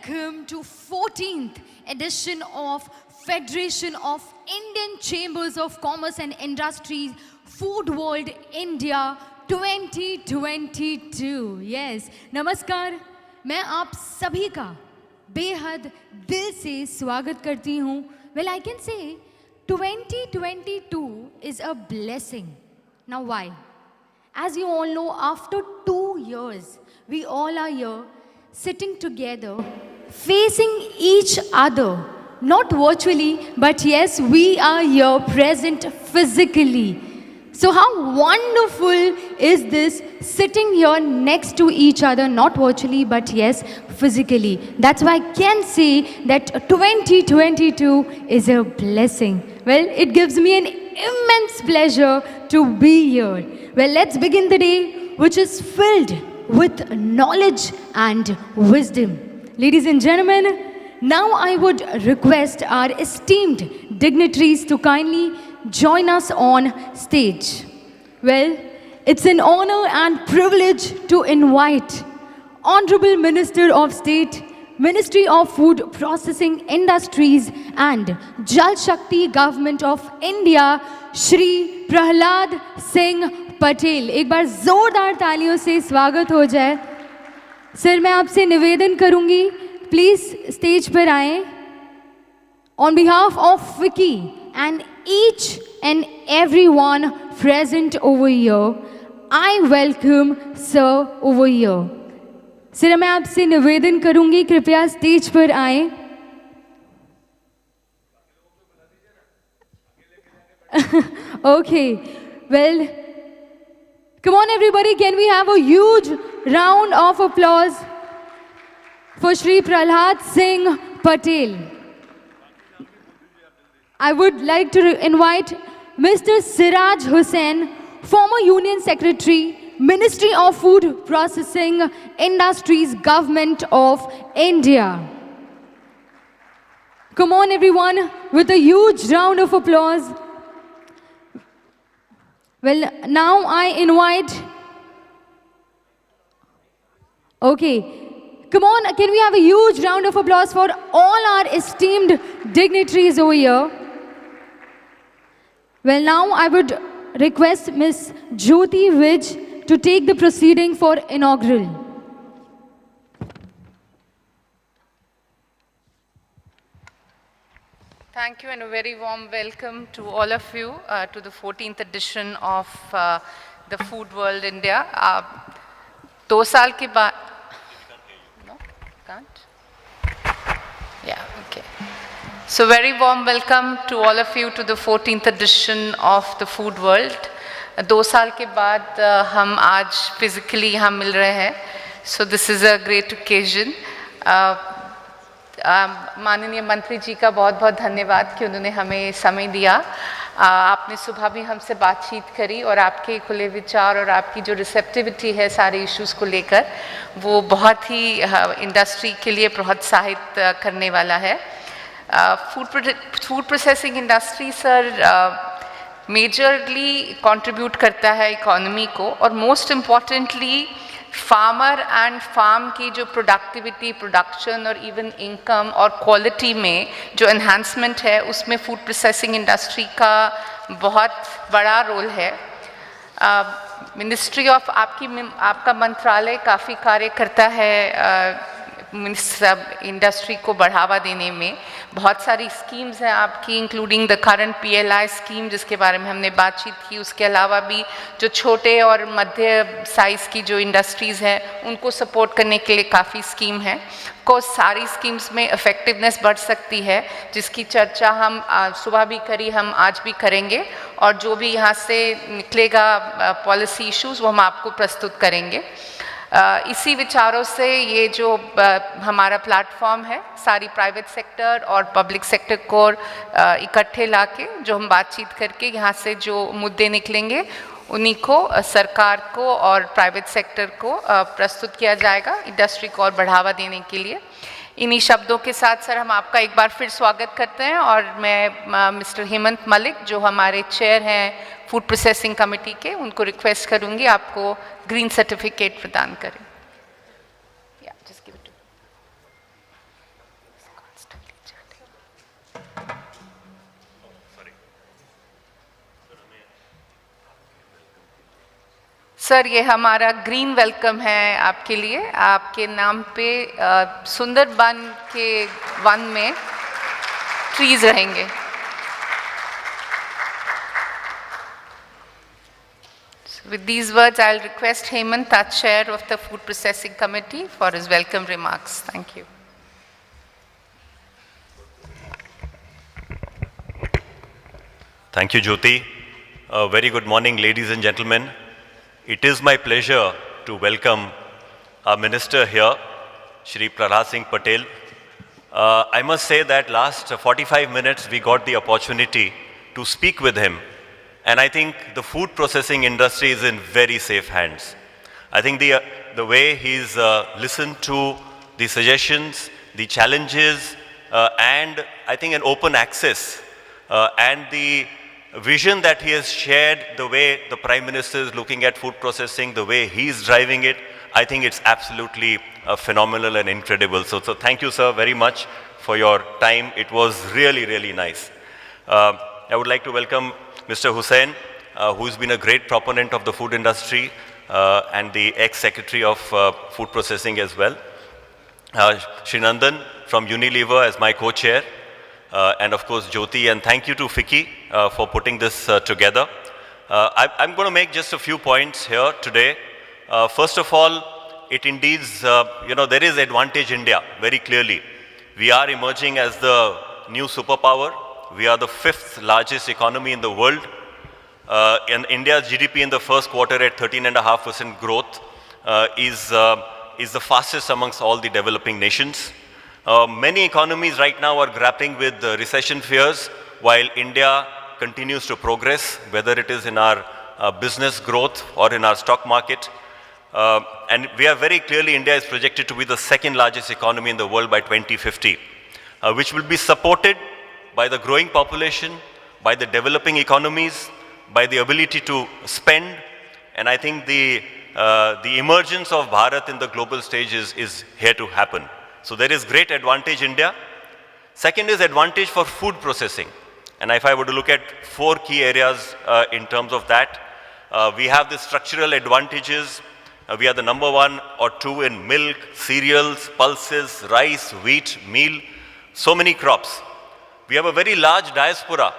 welcome to 14th edition of Federation of Indian Chambers of Commerce and Industries Food World India 2022. Yes, नमस्कार, मैं आप सभी का बेहद दिल से स्वागत करती हूँ. Well, I can say 2022 is a blessing. Now why? As you all know, after 2 years, we all are here sitting together, facing each other, not virtually, but yes, we are here present physically. So how wonderful is this, sitting here next to each other, not virtually, but yes, physically. That's why I can say that 2022 is a blessing. Well, it gives me an immense pleasure to be here. Well, let's begin the day, which is filled with knowledge and wisdom. Ladies and gentlemen, now I would request our esteemed dignitaries to kindly join us on stage. Well, it's an honor and privilege to invite Honorable Minister of State, Ministry of Food Processing Industries and Jal Shakti Government of India, Shri Prahlad Singh Patel. एक बार जोरदार तालियों से स्वागत हो जाए. Sir, मैं आपसे निवेदन करूंगी, प्लीज स्टेज पर आएं. On behalf of FICCI and each and everyone present over here, I welcome sir over here. Sir, मैं आपसे निवेदन करूंगी, कृपया स्टेज पर आएं. Okay, well, come on everybody, can we have a huge round of applause for Shri Prahlad Singh Patel. I would like to invite Mr. Siraj Hussain, former Union Secretary, Ministry of Food Processing Industries, Government of India. Come on everyone, with a huge round of applause. Well, now I invite, okay, come on, can we have a huge round of applause for all our esteemed dignitaries over here. Well, now I would request Ms. Jyoti Vij to take the proceeding for inaugural. Thank you and a very warm welcome to all of you to the 14th edition of the Food World India. 2 साल के बाद, no, can't? Yeah, okay. So very warm welcome to all of you to the 14th edition of the Food World. 2 साल के बाद हम आज physically यहाँ मिल रहे हैं. So this is a great occasion. माननीय मंत्री जी का बहुत बहुत धन्यवाद कि उन्होंने हमें समय दिया. आपने सुबह भी हमसे बातचीत करी और आपके खुले विचार और आपकी जो रिसेप्टिविटी है सारे इश्यूज़ को लेकर, वो बहुत ही इंडस्ट्री के लिए प्रोत्साहित करने वाला है. Food processing industry sir majorly contribute करता है इकोनॉमी को, और most importantly farmer and farm की जो प्रोडक्टिविटी, प्रोडक्शन और इवन इनकम और क्वालिटी में जो एनहांसमेंट है, उसमें फूड प्रोसेसिंग इंडस्ट्री का बहुत बड़ा रोल है. मिनिस्ट्री ऑफ आपका मंत्रालय काफ़ी कार्य करता है इंडस्ट्री को बढ़ावा देने में. बहुत सारी स्कीम्स हैं आपकी, including the current PLI scheme जिसके बारे में हमने बातचीत की. उसके अलावा भी जो छोटे और मध्य साइज़ की जो इंडस्ट्रीज़ हैं उनको सपोर्ट करने के लिए काफ़ी स्कीम है. को सारी स्कीम्स में इफ़ेक्टिवनेस बढ़ सकती है, जिसकी चर्चा हम सुबह भी करी, हम आज भी करेंगे, और जो भी यहाँ से निकलेगा पॉलिसी इश्यूज़ वो हम आपको प्रस्तुत करेंगे. इसी विचारों से ये जो हमारा प्लेटफॉर्म है, सारी प्राइवेट सेक्टर और पब्लिक सेक्टर को इकट्ठे लाके जो हम बातचीत करके यहाँ से जो मुद्दे निकलेंगे उन्हीं को सरकार को और प्राइवेट सेक्टर को प्रस्तुत किया जाएगा इंडस्ट्री को और बढ़ावा देने के लिए. इन्हीं शब्दों के साथ सर हम आपका एक बार फिर स्वागत करते हैं, और मैं मिस्टर हेमंत मलिक जो हमारे चेयर हैं फूड प्रोसेसिंग कमेटी के, उनको रिक्वेस्ट करूंगी आपको ग्रीन सर्टिफिकेट प्रदान करें. सर, ये हमारा ग्रीन वेलकम है आपके लिए। आपके नाम पे सुंदरबन के वन में ट्रीज रहेंगे। So with these words, I'll request Hemant, our chair of the Food Processing Committee, for his welcome remarks. Thank you. Thank you, Jyoti. A very good morning, ladies and gentlemen. It is my pleasure to welcome our minister here, Shri Prahlad Singh Patel. I must say that last 45 minutes we got the opportunity to speak with him, and I think the food processing industry is in very safe hands. I think the way he's listened to the suggestions, the challenges, and I think an open access and the vision that he has shared, the way the Prime Minister is looking at food processing, the way he's driving it, I think it's absolutely phenomenal and incredible. So thank you, sir, very much for your time. It was really, really nice. I would like to welcome Mr. Hussain, who's been a great proponent of the food industry and the ex-secretary of food processing as well. Shri Nandan from Unilever as my co-chair. And of course Jyoti, and thank you to FICCI for putting this together. I'm going to make just a few points here today. First of all, it indeed, there is advantage India, very clearly. We are emerging as the new superpower. We are the 5th largest economy in the world. And India's GDP in the first quarter at 13.5% growth is the fastest amongst all the developing nations. Many economies right now are grappling with recession fears, while India continues to progress, whether it is in our business growth or in our stock market. And we are very clearly, India is projected to be the 2nd largest economy in the world by 2050, which will be supported by the growing population, by the developing economies, by the ability to spend. And I think the emergence of Bharat in the global stage is here to happen. So there is great advantage India. Second is advantage for food processing. And if I were to look at 4 key areas in terms of that, we have the structural advantages. We are the number 1 or 2 in milk, cereals, pulses, rice, wheat, meal, so many crops. We have a very large diaspora,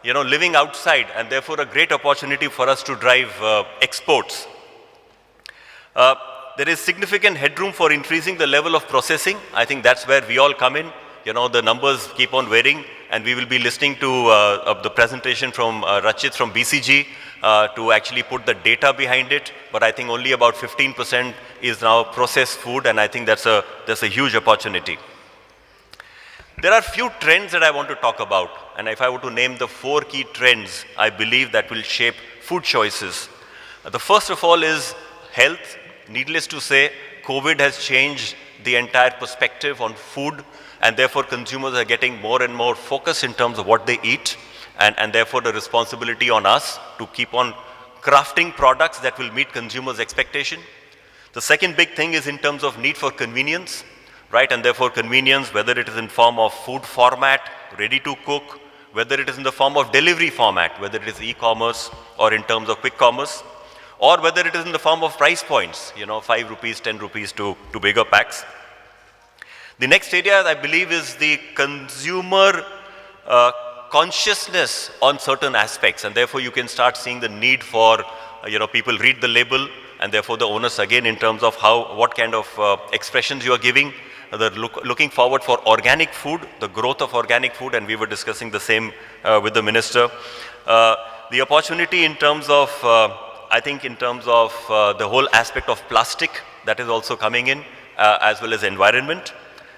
living outside, and therefore a great opportunity for us to drive exports. There is significant headroom for increasing the level of processing. I think that's where we all come in. The numbers keep on varying, and we will be listening to the presentation from Rachit from BCG to actually put the data behind it. But I think only about 15% is now processed food, and I think that's a huge opportunity. There are few trends that I want to talk about, and if I were to name the 4 key trends, I believe that will shape food choices. The first of all is health. Needless to say, COVID has changed the entire perspective on food, and therefore consumers are getting more and more focused in terms of what they eat, and therefore the responsibility on us to keep on crafting products that will meet consumers' expectation. The second big thing is in terms of need for convenience, right? And therefore convenience, whether it is in form of food format, ready to cook, whether it is in the form of delivery format, whether it is e-commerce or in terms of quick commerce, or whether it is in the form of price points, 5 rupees, 10 rupees to bigger packs. The next area, I believe, is the consumer consciousness on certain aspects, and therefore you can start seeing the need for, people read the label, and therefore the onus again in terms of what kind of expressions you are giving. Looking forward for organic food, the growth of organic food, and we were discussing the same with the minister. The opportunity in terms of I think in terms of the whole aspect of plastic that is also coming in, as well as environment.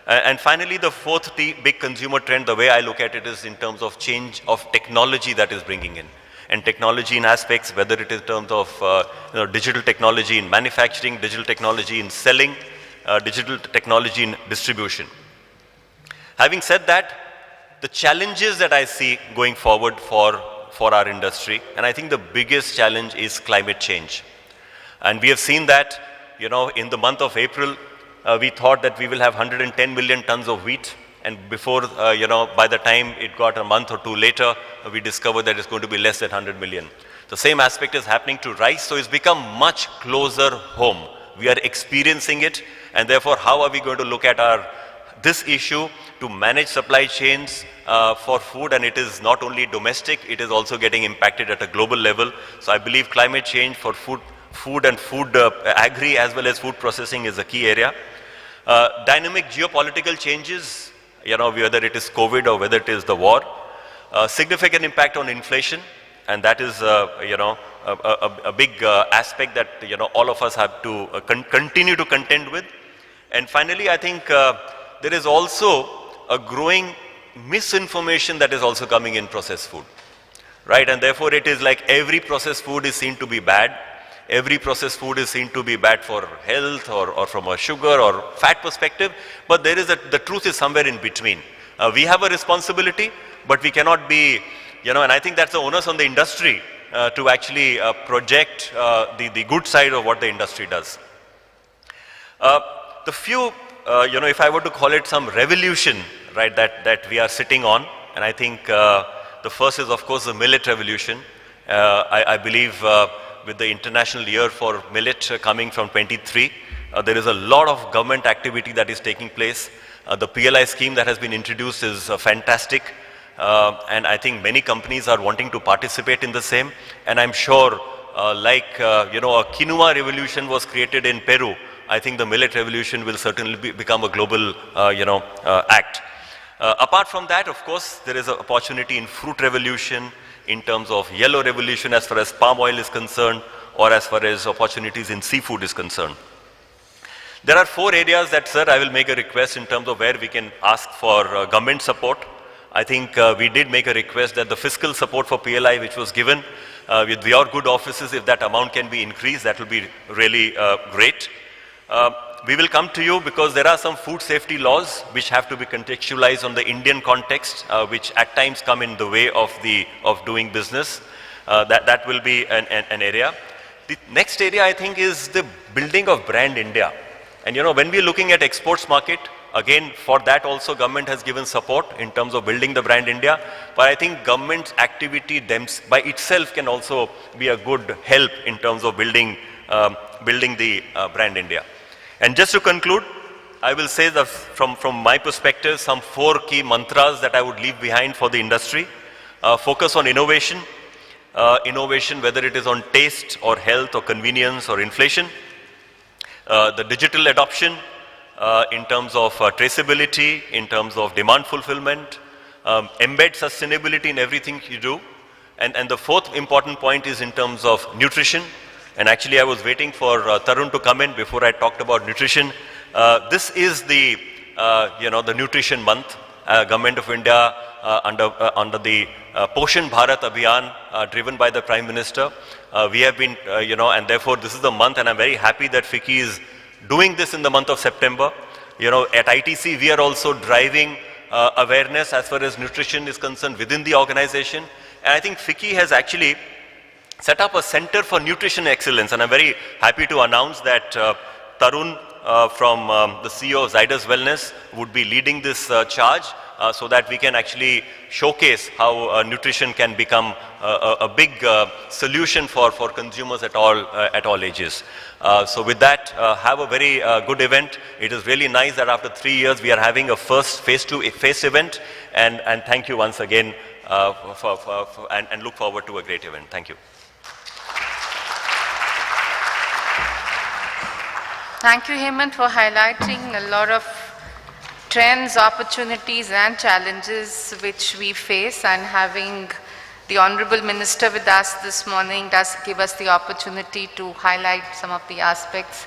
And finally, the 4th big consumer trend, the way I look at it, is in terms of change of technology that is bringing in. And technology in aspects, whether it is in terms of digital technology in manufacturing, digital technology in selling, digital technology in distribution. Having said that, the challenges that I see going forward for our industry, and I think the biggest challenge is climate change. And we have seen that, in the month of April, we thought that we will have 110 million tons of wheat, and before, by the time it got a month or two later, we discovered that it's going to be less than 100 million. The same aspect is happening to rice, so it's become much closer home. We are experiencing it, and therefore how are we going to look at this issue to manage supply chains for food, and it is not only domestic, it is also getting impacted at a global level. So I believe climate change for food and food agri as well as food processing is a key area. Dynamic geopolitical changes, whether it is COVID or whether it is the war, significant impact on inflation, and that is a big aspect that all of us have to continue to contend with. And finally, I think there is also a growing misinformation that is also coming in processed food, right? And therefore it is like every processed food is seen to be bad. Every processed food is seen to be bad for health or from a sugar or fat perspective, but there is the truth is somewhere in between. We have a responsibility, but we cannot be, and I think that's the onus on the industry to actually project the good side of what the industry does. The few, if I were to call it some revolution, right, that we are sitting on, and I think the first is of course the millet revolution. I believe with the International Year for Millet coming from 23, there is a lot of government activity that is taking place. The PLI scheme that has been introduced is fantastic, and I think many companies are wanting to participate in the same, and I'm sure a quinoa revolution was created in Peru. I think the millet revolution will certainly become a global act. Apart from that, of course, there is an opportunity in fruit revolution, in terms of yellow revolution as far as palm oil is concerned, or as far as opportunities in seafood is concerned. There are 4 areas that, sir, I will make a request in terms of where we can ask for government support. I think we did make a request that the fiscal support for PLI which was given with your good offices, if that amount can be increased, that will be really great. We will come to you because there are some food safety laws which have to be contextualized on the Indian context, which at times come in the way of doing business. That will be an area. The next area, I think, is the building of brand India. And when we are looking at exports market, again, for that also government has given support in terms of building the brand India. But I think government's activity by itself can also be a good help in terms of building the brand India. And just to conclude, I will say that from my perspective, some 4 key mantras that I would leave behind for the industry. Focus on innovation. Innovation, whether it is on taste or health or convenience or inflation. The digital adoption in terms of traceability, in terms of demand fulfillment. Embed sustainability in everything you do. And the 4th important point is in terms of nutrition. And actually, I was waiting for Tarun to come in before I talked about nutrition. This is the nutrition month. Government of India under the Poshan Bharat Abhiyan driven by the Prime Minister. We have been, and therefore this is the month, and I'm very happy that FICCI is doing this in the month of September. At ITC, we are also driving awareness as far as nutrition is concerned within the organization. And I think FICCI has actually set up a center for nutrition excellence, and I'm very happy to announce that Tarun from the CEO of Zydus Wellness would be leading this charge so that we can actually showcase how nutrition can become a big solution for consumers at all ages. So with that, have a very good event. It is really nice that after 3 years we are having a first face-to-face event, and thank you once again and look forward to a great event. Thank you. Thank you, Hemant, for highlighting a lot of trends, opportunities and challenges which we face, and having the Honorable Minister with us this morning does give us the opportunity to highlight some of the aspects.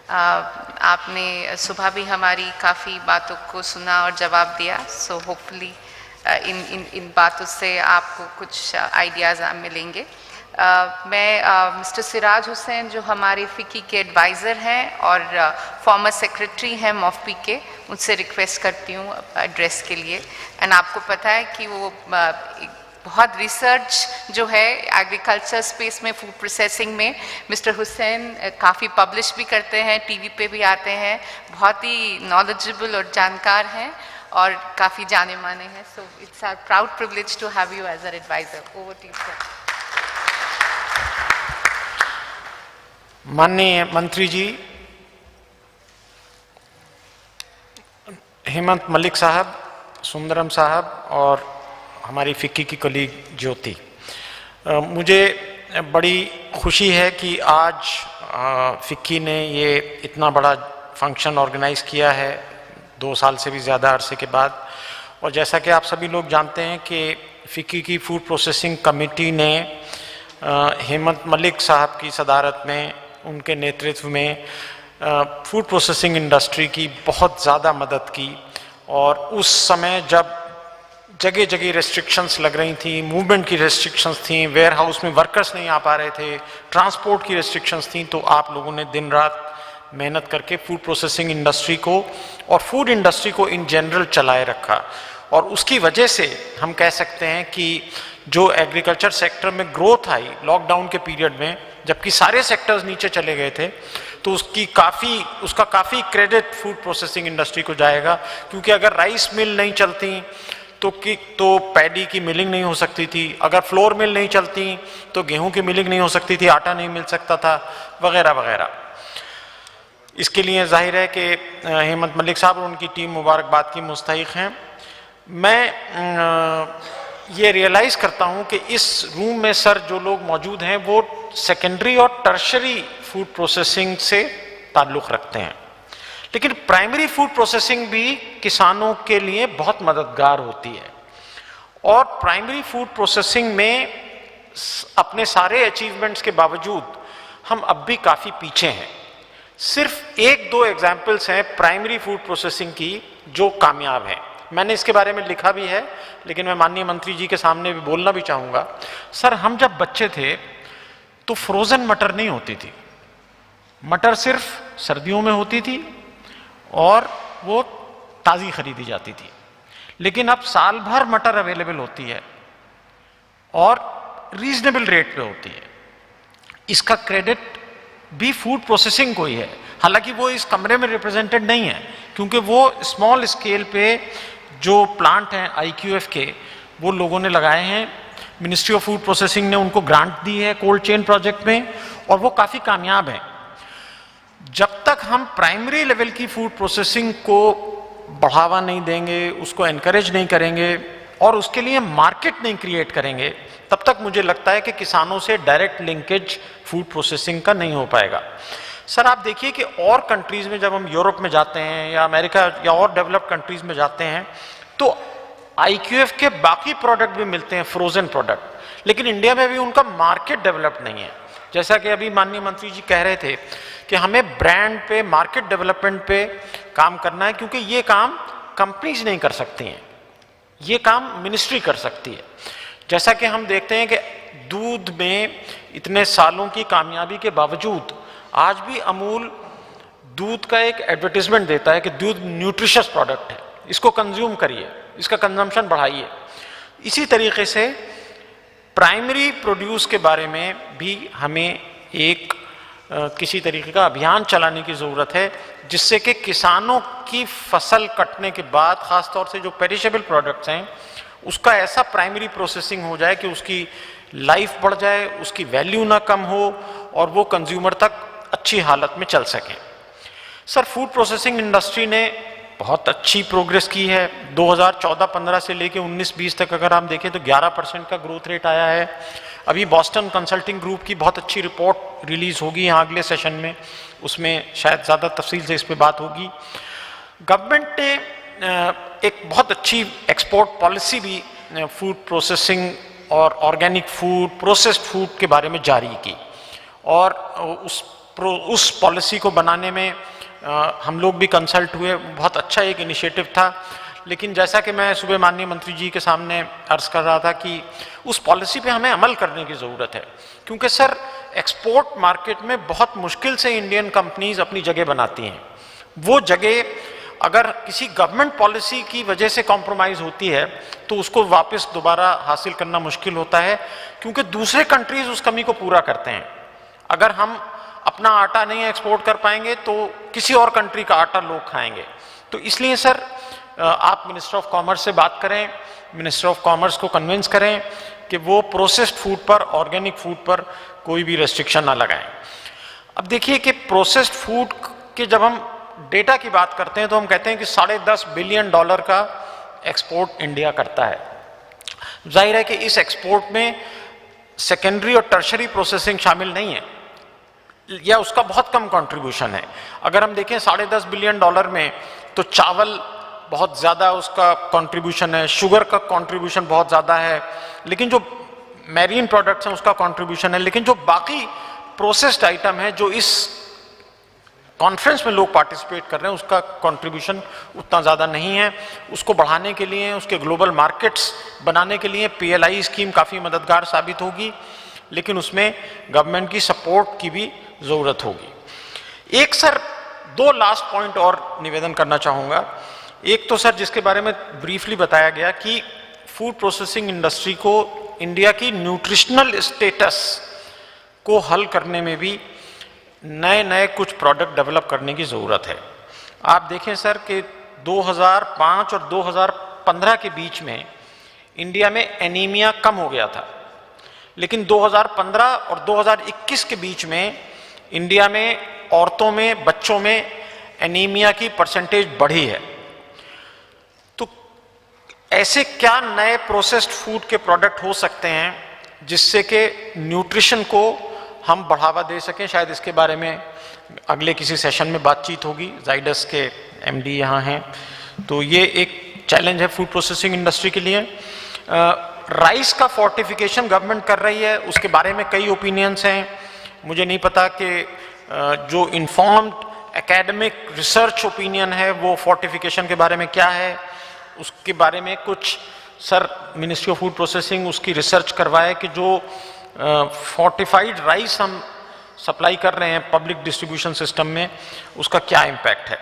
आपने सुबह भी हमारी काफ़ी बातों को सुना और जवाब दिया, so hopefully इन बातों से आपको कुछ आइडियाज़ मिलेंगे. मैं मिस्टर सिराज हुसैन जो हमारे फिक्की के एडवाइज़र हैं और फॉर्मर सेक्रेटरी हैं मॉफपी के, उनसे रिक्वेस्ट करती हूँ एड्रेस के लिए. एंड आपको पता है कि वो बहुत रिसर्च जो है एग्रीकल्चर स्पेस में, फूड प्रोसेसिंग में, मिस्टर हुसैन काफ़ी पब्लिश भी करते हैं, टीवी पे भी आते हैं, बहुत ही नॉलेजेबल और जानकार हैं. और काफ़ी जाने माने हैं. So it's our proud privilege to have you as our advisor. Over to you, sir. माननीय मंत्री जी, हेमंत मलिक साहब, सुंदरम साहब और हमारी फिक्की की कलीग ज्योति, मुझे बड़ी खुशी है कि आज फिक्की ने ये इतना बड़ा फंक्शन ऑर्गेनाइज किया है 2 साल से भी ज़्यादा अरसे के बाद. और जैसा कि आप सभी लोग जानते हैं कि फिक्की की फूड प्रोसेसिंग कमेटी ने हेमंत मलिक साहब की सदारत में, उनके नेतृत्व में फूड प्रोसेसिंग इंडस्ट्री की बहुत ज़्यादा मदद की. और उस समय जब जगह जगह रेस्ट्रिक्शंस लग रही थी, मूवमेंट की रेस्ट्रिक्शंस थी, वेयर हाउस में वर्कर्स नहीं आ पा रहे थे, ट्रांसपोर्ट की रेस्ट्रिक्शंस थी, तो आप लोगों ने दिन रात मेहनत करके फूड प्रोसेसिंग इंडस्ट्री को और फूड इंडस्ट्री को इन जनरल चलाए रखा. और उसकी वजह से हम कह सकते हैं कि जो एग्रीकल्चर सेक्टर में ग्रोथ आई लॉकडाउन के पीरियड में, जबकि सारे सेक्टर्स नीचे चले गए थे, तो उसका काफ़ी क्रेडिट फूड प्रोसेसिंग इंडस्ट्री को जाएगा. क्योंकि अगर राइस मिल नहीं चलती तो पैडी की मिलिंग नहीं हो सकती थी, अगर फ्लोर मिल नहीं चलती तो गेहूं की मिलिंग नहीं हो सकती थी, आटा नहीं मिल सकता था, वगैरह वगैरह. इसके लिए जाहिर है कि हेमंत मलिक साहब और उनकी टीम मुबारकबाद की मुस्तहिक हैं. मैं ये रियलाइज़ करता हूँ कि इस रूम में सर जो लोग मौजूद हैं वो सेकेंडरी और टर्शरी फूड प्रोसेसिंग से ताल्लुक़ रखते हैं, लेकिन प्राइमरी फूड प्रोसेसिंग भी किसानों के लिए बहुत मददगार होती है. और प्राइमरी फूड प्रोसेसिंग में अपने सारे अचीवमेंट्स के बावजूद हम अब भी काफ़ी पीछे हैं. सिर्फ 1-2 एग्जाम्पल्स हैं प्राइमरी फूड प्रोसेसिंग की जो कामयाब हैं. मैंने इसके बारे में लिखा भी है, लेकिन मैं माननीय मंत्री जी के सामने भी बोलना भी चाहूँगा. सर, हम जब बच्चे थे तो फ्रोज़न मटर नहीं होती थी. मटर सिर्फ सर्दियों में होती थी और वो ताज़ी खरीदी जाती थी. लेकिन अब साल भर मटर अवेलेबल होती है और रीजनेबल रेट पे होती है. इसका क्रेडिट भी फूड प्रोसेसिंग को ही है. हालांकि वो इस कमरे में रिप्रेजेंटेड नहीं है, क्योंकि वो स्मॉल स्केल पे जो प्लांट हैं IQF के, वो लोगों ने लगाए हैं. मिनिस्ट्री ऑफ फूड प्रोसेसिंग ने उनको ग्रांट दी है कोल्ड चेन प्रोजेक्ट में, और वो काफ़ी कामयाब हैं. जब तक हम प्राइमरी लेवल की फूड प्रोसेसिंग को बढ़ावा नहीं देंगे, उसको एनकरेज नहीं करेंगे और उसके लिए मार्केट नहीं क्रिएट करेंगे, तब तक मुझे लगता है कि किसानों से डायरेक्ट लिंकेज फूड प्रोसेसिंग का नहीं हो पाएगा. सर, आप देखिए कि और कंट्रीज़ में, जब हम यूरोप में जाते हैं या अमेरिका या और डेवलप्ड कंट्रीज़ में जाते हैं, तो IQF के बाकी प्रोडक्ट भी मिलते हैं, फ्रोज़न प्रोडक्ट, लेकिन इंडिया में भी उनका मार्केट डेवलप्ड नहीं है. जैसा कि अभी माननीय मंत्री जी कह रहे थे कि हमें ब्रांड पे, मार्केट डेवलपमेंट पे काम करना है, क्योंकि ये काम कंपनीज नहीं कर सकती हैं, ये काम मिनिस्ट्री कर सकती है. जैसा कि हम देखते हैं कि दूध में इतने सालों की कामयाबी के बावजूद आज भी अमूल दूध का एक एडवर्टीजमेंट देता है कि दूध न्यूट्रिशियस प्रोडक्ट है, इसको कंज्यूम करिए, इसका कंजम्पशन बढ़ाइए. इसी तरीके से प्राइमरी प्रोड्यूस के बारे में भी हमें एक किसी तरीके का अभियान चलाने की ज़रूरत है, जिससे कि किसानों की फसल कटने के बाद, ख़ास तौर से जो पेरिशेबल प्रोडक्ट्स हैं, उसका ऐसा प्राइमरी प्रोसेसिंग हो जाए कि उसकी लाइफ बढ़ जाए, उसकी वैल्यू ना कम हो और वो कंज्यूमर तक अच्छी हालत में चल सके. सर, फूड प्रोसेसिंग इंडस्ट्री ने बहुत अच्छी प्रोग्रेस की है. 2014-15 से लेके 19-20 तक अगर हम देखें तो 11% का ग्रोथ रेट आया है. अभी बॉस्टन कंसल्टिंग ग्रुप की बहुत अच्छी रिपोर्ट रिलीज होगी यहाँ अगले सेशन में, उसमें शायद ज़्यादा तफसील से इस पर बात होगी. गवर्नमेंट ने एक बहुत अच्छी एक्सपोर्ट पॉलिसी भी फूड प्रोसेसिंग और ऑर्गेनिक फूड, प्रोसेस्ड फूड के बारे में जारी की, और उस पॉलिसी को बनाने में हम लोग भी कंसल्ट हुए. बहुत अच्छा एक इनिशिएटिव था. लेकिन जैसा कि मैं सुबह माननीय मंत्री जी के सामने अर्ज कर रहा था कि उस पॉलिसी पे हमें अमल करने की ज़रूरत है, क्योंकि सर एक्सपोर्ट मार्केट में बहुत मुश्किल से इंडियन कंपनीज अपनी जगह बनाती हैं. वो जगह अगर किसी गवर्नमेंट पॉलिसी की वजह से कॉम्प्रोमाइज़ होती है तो उसको वापस दोबारा हासिल करना मुश्किल होता है, क्योंकि दूसरे कंट्रीज उस कमी को पूरा करते हैं. अगर हम अपना आटा नहीं एक्सपोर्ट कर पाएंगे तो किसी और कंट्री का आटा लोग खाएंगे. तो इसलिए सर आप मिनिस्टर ऑफ कॉमर्स से बात करें, मिनिस्टर ऑफ कॉमर्स को कन्विंस करें कि वो प्रोसेस्ड फूड पर, ऑर्गेनिक फूड पर कोई भी रेस्ट्रिक्शन ना लगाएं। अब देखिए कि प्रोसेस्ड फूड के जब हम डेटा की बात करते हैं तो हम कहते हैं कि $10.5 बिलियन का एक्सपोर्ट इंडिया करता है। जाहिर है कि इस एक्सपोर्ट में सेकेंडरी और टर्शरी प्रोसेसिंग शामिल नहीं है, या उसका बहुत कम कंट्रीब्यूशन है। अगर हम देखें $10.5 बिलियन में, तो चावल बहुत ज़्यादा उसका कंट्रीब्यूशन है, शुगर का कंट्रीब्यूशन बहुत ज़्यादा है, लेकिन जो मैरीन प्रोडक्ट्स हैं उसका कंट्रीब्यूशन है, लेकिन जो बाकी प्रोसेस्ड आइटम है जो इस कॉन्फ्रेंस में लोग पार्टिसिपेट कर रहे हैं उसका कंट्रीब्यूशन उतना ज़्यादा नहीं है। उसको बढ़ाने के लिए, उसके ग्लोबल मार्केट्स बनाने के लिए PLI स्कीम काफ़ी मददगार साबित होगी, लेकिन उसमें गवर्नमेंट की सपोर्ट की भी ज़रूरत होगी। एक सर 2 लास्ट पॉइंट और निवेदन करना चाहूँगा। एक तो सर जिसके बारे में ब्रीफली बताया गया कि फूड प्रोसेसिंग इंडस्ट्री को इंडिया की न्यूट्रिशनल स्टेटस को हल करने में भी नए कुछ प्रोडक्ट डेवलप करने की ज़रूरत है। आप देखें सर कि 2005 और 2015 के बीच में इंडिया में एनीमिया कम हो गया था, लेकिन 2015 और 2021 के बीच में इंडिया में औरतों में, बच्चों में एनीमिया की परसेंटेज बढ़ी है। तो ऐसे क्या नए प्रोसेस्ड फूड के प्रोडक्ट हो सकते हैं जिससे कि न्यूट्रिशन को हम बढ़ावा दे सकें? शायद इसके बारे में अगले किसी सेशन में बातचीत होगी। जाइडस के MD यहाँ हैं, तो ये एक चैलेंज है फूड प्रोसेसिंग इंडस्ट्री के लिए। राइस का फोर्टिफिकेशन गवर्नमेंट कर रही है, उसके बारे में कई ओपिनियंस हैं। मुझे नहीं पता कि जो इन्फॉर्म्ड एकेडमिक रिसर्च ओपिनियन है वो फोर्टिफिकेशन के बारे में क्या है, उसके बारे में कुछ sir ministry of food processing उसकी रिसर्च करवाए कि जो फोर्टिफाइड राइस हम सप्लाई कर रहे हैं पब्लिक डिस्ट्रीब्यूशन सिस्टम में, उसका क्या इम्पैक्ट है।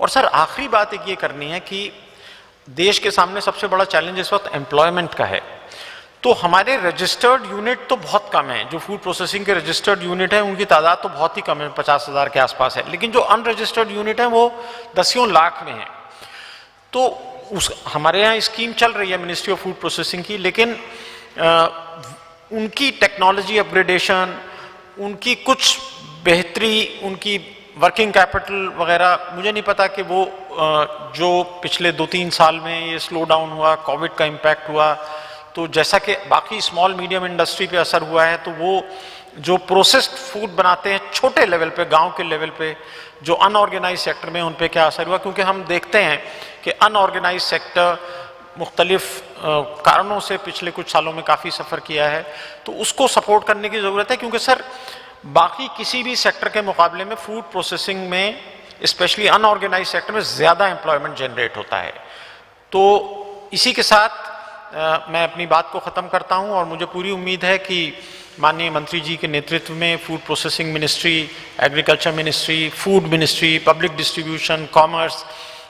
और सर आखिरी बात एक ये करनी है कि देश के सामने सबसे बड़ा चैलेंज इस वक्त एम्प्लॉयमेंट का है। तो हमारे रजिस्टर्ड यूनिट तो बहुत कम है, जो फूड प्रोसेसिंग के रजिस्टर्ड यूनिट है उनकी तादाद तो बहुत ही कम है, 50,000 के आसपास है, लेकिन जो अनरजिस्टर्ड यूनिट है वो दसियों लाख में है। तो हमारे यहाँ स्कीम चल रही है मिनिस्ट्री ऑफ फूड प्रोसेसिंग की, लेकिन उनकी टेक्नोलॉजी अपग्रेडेशन, उनकी कुछ बेहतरी, उनकी वर्किंग कैपिटल वगैरह, मुझे नहीं पता कि वो जो पिछले 2-3 साल में ये स्लो डाउन हुआ, कोविड का इम्पैक्ट हुआ, तो जैसा कि बाकी स्मॉल मीडियम इंडस्ट्री पे असर हुआ है, तो वो जो प्रोसेस्ड फूड बनाते हैं छोटे लेवल पे, गांव के लेवल पे, जो अनऑर्गेनाइज सेक्टर में, उन पे क्या असर हुआ? क्योंकि हम देखते हैं कि अनऑर्गेनाइज सेक्टर मुख्तलिफ कारणों से पिछले कुछ सालों में काफ़ी सफ़र किया है, तो उसको सपोर्ट करने की ज़रूरत है। क्योंकि सर बाकी किसी भी सेक्टर के मुकाबले में फूड प्रोसेसिंग में, स्पेशली अनऑर्गेनाइज सेक्टर में, ज़्यादा एम्प्लॉयमेंट जनरेट होता है। तो इसी के साथ मैं अपनी बात को ख़त्म करता हूँ, और मुझे पूरी उम्मीद है कि माननीय मंत्री जी के नेतृत्व में food processing ministry, agriculture ministry, food ministry, public distribution, commerce,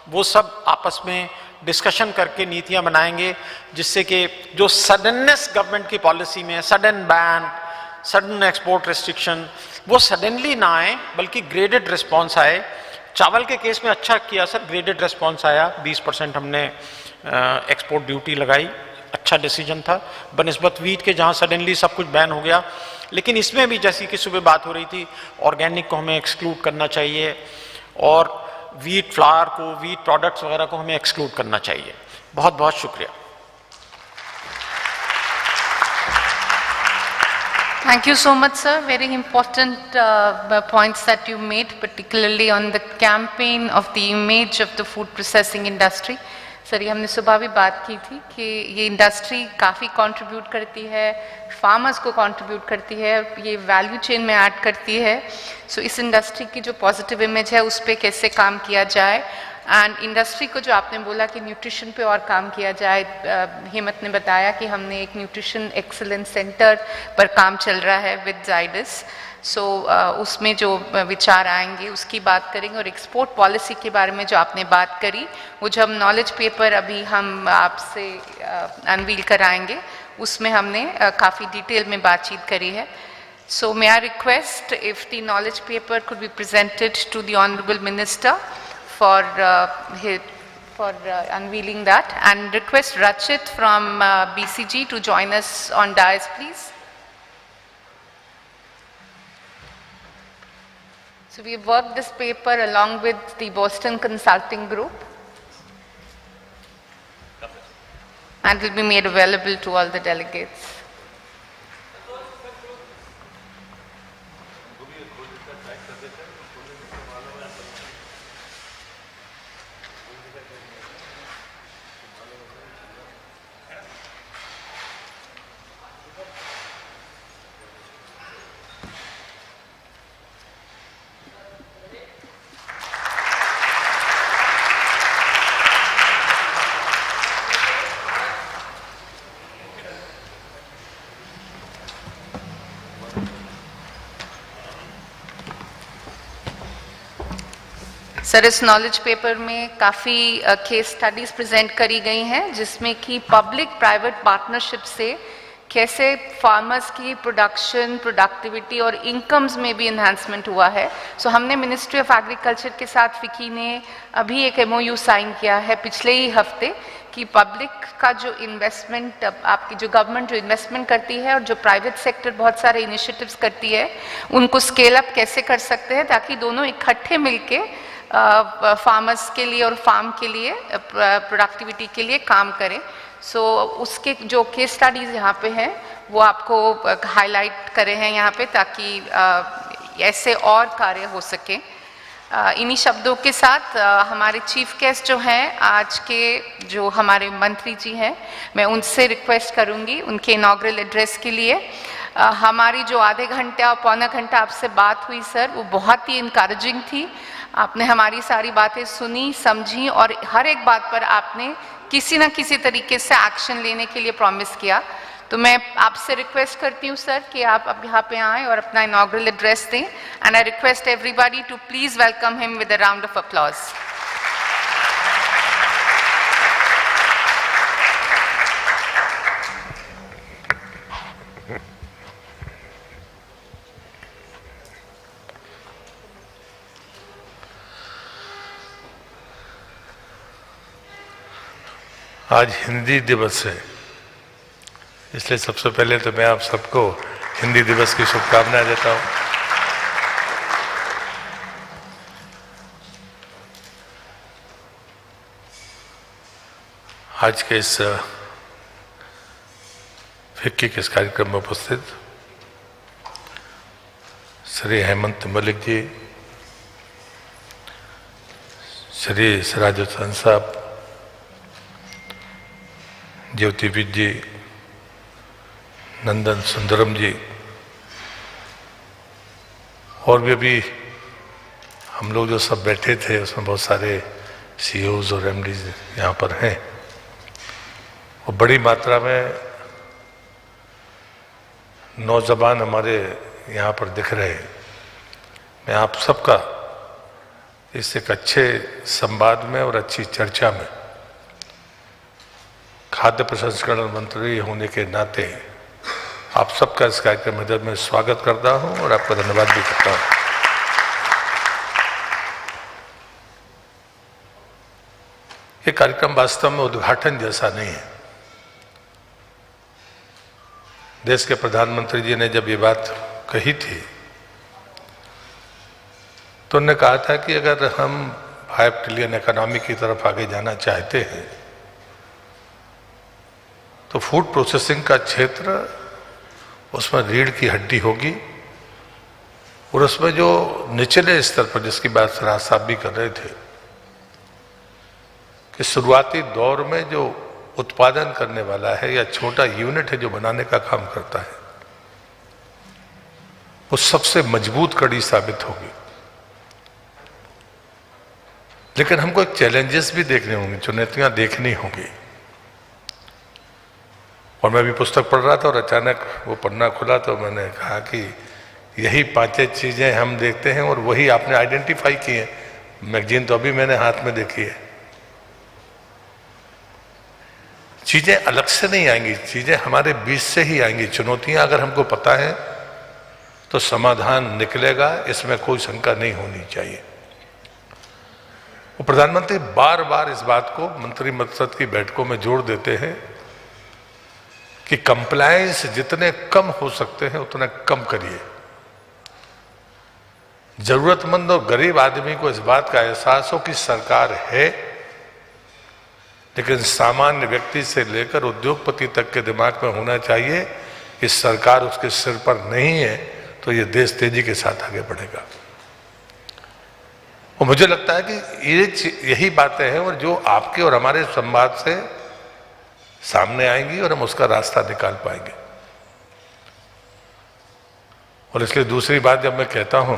वो सब आपस में डिस्कशन करके नीतियां बनाएंगे, जिससे कि जो सडननेस गवर्नमेंट की पॉलिसी में है, sudden ban, sudden export restriction, वो सडनली ना आए, बल्कि ग्रेडेड रिस्पॉन्स आए। चावल के केस में अच्छा किया सर, ग्रेडेड रिस्पॉन्स आया, 20% हमने एक्सपोर्ट ड्यूटी लगाई, अच्छा डिसीजन था, बनिस्बत वीट के जहाँ सडनली सब कुछ बैन हो गया। लेकिन इसमें भी जैसी कि सुबह बात हो रही थी, ऑर्गेनिक को हमें एक्सक्लूड करना चाहिए, और वीट फ्लावर को, वीट प्रोडक्ट्स वगैरह को हमें एक्सक्लूड करना चाहिए। बहुत बहुत शुक्रिया। Thank you so much, sir. Very important points that you made, particularly on the campaign of the image of the food processing industry. Sir ये हमने सुबह भी बात की थी कि ये इंडस्ट्री काफ़ी कंट्रीब्यूट करती है, फार्मर्स को कंट्रीब्यूट करती है, ये वैल्यू चेन में ऐड करती है। सो इस इंडस्ट्री की जो पॉजिटिव इमेज है उस पर कैसे काम किया जाए, एंड इंडस्ट्री को जो आपने बोला कि न्यूट्रिशन पे और काम किया जाए, हिम्मत ने बताया कि हमने एक न्यूट्रिशन एक्सीलेंस सेंटर पर काम चल रहा है विद जाइडस। सो उसमें जो विचार आएंगे उसकी बात करेंगे, और एक्सपोर्ट पॉलिसी के बारे में जो आपने बात करी, वो जो हम नॉलेज पेपर अभी हम आपसे अनवील कराएंगे, उसमें हमने काफ़ी डिटेल में बातचीत करी है। So may I request if the knowledge paper could be presented to the honourable minister for for unveiling that, and request Rachit from BCG to join us on dais, please. So we have worked this paper along with the Boston Consulting Group, and it will be made available to all the delegates. Sir, इस knowledge paper में काफ़ी case studies present करी गई हैं, जिसमें कि public private partnership से कैसे फार्मर्स की प्रोडक्शन, प्रोडक्टिविटी और इनकम्स में भी इन्हांसमेंट हुआ है। सो हमने मिनिस्ट्री ऑफ एग्रीकल्चर के साथ फिक्की ने अभी एक MOU साइन किया है पिछले ही हफ्ते, कि पब्लिक का जो इन्वेस्टमेंट, आपकी जो गवर्नमेंट जो इन्वेस्टमेंट करती है और जो प्राइवेट सेक्टर बहुत सारे इनिशिएटिव्स करती है, उनको स्केल अप कैसे कर सकते हैं, ताकि दोनों इकट्ठे मिलके फार्मर्स के लिए और फार्म के लिए, प्रोडक्टिविटी के लिए काम करें। सो उसके जो केस स्टडीज़ यहाँ पे हैं वो आपको हाईलाइट करे हैं यहाँ पे, ताकि ऐसे और कार्य हो सके। इन्हीं शब्दों के साथ हमारे चीफ गेस्ट जो हैं आज के, जो हमारे मंत्री जी हैं, मैं उनसे रिक्वेस्ट करूँगी उनके इनॉग्रल एड्रेस के लिए। हमारी जो आधे घंटा और पौना घंटा आपसे बात हुई सर, वो बहुत ही इनकरेजिंग थी। आपने हमारी सारी बातें सुनी, समझी, और हर एक बात पर आपने किसी न किसी तरीके से एक्शन लेने के लिए प्रॉमिस किया। तो मैं आपसे रिक्वेस्ट करती हूँ सर कि आप अब यहाँ पे आएँ और अपना इनॉग्रल एड्रेस दें, and I request everybody to please welcome him with a round of applause. आज हिंदी दिवस है, इसलिए सबसे पहले तो मैं आप सबको हिंदी दिवस की शुभकामनाएं देता हूं। आज के इस फिक्की के इस कार्यक्रम में उपस्थित श्री हेमंत मलिक जी, श्री सिराजुद्दौला साहब, ज्योतिविद जी, नंदन सुंदरम जी, और भी अभी हम लोग जो सब बैठे थे उसमें बहुत सारे CEOs और MDs यहाँ पर हैं, और बड़ी मात्रा में नौजवान हमारे यहाँ पर दिख रहे हैं। मैं आप सबका इस एक अच्छे संवाद में और अच्छी चर्चा में खाद्य प्रसंस्करण मंत्री होने के नाते आप सबका इस कार्यक्रम में मैं स्वागत करता हूं और आपका धन्यवाद भी करता हूं। ये कार्यक्रम वास्तव में उद्घाटन जैसा नहीं है। देश के प्रधानमंत्री जी ने जब ये बात कही थी तो उन्होंने कहा था कि अगर हम 5 ट्रिलियन इकोनॉमी की तरफ आगे जाना चाहते हैं तो फूड प्रोसेसिंग का क्षेत्र, उसमें रीढ़ की हड्डी होगी, और उसमें जो निचले स्तर पर, जिसकी बात सराज साहब भी कर रहे थे, कि शुरुआती दौर में जो उत्पादन करने वाला है या छोटा यूनिट है जो बनाने का काम करता है, वो सबसे मजबूत कड़ी साबित होगी। लेकिन हमको एक चैलेंजेस भी देखने होंगे, चुनौतियां देखनी होंगी। और मैं भी पुस्तक पढ़ रहा था और अचानक वो पन्ना खुला तो मैंने कहा कि यही 5 चीजें हम देखते हैं और वही आपने आइडेंटिफाई की है। मैगजीन तो अभी मैंने हाथ में देखी है। चीजें अलग से नहीं आएंगी, चीजें हमारे बीच से ही आएंगी। चुनौतियां अगर हमको पता है तो समाधान निकलेगा, इसमें कोई शंका नहीं होनी चाहिए। और प्रधानमंत्री बार बार इस बात को मंत्रिमंडल की बैठकों में जोड़ देते हैं कि कंप्लायंस जितने कम हो सकते हैं उतने कम करिए। जरूरतमंद और गरीब आदमी को इस बात का एहसास हो कि सरकार है, लेकिन सामान्य व्यक्ति से लेकर उद्योगपति तक के दिमाग में होना चाहिए कि सरकार उसके सिर पर नहीं है, तो ये देश तेजी के साथ आगे बढ़ेगा। और मुझे लगता है कि यही बातें हैं और जो आपके और हमारे संवाद से सामने आएंगी और हम उसका रास्ता निकाल पाएंगे। और इसलिए दूसरी बात जब मैं कहता हूं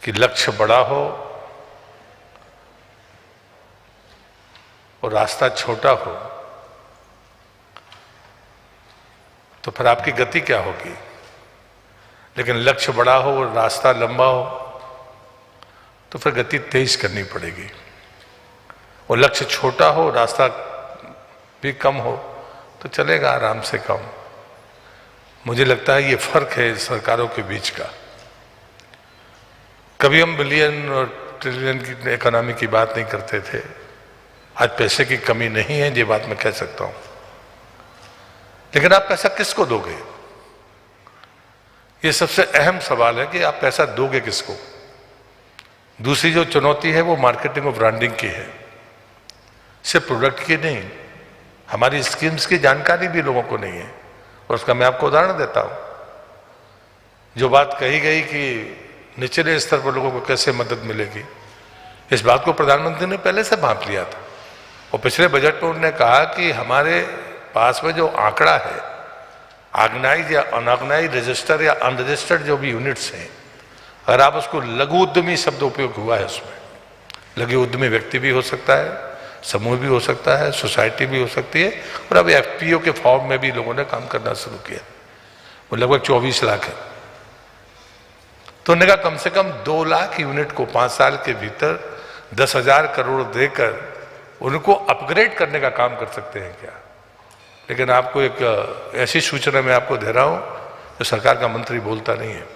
कि लक्ष्य बड़ा हो और रास्ता छोटा हो, तो फिर आपकी गति क्या होगी। लेकिन लक्ष्य बड़ा हो और रास्ता लंबा हो तो फिर गति तेज करनी पड़ेगी। और लक्ष्य छोटा हो, रास्ता भी कम हो तो चलेगा आराम से कम। मुझे लगता है ये फर्क है सरकारों के बीच का। कभी हम बिलियन और ट्रिलियन की इकोनॉमी की बात नहीं करते थे। आज पैसे की कमी नहीं है, ये बात मैं कह सकता हूं। लेकिन आप पैसा किसको दोगे, ये सबसे अहम सवाल है कि आप पैसा दोगे किसको। दूसरी जो चुनौती है वो मार्केटिंग और ब्रांडिंग की है, सिर्फ प्रोडक्ट की नहीं, हमारी स्कीम्स की जानकारी भी लोगों को नहीं है। और उसका मैं आपको उदाहरण देता हूं। जो बात कही गई कि निचले स्तर पर लोगों को कैसे मदद मिलेगी, इस बात को प्रधानमंत्री ने पहले से भांप लिया था। और पिछले बजट में उन्होंने कहा कि हमारे पास में जो आंकड़ा है, ऑर्गेनाइज या अनऑर्गेनाइज, रजिस्टर या अनरजिस्टर्ड जो भी यूनिट्स हैं, अगर आप उसको लघु उद्यमी शब्द उपयोग हुआ है उसमें, लघु उद्यमी व्यक्ति भी हो सकता है, समूह भी हो सकता है, सोसाइटी भी हो सकती है, और अब एफपीओ के फॉर्म में भी लोगों ने काम करना शुरू किया। वो लगभग 24 लाख है। तो उन्होंने कहा कम से कम 2 लाख यूनिट को 5 साल के भीतर 10,000 करोड़ देकर उनको अपग्रेड करने का काम कर सकते हैं क्या। लेकिन आपको एक ऐसी सूचना मैं आपको दे रहा हूं जो सरकार का मंत्री बोलता नहीं है।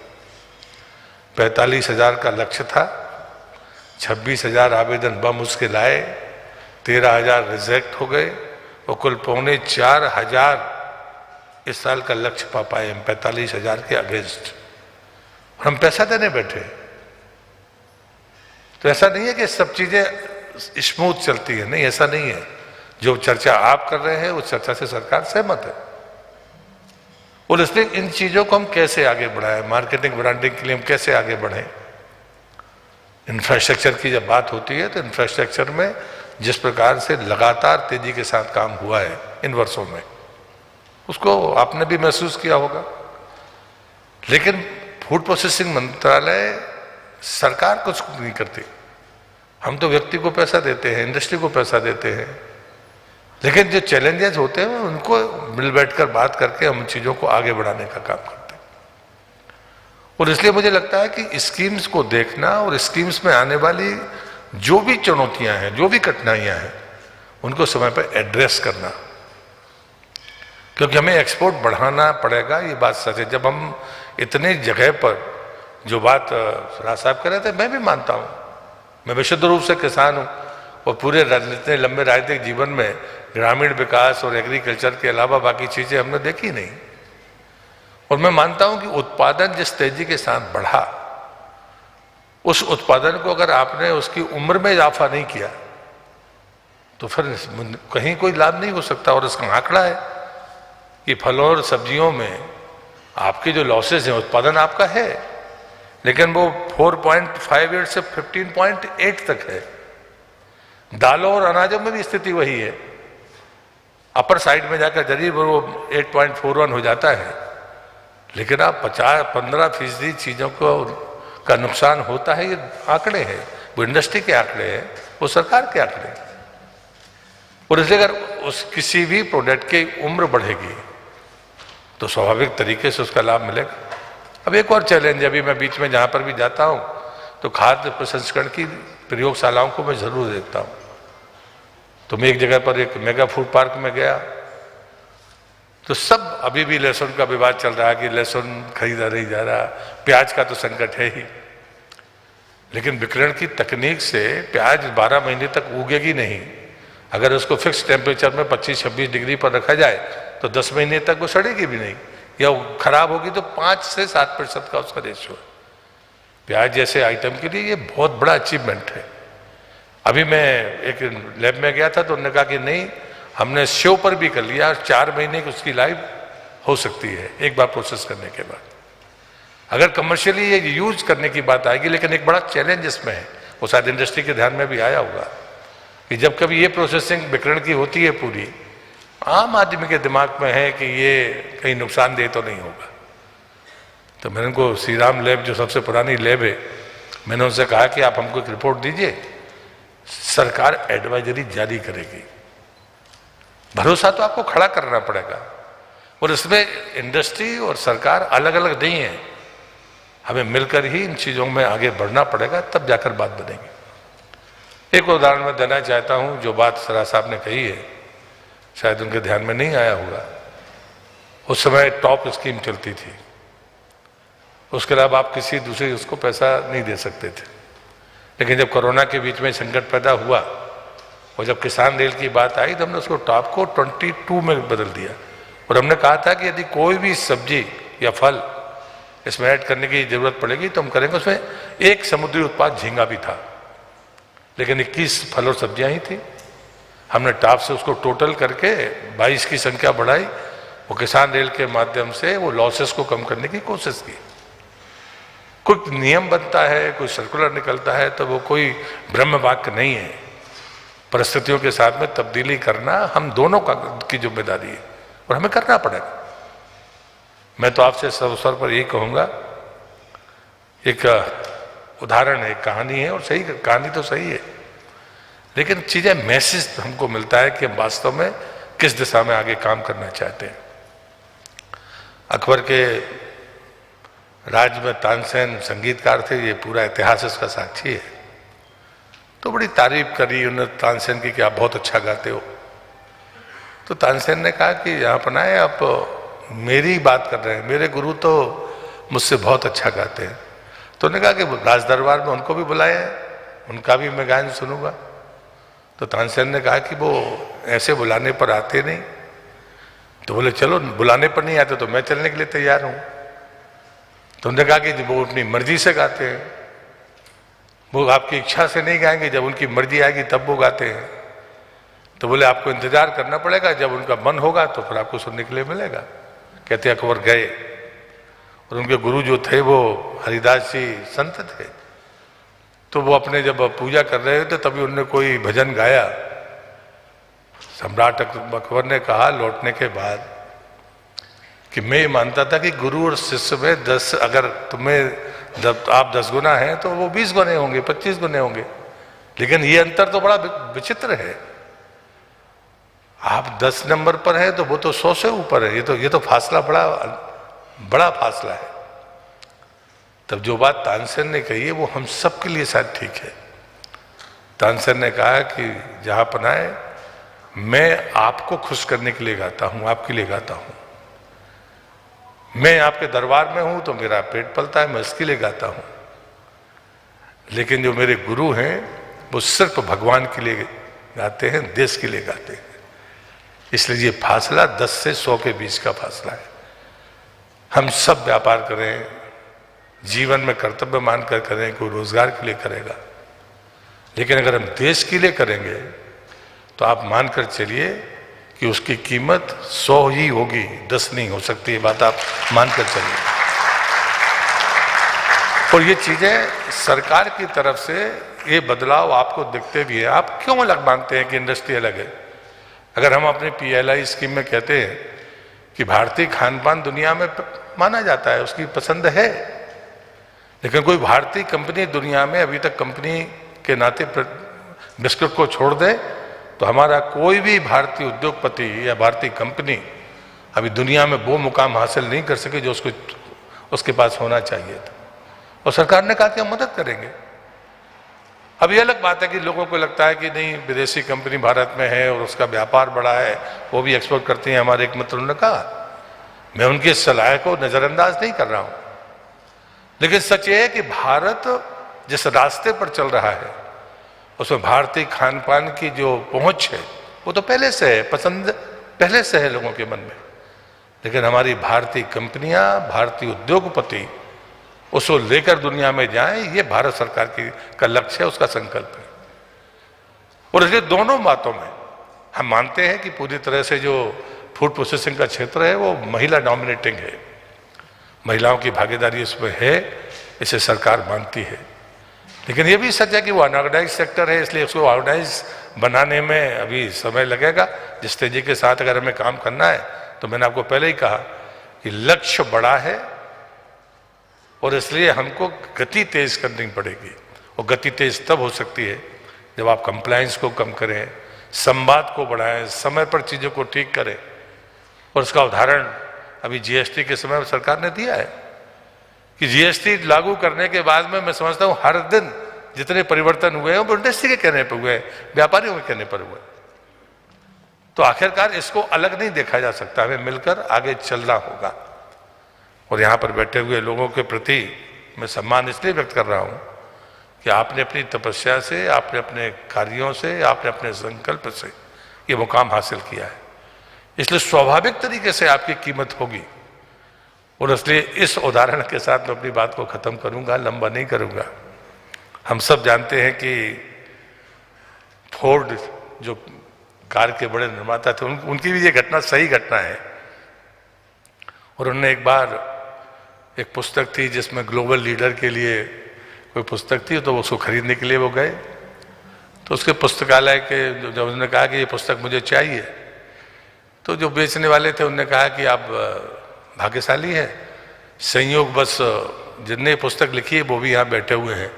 45,000 का लक्ष्य था, 26,000 आवेदन बम उसके लाए, 13,000 रिजेक्ट हो गए और कुल 4,500 इस साल का लक्ष्य पा पाए हम 45,000 के अगेंस्ट। और हम पैसा देने बैठे। तो ऐसा नहीं है कि सब चीजें स्मूथ चलती है, नहीं, ऐसा नहीं है। जो चर्चा आप कर रहे हैं उस चर्चा से सरकार सहमत है। और इसलिए इन चीजों को हम कैसे आगे बढ़ाएं, मार्केटिंग ब्रांडिंग के लिए हम कैसे आगे बढ़ें। इंफ्रास्ट्रक्चर की जब बात होती है तो इंफ्रास्ट्रक्चर में जिस प्रकार से लगातार तेजी के साथ काम हुआ है इन वर्षों में, उसको आपने भी महसूस किया होगा। लेकिन फूड प्रोसेसिंग मंत्रालय, सरकार कुछ नहीं करती। हम तो व्यक्ति को पैसा देते हैं, इंडस्ट्री को पैसा देते हैं, लेकिन जो चैलेंजेस होते हैं उनको मिल बैठकर बात करके हम चीजों को आगे बढ़ाने का काम करते हैं। और इसलिए मुझे लगता है कि स्कीम्स को देखना और स्कीम्स में आने वाली जो भी चुनौतियां हैं, जो भी कठिनाइयां हैं, उनको समय पर एड्रेस करना, क्योंकि हमें एक्सपोर्ट बढ़ाना पड़ेगा। ये बात सच है। जब हम इतने जगह पर जो बात राज साहब कह रहे थे, मैं भी मानता हूं, मैं विशुद्ध रूप से किसान हूं और पूरे इतने लंबे राजनीतिक जीवन में ग्रामीण विकास और एग्रीकल्चर के अलावा बाकी चीजें हमने देखी नहीं। और मैं मानता हूं कि उत्पादन जिस तेजी के साथ बढ़ा, उस उत्पादन को अगर आपने उसकी उम्र में इजाफा नहीं किया तो फिर कहीं कोई लाभ नहीं हो सकता। और इसका आंकड़ा है कि फलों और सब्जियों में आपके जो लॉसेज हैं, उत्पादन आपका है, लेकिन वो 4.58 से 15.8 तक है। दालों और अनाजों में भी स्थिति वही है। अपर साइड में जाकर जरूर वो 8.41 हो जाता है, लेकिन आप 15% चीजों का नुकसान होता है। ये आंकड़े हैं, वो इंडस्ट्री के आंकड़े हैं, वो सरकार के आंकड़े हैं। और इसलिए अगर उस किसी भी प्रोडक्ट की उम्र बढ़ेगी तो स्वाभाविक तरीके से उसका लाभ मिलेगा। अब एक और चैलेंज, अभी मैं बीच में जहां पर भी जाता हूं तो खाद्य प्रसंस्करण की प्रयोगशालाओं को मैं जरूर देखता हूं। तो मैं एक जगह पर एक मेगा फूड पार्क में गया तो सब, अभी भी लहसुन का विवाद चल रहा है कि लहसुन खरीदा नहीं जा रहा, प्याज का तो संकट है ही, लेकिन विकिरण की तकनीक से प्याज 12 महीने तक उगेगी नहीं। अगर उसको फिक्स टेम्परेचर में 25-26 डिग्री पर रखा जाए तो 10 महीने तक वो सड़ेगी भी नहीं, या वो खराब होगी तो 5 से 7% का उसका रेशियो है। प्याज जैसे आइटम के लिए ये बहुत बड़ा अचीवमेंट है। अभी मैं एक लैब में गया था तो उन्होंने कहा कि नहीं, हमने शो पर भी कर लिया, 4 महीने की उसकी लाइफ हो सकती है एक बार प्रोसेस करने के बाद। अगर कमर्शियली ये यूज करने की बात आएगी, लेकिन एक बड़ा चैलेंज इसमें है, वो शायद इंडस्ट्री के ध्यान में भी आया होगा कि जब कभी ये प्रोसेसिंग विकिरण की होती है पूरी, आम आदमी के दिमाग में है कि ये कहीं नुकसानदेह तो नहीं होगा। तो मैंने उनको श्री राम लैब जो सबसे पुरानी लैब है, मैंने उनसे कहा कि आप हमको एक रिपोर्ट दीजिए, सरकार एडवाइजरी जारी करेगी। भरोसा तो आपको खड़ा करना पड़ेगा, और इसमें इंडस्ट्री और सरकार अलग अलग नहीं है, हमें मिलकर ही इन चीज़ों में आगे बढ़ना पड़ेगा, तब जाकर बात बनेगी। एक उदाहरण मैं देना चाहता हूं, जो बात सरा साहब ने कही है शायद उनके ध्यान में नहीं आया होगा। उस समय टॉप स्कीम चलती थी, उसके अलावा आप किसी दूसरे उसको पैसा नहीं दे सकते थे। लेकिन जब कोरोना के बीच में संकट पैदा हुआ और जब किसान रेल की बात आई तो हमने उसको टॉप को 22 में बदल दिया, और हमने कहा था कि यदि कोई भी सब्जी या फल इसमें ऐड करने की जरूरत पड़ेगी तो हम करेंगे। उसमें एक समुद्री उत्पाद झींगा भी था, लेकिन 21 फल और सब्जियां ही थी। हमने टॉप से उसको टोटल करके 22 की संख्या बढ़ाई, वो किसान रेल के माध्यम से वो लॉसेस को कम करने की कोशिश की। कोई नियम बनता है, कोई सर्कुलर निकलता है, तो वो कोई ब्रह्म वाक्य नहीं है। परिस्थितियों के साथ में तब्दीली करना हम दोनों की जिम्मेदारी है, और हमें करना पड़ेगा। मैं तो आपसे इस अवसर पर यही कहूँगा, एक उदाहरण है, कहानी है, और सही कहानी तो सही है, लेकिन चीज़ें मैसेज हमको मिलता है कि हम वास्तव में किस दिशा में आगे काम करना चाहते हैं। अकबर के राज में तानसेन संगीतकार थे, ये पूरा इतिहास इसका साक्षी है। तो बड़ी तारीफ करी उन्होंने तानसेन की कि आप बहुत अच्छा गाते हो। तो तानसेन ने कहा कि यहाँ पर आए, आप मेरी बात कर रहे हैं, मेरे गुरु तो मुझसे बहुत अच्छा गाते हैं। तो उन्होंने कहा कि राज दरबार में उनको भी बुलाया है, उनका भी मैं गायन सुनूंगा। तो तानसेन ने कहा कि वो ऐसे बुलाने पर आते नहीं। तो बोले चलो, बुलाने पर नहीं आते तो मैं चलने के लिए तैयार हूँ। तो उन्होंने कहा कि वो अपनी मर्जी से गाते हैं, वो आपकी इच्छा से नहीं गाएंगे, जब उनकी मर्जी आएगी तब वो गाते हैं। तो बोले आपको इंतजार करना पड़ेगा, जब उनका मन होगा तो फिर आपको सुनने के लिए मिलेगा। कहते अकबर गए, और उनके गुरु जो थे वो हरिदास जी संत थे। तो वो अपने जब पूजा कर रहे थे तभी उन्होंने कोई भजन गाया। सम्राट अकबर ने कहा लौटने के बाद कि मैं ये मानता था कि गुरु और शिष्य में 10, अगर तुम्हें जब आप 10 गुना हैं तो वो 20 गुने होंगे, 25 गुने होंगे, लेकिन ये अंतर तो बड़ा विचित्र है। आप 10 नंबर पर हैं तो वो तो 100 से ऊपर है। ये तो फासला बड़ा फासला है। तब जो बात तानसेन ने कही है वो हम सबके लिए शायद ठीक है। तानसेन ने कहा कि जहां पनाए, मैं आपको खुश करने के लिए गाता हूं, आपके लिए गाता हूं। मैं आपके दरबार में हूं तो मेरा पेट पलता है, मैं इसके लिए गाता हूं। लेकिन जो मेरे गुरु हैं वो सिर्फ भगवान के लिए गाते हैं, देश के लिए गाते हैं। इसलिए ये फासला 10 से 100 के बीच का फासला है। हम सब व्यापार करें, जीवन में कर्तव्य मानकर करें, कोई रोजगार के लिए करेगा, लेकिन अगर हम देश के लिए करेंगे तो आप मानकर चलिए कि उसकी कीमत 100 ही होगी, 10 नहीं हो सकती। ये बात आप मानकर चलिए। और ये चीजें सरकार की तरफ से ये बदलाव आपको दिखते भी है। आप क्यों अलग मानते हैं कि इंडस्ट्री अलग है? अगर हम अपने PLI स्कीम में कहते हैं कि भारतीय खान पान दुनिया में माना जाता है, उसकी पसंद है, लेकिन कोई भारतीय कंपनी दुनिया में अभी तक कंपनी के नाते बिस्कुट को छोड़ दे तो हमारा कोई भी भारतीय उद्योगपति या भारतीय कंपनी अभी दुनिया में वो मुकाम हासिल नहीं कर सके जो उसके पास होना चाहिए था। और सरकार ने कहा कि हम मदद करेंगे। अब ये अलग बात है कि लोगों को लगता है कि नहीं, विदेशी कंपनी भारत में है और उसका व्यापार बड़ा है, वो भी एक्सपोर्ट करती हैं। हमारे एक मित्र ने कहा, मैं उनकी सलाह को नजरअंदाज नहीं कर रहा हूं, लेकिन सच ये है कि भारत जिस रास्ते पर चल रहा है उसमें भारतीय खान पान की जो पहुंच है वो तो पहले से है, पसंद पहले से है लोगों के मन में। लेकिन हमारी भारतीय कंपनियां, भारतीय उद्योगपति उसको लेकर दुनिया में जाएं, ये भारत सरकार का लक्ष्य है, उसका संकल्प है। और इसलिए दोनों बातों में हम मानते हैं कि पूरी तरह से जो फूड प्रोसेसिंग का क्षेत्र है वो महिला डोमिनेटिंग है, महिलाओं की भागीदारी इसमें है, इसे सरकार मानती है। लेकिन ये भी सच है कि वो अनऑर्गेनाइज सेक्टर है, इसलिए उसको ऑर्गेनाइज बनाने में अभी समय लगेगा। जिस तेजी के साथ अगर हमें काम करना है तो मैंने आपको पहले ही कहा कि लक्ष्य बड़ा है और इसलिए हमको गति तेज करनी पड़ेगी। और गति तेज तब हो सकती है जब आप कंप्लायंस को कम करें, संवाद को बढ़ाएं, समय पर चीज़ों को ठीक करें। और उसका उदाहरण अभी जीएसटी के समय में सरकार ने दिया है कि जीएसटी लागू करने के बाद में मैं समझता हूं हर दिन जितने परिवर्तन हुए हैं वो इंडस्ट्री के कहने पर हुए हैं, व्यापारियों के कहने पर हुए। तो आखिरकार इसको अलग नहीं देखा जा सकता, हमें मिलकर आगे चलना होगा। और यहाँ पर बैठे हुए लोगों के प्रति मैं सम्मान इसलिए व्यक्त कर रहा हूँ कि आपने अपनी तपस्या से, आपने अपने कार्यों से, आपने अपने संकल्प से ये मुकाम हासिल किया है, इसलिए स्वाभाविक तरीके से आपकी कीमत होगी। और इसलिए इस उदाहरण के साथ मैं अपनी बात को खत्म करूंगा, लंबा नहीं करूंगा। हम सब जानते हैं कि फोर्ड जो कार के बड़े निर्माता थे, उनकी भी ये घटना सही घटना है। और उन्होंने एक बार एक पुस्तक थी जिसमें ग्लोबल लीडर के लिए कोई पुस्तक थी, तो उसको खरीदने के लिए वो गए। तो उसके पुस्तकालय के जब उन्होंने कहा कि ये पुस्तक मुझे चाहिए, तो जो बेचने वाले थे उन्होंने कहा कि आप भाग्यशाली हैं, संयोग बस जिनने पुस्तक लिखी है वो भी यहाँ बैठे हुए हैं,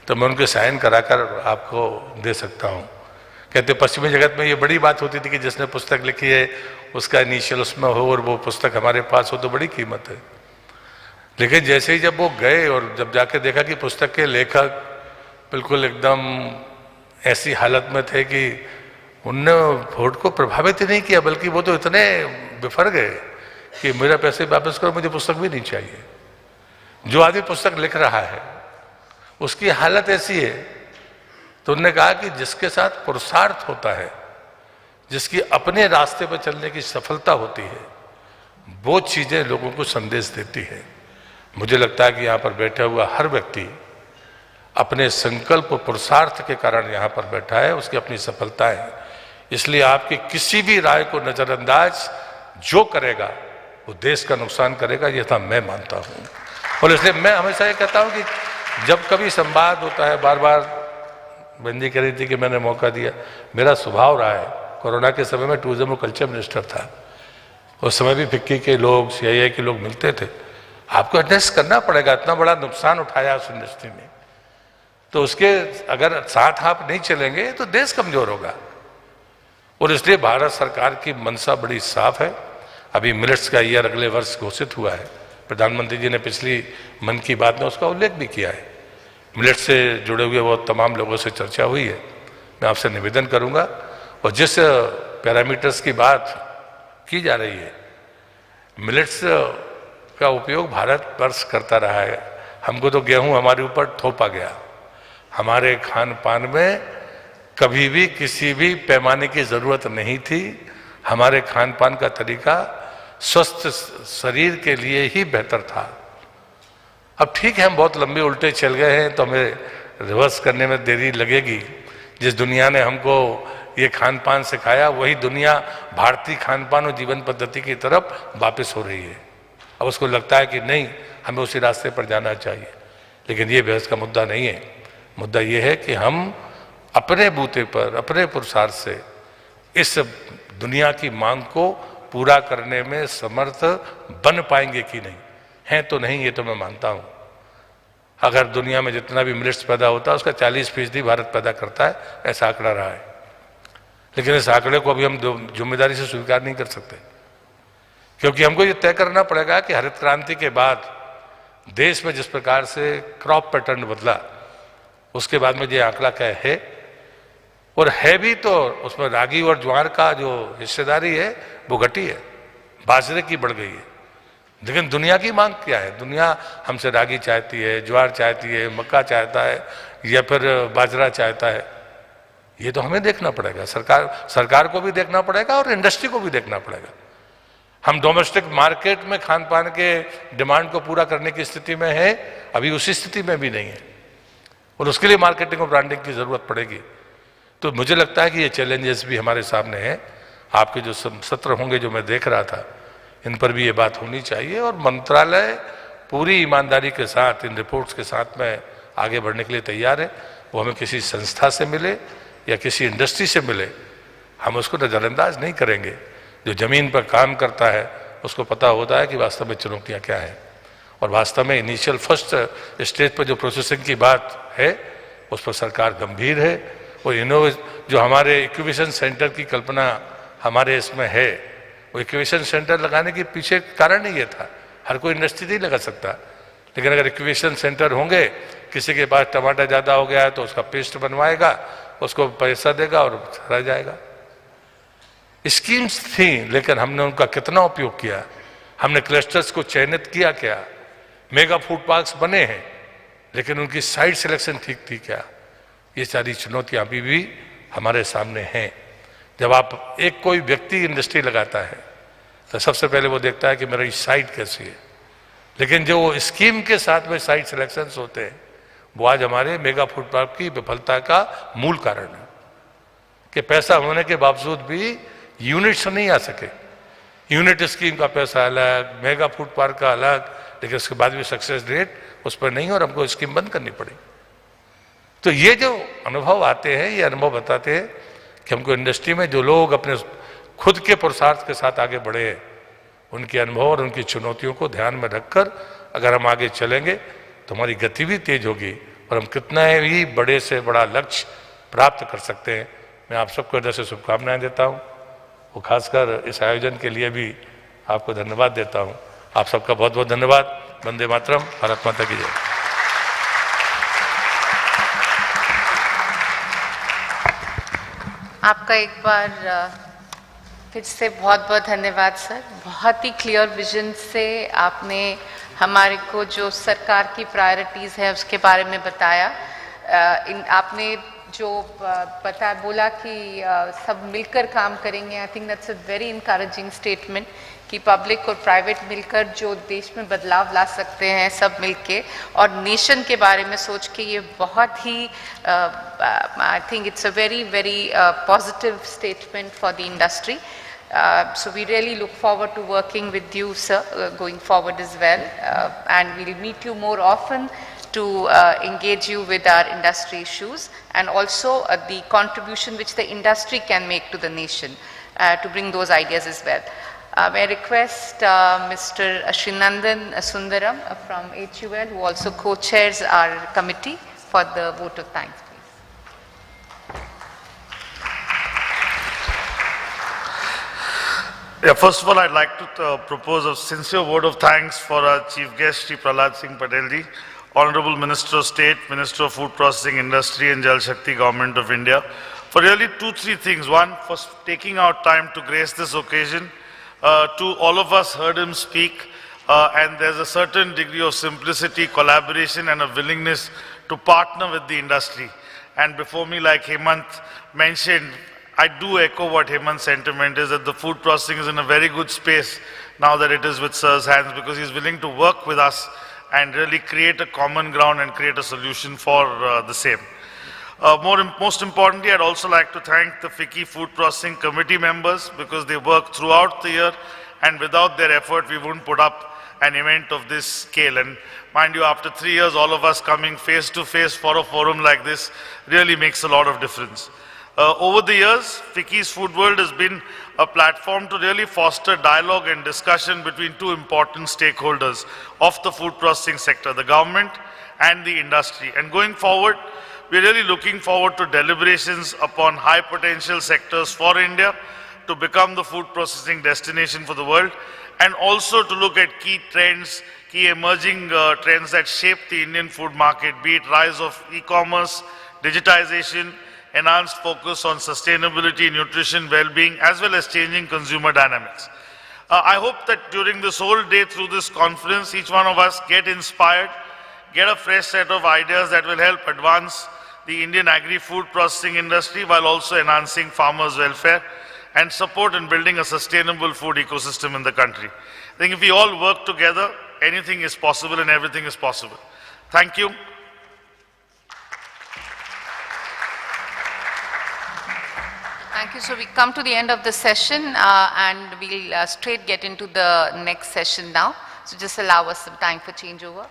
तो मैं उनके साइन कराकर आपको दे सकता हूँ। कहते पश्चिमी जगत में ये बड़ी बात होती थी कि जिसने पुस्तक लिखी है उसका इनिशियल उसमें हो और वो पुस्तक हमारे पास हो तो बड़ी कीमत है। लेकिन जैसे ही जब वो गए और जब जाके देखा कि पुस्तक के लेखक बिल्कुल एकदम ऐसी हालत में थे कि उनने फोर्ड को प्रभावित ही नहीं किया, बल्कि वो तो इतने बिफर गए कि मेरा पैसे वापस करो, मुझे पुस्तक भी नहीं चाहिए। जो आदमी पुस्तक लिख रहा है उसकी हालत ऐसी है, तो उन्होंने कहा कि जिसके साथ पुरुषार्थ होता है, जिसकी अपने रास्ते पर चलने की सफलता होती है, वो चीजें लोगों को संदेश देती है। मुझे लगता है कि यहाँ पर बैठा हुआ हर व्यक्ति अपने संकल्प पुरुषार्थ के कारण यहाँ पर बैठा है, उसकी अपनी सफलता है। इसलिए आपकी किसी भी राय को नजरअंदाज जो करेगा वो देश का नुकसान करेगा, ये था मैं मानता हूँ। और इसलिए मैं हमेशा ये कहता हूँ कि जब कभी संवाद होता है, बार बार बंदी कह रही थी कि मैंने मौका दिया, मेरा स्वभाव रहा है। कोरोना के समय में टूरिज्म और कल्चर मिनिस्टर था, उस समय भी फिक्की के लोग, सीआईआई के लोग मिलते थे। आपको एडजस्ट करना पड़ेगा, इतना बड़ा नुकसान उठाया उस इंडस्ट्री ने, तो उसके अगर साथ आप नहीं चलेंगे तो देश कमजोर होगा। और इसलिए भारत सरकार की मंशा बड़ी साफ है। अभी मिलेट्स का ईयर अगले वर्ष घोषित हुआ है, प्रधानमंत्री जी ने पिछली मन की बात में उसका उल्लेख भी किया है। मिलेट्स से जुड़े हुए वो तमाम लोगों से चर्चा हुई है। मैं आपसे निवेदन करूंगा, और जिस पैरामीटर्स की बात की जा रही है, मिलेट्स का उपयोग भारत वर्ष करता रहा है। हमको तो गेहूं हमारे ऊपर थोपा गया, हमारे खान पान में कभी भी किसी भी पैमाने की जरूरत नहीं थी। हमारे खान पान का तरीका स्वस्थ शरीर के लिए ही बेहतर था। अब ठीक है, हम बहुत लंबे उल्टे चल गए हैं, तो हमें रिवर्स करने में देरी लगेगी। जिस दुनिया ने हमको ये खान पान सिखाया, वही दुनिया भारतीय खान पान और जीवन पद्धति की तरफ वापस हो रही है। अब उसको लगता है कि नहीं, हमें उसी रास्ते पर जाना चाहिए। लेकिन ये बहस का मुद्दा नहीं है। मुद्दा ये है कि हम अपने बूते पर, अपने पुरुषार्थ से इस दुनिया की मांग को पूरा करने में समर्थ बन पाएंगे कि नहीं। हैं तो नहीं, ये तो मैं मानता हूं। अगर दुनिया में जितना भी मिलेट्स पैदा होता है उसका 40% भारत पैदा करता है, ऐसा आंकड़ा रहा है। लेकिन इस आंकड़े को अभी हम जिम्मेदारी से स्वीकार नहीं कर सकते, क्योंकि हमको ये तय करना पड़ेगा कि हरित क्रांति के बाद देश में जिस प्रकार से क्रॉप पैटर्न बदला, उसके बाद में ये आंकड़ा क्या है। और है भी तो उसमें रागी और ज्वार का जो हिस्सेदारी है वो घटी है, बाजरे की बढ़ गई है। लेकिन दुनिया की मांग क्या है? दुनिया हमसे रागी चाहती है, ज्वार चाहती है, मक्का चाहता है, या फिर बाजरा चाहता है। ये तो हमें देखना पड़ेगा, सरकार को भी देखना पड़ेगा और इंडस्ट्री को भी देखना पड़ेगा। हम डोमेस्टिक मार्केट में खान पान के डिमांड को पूरा करने की स्थिति में है, अभी उसी स्थिति में भी नहीं है, और उसके लिए मार्केटिंग और ब्रांडिंग की जरूरत पड़ेगी। तो मुझे लगता है कि ये चैलेंजेस भी हमारे सामने हैं। आपके जो सत्र होंगे जो मैं देख रहा था, इन पर भी ये बात होनी चाहिए, और मंत्रालय पूरी ईमानदारी के साथ इन रिपोर्ट्स के साथ में आगे बढ़ने के लिए तैयार है। वो हमें किसी संस्था से मिले या किसी इंडस्ट्री से मिले, हम उसको नज़रअंदाज नहीं करेंगे। जो ज़मीन पर काम करता है उसको पता होता है कि वास्तव में चुनौतियाँ क्या हैं, और वास्तव में इनिशियल फर्स्ट स्टेज पर जो प्रोसेसिंग की बात है उस पर सरकार गंभीर है। और जो हमारे इक्यूबेशन सेंटर की कल्पना हमारे इसमें है, वो इक्यूबेशन सेंटर लगाने के पीछे कारण ही ये था। हर कोई इंडस्ट्री नहीं लगा सकता, लेकिन अगर इक्यूबेशन सेंटर होंगे, किसी के पास टमाटर ज़्यादा हो गया है तो उसका पेस्ट बनवाएगा, उसको पैसा देगा और रह जाएगा। स्कीम्स थी, लेकिन हमने उनका कितना उपयोग किया? हमने क्लस्टर्स को चयनित किया क्या? मेगा फूड पार्क्स बने हैं, लेकिन उनकी साइट सिलेक्शन ठीक थी क्या? ये सारी चुनौतियां अभी भी हमारे सामने हैं। जब आप कोई व्यक्ति इंडस्ट्री लगाता है तो सबसे पहले वो देखता है कि मेरी साइट कैसी है, लेकिन जो स्कीम के साथ में साइट सिलेक्शंस होते हैं वो आज हमारे मेगा फूड पार्क की विफलता का मूल कारण है कि पैसा होने के बावजूद भी यूनिट्स नहीं आ सके। यूनिट स्कीम का पैसा अलग, मेगा फूड पार्क का अलग, लेकिन उसके बाद भी सक्सेस रेट उस पर नहीं, और हमको स्कीम बंद करनी पड़ी। तो ये जो अनुभव आते हैं, ये अनुभव बताते हैं कि हमको इंडस्ट्री में जो लोग अपने खुद के पुरुषार्थ के साथ आगे बढ़े हैं, उनके अनुभव और उनकी चुनौतियों को ध्यान में रखकर अगर हम आगे चलेंगे तो हमारी गति भी तेज होगी, और हम कितना ही बड़े से बड़ा लक्ष्य प्राप्त कर सकते हैं। मैं आप सबको इधर से शुभकामनाएं देता हूँ, वो खासकर इस आयोजन के लिए भी आपको धन्यवाद देता हूँ। आप सबका बहुत बहुत धन्यवाद। वंदे मातरम। भारत माता की जय। आपका एक बार फिर से बहुत बहुत धन्यवाद सर। बहुत ही क्लियर विजन से आपने हमारे को जो सरकार की प्रायोरिटीज़ है उसके बारे में बताया। आपने जो बोला कि सब मिलकर काम करेंगे, I think that's a very encouraging statement कि पब्लिक और प्राइवेट मिलकर जो देश में बदलाव ला सकते हैं सब मिलके, और नेशन के बारे में सोच के ये बहुत ही I think it's a very very positive statement for the industry. So we really look forward to working with you, sir, going forward as well, and we'll meet you more often to engage you with our industry issues, and also the contribution which the industry can make to the nation to bring those ideas as well. May I request Mr. Ashwinandan Sundaram from HUL, who also co-chairs our committee, for the vote of thanks. Yeah, first of all, I'd like to propose a sincere word of thanks for our Chief Guest, Shri Prahlad Singh Patel ji, Honorable Minister of State, Minister of Food Processing Industry and Jal Shakti, Government of India, for really 2-3 things. One, for taking out time to grace this occasion. Two, all of us heard him speak, and there's a certain degree of simplicity, collaboration, and a willingness to partner with the industry. And before me, like Hemant mentioned, I do echo what Hemant's sentiment is, that the food processing is in a very good space now that it is with Sir's hands, because he's willing to work with us and really create a common ground and create a solution for the same. Most importantly, I'd also like to thank the FICCI Food Processing Committee members, because they work throughout the year, and without their effort, we wouldn't put up an event of this scale. And mind you, after 3 years, all of us coming face to face for a forum like this really makes a lot of difference. Over the years, FICCI's Food World has been a platform to really foster dialogue and discussion between two important stakeholders of the food processing sector, the government and the industry. And going forward, we're really looking forward to deliberations upon high potential sectors for India to become the food processing destination for the world, and also to look at key trends, key emerging trends that shape the Indian food market, be it rise of e-commerce, digitization, enhanced focus on sustainability, nutrition, well-being, as well as changing consumer dynamics. I hope that during this whole day through this conference, each one of us get inspired, get a fresh set of ideas that will help advance the Indian agri-food processing industry while also enhancing farmers' welfare and support in building a sustainable food ecosystem in the country. I think if we all work together, anything is possible and everything is possible. Thank you. Thank you. So we come to the end of the session and we'll straight get into the next session now. So just allow us some time for changeover.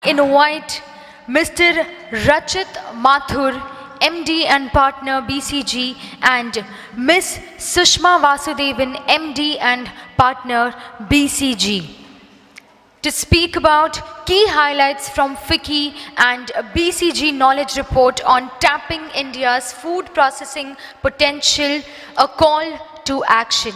Invite Mr. Rachit Mathur, MD and Partner BCG, and Ms. Sushma Vasudevan, MD and Partner BCG, to speak about key highlights from FICCI and BCG Knowledge Report on Tapping India's Food Processing Potential, a call to action.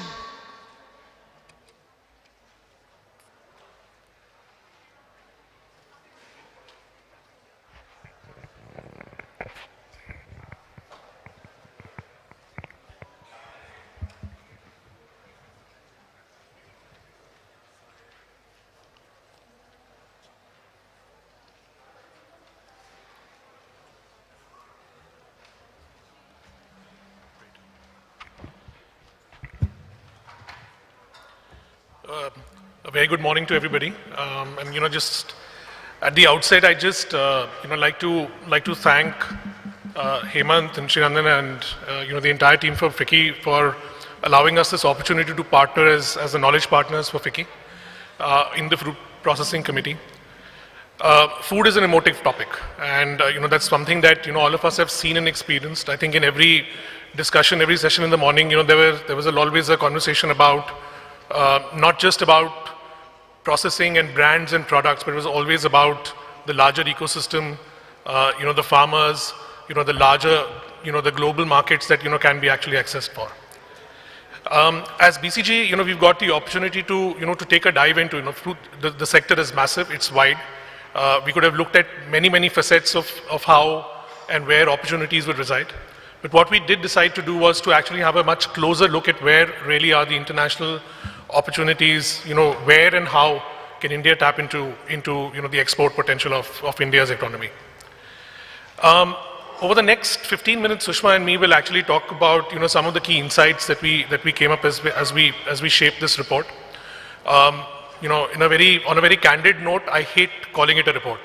A very good morning to everybody. And just at the outset, I just like to thank Hemant and Srinandan and the entire team for FICCI for allowing us this opportunity to partner as the knowledge partners for FICCI in the Food Processing Committee. Food is an emotive topic, and that's something that all of us have seen and experienced. I think in every discussion, every session in the morning, there was always a conversation about not just about processing and brands and products, but it was always about the larger ecosystem, the farmers, the larger, the global markets that can be actually accessed for. As BCG, we've got the opportunity to to take a dive into food. The sector is massive, it's wide. We could have looked at many facets of how and where opportunities would reside. But what we did decide to do was to actually have a much closer look at where really are the international opportunities, where and how can India tap into the export potential of India's economy. Over the next 15 minutes, Sushma and me will actually talk about some of the key insights that we came up as we shaped this report. On a very candid note, I hate calling it a report.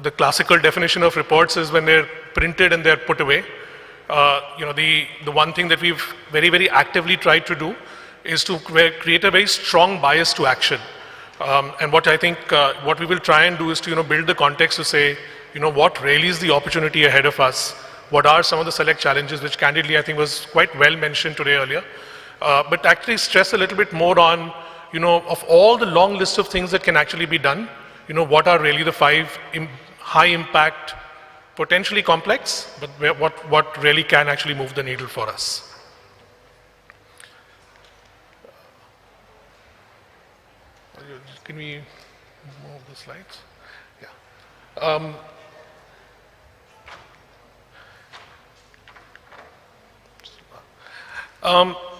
The classical definition of reports is when they're printed and they're put away. The one thing that we've very actively tried to do is to create a very strong bias to action. And what I think what we will try and do is to build the context to say what really is the opportunity ahead of us, what are some of the select challenges, which candidly I think was quite well mentioned today earlier, but actually stress a little bit more on of all the long list of things that can actually be done, what are really the 5 high impact, potentially complex, but what really can actually move the needle for us. Can we move the slides? Yeah.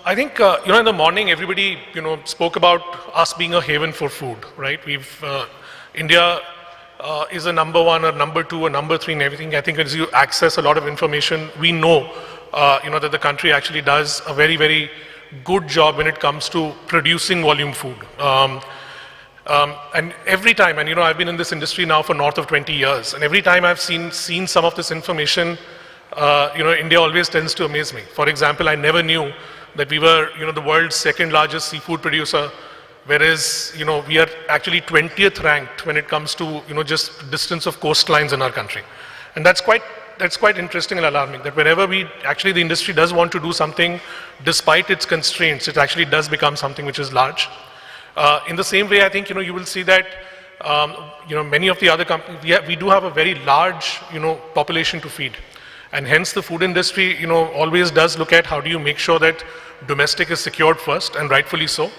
I think, in the morning, everybody, spoke about us being a haven for food, right? India is a number one or number two or number three in everything. I think as you access a lot of information, we know, that the country actually does a very, very good job when it comes to producing volume food. And every time, and I've been in this industry now for north of 20 years, and every time I've seen some of this information, India always tends to amaze me. For example, I never knew that we were, the world's second largest seafood producer, whereas, we are actually 20th ranked when it comes to, just distance of coastlines in our country. And that's quite interesting and alarming, that whenever the industry does want to do something, despite its constraints, it actually does become something which is large. In the same way, I think, you will see that, many of the other companies, we do have a very large, population to feed. And hence the food industry, always does look at how do you make sure that domestic is secured first, and rightfully so.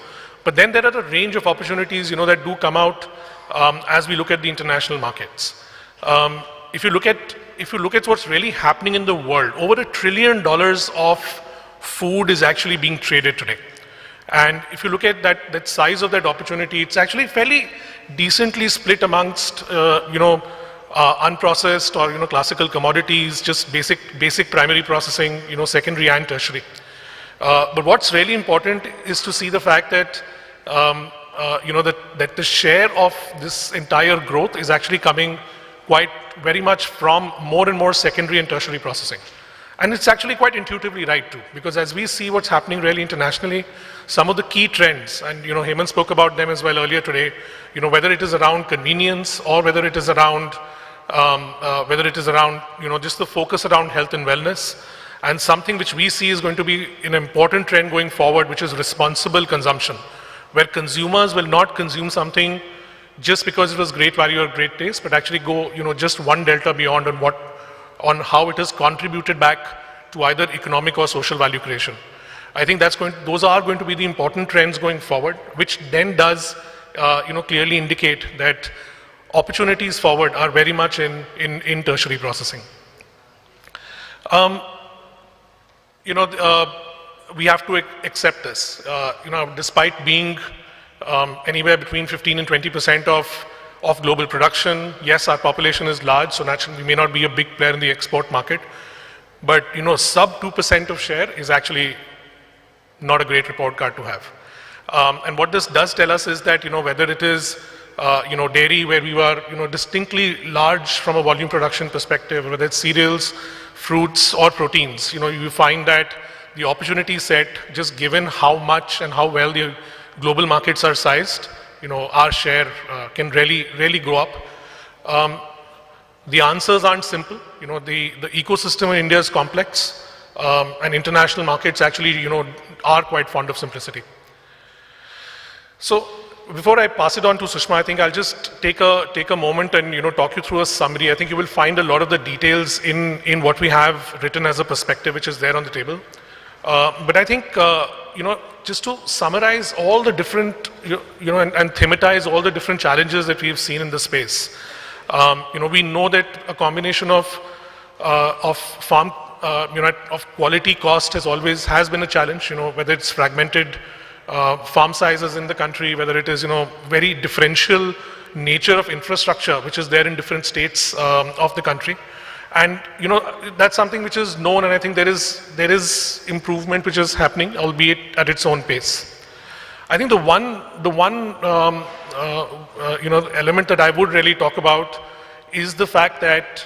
But then there are a range of opportunities, that do come out as we look at the international markets. If you look at what's really happening in the world, over $1 trillion of food is actually being traded today. And if you look at that size of that opportunity, it's actually fairly decently split amongst, unprocessed or, classical commodities, just basic primary processing, secondary and tertiary. But what's really important is to see the fact that, that the share of this entire growth is actually coming quite very much from more and more secondary and tertiary processing. And it's actually quite intuitively right too, because as we see what's happening really internationally, some of the key trends, and Hemant spoke about them as well earlier today, whether it is around convenience or whether it is around, just the focus around health and wellness, and something which we see is going to be an important trend going forward, which is responsible consumption, where consumers will not consume something just because it was great value or great taste, but actually go, just one delta beyond on how it has contributed back to either economic or social value creation. I think those are going to be the important trends going forward, which then does, clearly indicate that opportunities forward are very much in tertiary processing. We have to accept this. Despite being anywhere between 15 and 20% of global production, yes, our population is large, so naturally we may not be a big player in the export market, but sub 2% of share is actually not a great report card to have. And what this does tell us is that whether it is dairy, where we were distinctly large from a volume production perspective, whether it's cereals, fruits or proteins, you find that the opportunity set, just given how much and how well the global markets are sized, our share can really go up. The answers aren't simple. The ecosystem in India is complex, and international markets actually, are quite fond of simplicity. So before I pass it on to Sushma, I think I'll just take a moment and talk you through a summary. I think you will find a lot of the details in what we have written as a perspective, which is there on the table. But I think just to summarize all the different and thematize all the different challenges that we've seen in the space. We know that a combination of farm of quality cost has been a challenge. Whether it's fragmented farm sizes in the country, whether it is very differential nature of infrastructure which is there in different states of the country. And that's something which is known, and I think there is improvement which is happening, albeit at its own pace. I think the one element that I would really talk about is the fact that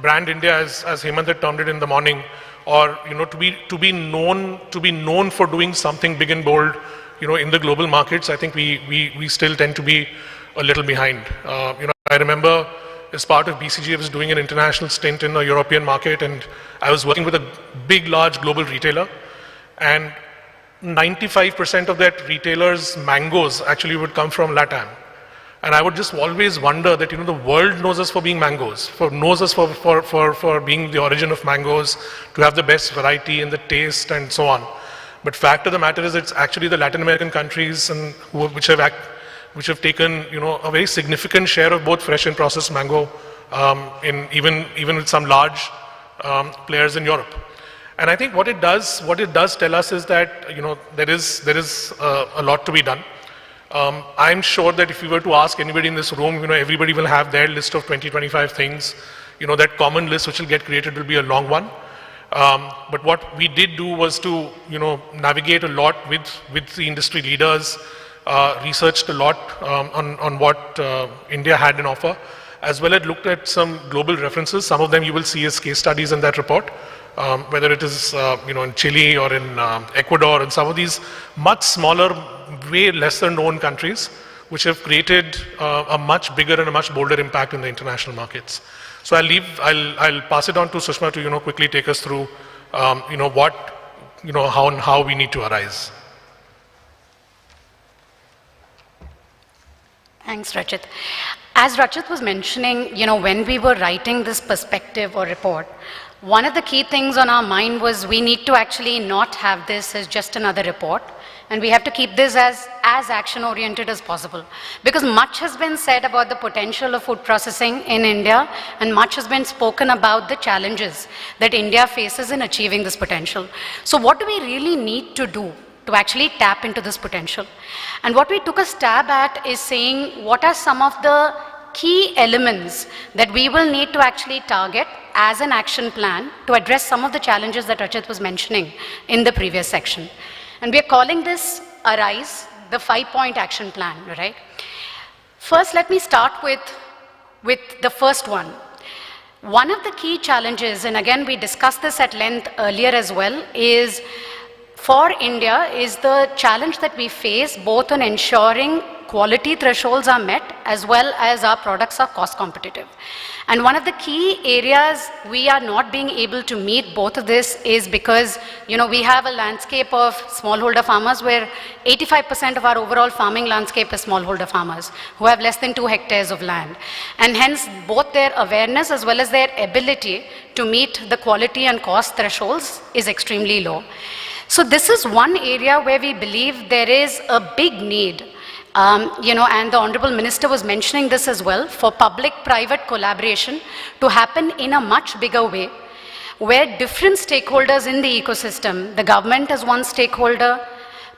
brand India, as Hemant had termed it in the morning, or to be known for doing something big and bold, in the global markets. I think we still tend to be a little behind. I remember, as part of BCG, I was doing an international stint in the European market, and I was working with a large global retailer, and 95% of that retailer's mangoes actually would come from LATAM. And I would just always wonder that, the world knows us for being mangoes, knows us for being the origin of mangoes, to have the best variety and the taste and so on. But fact of the matter is, it's actually the Latin American countries which have taken, a very significant share of both fresh and processed mango, even with some large players in Europe. And I think what it does tell us is that, there is a lot to be done. I'm sure that if we were to ask anybody in this room, everybody will have their list of 20, 25 things. That common list which will get created will be a long one. But what we did do was to, navigate a lot with the industry leaders, researched a lot on what India had in offer, as well as looked at some global references. Some of them you will see as case studies in that report, whether it is, in Chile or in Ecuador and some of these much smaller, way lesser known countries, which have created a much bigger and a much bolder impact in the international markets. So I'll pass it on to Sushma to, quickly take us through, how we need to arise. Thanks, Rachit. As Rachit was mentioning, when we were writing this perspective or report, one of the key things on our mind was we need to actually not have this as just another report, and we have to keep this as action-oriented as possible. Because much has been said about the potential of food processing in India, and much has been spoken about the challenges that India faces in achieving this potential. So what do we really need to do to actually tap into this potential? And what we took a stab at is saying what are some of the key elements that we will need to actually target as an action plan to address some of the challenges that Rachit was mentioning in the previous section. And we are calling this ARISE, the 5-point action plan, right? First, let me start with the first one. One of the key challenges, and again we discussed this at length earlier as well, is for India is the challenge that we face both on ensuring quality thresholds are met as well as our products are cost competitive. And one of the key areas we are not being able to meet both of this is because, we have a landscape of smallholder farmers where 85% of our overall farming landscape is smallholder farmers who have less than 2 hectares of land. And hence, both their awareness as well as their ability to meet the quality and cost thresholds is extremely low. So this is one area where we believe there is a big need, and the Honorable Minister was mentioning this as well, for public-private collaboration to happen in a much bigger way, where different stakeholders in the ecosystem, the government as one stakeholder,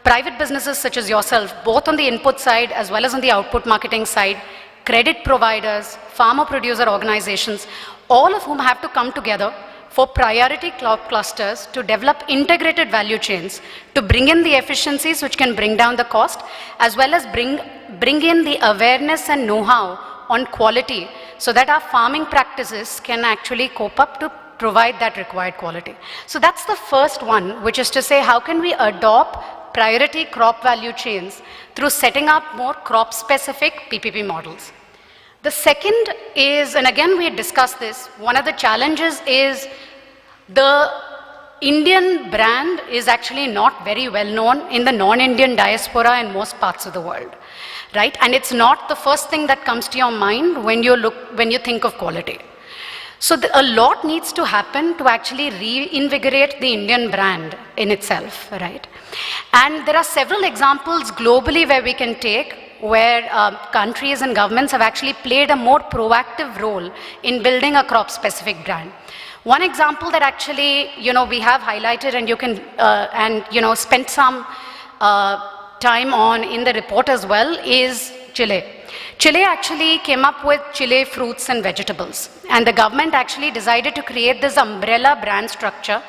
private businesses such as yourself, both on the input side as well as on the output marketing side, credit providers, farmer-producer organizations, all of whom have to come together for priority crop clusters to develop integrated value chains to bring in the efficiencies which can bring down the cost, as well as bring in the awareness and know-how on quality so that our farming practices can actually cope up to provide that required quality. So that's the first one, which is to say how can we adopt priority crop value chains through setting up more crop-specific PPP models. The second is, and again we had discussed this, one of the challenges is the Indian brand is actually not very well known in the non-Indian diaspora in most parts of the world, right? And it's not the first thing that comes to your mind when you think of quality. So a lot needs to happen to actually reinvigorate the Indian brand in itself, right? And there are several examples globally where we can take where countries and governments have actually played a more proactive role in building a crop-specific brand. One example that actually, we have highlighted and you can, spent some time on in the report as well is Chile. Chile actually came up with Chile fruits and vegetables, and the government actually decided to create this umbrella brand structure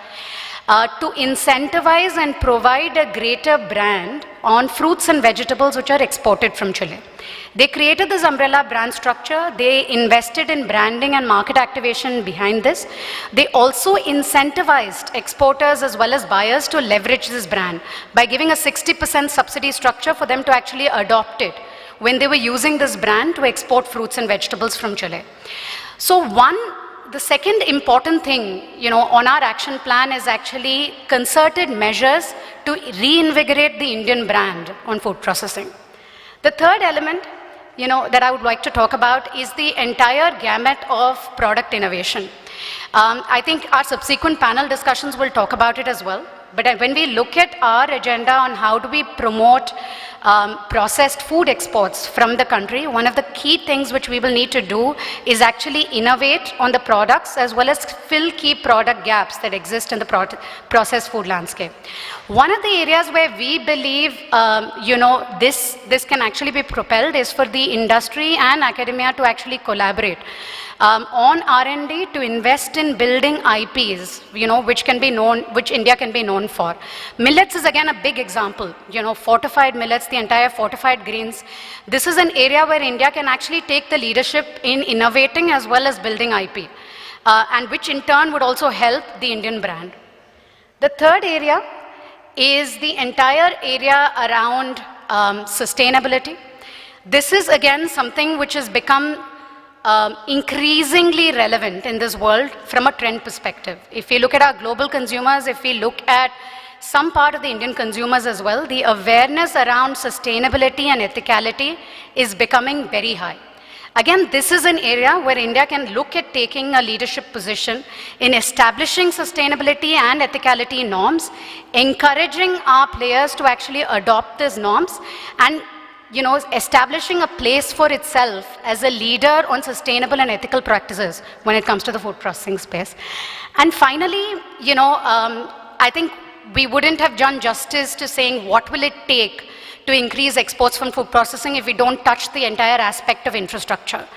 to incentivize and provide a greater brand on fruits and vegetables which are exported from Chile. They created this umbrella brand structure. They invested in branding and market activation behind this. They also incentivized exporters as well as buyers to leverage this brand by giving a 60% subsidy structure for them to actually adopt it when they were using this brand to export fruits and vegetables from Chile. So the second important thing, on our action plan is actually concerted measures to reinvigorate the Indian brand on food processing. The third element, that I would like to talk about is the entire gamut of product innovation. I think our subsequent panel discussions will talk about it as well. But when we look at our agenda on how do we promote processed food exports from the country, one of the key things which we will need to do is actually innovate on the products as well as fill key product gaps that exist in the processed food landscape. One of the areas where we believe, this can actually be propelled is for the industry and academia to actually collaborate on R&D to invest in building IPs, which India can be known for. Millets is again a big example, fortified millets, the entire fortified grains. This is an area where India can actually take the leadership in innovating as well as building IP, and which in turn would also help the Indian brand. The third area is the entire area around sustainability. This is again something which has become increasingly relevant in this world from a trend perspective. If we look at our global consumers, if we look at some part of the Indian consumers as well, the awareness around sustainability and ethicality is becoming very high. Again, this is an area where India can look at taking a leadership position in establishing sustainability and ethicality norms, encouraging our players to actually adopt these norms, and establishing a place for itself as a leader on sustainable and ethical practices when it comes to the food processing space. And finally, I think we wouldn't have done justice to saying what will it take to increase exports from food processing if we don't touch the entire aspect of infrastructure.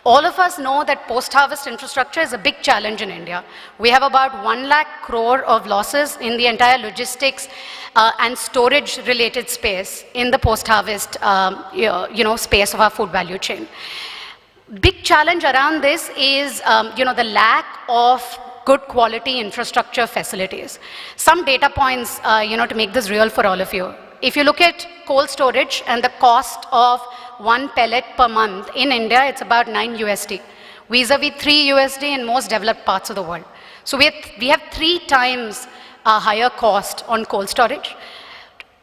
All of us know that post-harvest infrastructure is a big challenge in India. We have about 1 lakh crore of losses in the entire logistics and storage related space in the post-harvest space of our food value chain. Big challenge around this is the lack of good quality infrastructure facilities. Some data points to make this real for all of you. If you look at cold storage and the cost of 1 pellet per month in India, it's about 9 USD, vis-a-vis 3 USD in most developed parts of the world. So we have 3 times higher cost on cold storage.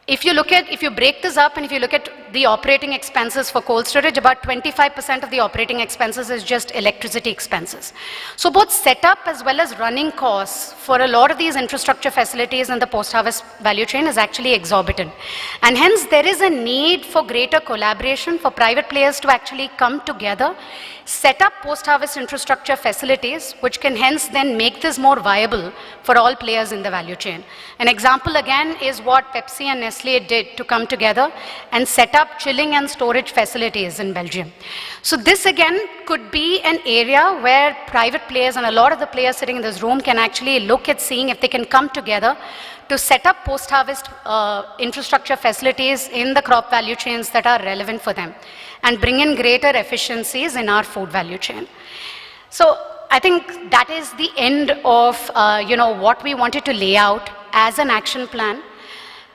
If you break this up and if you look at the operating expenses for cold storage, about 25% of the operating expenses is just electricity expenses. So both setup as well as running costs for a lot of these infrastructure facilities in the post-harvest value chain is actually exorbitant. And hence there is a need for greater collaboration for private players to actually come together, set up post-harvest infrastructure facilities, which can hence then make this more viable for all players in the value chain. An example again is what Pepsi and Nestle did to come together and set up chilling and storage facilities in Belgium. So this again could be an area where private players and a lot of the players sitting in this room can actually look at seeing if they can come together to set up post-harvest infrastructure facilities in the crop value chains that are relevant for them and bring in greater efficiencies in our food value chain. So I think that is the end of what we wanted to lay out as an action plan.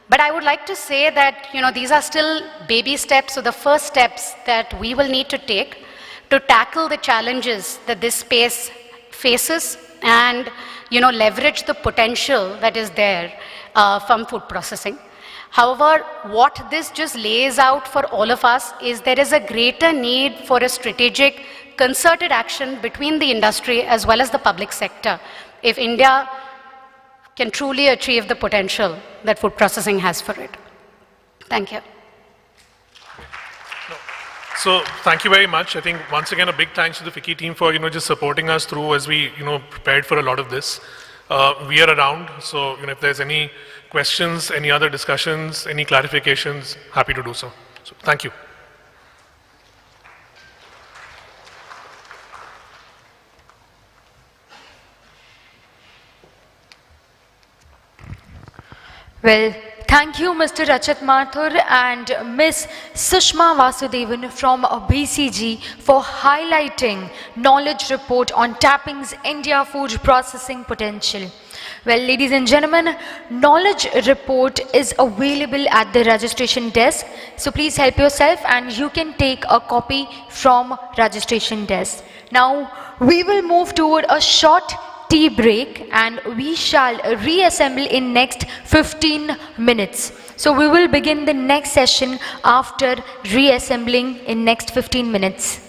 But I would like to say that these are still baby steps, so the first steps that we will need to take to tackle the challenges that this space faces and leverage the potential that is there from food processing. However, what this just lays out for all of us is there is a greater need for a strategic, concerted action between the industry as well as the public sector if India can truly achieve the potential that food processing has for it. Thank you. So thank you very much. I think once again a big thanks to the FICCI team for just supporting us through as we prepared for a lot of this. We are around, so if there's any questions, any other discussions, any clarifications, happy to do so. So thank you. Well, thank you, Mr. Rachit Mathur and Ms. Sushma Vasudevan from BCG for highlighting knowledge report on tapping's India food processing potential. Well, ladies and gentlemen, knowledge report is available at the registration desk. So please help yourself and you can take a copy from registration desk. Now, we will move toward a short tea break and we shall reassemble in next 15 minutes. So we will begin the next session after reassembling in next 15 minutes.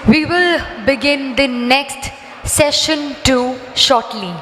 we will begin the next session 2 shortly.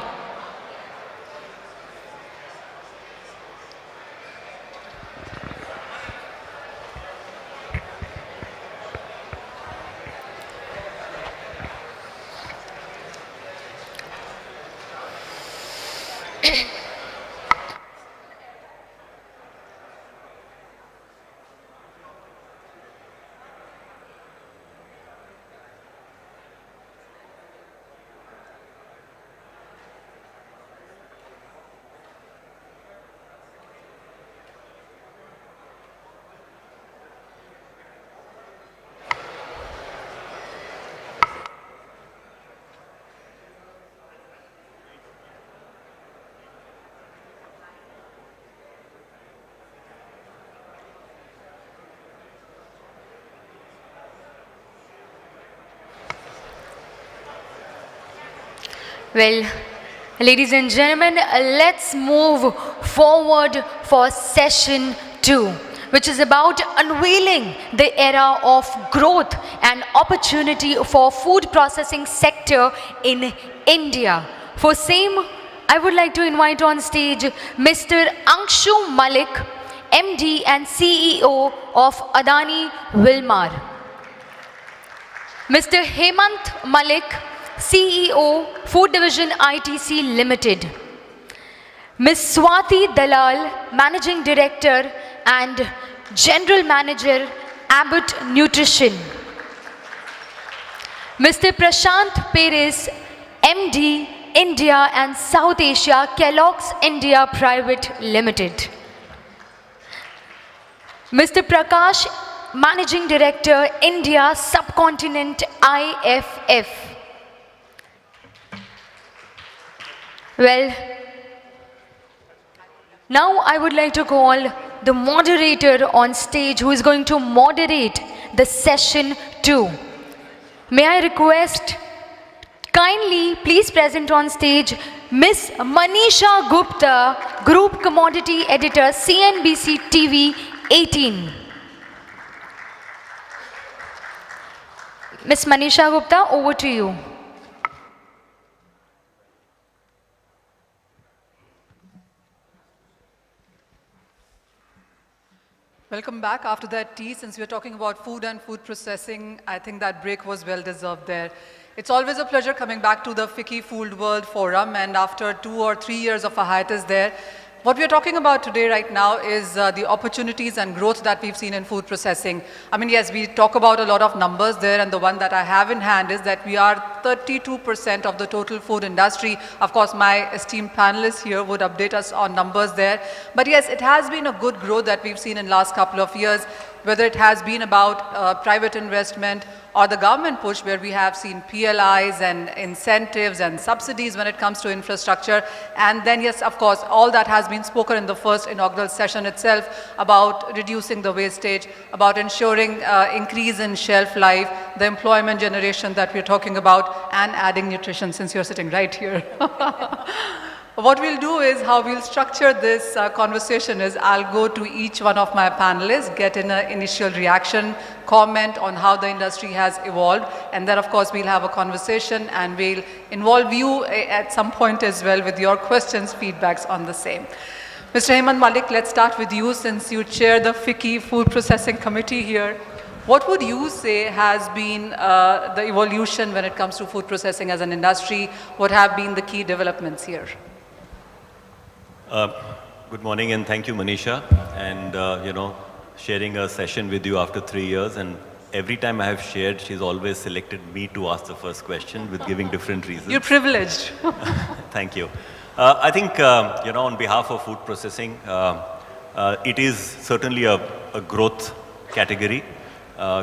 Well, ladies and gentlemen, let's move forward for session 2, which is about unveiling the era of growth and opportunity for food processing sector in India. For same, I would like to invite on stage Mr. Angshu Malik, MD and CEO of Adani Wilmar. Mr. Hemant Malik, CEO, Food Division ITC Limited. Ms. Swati Dalal, Managing Director and General Manager, Abbott Nutrition. Mr. Prashant Perez, MD, India and South Asia, Kellogg's India Private Limited. Mr. Prakash, Managing Director, India Subcontinent IFF. Well, now I would like to call the moderator on stage who is going to moderate the session 2. May I request, kindly please present on stage Ms. Manisha Gupta, Group Commodity Editor, CNBC TV 18. Ms. Manisha Gupta, over to you. Welcome back after that tea. Since we're talking about food and food processing, I think that break was well deserved there. It's always a pleasure coming back to the FICCI FOODWORLD Forum, and after 2 or 3 years of a hiatus there, what we're talking about today right now is the opportunities and growth that we've seen in food processing. I mean, yes, we talk about a lot of numbers there, and the one that I have in hand is that we are 32% of the total food industry. Of course, my esteemed panelists here would update us on numbers there. But yes, it has been a good growth that we've seen in the last couple of years, whether it has been about private investment or the government push, where we have seen PLIs and incentives and subsidies when it comes to infrastructure. And then, yes, of course, all that has been spoken in the first inaugural session itself about reducing the wastage, about ensuring increase in shelf life, the employment generation that we're talking about, and adding nutrition, since you're sitting right here. What we'll do is, how we'll structure this conversation is, I'll go to each one of my panelists, get an initial reaction, comment on how the industry has evolved, and then of course we'll have a conversation, and we'll involve you at some point as well with your questions, feedbacks on the same. Mr. Hemant Malik, let's start with you, since you chair the FICCI Food Processing Committee here. What would you say has been the evolution when it comes to food processing as an industry? What have been the key developments here? Good morning, and thank you, Manisha. And, sharing a session with you after 3 years, and every time I have shared, she's always selected me to ask the first question with giving different reasons. You're privileged. Thank you. I think, on behalf of food processing, it is certainly a growth category,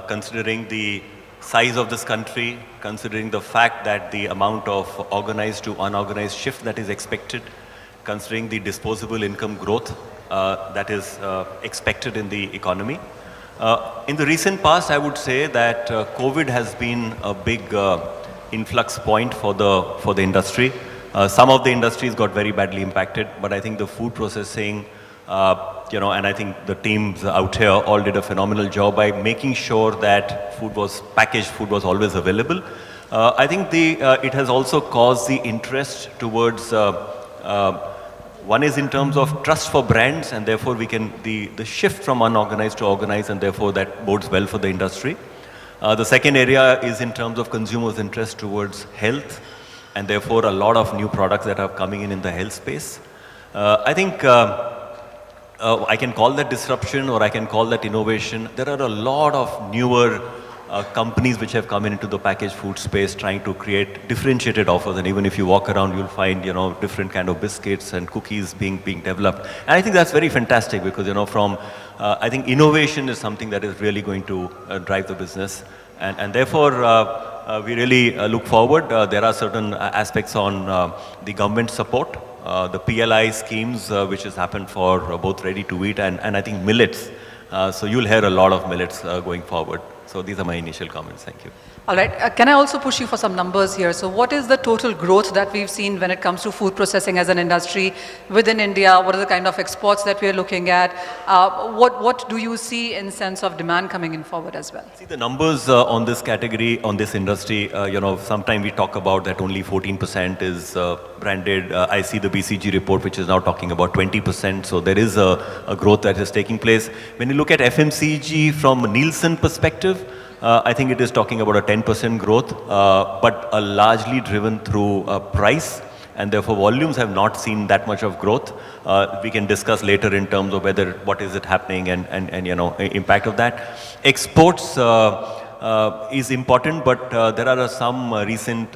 considering the size of this country, considering the fact that the amount of organized to unorganized shift that is expected, considering the disposable income growth that is expected in the economy. In the recent past, I would say that COVID has been a big influx point for the industry. Some of the industries got very badly impacted, but I think the food processing and I think the teams out here all did a phenomenal job by making sure that packaged food was always available. I think it has also caused the interest towards, one is in terms of trust for brands, and therefore the shift from unorganized to organized, and therefore that bodes well for the industry. The second area is in terms of consumers' interest towards health, and therefore a lot of new products that are coming in the health space. I think I can call that disruption, or I can call that innovation. There are a lot of newer companies which have come into the packaged food space trying to create differentiated offers, and even if you walk around you'll find different kind of biscuits and cookies being developed, and I think that's very fantastic because I think innovation is something that is really going to drive the business, and therefore we really look forward. There are certain aspects on the government support, the PLI schemes which has happened for both ready to eat and I think millets, so you'll hear a lot of millets going forward. So these are my initial comments. Thank you. All right. Can I also push you for some numbers here? So what is the total growth that we've seen when it comes to food processing as an industry within India? What are the kind of exports that we're looking at? What do you see in sense of demand coming in forward as well? See the numbers on this category, on this industry, sometimes we talk about that only 14% is branded. I see the BCG report which is now talking about 20%. So there is a growth that is taking place. When you look at FMCG from a Nielsen perspective, I think it is talking about a 10% growth, but largely driven through price, and therefore volumes have not seen that much of growth. We can discuss later in terms of what is it happening and impact of that. Exports is important, but there are some recent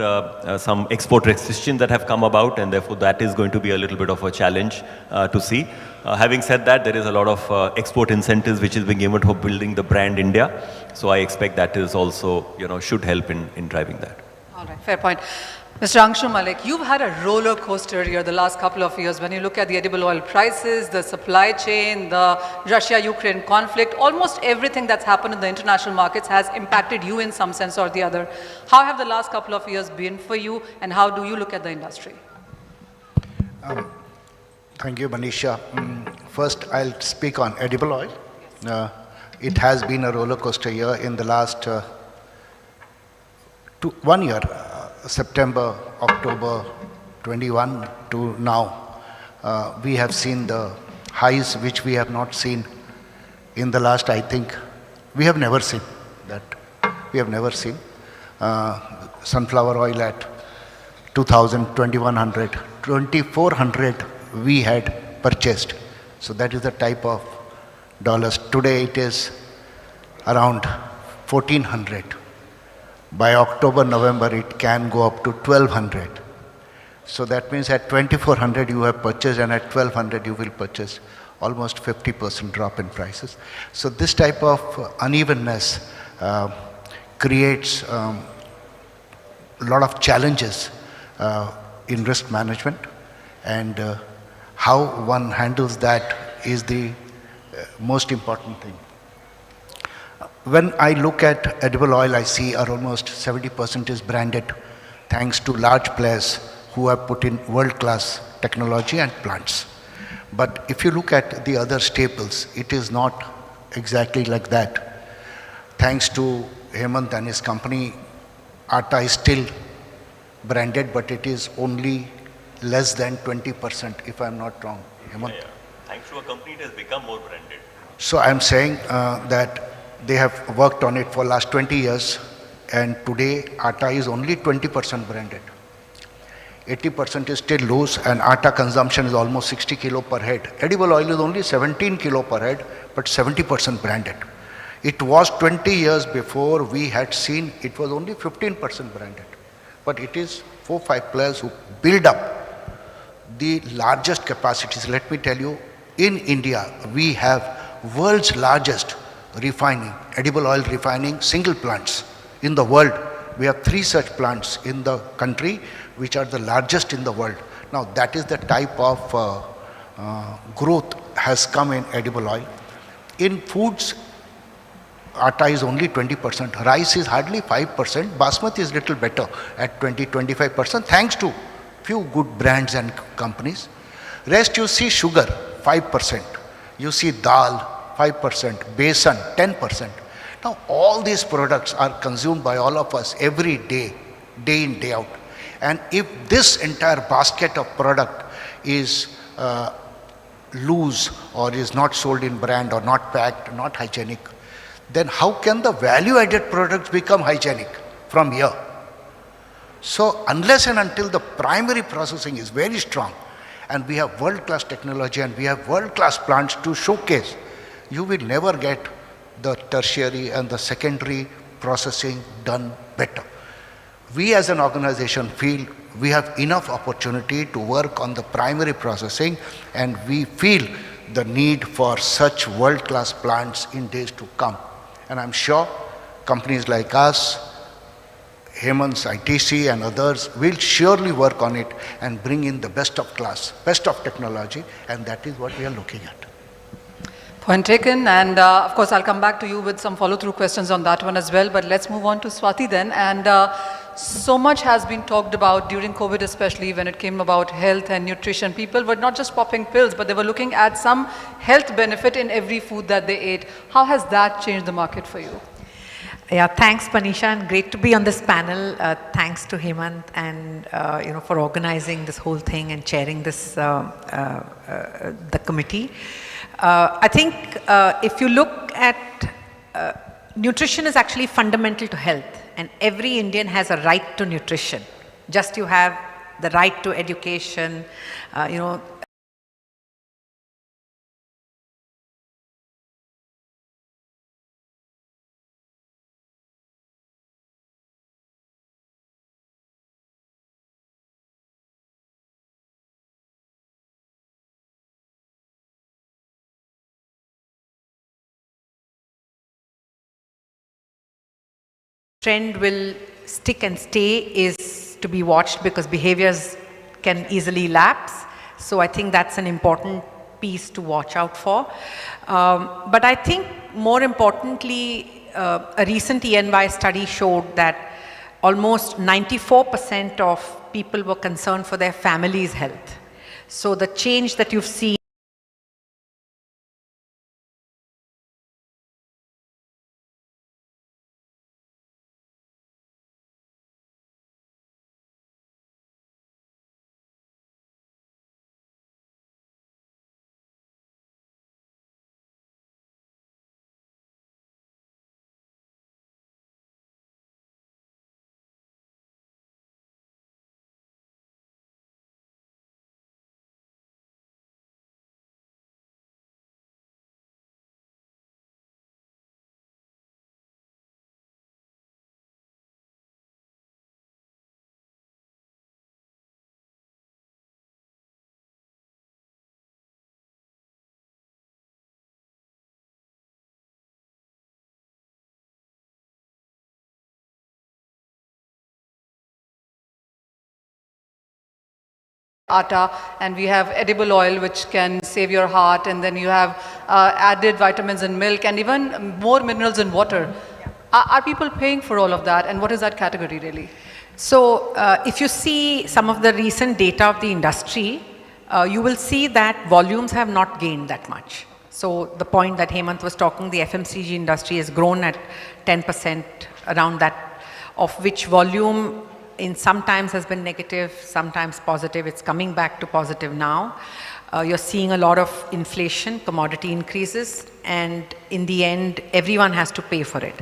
some export restrictions that have come about, and therefore that is going to be a little bit of a challenge to see. Having said that, there is a lot of export incentives which is being given for building the brand India. So I expect that is also, should help in driving that. All right, fair point. Mr. Anshu Malik, you've had a roller coaster here the last couple of years when you look at the edible oil prices, the supply chain, the Russia-Ukraine conflict, almost everything that's happened in the international markets has impacted you in some sense or the other. How have the last couple of years been for you, and how do you look at the industry? Thank you, Manisha. First, I'll speak on edible oil. It has been a roller coaster year in the last 1 year, September, October 21 to now. We have seen the highs which we have not seen in the last, I think, we have never seen that. We have never seen sunflower oil at 2,000, 2,100, 2,400 we had purchased. So that is the type of dollars. Today it is around 1,400. By October, November it can go up to 1,200. So that means at 2,400 you have purchased, and at 1,200 you will purchase, almost 50% drop in prices. So this type of unevenness creates a lot of challenges in risk management, and how one handles that is the most important thing. When I look at edible oil, I see almost 70% is branded, thanks to large players who have put in world-class technology and plants. But if you look at the other staples, it is not exactly like that. Thanks to Hemant and his company, atta is still branded, but it is only less than 20%, if I'm not wrong. Hemant? Yeah. Thanks to a company, it has become more branded. So I'm saying that they have worked on it for last 20 years, and today atta is only 20% branded. 80% is still loose, and atta consumption is almost 60 kilo per head. Edible oil is only 17 kilo per head, but 70% branded. It was 20 years before we had seen it was only 15% branded. But it is 4-5 players who build up the largest capacities. Let me tell you, in India, we have world's largest refining, edible oil refining, single plants in the world. We have 3 such plants in the country, which are the largest in the world. Now, that is the type of growth has come in edible oil. In foods, atta is only 20%, rice is hardly 5%, basmati is little better at 20-25%, thanks to few good brands and companies. Rest you see sugar, 5%. You see dal, 5%, besan, 10%. Now, all these products are consumed by all of us every day, day in, day out. And if this entire basket of product is loose or is not sold in brand or not packed, not hygienic, then how can the value-added products become hygienic from here? So unless and until the primary processing is very strong, and we have world-class technology and we have world-class plants to showcase, you will never get the tertiary and the secondary processing done better. We as an organization feel we have enough opportunity to work on the primary processing, and we feel the need for such world-class plants in days to come. And I'm sure companies like us, Hemant's ITC and others will surely work on it and bring in the best of class, best of technology, and that is what we are looking at. Point taken, and of course I'll come back to you with some follow-through questions on that one as well, but let's move on to Swati then. And so much has been talked about during COVID, especially when it came about health and nutrition. People were not just popping pills, but they were looking at some health benefit in every food that they ate. How has that changed the market for you? Yeah, thanks Panisha, and great to be on this panel. Thanks to Hemant and for organizing this whole thing and chairing this the committee. I think if you look at nutrition is actually fundamental to health, and every Indian has a right to nutrition. Just you have the right to education, trend will stick and stay is to be watched because behaviors can easily lapse. So I think that's an important piece to watch out for. But I think more importantly, a recent ENY study showed that almost 94% of people were concerned for their family's health. So the change that you've seen atta, and we have edible oil which can save your heart, and then you have added vitamins in milk and even more minerals in water. Are people paying for all of that, and what is that category really? So if you see some of the recent data of the industry, you will see that volumes have not gained that much. So the point that Hemant was talking, the FMCG industry has grown at 10% around that, of which volume in sometimes has been negative, sometimes positive. It's coming back to positive now. You're seeing a lot of inflation, commodity increases, and in the end, everyone has to pay for it.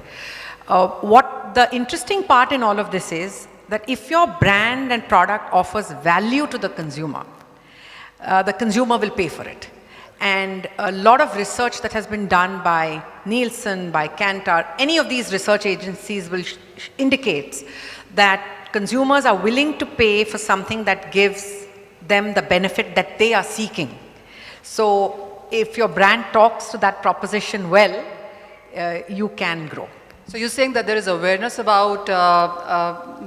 What the interesting part in all of this is that if your brand and product offers value to the consumer will pay for it. And a lot of research that has been done by Nielsen, by Kantar, any of these research agencies will indicates that consumers are willing to pay for something that gives them the benefit that they are seeking. So if your brand talks to that proposition well, you can grow. So you're saying that there is awareness about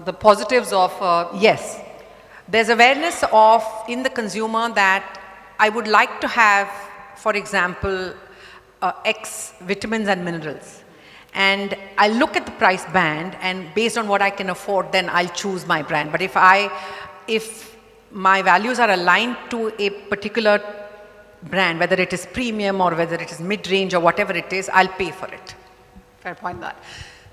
the positives of... Yes. There's awareness of in the consumer that I would like to have, for example, X vitamins and minerals. And I look at the price band, and based on what I can afford, then I'll choose my brand. But if my values are aligned to a particular brand, whether it is premium or whether it is mid-range or whatever it is, I'll pay for it. Fair point that.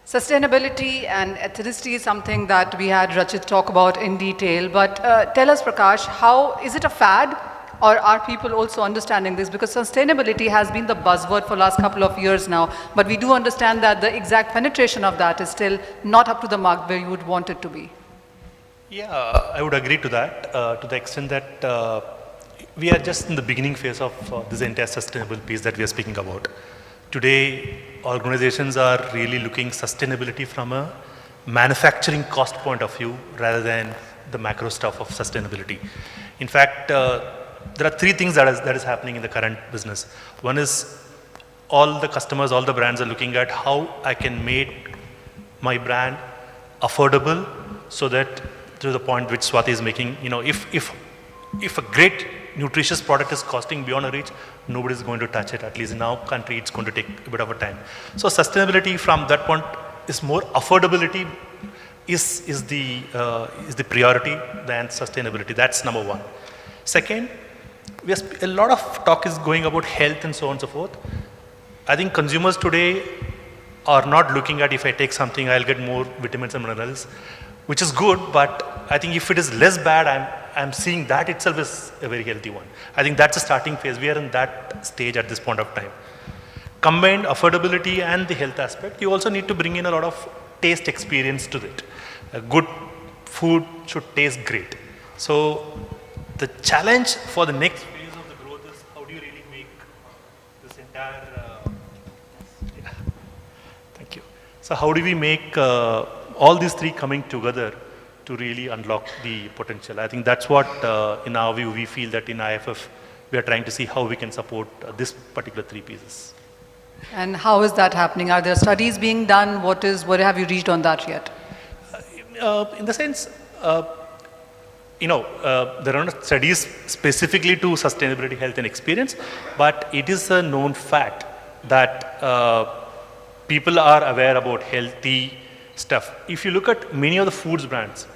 Sustainability and ethnicity is something that we had Rachit talk about in detail, but tell us, Prakash, how is it a fad, or are people also understanding this? Because sustainability has been the buzzword for the last couple of years now, but we do understand that the exact penetration of that is still not up to the mark where you would want it to be. Yeah, I would agree to that, to the extent that we are just in the beginning phase of this entire sustainable piece that we are speaking about. Today, organizations are really looking sustainability from a manufacturing cost point of view rather than the macro stuff of sustainability. In fact, there are three things that is happening in the current business. One is all the customers, all the brands are looking at how I can make my brand affordable, so that to the point which Swati is making, you know, if a great nutritious product is costing beyond a reach, nobody is going to touch it. At least in our country, it's going to take a bit of a time. So sustainability from that point is more affordability is the priority than sustainability. That's number one. Second, a lot of talk is going about health and so on and so forth. I think consumers today are not looking at, if I take something, I'll get more vitamins and minerals, which is good, but I think if it is less bad, I'm seeing that itself is a very healthy one. I think that's a starting phase. We are in that stage at this point of time. Combined affordability and the health aspect, you also need to bring in a lot of taste experience to it. A good food should taste great. So the challenge for the next phase of the growth is, how do you really make this entire, thank you. So how do we make all these three coming together to really unlock the potential? I think that's what, in our view, we feel that in IFF, we are trying to see how we can support this particular three pieces. And how is that happening? Are there studies being done? What have you reached on that yet? In the sense, there are not studies specifically to sustainability, health and experience, but it is a known fact that people are aware about healthy stuff. If you look at many of the foods brands,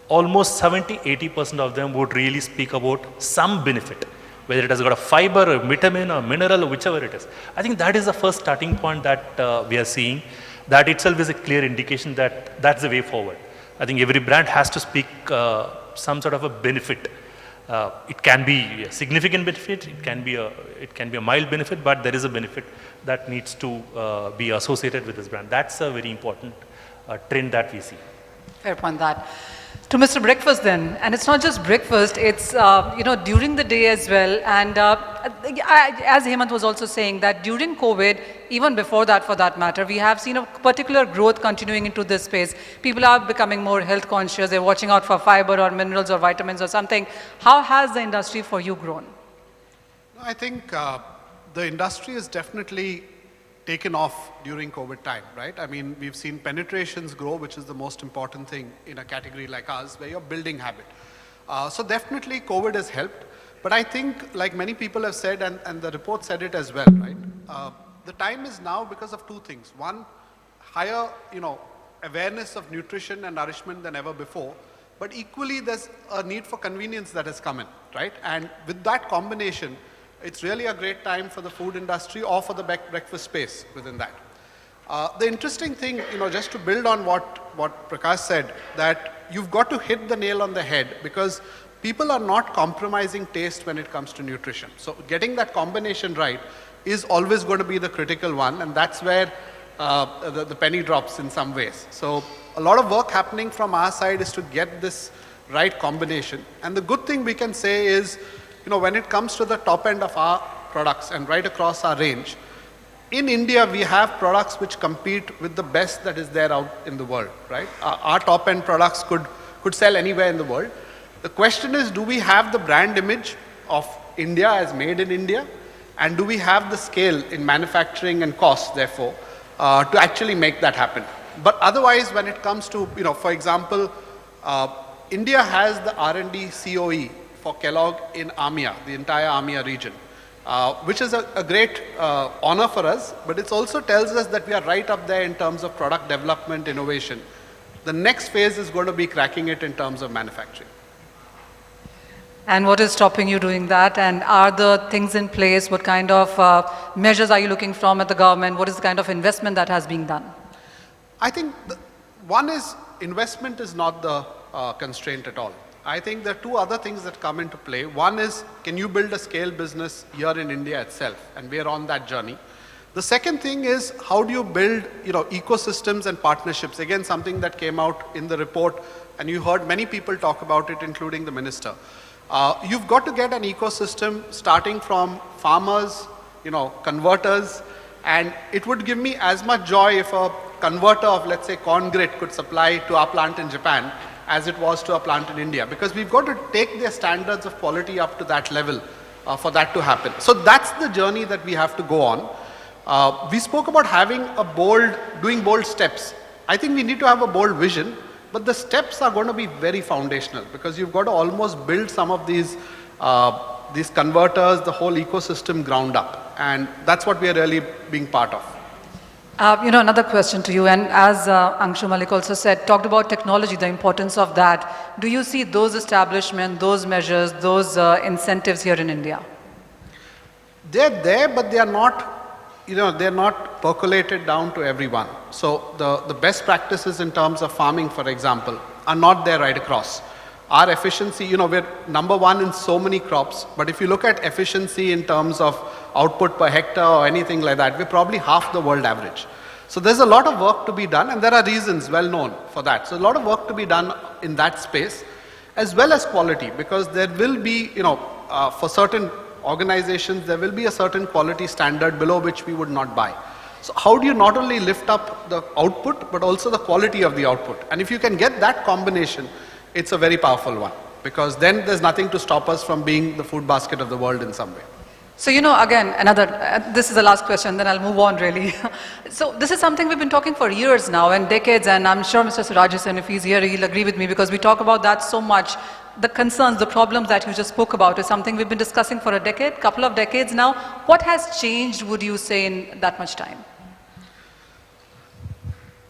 almost 70-80% of them would really speak about some benefit, whether it has got a fiber, a vitamin, or mineral, or whichever it is. I think that is the first starting point that we are seeing. That itself is a clear indication that that's the way forward. I think every brand has to speak some sort of a benefit. It can be a significant benefit, it can be a mild benefit, but there is a benefit that needs to be associated with this brand. That's a very important trend that we see. Fair point that. To Mr. Breakfast then, and it's not just breakfast, it's during the day as well, and as Hemant was also saying that during COVID, even before that for that matter, we have seen a particular growth continuing into this space. People are becoming more health conscious, they're watching out for fiber or minerals or vitamins or something. How has the industry for you grown? I think the industry is definitely taken off during COVID time, right? I mean, we've seen penetrations grow, which is the most important thing in a category like ours, where you're building habit. So definitely COVID has helped, but I think like many people have said, and the report said it as well, right? The time is now because of two things. One, higher, awareness of nutrition and nourishment than ever before, but equally there's a need for convenience that has come in, right? And with that combination, it's really a great time for the food industry or for the breakfast space within that. The interesting thing, just to build on what Prakash said, that you've got to hit the nail on the head, because people are not compromising taste when it comes to nutrition. So getting that combination right is always going to be the critical one, and that's where the penny drops in some ways. So a lot of work happening from our side is to get this right combination. And the good thing we can say is, when it comes to the top end of our products and right across our range, in India, we have products which compete with the best that is there out in the world, right? Our top end products could sell anywhere in the world. The question is, do we have the brand image of India as made in India? And do we have the scale in manufacturing and cost, therefore, to actually make that happen? But otherwise, when it comes to, for example, India has the R&D COE for Kellogg in AMEA, the entire AMEA region, which is a great honor for us, but it also tells us that we are right up there in terms of product development, innovation. The next phase is going to be cracking it in terms of manufacturing. And what is stopping you doing that? And are the things in place? What kind of measures are you looking from at the government? What is the kind of investment that has been done? I think one is investment is not the constraint at all. I think there are two other things that come into play. One is, can you build a scale business here in India itself? And we are on that journey. The second thing is, how do you build ecosystems and partnerships? Again, something that came out in the report, and you heard many people talk about it, including the minister. You've got to get an ecosystem starting from farmers, converters, and it would give me as much joy if a converter of, let's say, corn grit could supply to our plant in Japan as it was to a plant in India, because we've got to take their standards of quality up to that level for that to happen. So that's the journey that we have to go on. We spoke about having doing bold steps. I think we need to have a bold vision, but the steps are going to be very foundational, because you've got to almost build some of these converters, the whole ecosystem ground up. And that's what we are really being part of. Another question to you, and as Anshu Malik also said, talked about technology, the importance of that. Do you see those establishments, those measures, those incentives here in India? They're there, but they are not they're not percolated down to everyone. So the best practices in terms of farming, for example, are not there right across. Our efficiency, we're number one in so many crops, but if you look at efficiency in terms of output per hectare or anything like that, we're probably half the world average. So there's a lot of work to be done, and there are reasons well known for that. So a lot of work to be done in that space, as well as quality, because there will be, for certain organizations, there will be a certain quality standard below which we would not buy. So how do you not only lift up the output, but also the quality of the output? And if you can get that combination, it's a very powerful one, because then there's nothing to stop us from being the food basket of the world in some way. So, again, this is the last question, then I'll move on really. So this is something we've been talking for years now and decades, and I'm sure Mr. Surajasan, if he's here, he'll agree with me, because we talk about that so much. The concerns, the problems that you just spoke about is something we've been discussing for a decade, couple of decades now. What has changed, would you say, in that much time?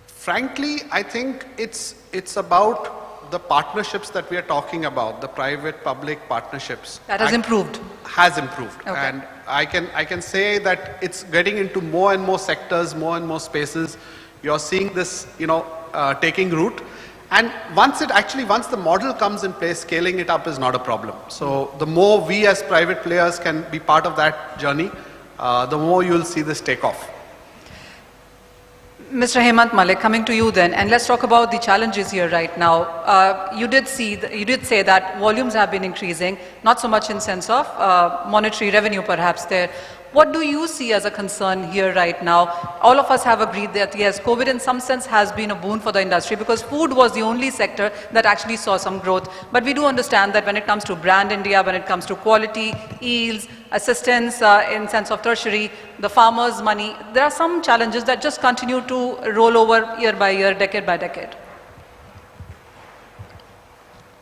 Frankly, I think it's about the partnerships that we are talking about, the private-public partnerships. That has improved. Has improved. Okay. And I can say that it's getting into more and more sectors, more and more spaces. You're seeing this, taking root. And once the model comes in place, scaling it up is not a problem. So the more we as private players can be part of that journey, the more you'll see this take off. Mr. Hemant Malik, coming to you then, and let's talk about the challenges here right now. You did say that volumes have been increasing, not so much in sense of monetary revenue perhaps there. What do you see as a concern here right now? All of us have agreed that yes, COVID in some sense has been a boon for the industry, because food was the only sector that actually saw some growth. But we do understand that when it comes to brand India, when it comes to quality, yields, assistance in sense of tertiary, the farmers' money, there are some challenges that just continue to roll over year by year, decade by decade.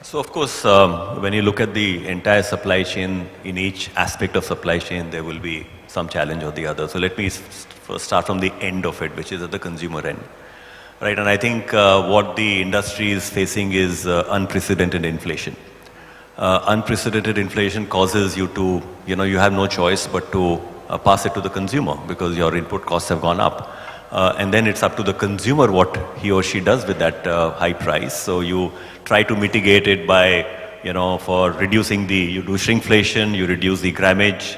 So of course, when you look at the entire supply chain, in each aspect of supply chain, there will be some challenge or the other. So let me first start from the end of it, which is at the consumer end. Right, and I think what the industry is facing is unprecedented inflation. Unprecedented inflation causes you to, you have no choice but to pass it to the consumer, because your input costs have gone up. And then it's up to the consumer what he or she does with that high price. So you try to mitigate it by, for reducing you do shrinkflation, you reduce the grammage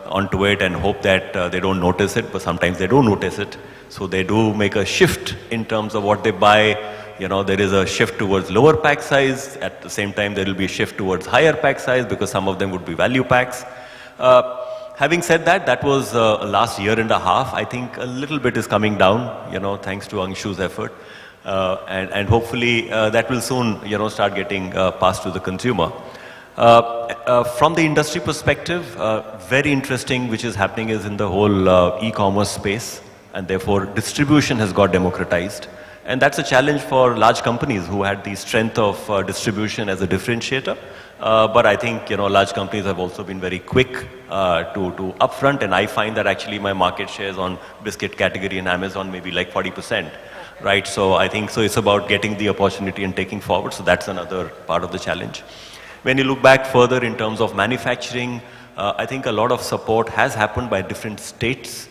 onto it and hope that they don't notice it, but sometimes they do notice it. So they do make a shift in terms of what they buy. There is a shift towards lower pack size. At the same time, there will be a shift towards higher pack size, because some of them would be value packs. Having said that, that was last year and a half. I think a little bit is coming down, thanks to Anshu's effort. And hopefully that will soon, start getting passed to the consumer. From the industry perspective, very interesting, which is happening is in the whole e-commerce space, and therefore distribution has got democratized. And that's a challenge for large companies who had the strength of distribution as a differentiator. But I think, large companies have also been very quick to upfront, and I find that actually my market shares on biscuit category in Amazon may be like 40%, right? So I think, it's about getting the opportunity and taking forward. So that's another part of the challenge. When you look back further in terms of manufacturing, I think a lot of support has happened by different states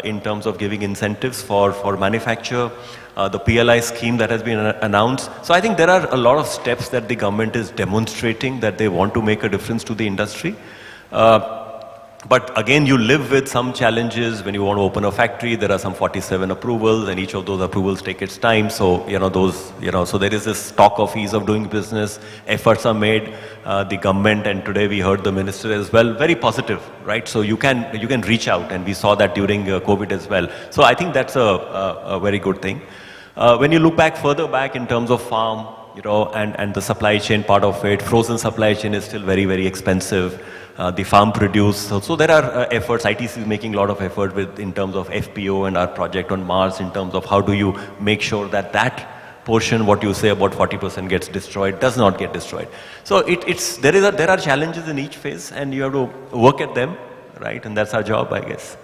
in terms of giving incentives for manufacture, the PLI scheme that has been announced. So I think there are a lot of steps that the government is demonstrating that they want to make a difference to the industry. But again, you live with some challenges. When you want to open a factory, there are some 47 approvals, and each of those approvals take its time. So, so there is this talk of ease of doing business. Efforts are made, the government, and today we heard the minister as well, very positive, right? So you can reach out, and we saw that during COVID as well. So I think that's a very good thing. When you look further back in terms of farm, and the supply chain part of it, frozen supply chain is still very, very expensive. The farm produce. So there are efforts, ITC is making a lot of effort in terms of FPO and our project on Mars in terms of how do you make sure that portion, what you say about 40% gets destroyed, does not get destroyed. So there are challenges in each phase and you have to work at them, right? And that's our job, I guess.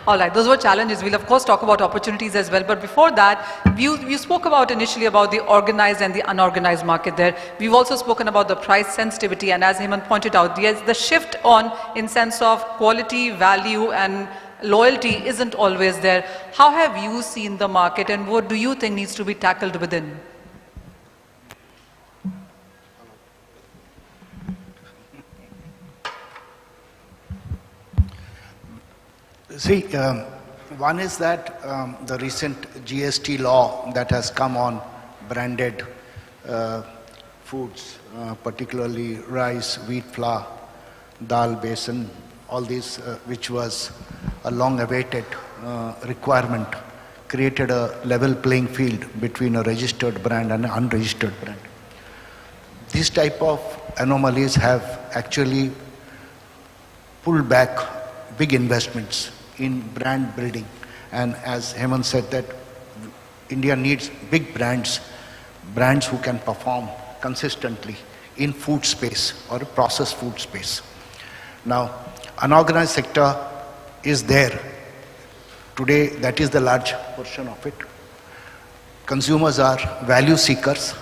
All right, those were challenges. We'll of course talk about opportunities as well. But before that, you spoke about initially about the organized and the unorganized market there. We've also spoken about the price sensitivity. And as Hemant pointed out, the shift in sense of quality, value and loyalty isn't always there. How have you seen the market and what do you think needs to be tackled within? See, one is that the recent GST law that has come on branded foods, particularly rice, wheat flour, dal, besan, all these, which was a long-awaited requirement, created a level playing field between a registered brand and an unregistered brand. These type of anomalies have actually pulled back big investments in brand building, and as Hemant said that India needs big brands who can perform consistently in food space or processed food space. Now, unorganized sector is there. Today, that is the large portion of it. Consumers are value seekers,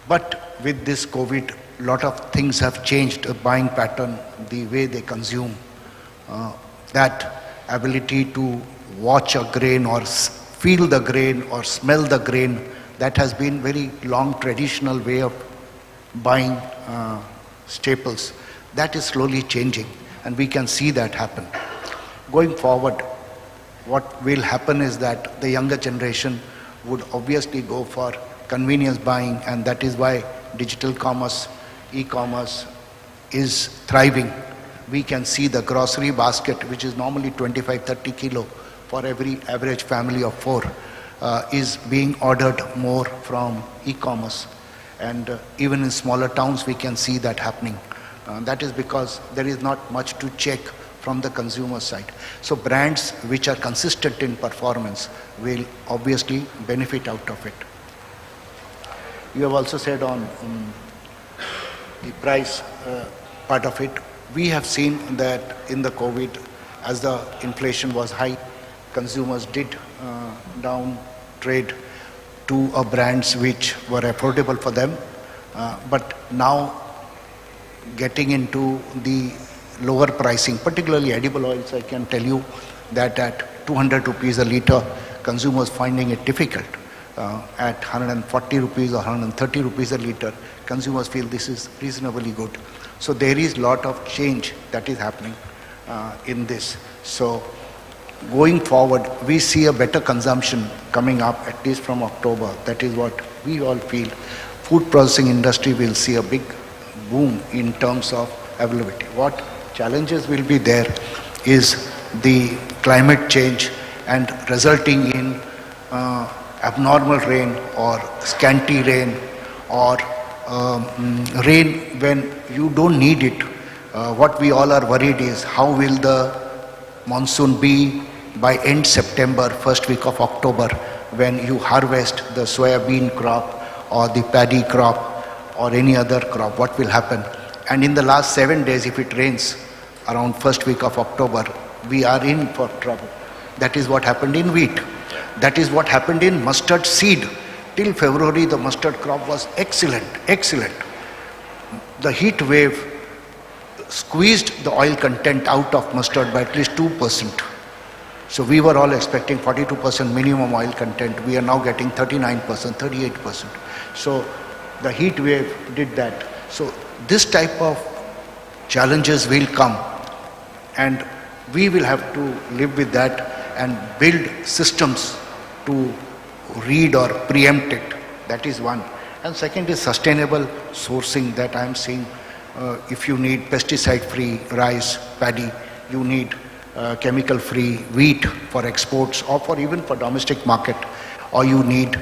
but with this COVID, a lot of things have changed, the buying pattern, the way they consume. That ability to watch a grain or feel the grain or smell the grain, that has been very long traditional way of buying staples. That is slowly changing and we can see that happen. Going forward, what will happen is that the younger generation would obviously go for convenience buying, and that is why digital commerce, e-commerce is thriving. We can see the grocery basket, which is normally 25-30 kilo for every average family of 4, is being ordered more from e-commerce. And even in smaller towns, we can see that happening. That is because there is not much to check from the consumer side. So brands which are consistent in performance will obviously benefit out of it. You have also said on the price part of it. We have seen that in the COVID, as the inflation was high, consumers did down trade to brands which were affordable for them. But now getting into the lower pricing, particularly edible oils, I can tell you that at 200 rupees a litre, consumers finding it difficult. At 140 rupees or 130 rupees a litre, consumers feel this is reasonably good. So there is a lot of change that is happening in this. So going forward, we see a better consumption coming up, at least from October. That is what we all feel. Food processing industry will see a big boom in terms of availability. What challenges will be there is the climate change and resulting in abnormal rain or scanty rain or rain when you don't need it. What we all are worried is how will the monsoon be by end September, first week of October, when you harvest the soybean crop or the paddy crop or any other crop, what will happen? And in the last 7 days, if it rains around first week of October, we are in for trouble. That is what happened in wheat. That is what happened in mustard seed. Till February, the mustard crop was excellent, excellent. the heat wave squeezed the oil content out of mustard by at least 2%. So we were all expecting 42% minimum oil content. We are now getting 39%, 38%. So the heat wave did that. So this type of challenges will come, and we will have to live with that and build systems to read or preempt it. That is one. And second is sustainable sourcing that I am seeing. If you need pesticide-free rice, paddy, you need chemical-free wheat for exports or for even for domestic market, or you need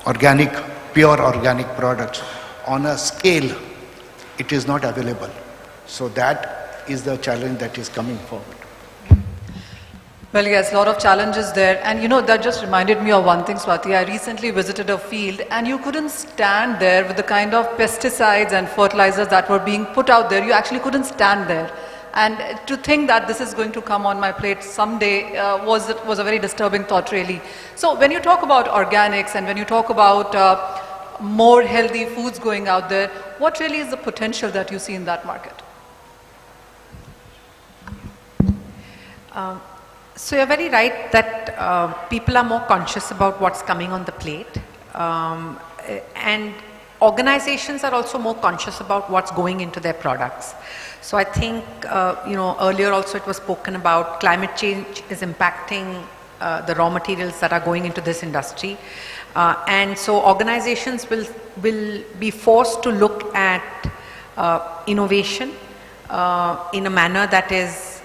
organic, pure organic products. On a scale, it is not available. So that is the challenge that is coming forward. Well, yes, a lot of challenges there. And you know, that just reminded me of one thing, Swati. I recently visited a field and you couldn't stand there with the kind of pesticides and fertilizers that were being put out there. You actually couldn't stand there. And to think that this is going to come on my plate someday was a very disturbing thought, really. So when you talk about organics and when you talk about more healthy foods going out there, what really is the potential that you see in that market? So you're very right that people are more conscious about what's coming on the plate, and organizations are also more conscious about what's going into their products. So I think, you know, earlier also it was spoken about climate change is impacting the raw materials that are going into this industry. And so organizations will be forced to look at innovation in a manner that is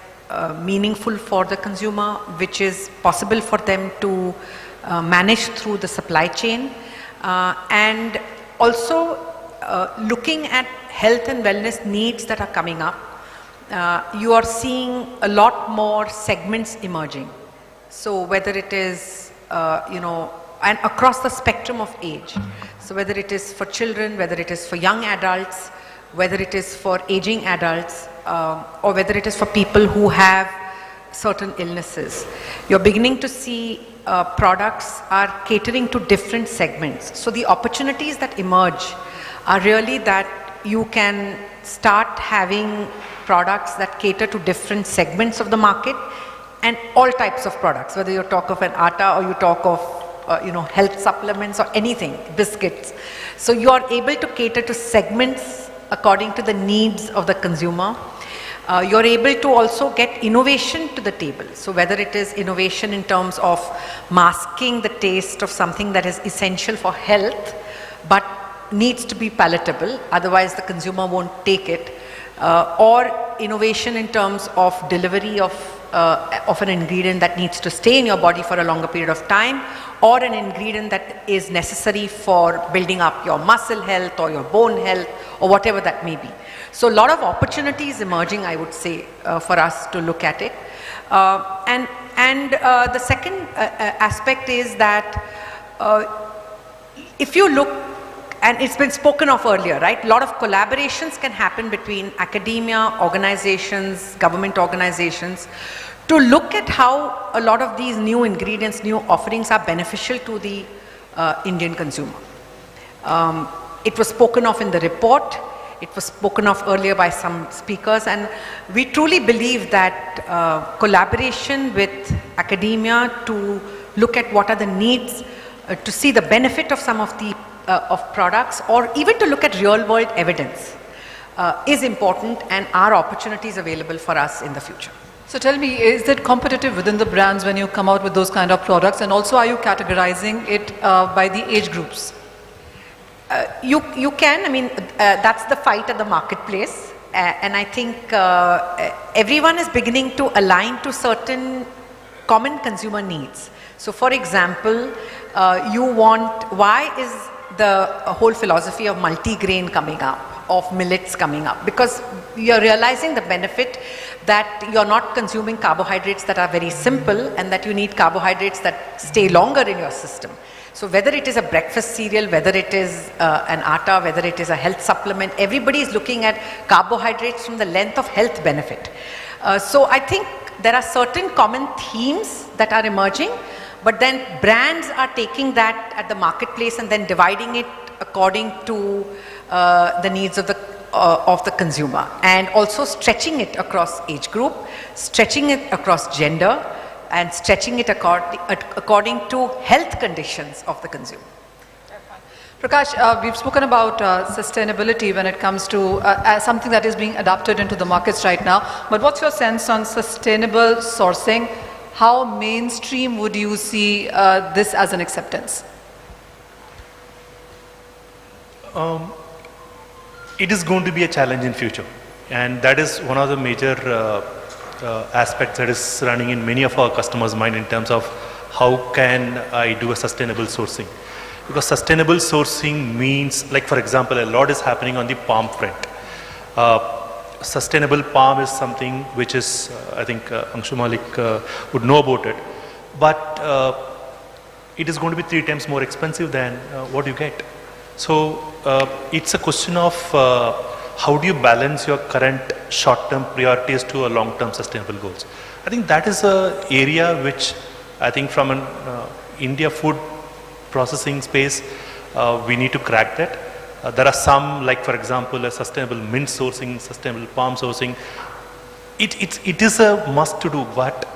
meaningful for the consumer, which is possible for them to manage through the supply chain, and also looking at health and wellness needs that are coming up. You are seeing a lot more segments emerging. So whether it is, you know, and across the spectrum of age. So whether it is for children, whether it is for young adults, whether it is for aging adults, or whether it is for people who have certain illnesses. You're beginning to see products are catering to different segments. So the opportunities that emerge are really that you can start having products that cater to different segments of the market and all types of products, whether you talk of an atta or you talk of you know, health supplements or anything, biscuits. So you are able to cater to segments according to the needs of the consumer. You're able to also get innovation to the table. So whether it is innovation in terms of masking the taste of something that is essential for health, but needs to be palatable, otherwise the consumer won't take it, or innovation in terms of delivery of an ingredient that needs to stay in your body for a longer period of time, or an ingredient that is necessary for building up your muscle health or your bone health or whatever that may be. So a lot of opportunities emerging, I would say, for us to look at it. And the second aspect is that if you look, and it's been spoken of earlier, right? A lot of collaborations can happen between academia, organizations, government organizations, to look at how a lot of these new ingredients, new offerings are beneficial to the Indian consumer. It was spoken of in the report. It was spoken of earlier by some speakers, and we truly believe that collaboration with academia to look at what are the needs, to see the benefit of some of the products, or even to look at real world evidence is important, and are opportunities available for us in the future. So tell me, is it competitive within the brands when you come out with those kind of products, and also are you categorizing it by the age groups? You can, I mean, that's the fight at the marketplace, and I think everyone is beginning to align to certain common consumer needs. So for example, why is the whole philosophy of multi-grain coming up, of millets coming up? Because you're realizing the benefit that you're not consuming carbohydrates that are very simple, and that you need carbohydrates that stay longer in your system. So whether it is a breakfast cereal, whether it is an atta, whether it is a health supplement, everybody is looking at carbohydrates from the length of health benefit. So I think there are certain common themes that are emerging, but then brands are taking that at the marketplace and then dividing it according to the needs of the consumer, and also stretching it across age group, stretching it across gender, and stretching it according to health conditions of the consumer. Prakash, we've spoken about sustainability when it comes to something that is being adapted into the markets right now. But what's your sense on sustainable sourcing? How mainstream would you see this as an acceptance? It is going to be a challenge in future, and that is one of the major aspects that is running in many of our customers' mind in terms of how can I do a sustainable sourcing. Because sustainable sourcing means, like for example, a lot is happening on the palm front. Sustainable palm is something which is, I think Anshu Malik would know about it, but it is going to be 3 times more expensive than what you get. So it's a question of how do you balance your current short-term priorities to a long-term sustainable goals. I think that is an area which I think from an India food processing space, we need to crack that. There are some, like for example, a sustainable mint sourcing, sustainable palm sourcing. It is a must to do, but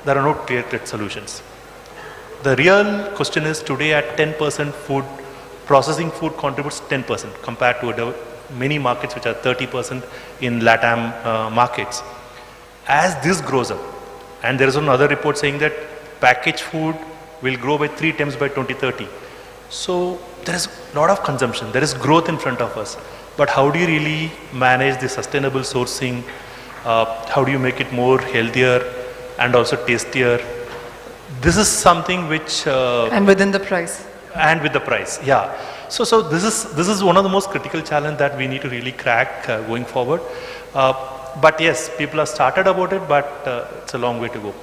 there are no clear-cut solutions. The real question is today at 10% food, processing food contributes 10% compared to many markets which are 30% in LATAM markets. As this grows up, and there is another report saying that packaged food will grow by 3 times by 2030. So there is a lot of consumption, there is growth in front of us, but how do you really manage the sustainable sourcing? How do you make it more healthier and also tastier? This is something which... and within the price. And with the price, yeah. So this is one of the most critical challenge that we need to really crack going forward. But yes, people have started about it, but it's a long way to go.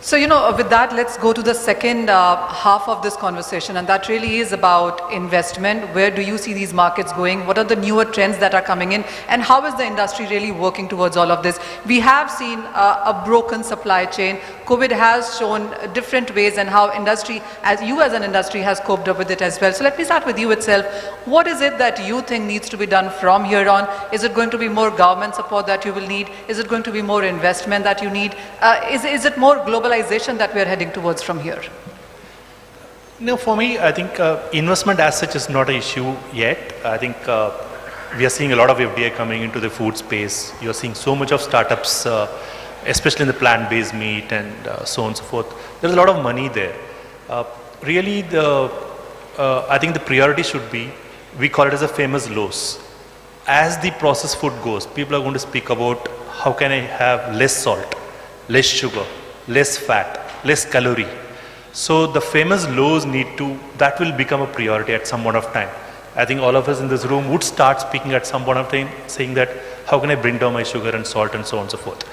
So, with that, let's go to the second half of this conversation, and that really is about investment. Where do you see these markets going? What are the newer trends that are coming in? And how is the industry really working towards all of this? We have seen a broken supply chain. COVID has shown different ways and how industry, as an industry, has coped up with it as well. So let me start with you itself. What is it that you think needs to be done from here on? Is it going to be more government support that you will need? Is it going to be more investment that you need? Is it more globalization that we are heading towards from here? No, for me, I think investment as such is not an issue yet. I think we are seeing a lot of FDI coming into the food space. You are seeing so much of startups, especially in the plant-based meat and so on and so forth. There's a lot of money there. Really, I think the priority should be, we call it as a famous loss. As the processed food goes, people are going to speak about how can I have less salt, less sugar, less fat, less calorie. So the famous lows that will become a priority at some point of time. I think all of us in this room would start speaking at some point of time, saying that how can I bring down my sugar and salt and so on and so forth.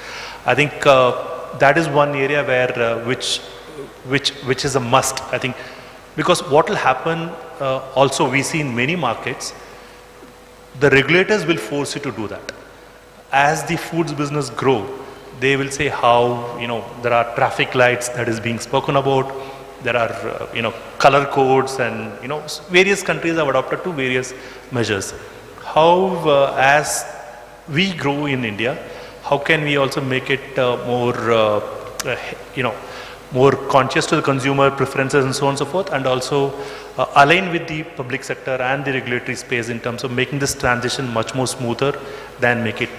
I think that is one area where which is a must. I think because what will happen also we see in many markets, the regulators will force you to do that. As the foods business grow, they will say how, there are traffic lights that is being spoken about, there are, color codes and, various countries have adopted to various measures. How, as we grow in India, how can we also make it more conscious to the consumer preferences and so on and so forth, and also align with the public sector and the regulatory space in terms of making this transition much more smoother than make it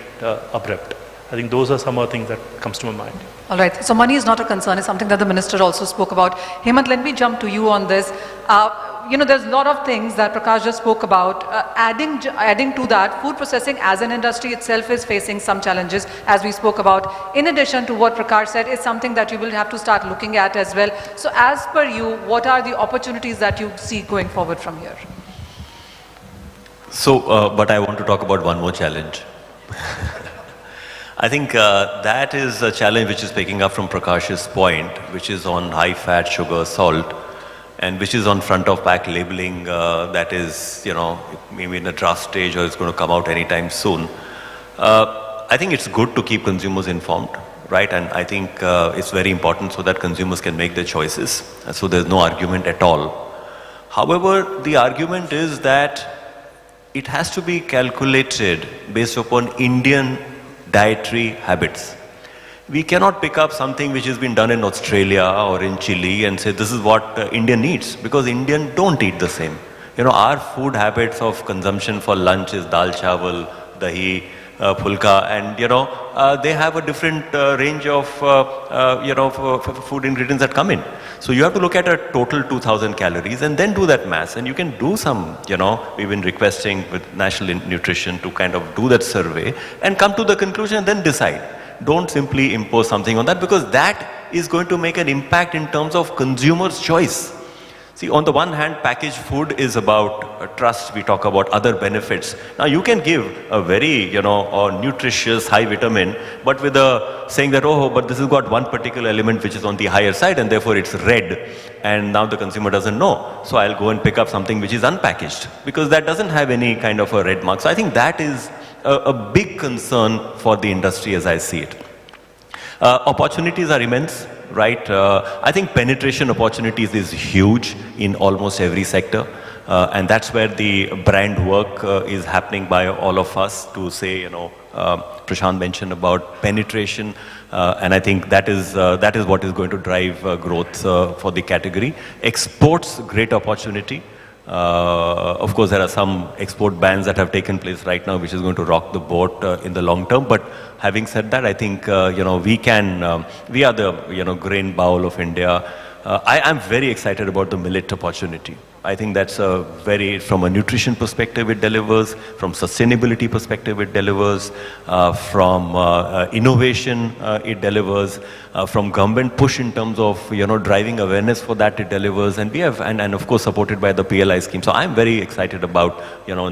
abrupt. I think those are some of the things that comes to my mind. All right. So money is not a concern. It's something that the minister also spoke about. Hemant, let me jump to you on this. There's a lot of things that Prakash just spoke about. Adding to that, food processing as an industry itself is facing some challenges, as we spoke about. In addition to what Prakash said, is something that you will have to start looking at as well. So as per you, what are the opportunities that you see going forward from here? So, but I want to talk about one more challenge. I think that is a challenge which is picking up from Prakash's point, which is on high fat, sugar, salt, and which is on front of pack labeling that is, maybe in a draft stage or it's going to come out anytime soon. I think it's good to keep consumers informed, right? And I think it's very important so that consumers can make their choices. So there's no argument at all. However, the argument is that it has to be calculated based upon Indian dietary habits. We cannot pick up something which has been done in Australia or in Chile and say this is what India needs, because Indian don't eat the same. You know, our food habits of consumption for lunch is dal chawal, dahi, pulka, and they have a different range of food ingredients that come in. So you have to look at a total 2000 calories and then do that math, and you can do some, we've been requesting with National Nutrition to kind of do that survey and come to the conclusion and then decide. Don't simply impose something on that, because that is going to make an impact in terms of consumers' choice. See, on the one hand, packaged food is about trust. We talk about other benefits. Now, you can give a very, nutritious, high vitamin, but with saying that, oh, but this has got one particular element which is on the higher side and therefore it's red. And now the consumer doesn't know. So I'll go and pick up something which is unpackaged, because that doesn't have any kind of a red mark. So I think that is a big concern for the industry as I see it. Opportunities are immense, right? I think penetration opportunities is huge in almost every sector. And that's where the brand work is happening by all of us to say, Prashant mentioned about penetration. And I think that is what is going to drive growth for the category. Exports, great opportunity. Of course, there are some export bans that have taken place right now, which is going to rock the boat in the long term. But having said that, I think, we are the, grain bowl of India. I am very excited about the millet opportunity. I think that's from a nutrition perspective it delivers, from sustainability perspective it delivers, from innovation it delivers, from government push in terms of driving awareness for that it delivers, and we have and of course supported by the PLI scheme. So I'm very excited about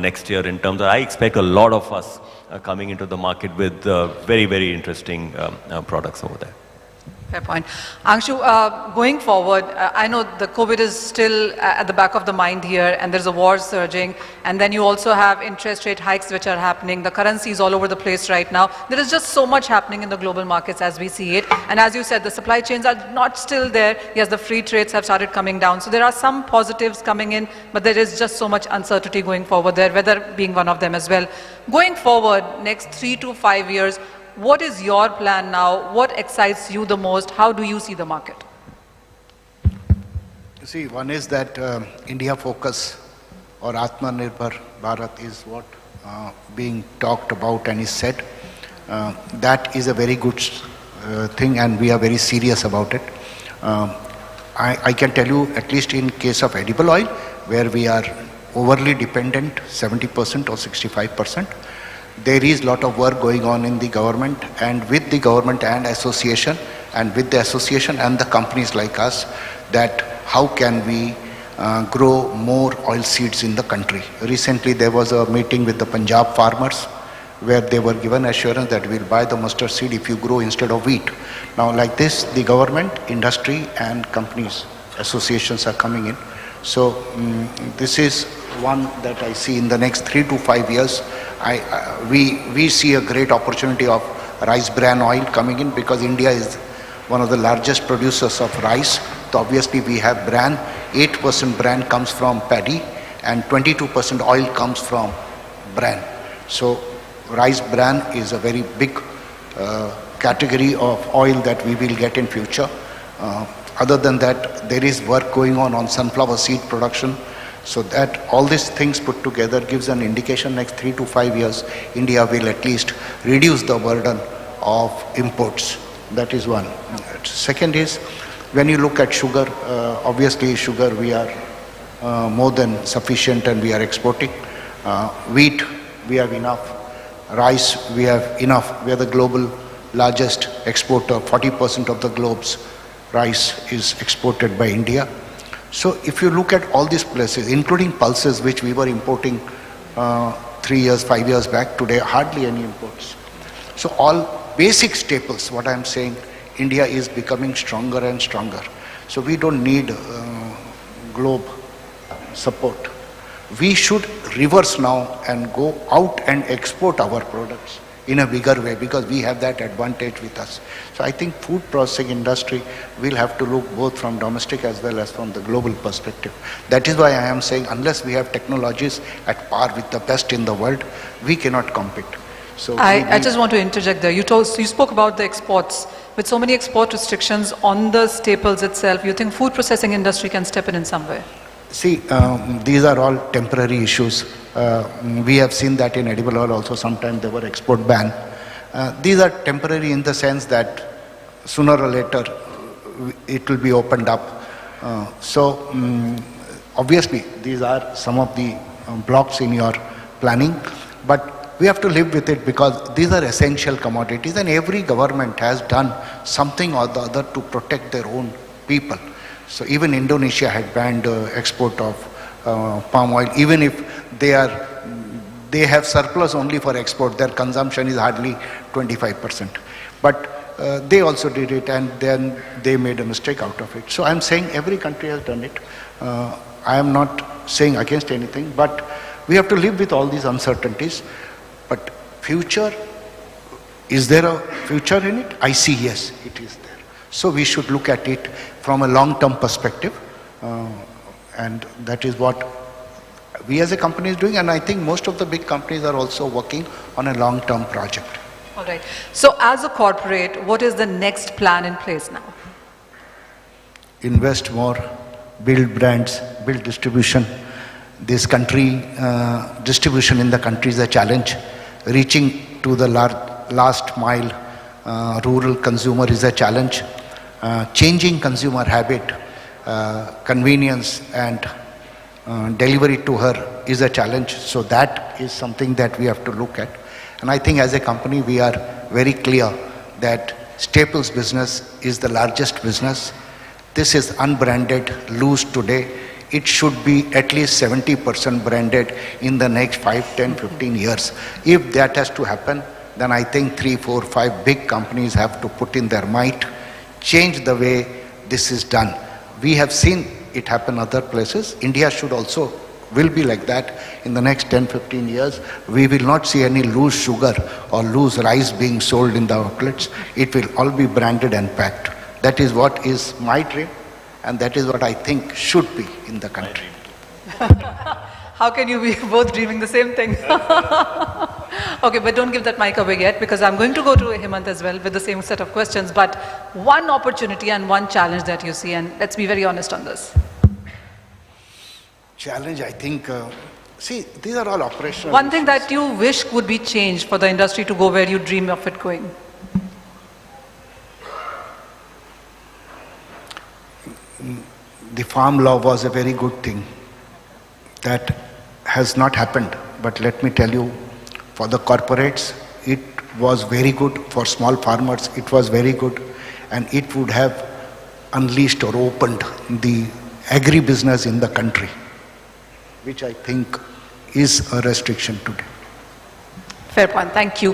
next year in terms of, I expect a lot of us coming into the market with very, very interesting products over there. Fair point. Angshu, going forward, I know the COVID is still at the back of the mind here, and there's a war surging, and then you also have interest rate hikes which are happening. The currency is all over the place right now. There is just so much happening in the global markets as we see it. And as you said, the supply chains are not still there. Yes, the free trades have started coming down. So there are some positives coming in, but there is just so much uncertainty going forward there, weather being one of them as well. Going forward, next 3 to 5 years, what is your plan now? What excites you the most? How do you see the market? See, one is that India focus or Atmanirbhar Bharat is what being talked about and is said. That is a very good thing, and we are very serious about it. I can tell you, at least in case of edible oil, where we are overly dependent, 70% or 65%, there is a lot of work going on in the government, and with the government and association, and with the association and the companies like us, that how can we grow more oil seeds in the country. Recently there was a meeting with the Punjab farmers where they were given assurance that we'll buy the mustard seed if you grow instead of wheat. Now like this, the government, industry and companies, associations are coming in. So this is one that I see in the next 3 to 5 years. We see a great opportunity of rice bran oil coming in, because India is one of the largest producers of rice. So obviously we have bran, 8% bran comes from paddy and 22% oil comes from bran. So rice bran is a very big category of oil that we will get in future. Other than that, there is work going on sunflower seed production. So that all these things put together gives an indication next 3 to 5 years, India will at least reduce the burden of imports. That is one. Second is, when you look at sugar, obviously sugar we are more than sufficient and we are exporting. Wheat, we have enough. Rice, we have enough. We are the global largest exporter. 40% of the globe's rice is exported by India. So if you look at all these places, including pulses, which we were importing 3 years, 5 years back, today hardly any imports. So all basic staples, what I am saying, India is becoming stronger and stronger. So we don't need globe support. We should reverse now and go out and export our products. in a bigger way because we have that advantage with us. So I think food processing industry will have to look both from domestic as well as from the global perspective. That is why I am saying unless we have technologies at par with the best in the world, we cannot compete. So I just want to interject there. You spoke about the exports. With so many export restrictions on the staples itself, you think food processing industry can step in some way? See, these are all temporary issues. We have seen that in edible oil also sometimes there were export ban. These are temporary in the sense that sooner or later it will be opened up. Obviously these are some of the blocks in your planning, but we have to live with it because these are essential commodities and every government has done something or the other to protect their own people. So even Indonesia had banned export of palm oil, even if they have surplus only for export, their consumption is hardly 25%. But they also did it and then they made a mistake out of it. So I'm saying every country has done it. I am not saying against anything, but we have to live with all these uncertainties. But future, is there a future in it? I see, yes, it is there. So we should look at it from a long-term perspective, and that is what we as a company is doing, and I think most of the big companies are also working on a long-term project. All right. So as a corporate, what is the next plan in place now? Invest more, build brands, build distribution. This country, distribution in the country is a challenge. Reaching to the last mile rural consumer is a challenge. Changing consumer habit, convenience and delivery to her is a challenge. So that is something that we have to look at. And I think as a company we are very clear that staples business is the largest business. This is unbranded, loose today. It should be at least 70% branded in the next 5, 10, 15 years. If that has to happen, then I think 3, 4, 5 big companies have to put in their might, change the way this is done. We have seen it happen other places. India will be like that in the next 10, 15 years. We will not see any loose sugar or loose rice being sold in the outlets. It will all be branded and packed. That is what is my dream. And that is what I think should be in the country. How can you be both dreaming the same thing? Okay, but don't give that mic away yet because I'm going to go to Hemant as well with the same set of questions. But one opportunity and one challenge that you see, and let's be very honest on this. Challenge, I think, see, these are all operational. One thing that you wish would be changed for the industry to go where you dream of it going. The farm law was a very good thing. That has not happened. But let me tell you, for the corporates, it was very good. For small farmers, it was very good. And it would have unleashed or opened the agri-business in the country, which I think is a restriction today. Fair point. Thank you.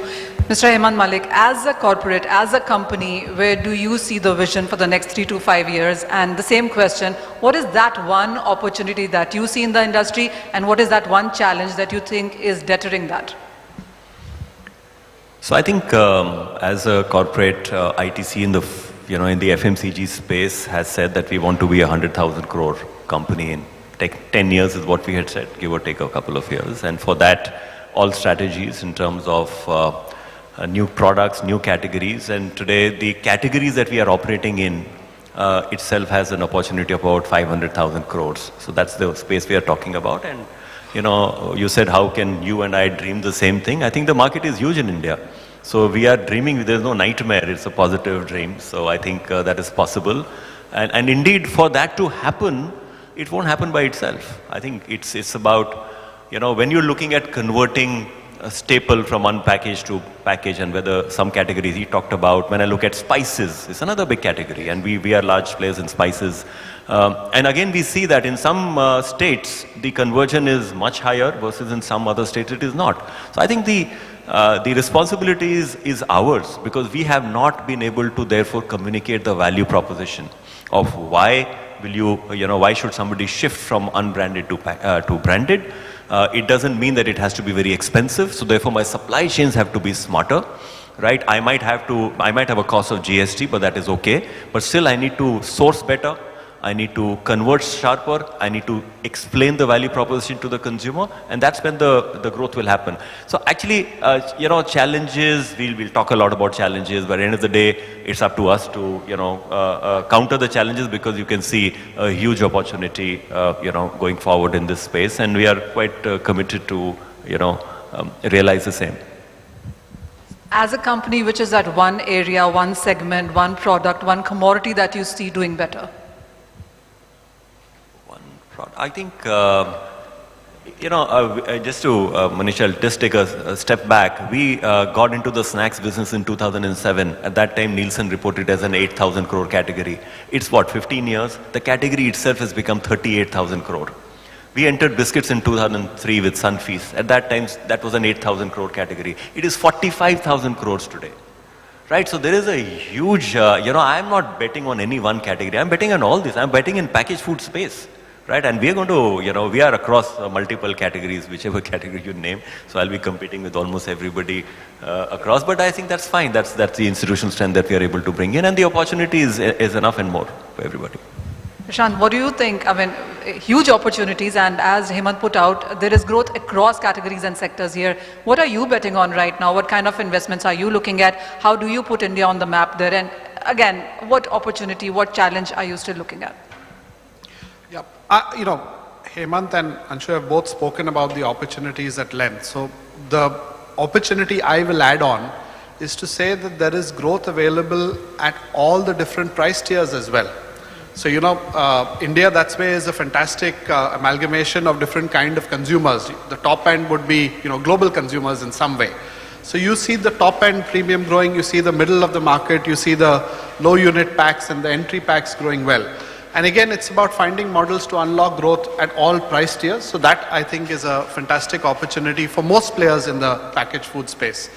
Mr. Hemant Malik, as a corporate, as a company, where do you see the vision for the next 3 to 5 years? And the same question, what is that one opportunity that you see in the industry and what is that one challenge that you think is deterring that? So I think as a corporate, ITC in the FMCG space has said that we want to be a 100,000 crore company in 10 years is what we had said, give or take a couple of years. And for that, all strategies in terms of new products, new categories. And today, the categories that we are operating in itself has an opportunity of about 500,000 crores. So that's the space we are talking about. And you said, how can you and I dream the same thing? I think the market is huge in India. So we are dreaming, there's no nightmare, it's a positive dream. So I think that is possible. And indeed, for that to happen, it won't happen by itself. I think it's about, when you're looking at converting a staple from unpackaged to package and whether some categories he talked about, when I look at spices, it's another big category and we are large players in spices. And again, we see that in some states, the conversion is much higher versus in some other states it is not. So I think the responsibility is ours because we have not been able to therefore communicate the value proposition of why should somebody shift from unbranded to branded. It doesn't mean that it has to be very expensive. So therefore my supply chains have to be smarter. Right? I might have a cost of GST, but that is okay. But still I need to source better. I need to convert sharper. I need to explain the value proposition to the consumer, and that's when the growth will happen. So actually, challenges, we'll talk a lot about challenges, but at the end of the day, it's up to us to, counter the challenges, because you can see a huge opportunity, going forward in this space, and we are quite committed to, realize the same. As a company which is at one area, one segment, one product, one commodity that you see doing better? I think, just to, Manish, I'll just take a step back. We got into the snacks business in 2007. At that time, Nielsen reported as an 8,000 crore category. It's what, 15 years? The category itself has become 38,000 crore. We entered biscuits in 2003 with Sunfeast. At that time, that was an 8,000 crore category. It is 45,000 crores today. Right, so there is a huge, I'm not betting on any one category. I'm betting on all this. I'm betting in packaged food space. Right, and we are going to, we are across multiple categories, whichever category you name. So I'll be competing with almost everybody across. But I think that's fine. That's the institutional strength that we are able to bring in, and the opportunity is enough and more for everybody. Prashant, what do you think? I mean, huge opportunities, and as Hemant put out, there is growth across categories and sectors here. What are you betting on right now? What kind of investments are you looking at? How do you put India on the map there? And again, what opportunity, what challenge are you still looking at? Yeah, Hemant and Anshu have both spoken about the opportunities at length. So the opportunity I will add on is to say that there is growth available at all the different price tiers as well. So, India, that's why is a fantastic amalgamation of different kind of consumers. The top end would be, global consumers in some way. So you see the top end premium growing, you see the middle of the market, you see the low unit packs and the entry packs growing well. And again, it's about finding models to unlock growth at all price tiers. So that, I think, is a fantastic opportunity for most players in the packaged food space.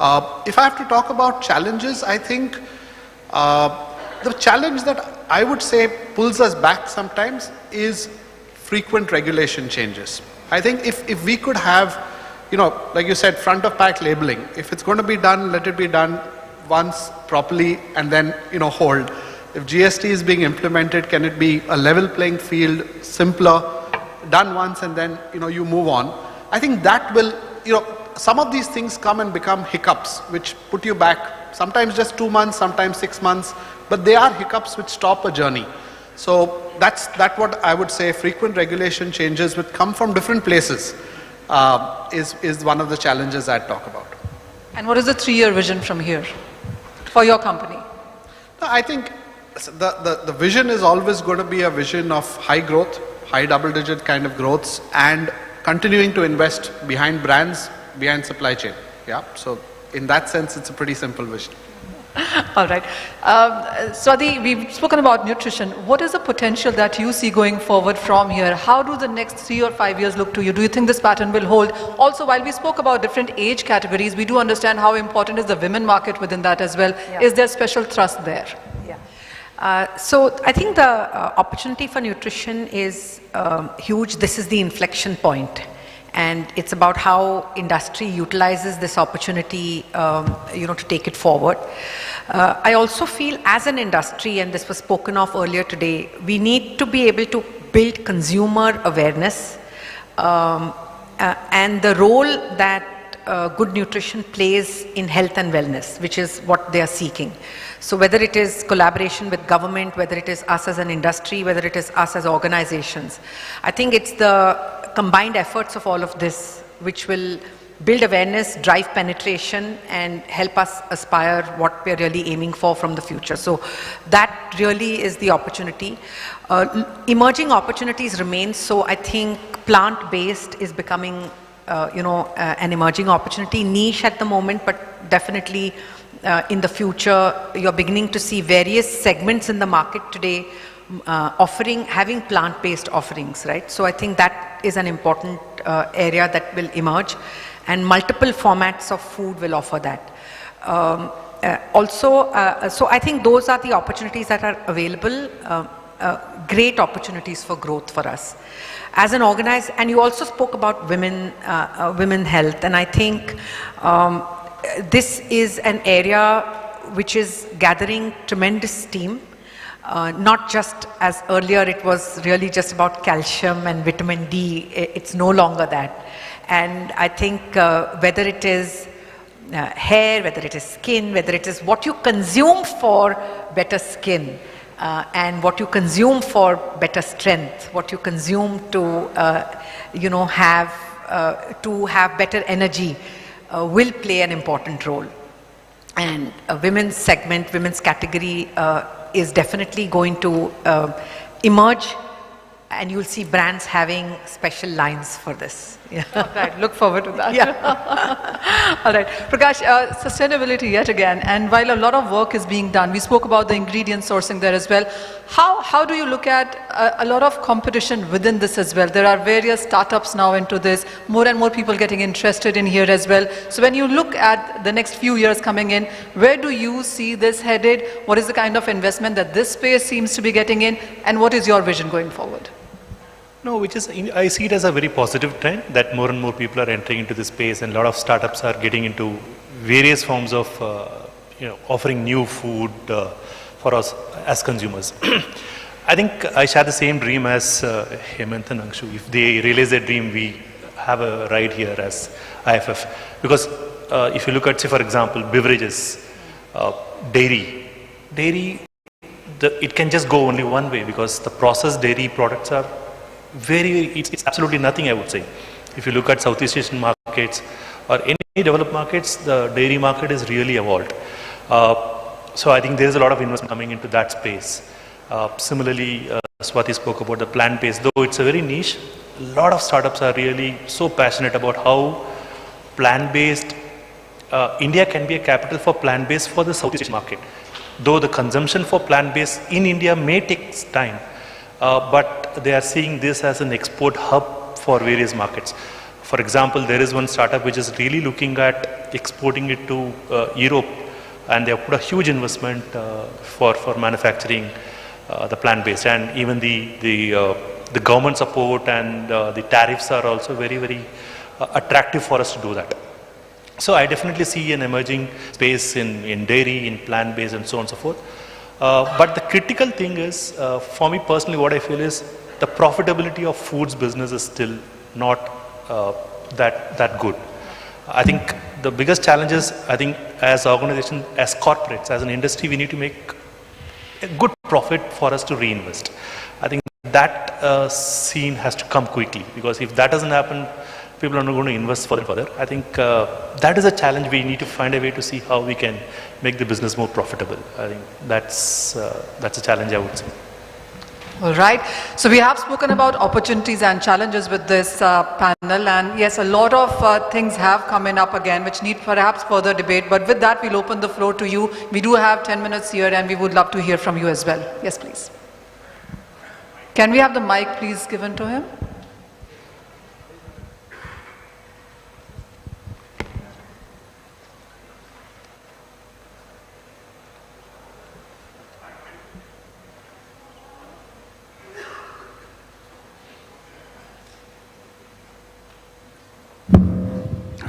If I have to talk about challenges, I think the challenge that I would say pulls us back sometimes is frequent regulation changes. I think if we could have, like you said, front of pack labeling, if it's going to be done, let it be done once properly and then, hold. If GST is being implemented, can it be a level playing field, simpler, done once and then, you move on. I think that will, some of these things come and become hiccups, which put you back, sometimes just 2 months, sometimes 6 months, but they are hiccups which stop a journey. So that's what I would say, frequent regulation changes which come from different places is one of the challenges I'd talk about. And what is the 3-year vision from here for your company? I think the vision is always going to be a vision of high growth, high double-digit kind of growths, and continuing to invest behind brands, behind supply chain. Yeah. So in that sense, it's a pretty simple vision. All right. Swati, we've spoken about nutrition. What is the potential that you see going forward from here? How do the next 3 or 5 years look to you? Do you think this pattern will hold? Also, while we spoke about different age categories, we do understand how important is the women market within that as well. Yeah. Is there special thrust there? So I think the opportunity for nutrition is huge. This is the inflection point, and it's about how industry utilizes this opportunity, to take it forward. I also feel as an industry, and this was spoken of earlier today, we need to be able to build consumer awareness and the role that good nutrition plays in health and wellness, which is what they are seeking. So whether it is collaboration with government, whether it is us as an industry, whether it is us as organizations, I think it's the combined efforts of all of this which will build awareness, drive penetration, and help us aspire what we're really aiming for from the future. So that really is the opportunity. Emerging opportunities remain, so I think plant-based is becoming an emerging opportunity, niche at the moment, but definitely in the future, you're beginning to see various segments in the market today having plant-based offerings, right? So I think that is an important area that will emerge, and multiple formats of food will offer that. So I think those are the opportunities that are available. great opportunities for growth for us. As an organized, and you also spoke about women, women health, and I think this is an area which is gathering tremendous steam. Not just as earlier it was really just about calcium and vitamin D, it's no longer that. And I think whether it is hair, whether it is skin, whether it is what you consume for better skin, and what you consume for better strength, what you consume to, you know, have better energy will play an important role. And a women's segment, women's category is definitely going to emerge, and you'll see brands having special lines for this. Yeah. Right, look forward to that. Yeah. All right, Prakash, sustainability yet again, and while a lot of work is being done, we spoke about the ingredient sourcing there as well. How do you look at a lot of competition within this as well? There are various startups now into this, more and more people getting interested in here as well. So when you look at the next few years coming in, where do you see this headed? What is the kind of investment that this space seems to be getting in, and what is your vision going forward? No, I see it as a very positive trend that more and more people are entering into this space, and a lot of startups are getting into various forms of, you know, offering new food for us as consumers. I think I share the same dream as Hemant and Angshu. If they realize their dream, we have a ride here as IFF. Because if you look at, say, for example, beverages, dairy, it can just go only one way, because the processed dairy products are it's absolutely nothing, I would say. If you look at Southeast Asian markets or any developed markets, the dairy market is really evolved. So I think there is a lot of investment coming into that space. Similarly, Swati spoke about the plant-based, though it's a very niche. A lot of startups are really so passionate about how plant-based, India can be a capital for plant-based for the Southeast Asian market. Though the consumption for plant-based in India may take time, but they are seeing this as an export hub for various markets. For example, there is one startup which is really looking at exporting it to Europe, and they have put a huge investment for manufacturing the plant-based, and even the government support and the tariffs are also very, very attractive for us to do that. So I definitely see an emerging space in dairy, in plant-based, and so on and so forth. But the critical thing is, for me personally, what I feel is the profitability of foods business is still not that good. I think the biggest challenge is, I think as organizations, as corporates, as an industry, we need to make a good profit for us to reinvest. I think that scene has to come quickly, because if that doesn't happen, people are not going to invest further. I think that is a challenge. We need to find a way to see how we can make the business more profitable. I think that's a challenge, I would say. All right. So we have spoken about opportunities and challenges with this panel, and yes, a lot of things have come in up again which need perhaps further debate, but with that we'll open the floor to you. We do have 10 minutes here and we would love to hear from you as well. Yes, please. Can we have the mic please given to him?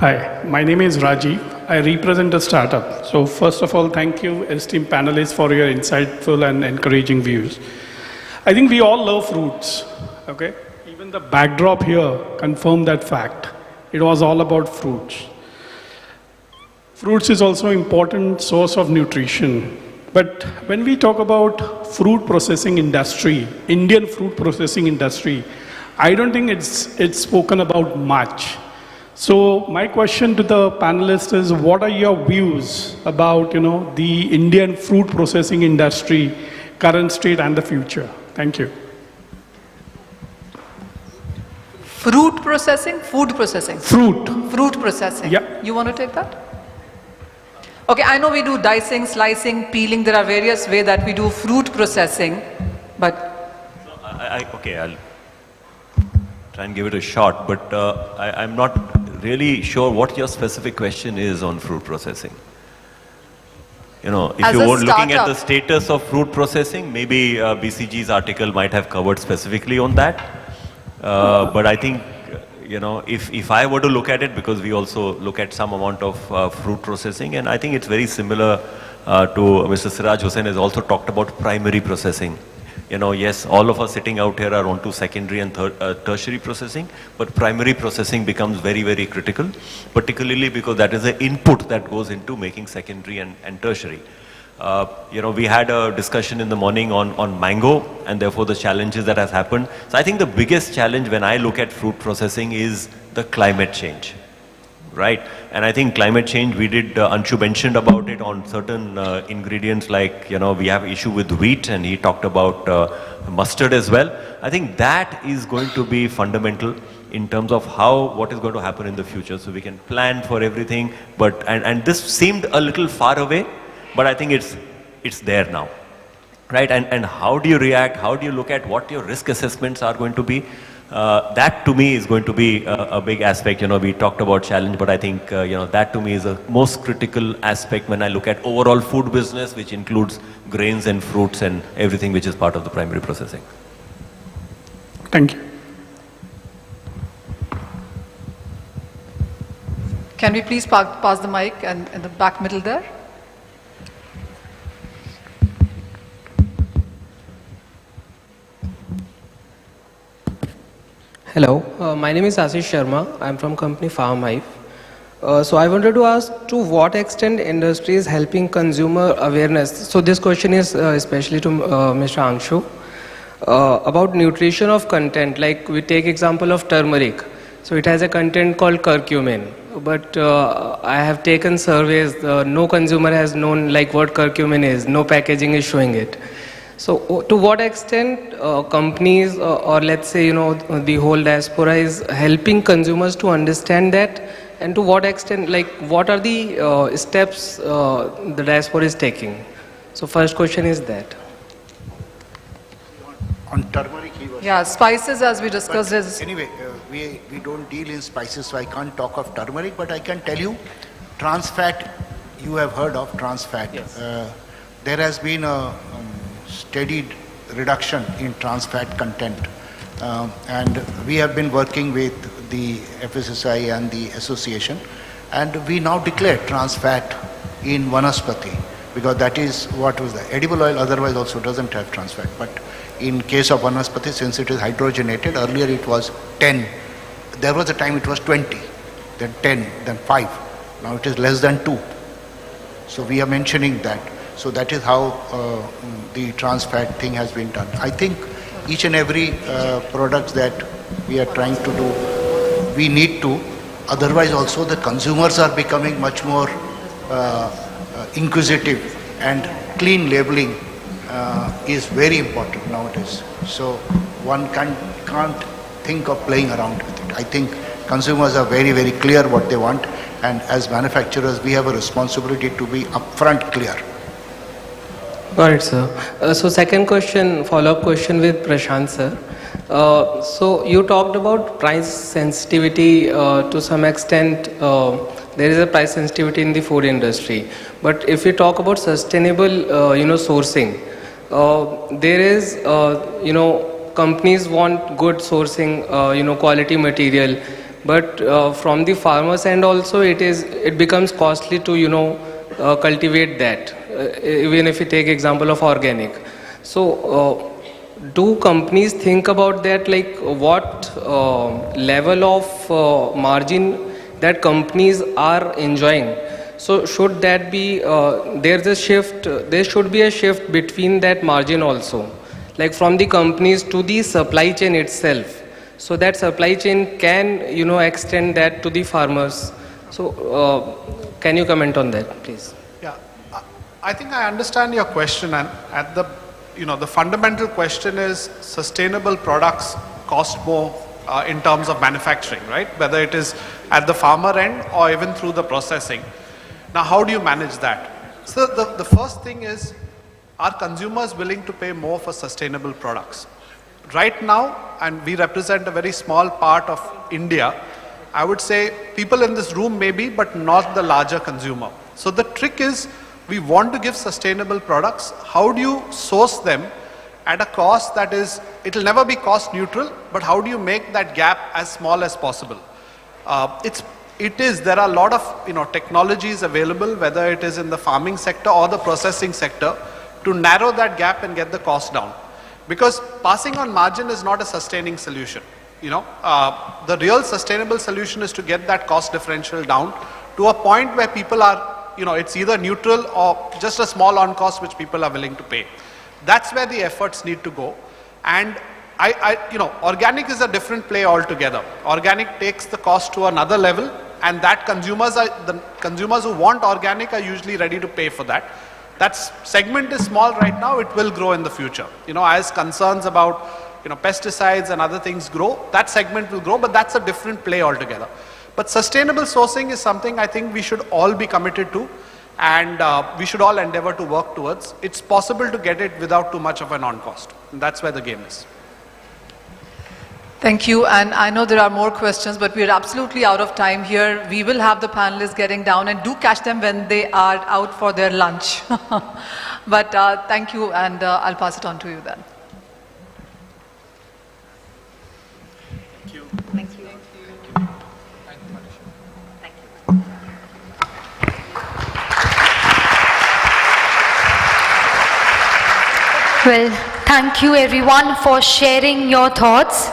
Hi, my name is Rajiv. I represent a startup. So first of all, thank you, esteemed panelists, for your insightful and encouraging views. I think we all love fruits, okay? Even the backdrop here confirmed that fact. It was all about fruits. Fruits is also an important source of nutrition. But when we talk about fruit processing industry, Indian fruit processing industry, I don't think it's spoken about much. So my question to the panelists is, what are your views about, the Indian fruit processing industry, current state and the future? Thank you. Fruit processing, food processing? Fruit. Fruit processing. Yeah. You want to take that? Okay, I know we do dicing, slicing, peeling. There are various ways that we do fruit processing, but... Okay, I'll try and give it a shot, but I'm not really sure what your specific question is on fruit processing. you know, if As you a were looking at the startup. status of fruit processing, maybe BCG's article might have covered specifically on that. But I think, you know, if I were to look at it, because we also look at some amount of fruit processing, and I think it's very similar to Mr. Siraj Hussain has also talked about primary processing. You know, yes, all of us sitting out here are onto secondary and tertiary processing, but primary processing becomes very, very critical, particularly because that is the input that goes into making secondary and tertiary. You know, we had a discussion in the morning on mango and therefore the challenges that has happened. So I think the biggest challenge when I look at fruit processing is the climate change, right? And I think climate change, we did, Anshu mentioned about it on certain ingredients like, you know, we have issue with wheat and he talked about mustard as well. I think that is going to be fundamental in terms of what is going to happen in the future. So we can plan for everything, but, and this seemed a little far away, but I think it's there now, right? And how do you react? How do you look at what your risk assessments are going to be? That to me is going to be a big aspect. You know, we talked about challenge, but I think, you know, that to me is the most critical aspect when I look at overall food business, which includes grains and fruits and everything which is part of the primary processing. Thank you. Can we please pass the mic and in the back middle there? Hello, my name is Ashish Sharma. I'm from company Powerhouse. So I wanted to ask, to what extent industry is helping consumer awareness? So this question is especially to Mr. Anshu. About nutrition of content, like we take example of turmeric. So it has a content called curcumin. But I have taken surveys, no consumer has known like what curcumin is, no packaging is showing it. So to what extent companies or let's say, you know, the whole diaspora is helping consumers to understand that, and to what extent, like what are the steps the diaspora is taking? So first question is that. On turmeric, he was... Yeah, spices as we discussed But is... anyway, we don't deal in spices, so I can't talk of turmeric, but I can tell you, trans fat, you have heard of trans fat. Yes. There has been a steady reduction in trans fat content, and we have been working with the FSSAI and the association, and we now declare trans fat in vanaspati, because that is what was the edible oil otherwise also doesn't have trans fat. But in case of vanaspati, since it is hydrogenated, earlier it was 10. There was a time it was 20, then 10, then 5. Now it is less than 2. So we are mentioning that. So that is how the trans fat thing has been done. I think each and every product that we are trying to do, we need to. Otherwise also the consumers are becoming much more inquisitive, and clean labeling is very important nowadays. So one can't think of playing around with it. I think consumers are very, very clear what they want, and as manufacturers we have a responsibility to be upfront clear. Got it, sir. So second question, follow-up question with Prashant, sir. So you talked about price sensitivity to some extent. There is a price sensitivity in the food industry. But if we talk about sustainable, sourcing, there is, companies want good sourcing, quality material. But from the farmer's end also, it becomes costly to, cultivate that. Even if you take example of organic. So do companies think about that, like what level of margin that companies are enjoying? So should that be, there's a shift, there should be a shift between that margin also, like from the companies to the supply chain itself, so that supply chain can, extend that to the farmers. So can you comment on that, please? Yeah, I think I understand your question, and at the fundamental question is sustainable products cost more in terms of manufacturing, right? Whether it is at the farmer end or even through the processing. Now, how do you manage that? So the first thing is, are consumers willing to pay more for sustainable products? Right now, and we represent a very small part of India, I would say people in this room maybe, but not the larger consumer. So the trick is we want to give sustainable products, how do you source them at a cost that is, it will never be cost neutral, but how do you make that gap as small as possible? There are a lot of technologies available, whether it is in the farming sector or the processing sector, to narrow that gap and get the cost down. Because passing on margin is not a sustaining solution. The real sustainable solution is to get that cost differential down to a point where people are, it's either neutral or just a small on cost which people are willing to pay. That's where the efforts need to go. And organic is a different play altogether. Organic takes the cost to another level, and that the consumers who want organic are usually ready to pay for that. That segment is small right now, it will grow in the future. As concerns about pesticides and other things grow, that segment will grow, but that's a different play altogether. But sustainable sourcing is something I think we should all be committed to, and we should all endeavor to work towards. It's possible to get it without too much of an on-cost. That's where the game is. Thank you, and I know there are more questions, but we are absolutely out of time here. We will have the panelists getting down, and do catch them when they are out for their lunch. But thank you, and I'll pass it on to you then. Thank you. Well, thank you everyone for sharing your thoughts.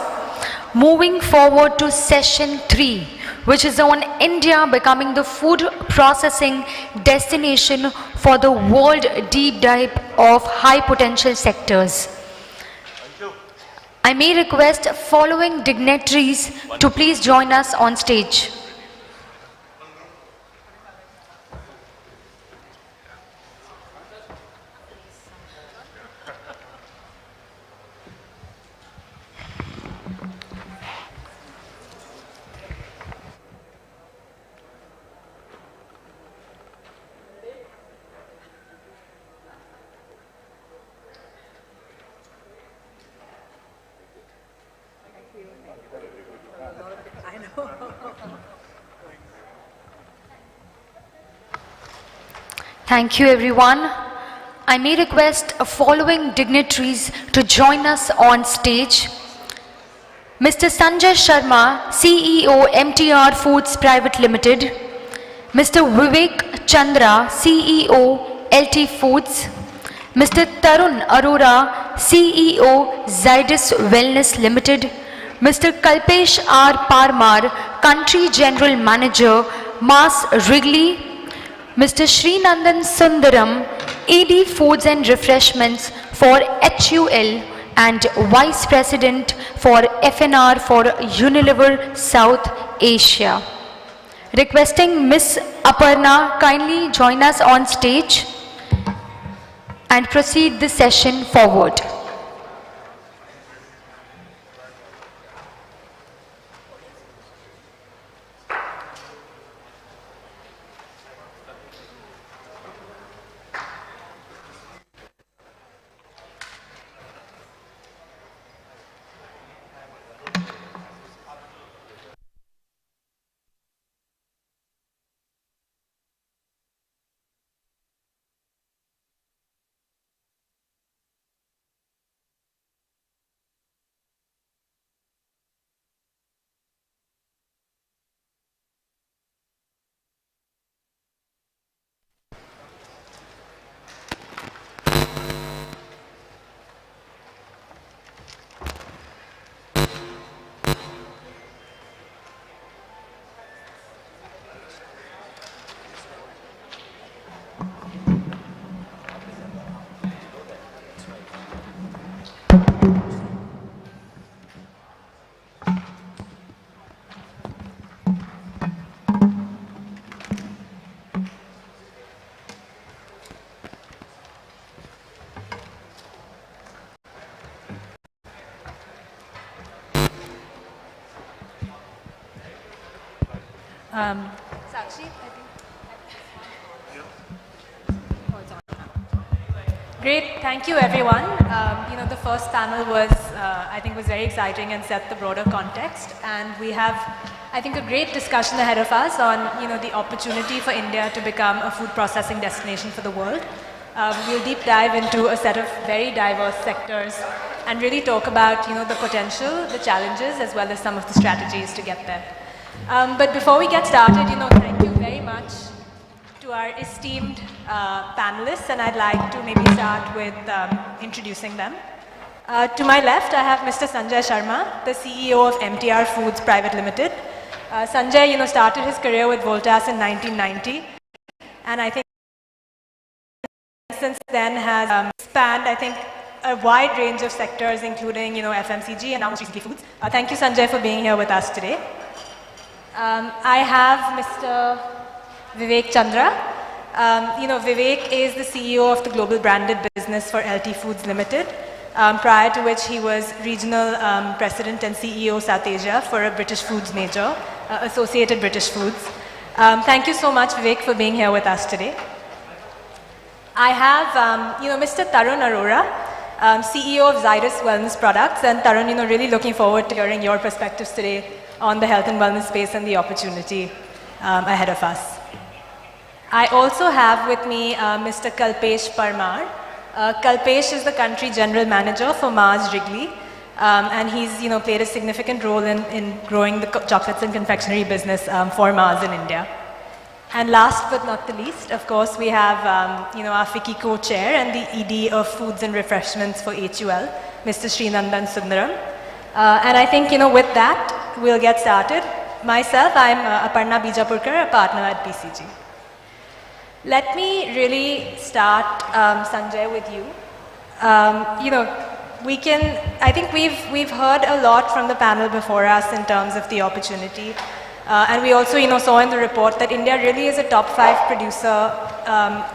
Moving forward to session 3, which is on India becoming the food processing destination for the world deep dive of high potential sectors. I may request following dignitaries to please join us on stage. Thank you everyone. I may request following dignitaries to join us on stage. Mr. Sanjay Sharma, CEO MTR Foods Private Limited. Mr. Vivek Chandra, CEO LT Foods. Mr. Tarun Arora, CEO Zydus Wellness Limited. Mr. Kalpesh R. Parmar, Country General Manager, Mars Wrigley. Mr. Srinandan Sundaram, ED Foods and Refreshments for HUL and Vice President for FNR for Unilever South Asia. Requesting Ms. Aparna kindly join us on stage and proceed the session forward. Great, thank you everyone. The first panel was, I think was very exciting and set the broader context. And we have, I think, a great discussion ahead of us on, the opportunity for India to become a food processing destination for the world. We'll deep dive into a set of very diverse sectors and really talk about, the potential, the challenges, as well as some of the strategies to get there. But before we get started, thank you very much to our esteemed panelists, and I'd like to maybe start with introducing them. To my left, I have Mr. Sanjay Sharma, the CEO of MTR Foods Private Limited. Sanjay, started his career with Voltas in 1990, and I think since then has spanned, I think, a wide range of sectors, including, FMCG and now most recently foods. Thank you, Sanjay, for being here with us today. I have Mr. Vivek Chandra. Vivek is the CEO of the global branded business for LT Foods Limited, prior to which he was regional president and CEO South Asia for a British foods major, Associated British Foods. Thank you so much, Vivek, for being here with us today. I have, Mr. Tarun Arora, CEO of Zydus Wellness Products, and Tarun, really looking forward to hearing your perspectives today on the health and wellness space and the opportunity ahead of us. I also have with me Mr. Kalpesh Parmar. Kalpesh is the country general manager for Mars Wrigley, and he's played a significant role in growing the chocolates and confectionery business for Mars in India. And last but not the least, of course, we have our FICCI co-chair and the ED of Foods and Refreshments for HUL, Mr. Srinandan Sundaram. And I think with that, we'll get started. Myself, I'm Aparna Bijapurkar, a partner at BCG. Let me really start, Sanjay, with you. I think we've heard a lot from the panel before us in terms of the opportunity. And we also, saw in the report that India really is a top 5 producer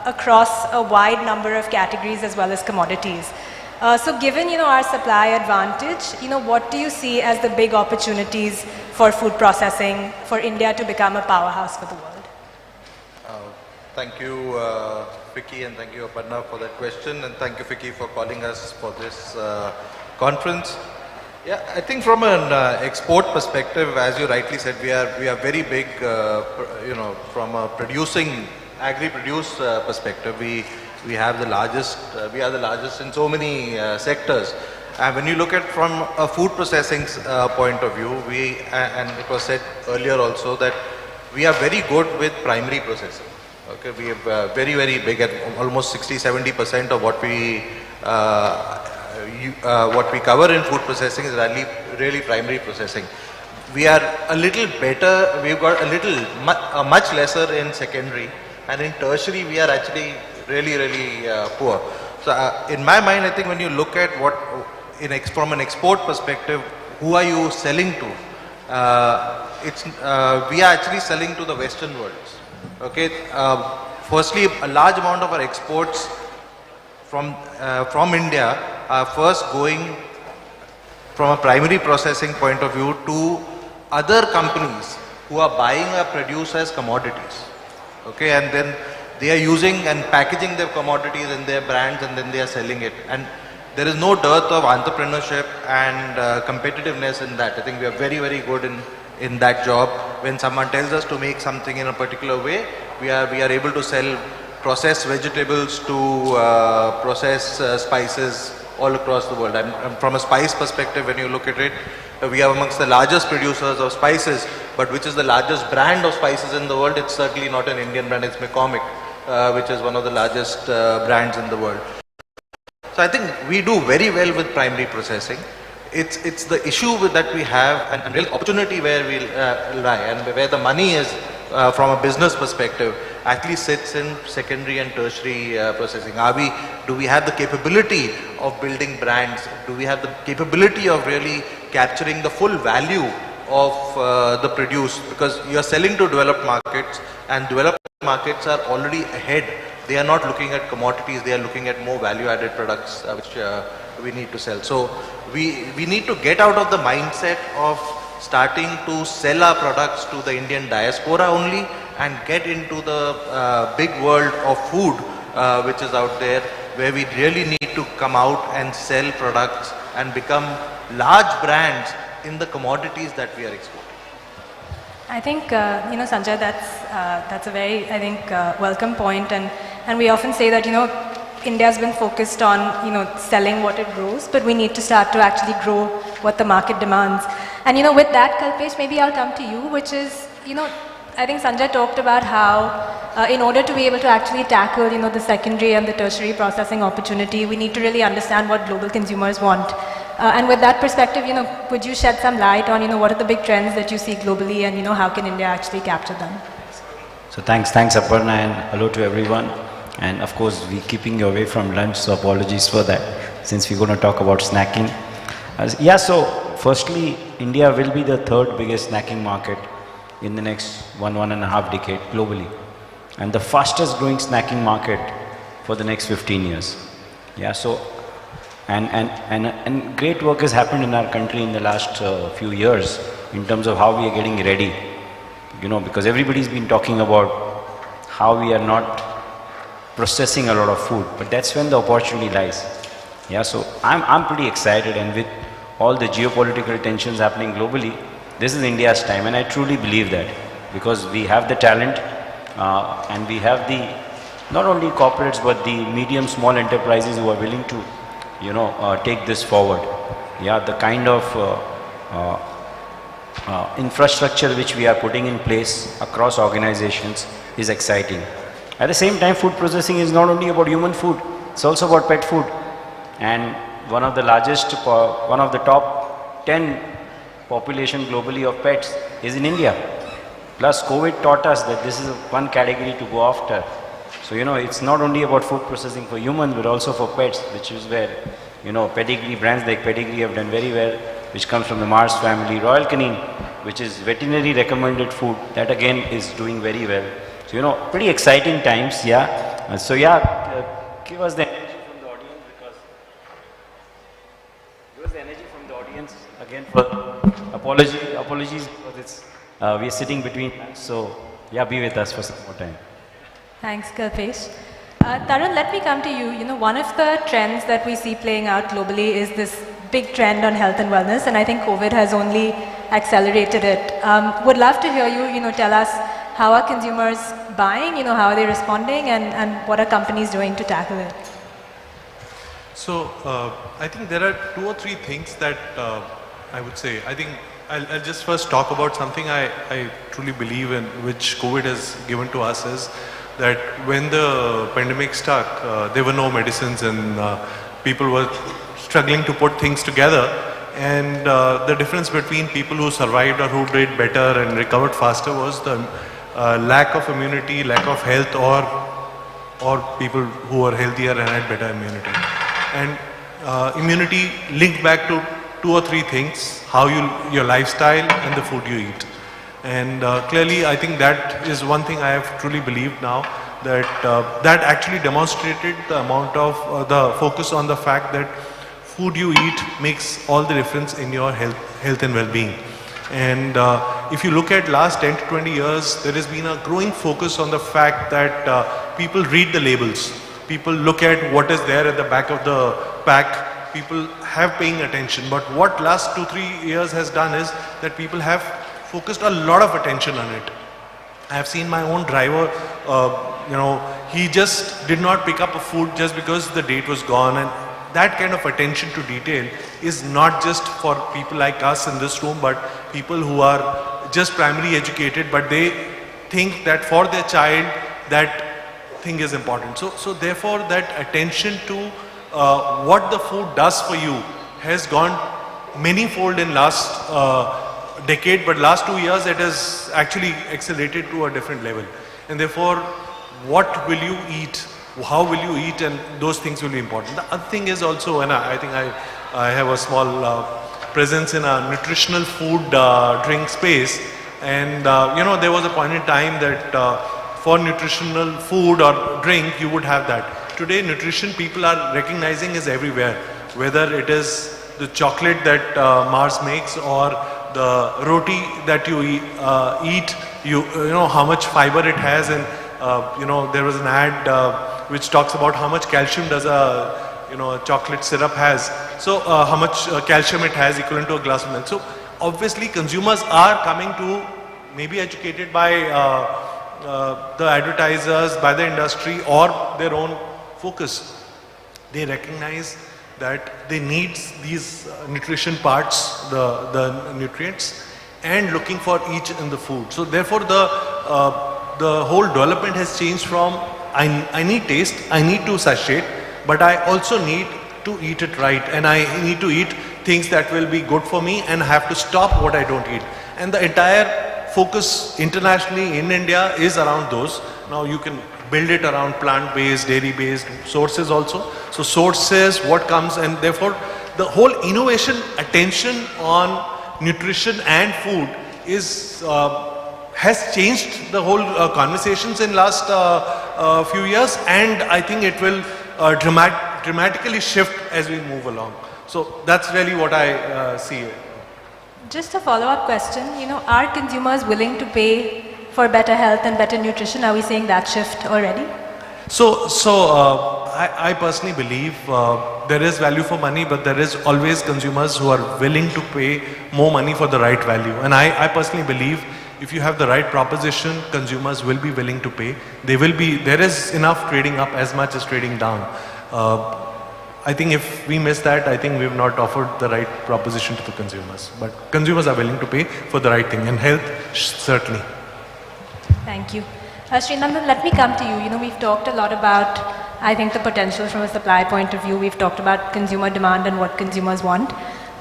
across a wide number of categories as well as commodities. So given, our supply advantage, what do you see as the big opportunities for food processing for India to become a powerhouse for the world? Thank you, Vicky, and thank you, Aparna, for that question, and thank you, Vicky, for calling us for this conference. Yeah, I think from an export perspective, as you rightly said, we are very big, from a agri-produce perspective. We have the largest, we are the largest in so many sectors. And when you look at from a food processing point of view, and it was said earlier also that we are very good with primary processing. Okay, we have very, very big at almost 60-70% of what we cover in food processing is really primary processing. We are a little better, we've got much lesser in secondary, and in tertiary we are actually really, really poor. So in my mind, I think when you look at from an export perspective, who are you selling to? We are actually selling to the Western world. Okay, firstly, a large amount of our exports from India are first going from a primary processing point of view to other companies who are buying our produce as commodities. Okay, and then they are using and packaging their commodities in their brands, and then they are selling it. And there is no dearth of entrepreneurship and competitiveness in that. I think we are very, very good in that job. When someone tells us to make something in a particular way, we are able to sell processed vegetables to processed spices all across the world. And from a spice perspective, when you look at it, we are amongst the largest producers of spices, but which is the largest brand of spices in the world? It's certainly not an Indian brand, it's McCormick, which is one of the largest brands in the world. So I think we do very well with primary processing. It's the issue that we have and real opportunity where we lie, and where the money is from a business perspective actually sits in secondary and tertiary processing. Do we have the capability of building brands? Do we have the capability of really capturing the full value of the produce? Because you're selling to developed markets, and developed markets are already ahead. They are not looking at commodities, they are looking at more value-added products which we need to sell. So we need to get out of the mindset of starting to sell our products to the Indian diaspora only and get into the big world of food which is out there, where we really need to come out and sell products and become large brands in the commodities that we are exporting. I think, Sanjay, that's a very, welcome point. And we often say that, India's been focused on, selling what it grows, but we need to start to actually grow what the market demands. And, with that, Kalpesh, maybe I'll come to you, which is, I think Sanjay talked about how in order to be able to actually tackle, the secondary and the tertiary processing opportunity, we need to really understand what global consumers want. And with that perspective, could you shed some light on, what are the big trends that you see globally and, how can India actually capture them? So thanks Aparna, and hello to everyone. And of course, we're keeping you away from lunch, so apologies for that, since we're going to talk about snacking. So firstly, India will be the third biggest snacking market in the next 1.5 decade globally, and the fastest growing snacking market for the next 15 years. And great work has happened in our country in the last few years in terms of how we are getting ready, because everybody's been talking about how we are not processing a lot of food, but that's when the opportunity lies. So I'm pretty excited, and with all the geopolitical tensions happening globally, this is India's time, and I truly believe that, because we have the talent and we have the, not only corporates, but the medium, small enterprises who are willing to, take this forward. The kind of infrastructure which we are putting in place across organizations is exciting. At the same time, food processing is not only about human food, it's also about pet food. And one of the top 10 population globally of pets is in India. Plus, COVID taught us that this is one category to go after. So, it's not only about food processing for humans, but also for pets, which is where, pedigree, brands like Pedigree have done very well, which comes from the Mars family. Royal Canin, which is veterinary recommended food, that again is doing very well. So, pretty exciting times, give us the energy from the audience, give us the energy from the audience, again, for apologies, because it's, we are sitting between, so, be with us for some more time. Thanks, Kalpesh. Tarun, let me come to you. One of the trends that we see playing out globally is this big trend on health and wellness, and I think COVID has only accelerated it. Would love to hear you, tell us how are consumers buying, how are they responding, and what are companies doing to tackle it? So, I think there are 2 or 3 things that I would say. I think I'll just first talk about something I truly believe in, which COVID has given to us, is that when the pandemic struck, there were no medicines, and people were struggling to put things together. And the difference between people who survived or who did better and recovered faster was the lack of immunity, lack of health, or people who were healthier and had better immunity. And immunity linked back to 2 or 3 things: your lifestyle and the food you eat. And clearly, I think that is one thing I have truly believed now, that that actually demonstrated the amount of the focus on the fact that food you eat makes all the difference in your health and well-being. And if you look at last 10 to 20 years, there has been a growing focus on the fact that people read the labels. People look at what is there at the back of the pack. People have paying attention. But what last 2-3 years has done is that people have focused a lot of attention on it. I have seen my own driver, he just did not pick up a food just because the date was gone. And that kind of attention to detail is not just for people like us in this room, but people who are just primarily educated, but they think that for their child, that thing is important. So therefore, that attention to what the food does for you has gone many-fold in last decade, but last 2 years it has actually accelerated to a different level. And therefore, what will you eat? How will you eat? And those things will be important. The other thing is also, and I think I have a small presence in a nutritional food drink space. And there was a point in time that for nutritional food or drink, you would have that. Today, nutrition people are recognizing is everywhere. Whether it is the chocolate that Mars makes, or the roti that you eat, you know how much fiber it has. And there was an ad which talks about how much calcium does a chocolate syrup has. So how much calcium it has equivalent to a glass of milk. So obviously consumers are coming to, maybe educated by the advertisers, by the industry or their own focus. They recognize that they need these nutrition parts, the nutrients, and looking for each in the food. So therefore the whole development has changed from I need taste, I need to satiate, but I also need to eat it right, and I need to eat things that will be good for me and have to stop what I don't eat. And the entire focus internationally in India is around those. Now you can build it around plant-based, dairy-based sources also. So sources, what comes, and therefore the whole innovation attention on nutrition and food is has changed the whole conversations in last few years, and I think it will dramatically shift as we move along. So that's really what I see. Just a follow-up question, are consumers willing to pay for better health and better nutrition? Are we seeing that shift already? So I personally believe there is value for money, but there is always consumers who are willing to pay more money for the right value. And I personally believe if you have the right proposition, consumers will be willing to pay. There is enough trading up as much as trading down. I think if we miss that, I think we have not offered the right proposition to the consumers. But consumers are willing to pay for the right thing, and health certainly. Thank you. Srinandan, let me come to you. We've talked a lot about, I think, the potential from a supply point of view. We've talked about consumer demand and what consumers want.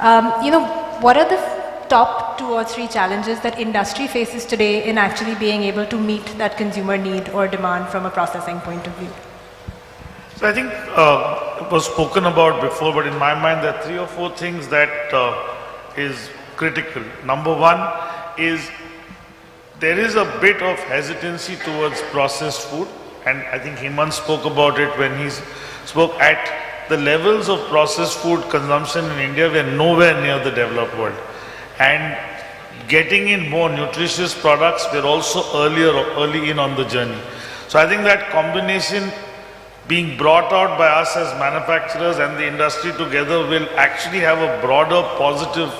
What are the top 2 or 3 challenges that industry faces today in actually being able to meet that consumer need or demand from a processing point of view? So I think it was spoken about before, but in my mind there are 3 or 4 things that is critical. Number 1 is there is a bit of hesitancy towards processed food, and I think Hemant spoke about it when he spoke at the levels of processed food consumption in India. We are nowhere near the developed world, and getting in more nutritious products, we're also early in on the journey. So I think that combination being brought out by us as manufacturers and the industry together will actually have a broader positive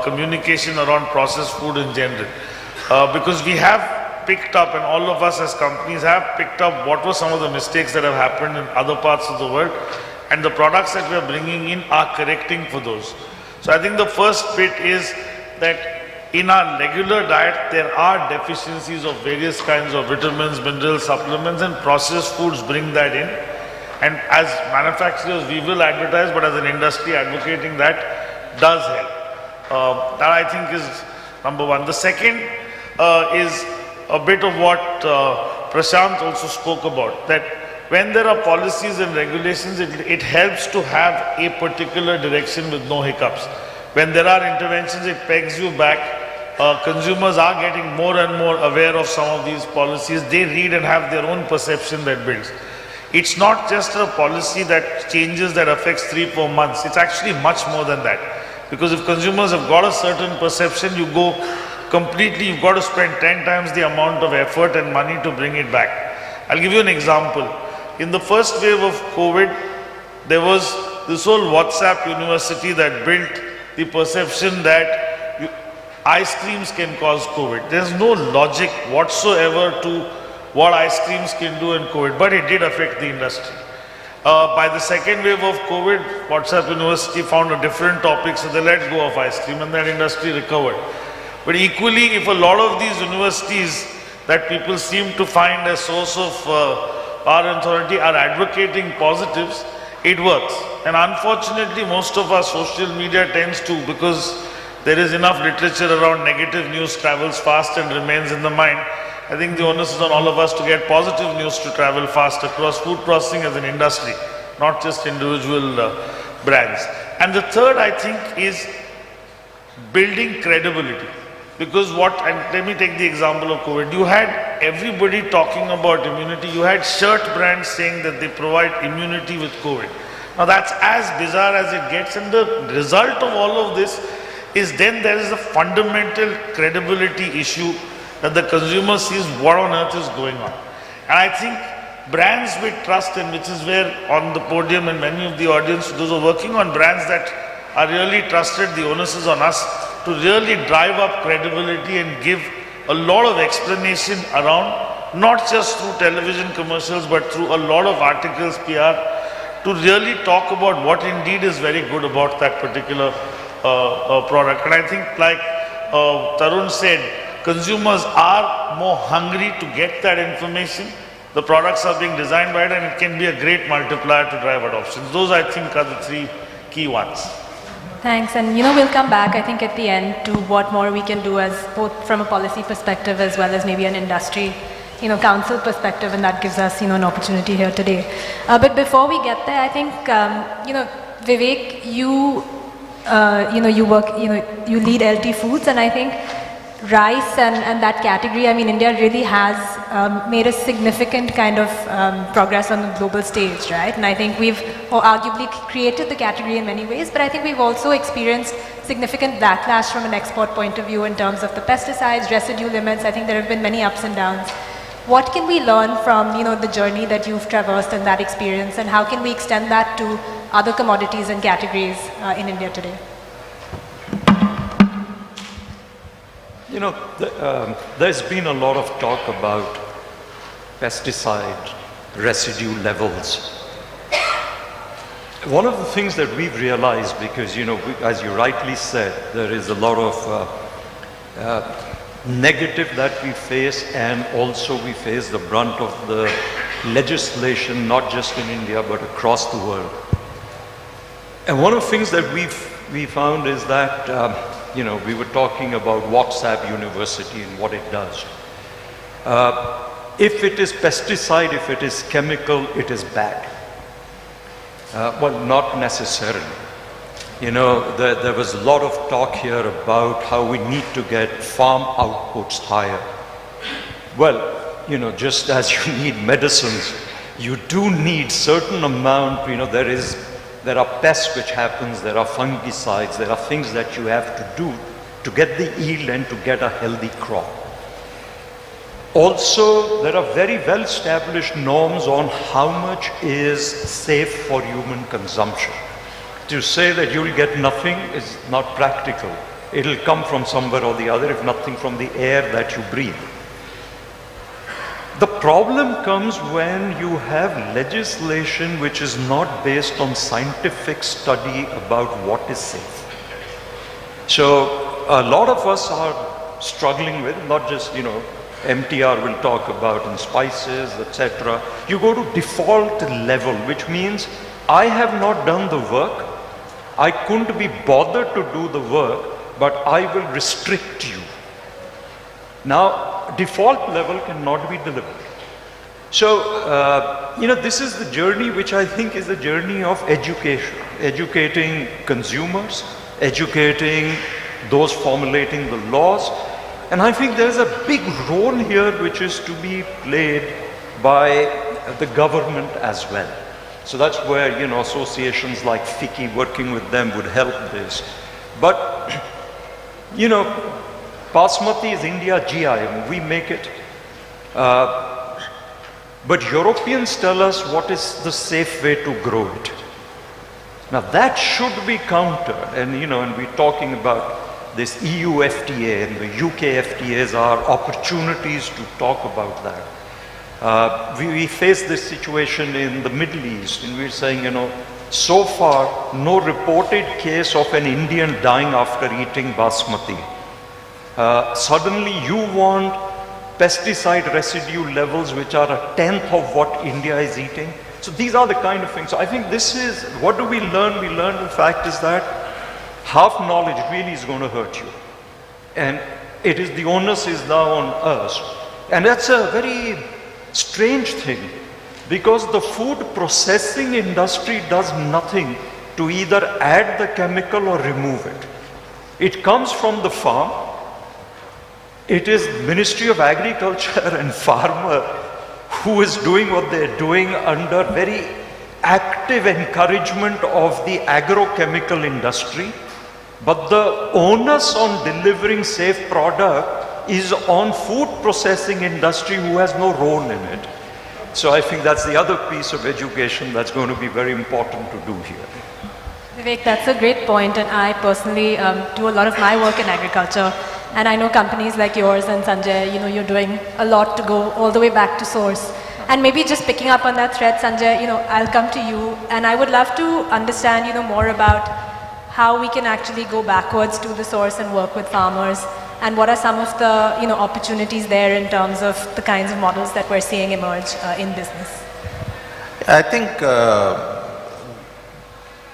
communication around processed food in general. Because we have picked up, and all of us as companies have picked up what were some of the mistakes that have happened in other parts of the world, and the products that we are bringing in are correcting for those. So I think the first bit is that in our regular diet there are deficiencies of various kinds of vitamins, minerals, supplements, and processed foods bring that in. And as manufacturers we will advertise, but as an industry advocating that does help. That I think is number 1. The second is a bit of what Prashant also spoke about, that when there are policies and regulations, it helps to have a particular direction with no hiccups. When there are interventions, it pegs you back. Consumers are getting more and more aware of some of these policies. They read and have their own perception that builds. It's not just a policy that changes that affects 3-4 months. It's actually much more than that. Because if consumers have got a certain perception, you go completely, you've got to spend 10 times the amount of effort and money to bring it back. I'll give you an example. In the first wave of COVID, there was this whole WhatsApp university that built the perception that ice creams can cause COVID. There's no logic whatsoever to what ice creams can do in COVID, but it did affect the industry. By the second wave of COVID, WhatsApp University found a different topic, so they let go of ice cream and that industry recovered. But equally, if a lot of these universities that people seem to find a source of our authority are advocating positives, it works. And unfortunately, most of our social media tends to, because there is enough literature around negative news travels fast and remains in the mind. I think the onus is on all of us to get positive news to travel fast across food processing as an industry, not just individual brands. And the third, I think, is building credibility. Because and let me take the example of COVID. You had everybody talking about immunity. You had shirt brands saying that they provide immunity with COVID. Now that's as bizarre as it gets, and the result of all of this is then there is a fundamental credibility issue that the consumer sees what on earth is going on. And I think brands with trust, and which is where on the podium and many of the audience, those who are working on brands that are really trusted, the onus is on us to really drive up credibility and give a lot of explanation around, not just through television commercials, but through a lot of articles, PR, to really talk about what indeed is very good about that particular product. And I think, like Tarun said, consumers are more hungry to get that information. The products are being designed by it, and it can be a great multiplier to drive adoption. Those, I think, are the three key ones. Thanks, and we'll come back, I think, at the end to what more we can do as both from a policy perspective as well as maybe an industry, council perspective, and that gives us, an opportunity here today. But before we get there, I think, Vivek, you work, you lead LT Foods, and I think rice and that category, India really has made a significant kind of progress on the global stage, right? And I think we've arguably created the category in many ways, but I think we've also experienced significant backlash from an export point of view in terms of the pesticides, residue limits. I think there have been many ups and downs. What can we learn from, the journey that you've traversed and that experience, and how can we extend that to other commodities and categories in India today? There's been a lot of talk about pesticide residue levels. One of the things that we've realized, because, as you rightly said, there is a lot of negative that we face, and also we face the brunt of the legislation, not just in India, but across the world. And one of the things that we found is that we were talking about WhatsApp University and what it does. If it is pesticide, if it is chemical, it is bad. Well, not necessarily. There was a lot of talk here about how we need to get farm outputs higher. Well, just as you need medicines, you do need certain amount, there are pests which happens, there are fungicides, there are things that you have to do to get the yield and to get a healthy crop. Also, there are very well established norms on how much is safe for human consumption. To say that you'll get nothing is not practical. It'll come from somewhere or the other, if nothing from the air that you breathe. The problem comes when you have legislation which is not based on scientific study about what is safe. So a lot of us are struggling with, not just, MTR will talk about in spices, etc. You go to default level, which means I have not done the work, I couldn't be bothered to do the work, but I will restrict you. Now, default level cannot be delivered. So, this is the journey which I think is the journey of education, educating consumers, educating those formulating the laws. And I think there's a big role here which is to be played by the government as well. So that's where, associations like FICCI, working with them would help this. But, Basmati is India GI, we make it. But Europeans tell us what is the safe way to grow it. Now that should be countered, and and we're talking about this EU FTA and the UK FTAs are opportunities to talk about that. We face this situation in the Middle East, and we're saying, so far no reported case of an Indian dying after eating basmati. Suddenly you want pesticide residue levels which are a tenth of what India is eating. So these are the kind of things. So I think this is, what do we learn? We learn the fact is that half knowledge really is going to hurt you. And the onus is now on us. And that's a very strange thing, because the food processing industry does nothing to either add the chemical or remove it. It comes from the farm. It is Ministry of Agriculture and Farmer who is doing what they're doing under very active encouragement of the agrochemical industry. But the onus on delivering safe product is on food processing industry, who has no role in it. So I think that's the other piece of education that's going to be very important to do here. Vivek, that's a great point, and I personally do a lot of my work in agriculture, and I know companies like yours and Sanjay, you're doing a lot to go all the way back to source. And maybe just picking up on that thread, Sanjay, I'll come to you, and I would love to understand, more about how we can actually go backwards to the source and work with farmers, and what are some of the, opportunities there in terms of the kinds of models that we're seeing emerge in business. I think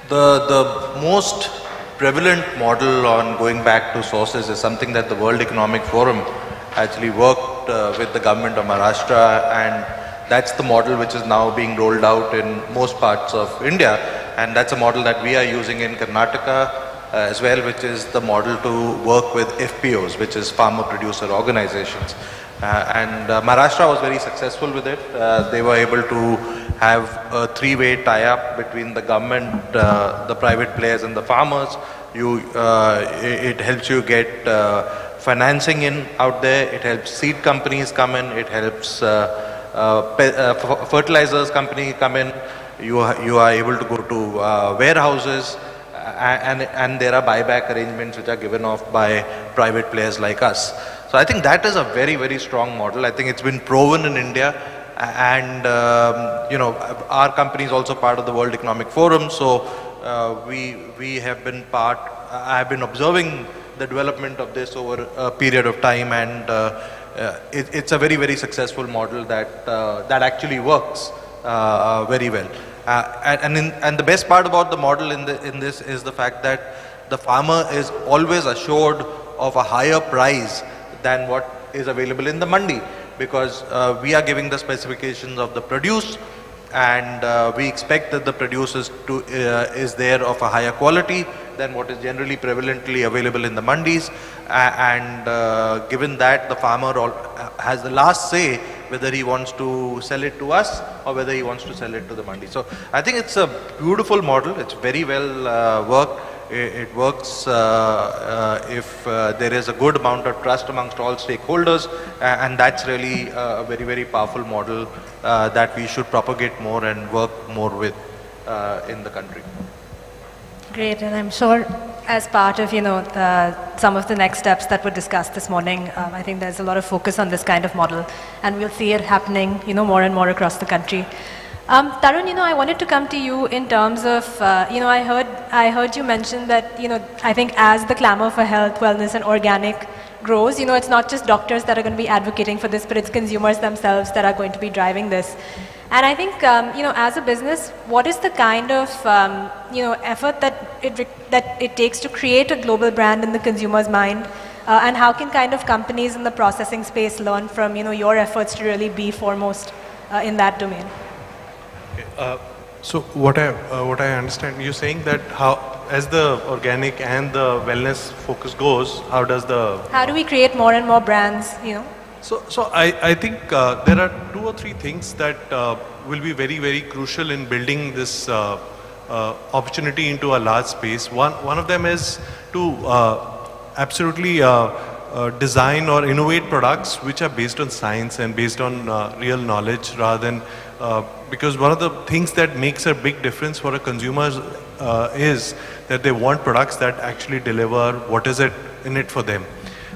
the most prevalent model on going back to sources is something that the World Economic Forum actually worked with the government of Maharashtra, and that's the model which is now being rolled out in most parts of India, and that's a model that we are using in Karnataka as well, which is the model to work with FPOs, which is farmer producer organizations. And Maharashtra was very successful with it. They were able to have a three-way tie-up between the government, the private players and the farmers. It helps you get financing in out there, it helps seed companies come in, it helps fertilizers company come in, you are able to go to warehouses, and there are buyback arrangements which are given off by private players like us. So I think that is a very, very strong model. I think it's been proven in India, and our company is also part of the World Economic Forum, so we have been I have been observing the development of this over a period of time, and it's a very, very successful model that actually works very well. And the best part about the model in this is the fact that the farmer is always assured of a higher price than what is available in the mandi, because we are giving the specifications of the produce, and we expect that the produce is there of a higher quality than what is generally prevalently available in the mandis, and given that, the farmer has the last say whether he wants to sell it to us or whether he wants to sell it to the mandi. So I think it's a beautiful model, it's very well worked. It works if there is a good amount of trust amongst all stakeholders, and that's really a very, very powerful model that we should propagate more and work more with in the country. Great, and I'm sure as part of some of the next steps that were discussed this morning, I think there's a lot of focus on this kind of model, and we'll see it happening more and more across the country. Tarun, I wanted to come to you in terms of, I heard you mention that, I think as the clamor for health, wellness and organic grows, it's not just doctors that are going to be advocating for this, but it's consumers themselves that are going to be driving this. And I think, as a business, what is the kind of, effort that it takes to create a global brand in the consumer's mind? And how can kind of companies in the processing space learn from, your efforts to really be foremost in that domain? So what I understand, you're saying that as the organic and the wellness focus goes, how do we create more and more brands, So I think there are 2 or 3 things that will be very, very crucial in building this opportunity into a large space. One of them is to absolutely design or innovate products which are based on science and based on real knowledge, rather than because one of the things that makes a big difference for a consumer is that they want products that actually deliver what is it in it for them.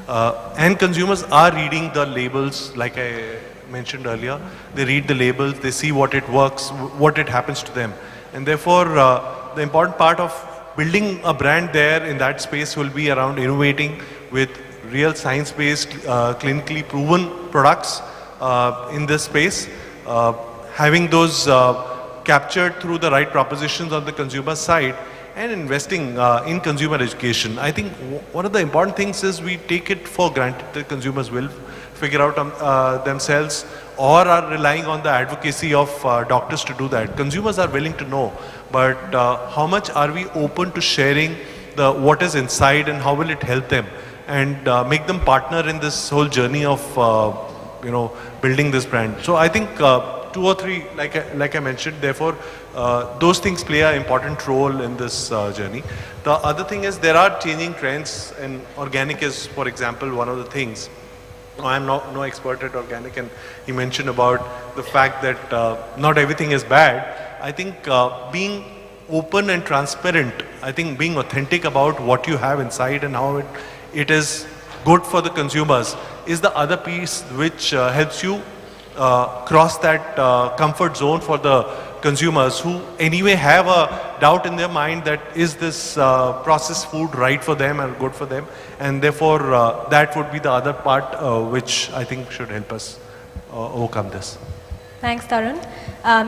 And consumers are reading the labels, like I mentioned earlier. They read the labels, they see what it works, what it happens to them. And therefore, the important part of building a brand there in that space will be around innovating with real science-based, clinically proven products in this space, having those captured through the right propositions on the consumer side, and investing in consumer education. I think one of the important things is we take it for granted that consumers will figure out themselves, or are relying on the advocacy of doctors to do that. Consumers are willing to know, but how much are we open to sharing what is inside, and how will it help them, and make them partner in this whole journey of building this brand. So I think 2 or 3, like I mentioned, therefore those things play an important role in this journey. The other thing is there are changing trends, and organic is, for example, one of the things. I'm no expert at organic, and he mentioned about the fact that not everything is bad. I think being open and transparent, I think being authentic about what you have inside and how it is good for the consumers is the other piece which helps you cross that comfort zone for the consumers who anyway have a doubt in their mind that is this processed food right for them and good for them, and therefore that would be the other part which I think should help us overcome this. Thanks, Tarun.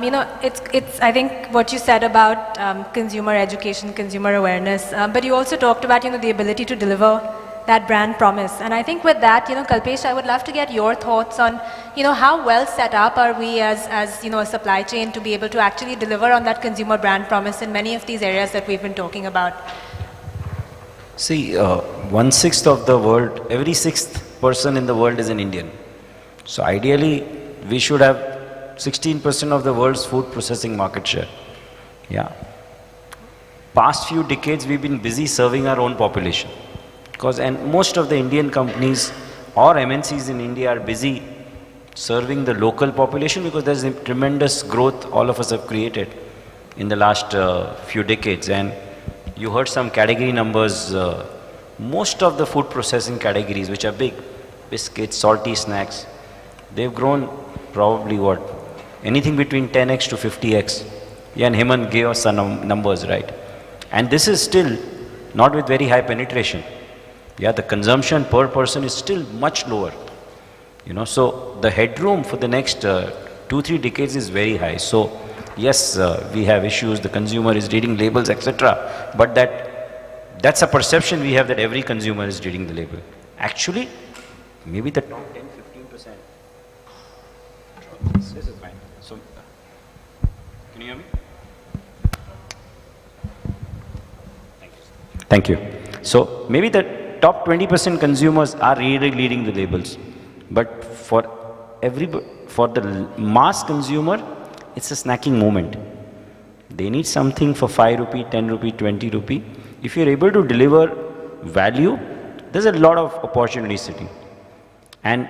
You know, it's I think what you said about consumer education, consumer awareness, but you also talked about, you know, the ability to deliver that brand promise. And I think with that, you know, Kalpesh, I would love to get your thoughts on, you know, how well set up are we as you know, a supply chain to be able to actually deliver on that consumer brand promise in many of these areas that we've been talking about. See, 1/6 of the world, every 6th person in the world is an Indian. So ideally, we should have 16% of the world's food processing market share. Yeah. Past few decades, we've been busy serving our own population. And most of the Indian companies or MNCs in India are busy serving the local population because there's a tremendous growth all of us have created in the last few decades. And you heard some category numbers. Most of the food processing categories, which are big, biscuits, salty snacks, they've grown probably what? Anything between 10x to 50x. Yeah, and Hemant gave us some numbers, right? And this is still not with very high penetration. Yeah, the consumption per person is still much lower. You know, so the headroom for the next 2-3 decades is very high. So yes, we have issues, the consumer is reading labels, etc. But that's a perception we have that every consumer is reading the label. Actually, maybe the top 10-15%. This is fine. So, can you hear me? Thank you. So maybe the top 20% consumers are really reading the labels, but for the mass consumer, it's a snacking moment. They need something for 5 rupee, 10 rupee, 20 rupee. If you're able to deliver value, there's a lot of opportunity sitting. And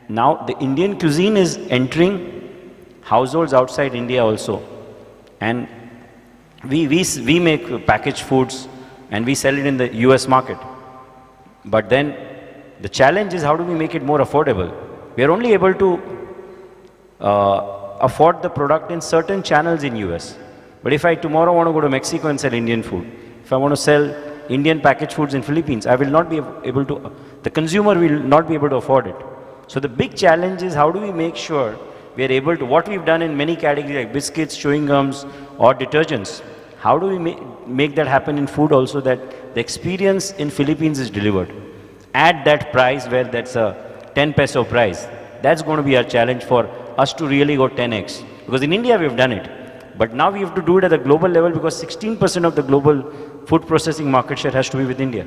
now the Indian cuisine is entering households outside India also. And we make packaged foods and we sell it in the US market. But then the challenge is how do we make it more affordable? We are only able to afford the product in certain channels in US. But if I tomorrow want to go to Mexico and sell Indian food, if I want to sell Indian packaged foods in Philippines, I will not be able to, the consumer will not be able to afford it. So the big challenge is how do we make sure we are able to, what we've done in many categories like biscuits, chewing gums or detergents, how do we make that happen in food also, that the experience in Philippines is delivered at that price where that's a 10 peso price. That's going to be our challenge for us to really go 10x. Because in India we've done it. But now we have to do it at a global level because 16% of the global food processing market share has to be with India.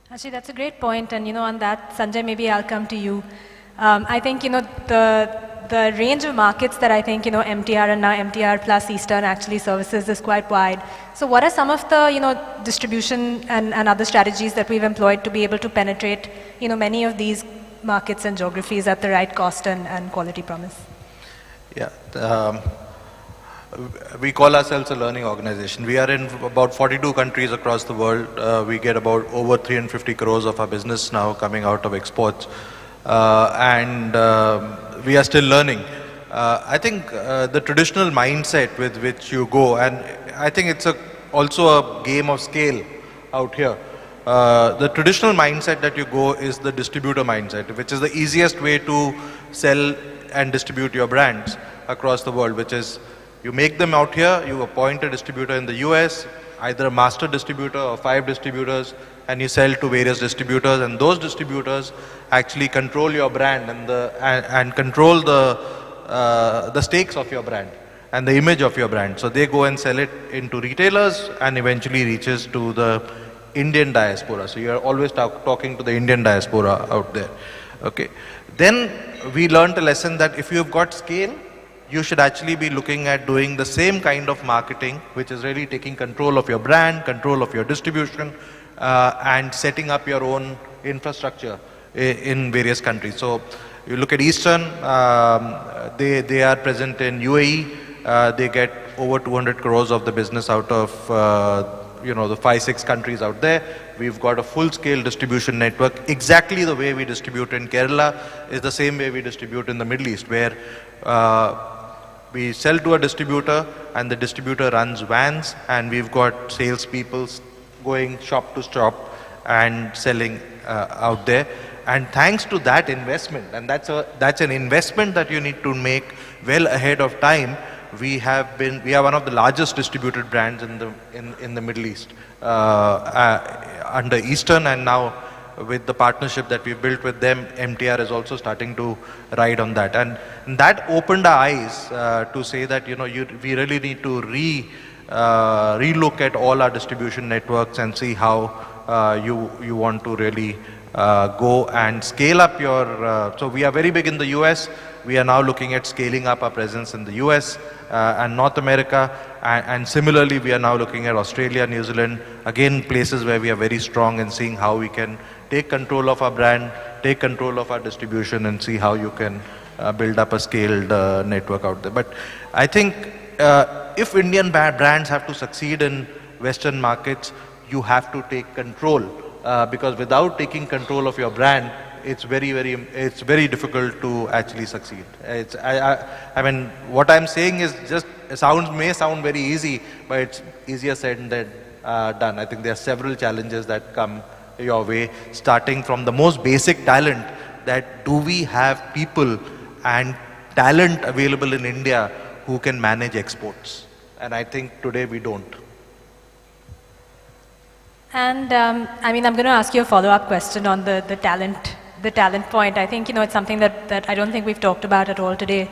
Actually, that's a great point. And, you know, on that, Sanjay, maybe I'll come to you. I think, you know, the range of markets that I think, you know, MTR and now MTR plus Eastern actually services is quite wide. So what are some of the, you know, distribution and other strategies that we've employed to be able to penetrate, you know, many of these markets and geographies at the right cost and quality promise? Yeah, we call ourselves a learning organization. We are in about 42 countries across the world. We get about over 350 crores of our business now coming out of exports. And we are still learning. I think the traditional mindset with which you go, and I think it's also a game of scale out here. The traditional mindset that you go is the distributor mindset, which is the easiest way to sell and distribute your brands across the world, which is you make them out here, you appoint a distributor in the US, either a master distributor or 5 distributors, and you sell to various distributors, and those distributors actually control your brand and control the stakes of your brand and the image of your brand. So they go and sell it into retailers and eventually reaches to the Indian diaspora. So you are always talking to the Indian diaspora out there. Okay. Then we learned a lesson that if you have got scale, you should actually be looking at doing the same kind of marketing, which is really taking control of your brand, control of your distribution, and setting up your own infrastructure in various countries. So you look at Eastern, they are present in UAE, they get over 200 crores of the business out of the 5-6 countries out there. We've got a full-scale distribution network. Exactly the way we distribute in Kerala is the same way we distribute in the Middle East, where we sell to a distributor and the distributor runs vans, and we've got salespeople going shop to shop and selling out there. And thanks to that investment, and that's an investment that you need to make well ahead of time, we are one of the largest distributed brands in the Middle East under Eastern, and now with the partnership that we built with them, MTR is also starting to ride on that, and that opened our eyes to say that we really need to relook at all our distribution networks and see how you want to really go and scale up your. So we are very big in the US. We are now looking at scaling up our presence in the US and North America, and similarly we are now looking at Australia, New Zealand, again places where we are very strong, and seeing how we can take control of our brand, take control of our distribution, and see how you can build up a scaled network out there. But I think if Indian brands have to succeed in Western markets, you have to take control, because without taking control of your brand, it's very difficult to actually succeed. I mean, what I'm saying is may sound very easy, but it's easier said than done. I think there are several challenges that come your way, starting from the most basic talent, that do we have people and talent available in India who can manage exports? And I think today we don't. And I mean, I'm going to ask you a follow-up question on the talent point. I think, it's something that I don't think we've talked about at all today.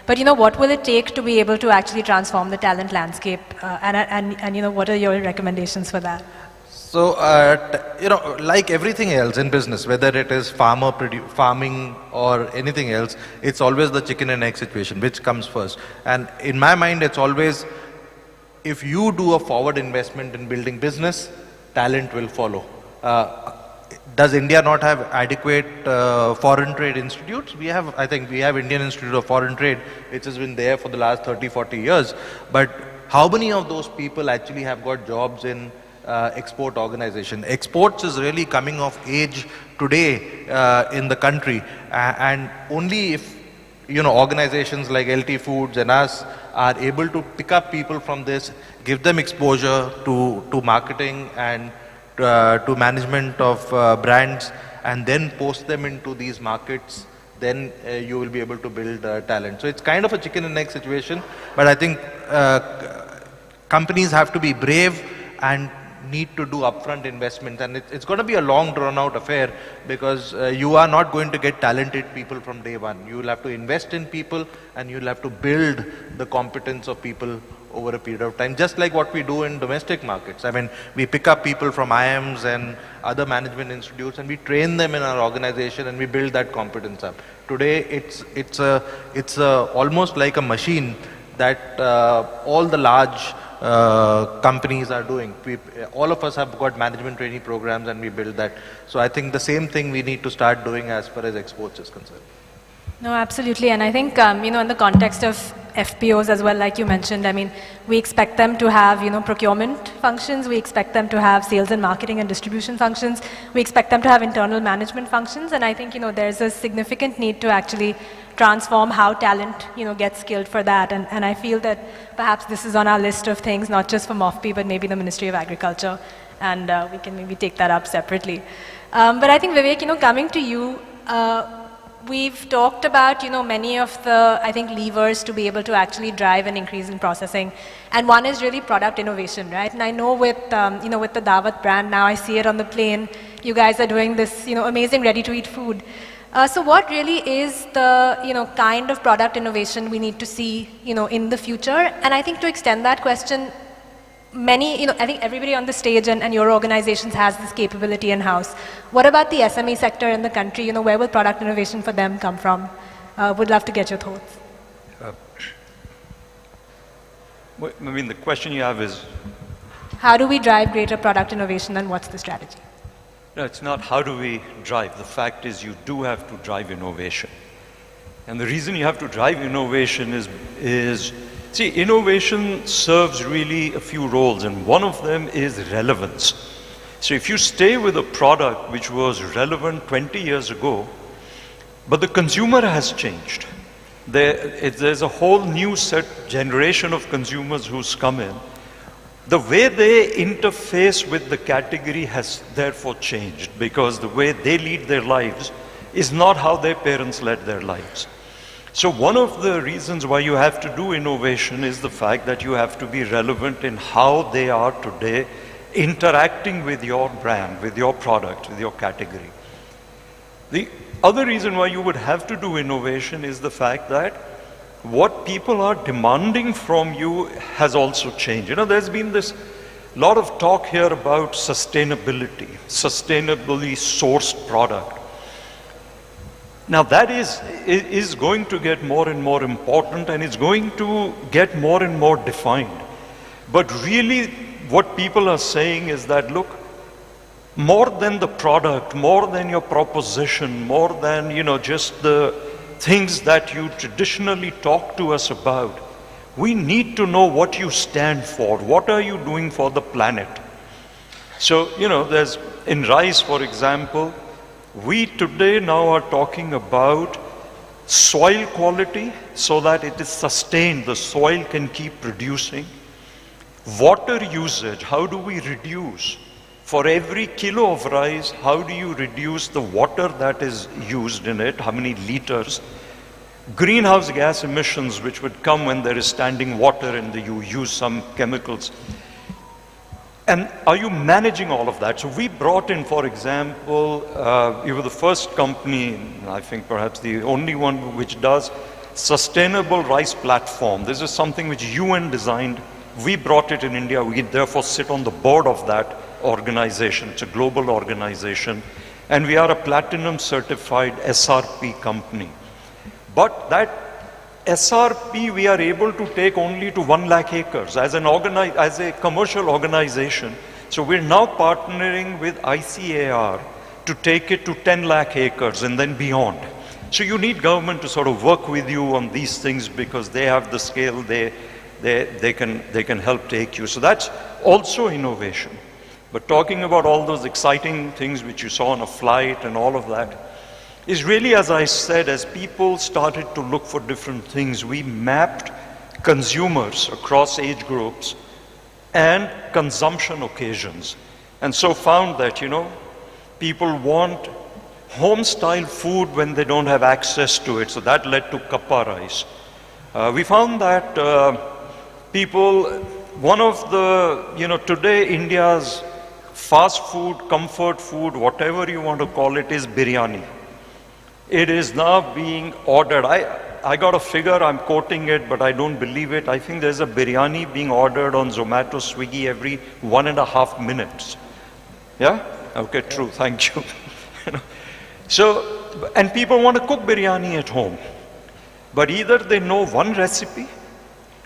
But, what will it take to be able to actually transform the talent landscape? And what are your recommendations for that? So, like everything else in business, whether it is farming or anything else, it's always the chicken and egg situation, which comes first. And in my mind, it's always, if you do a forward investment in building business, talent will follow. Does India not have adequate foreign trade institutes? I think we have Indian Institute of Foreign Trade, which has been there for the last 30-40 years. But how many of those people actually have got jobs in export organization? Exports is really coming of age today in the country, and only if organizations like LT Foods and us are able to pick up people from this, give them exposure to marketing and to management of brands, and then post them into these markets, then you will be able to build talent. So it's kind of a chicken and egg situation, but I think companies have to be brave and need to do upfront investments, and it's going to be a long drawn out affair, because you are not going to get talented people from day one. You will have to invest in people, and you'll have to build the competence of people over a period of time, just like what we do in domestic markets. I mean, we pick up people from IIMs and other management institutes, and we train them in our organization, and we build that competence up. Today, it's almost like a machine that all the large companies are doing. All of us have got management training programs, and we build that. So I think the same thing we need to start doing as far as exports is concerned. No, absolutely. And I think, in the context of FPOs as well, like you mentioned, I mean, we expect them to have, procurement functions. We expect them to have sales and marketing and distribution functions. We expect them to have internal management functions. And I think, there's a significant need to actually transform how talent, gets skilled for that. And I feel that perhaps this is on our list of things, not just for MOFPI, but maybe the Ministry of Agriculture. And we can maybe take that up separately. But I think, Vivek, coming to you, we've talked about, many of the, I think, levers to be able to actually drive an increase in processing. And one is really product innovation, right? And I know with, with the Daawat brand, now I see it on the plane, you guys are doing this, amazing ready-to-eat food. So what really is the, kind of product innovation we need to see, in the future? And I think to extend that question, I think everybody on the stage and your organizations has this capability in-house. What about the SME sector in the country? Where will product innovation for them come from? Would love to get your thoughts. I mean, the question you have is, how do we drive greater product innovation, and what's the strategy? No, it's not how do we drive. The fact is you do have to drive innovation. And the reason you have to drive innovation is see, innovation serves really a few roles, and one of them is relevance. So if you stay with a product which was relevant 20 years ago, but the consumer has changed. There's a whole new generation of consumers who's come in. The way they interface with the category has therefore changed, because the way they lead their lives is not how their parents led their lives. So one of the reasons why you have to do innovation is the fact that you have to be relevant in how they are today interacting with your brand, with your product, with your category. The other reason why you would have to do innovation is the fact that what people are demanding from you has also changed. You know, there's been this lot of talk here about sustainability, sustainably sourced product. Now that is going to get more and more important, and it's going to get more and more defined. But really what people are saying is that, look, more than the product, more than your proposition, more than, you know, just the things that you traditionally talk to us about, we need to know what you stand for. What are you doing for the planet? So, you know, there's in rice, for example, we today now are talking about soil quality so that it is sustained, the soil can keep producing. Water usage, how do we reduce? For every kilo of rice, how do you reduce the water that is used in it? How many liters? Greenhouse gas emissions, which would come when there is standing water and you use some chemicals. And are you managing all of that? So we brought in, for example, you were the first company, I think perhaps the only one which does sustainable rice platform. This is something which UN designed. We brought it in India. We therefore sit on the board of that organization. It's a global organization. And we are a platinum certified SRP company. But that SRP we are able to take only to 1 lakh acres as a commercial organization. So we're now partnering with ICAR to take it to 10 lakh acres and then beyond. So you need government to sort of work with you on these things because they have the scale, they can help take you. So that's also innovation. But talking about all those exciting things which you saw on a flight and all of that, is really, as I said, as people started to look for different things, we mapped consumers across age groups and consumption occasions. And so found that, you know, people want home-style food when they don't have access to it. So that led to kappa rice. We found that one of the, you know, today India's fast food, comfort food, whatever you want to call it, is biryani. It is now being ordered. I got a figure, I'm quoting it, but I don't believe it. I think there's a biryani being ordered on Zomato, Swiggy every 1.5 minutes. Yeah? Okay, true, thank you. So, and people want to cook biryani at home. But either they know one recipe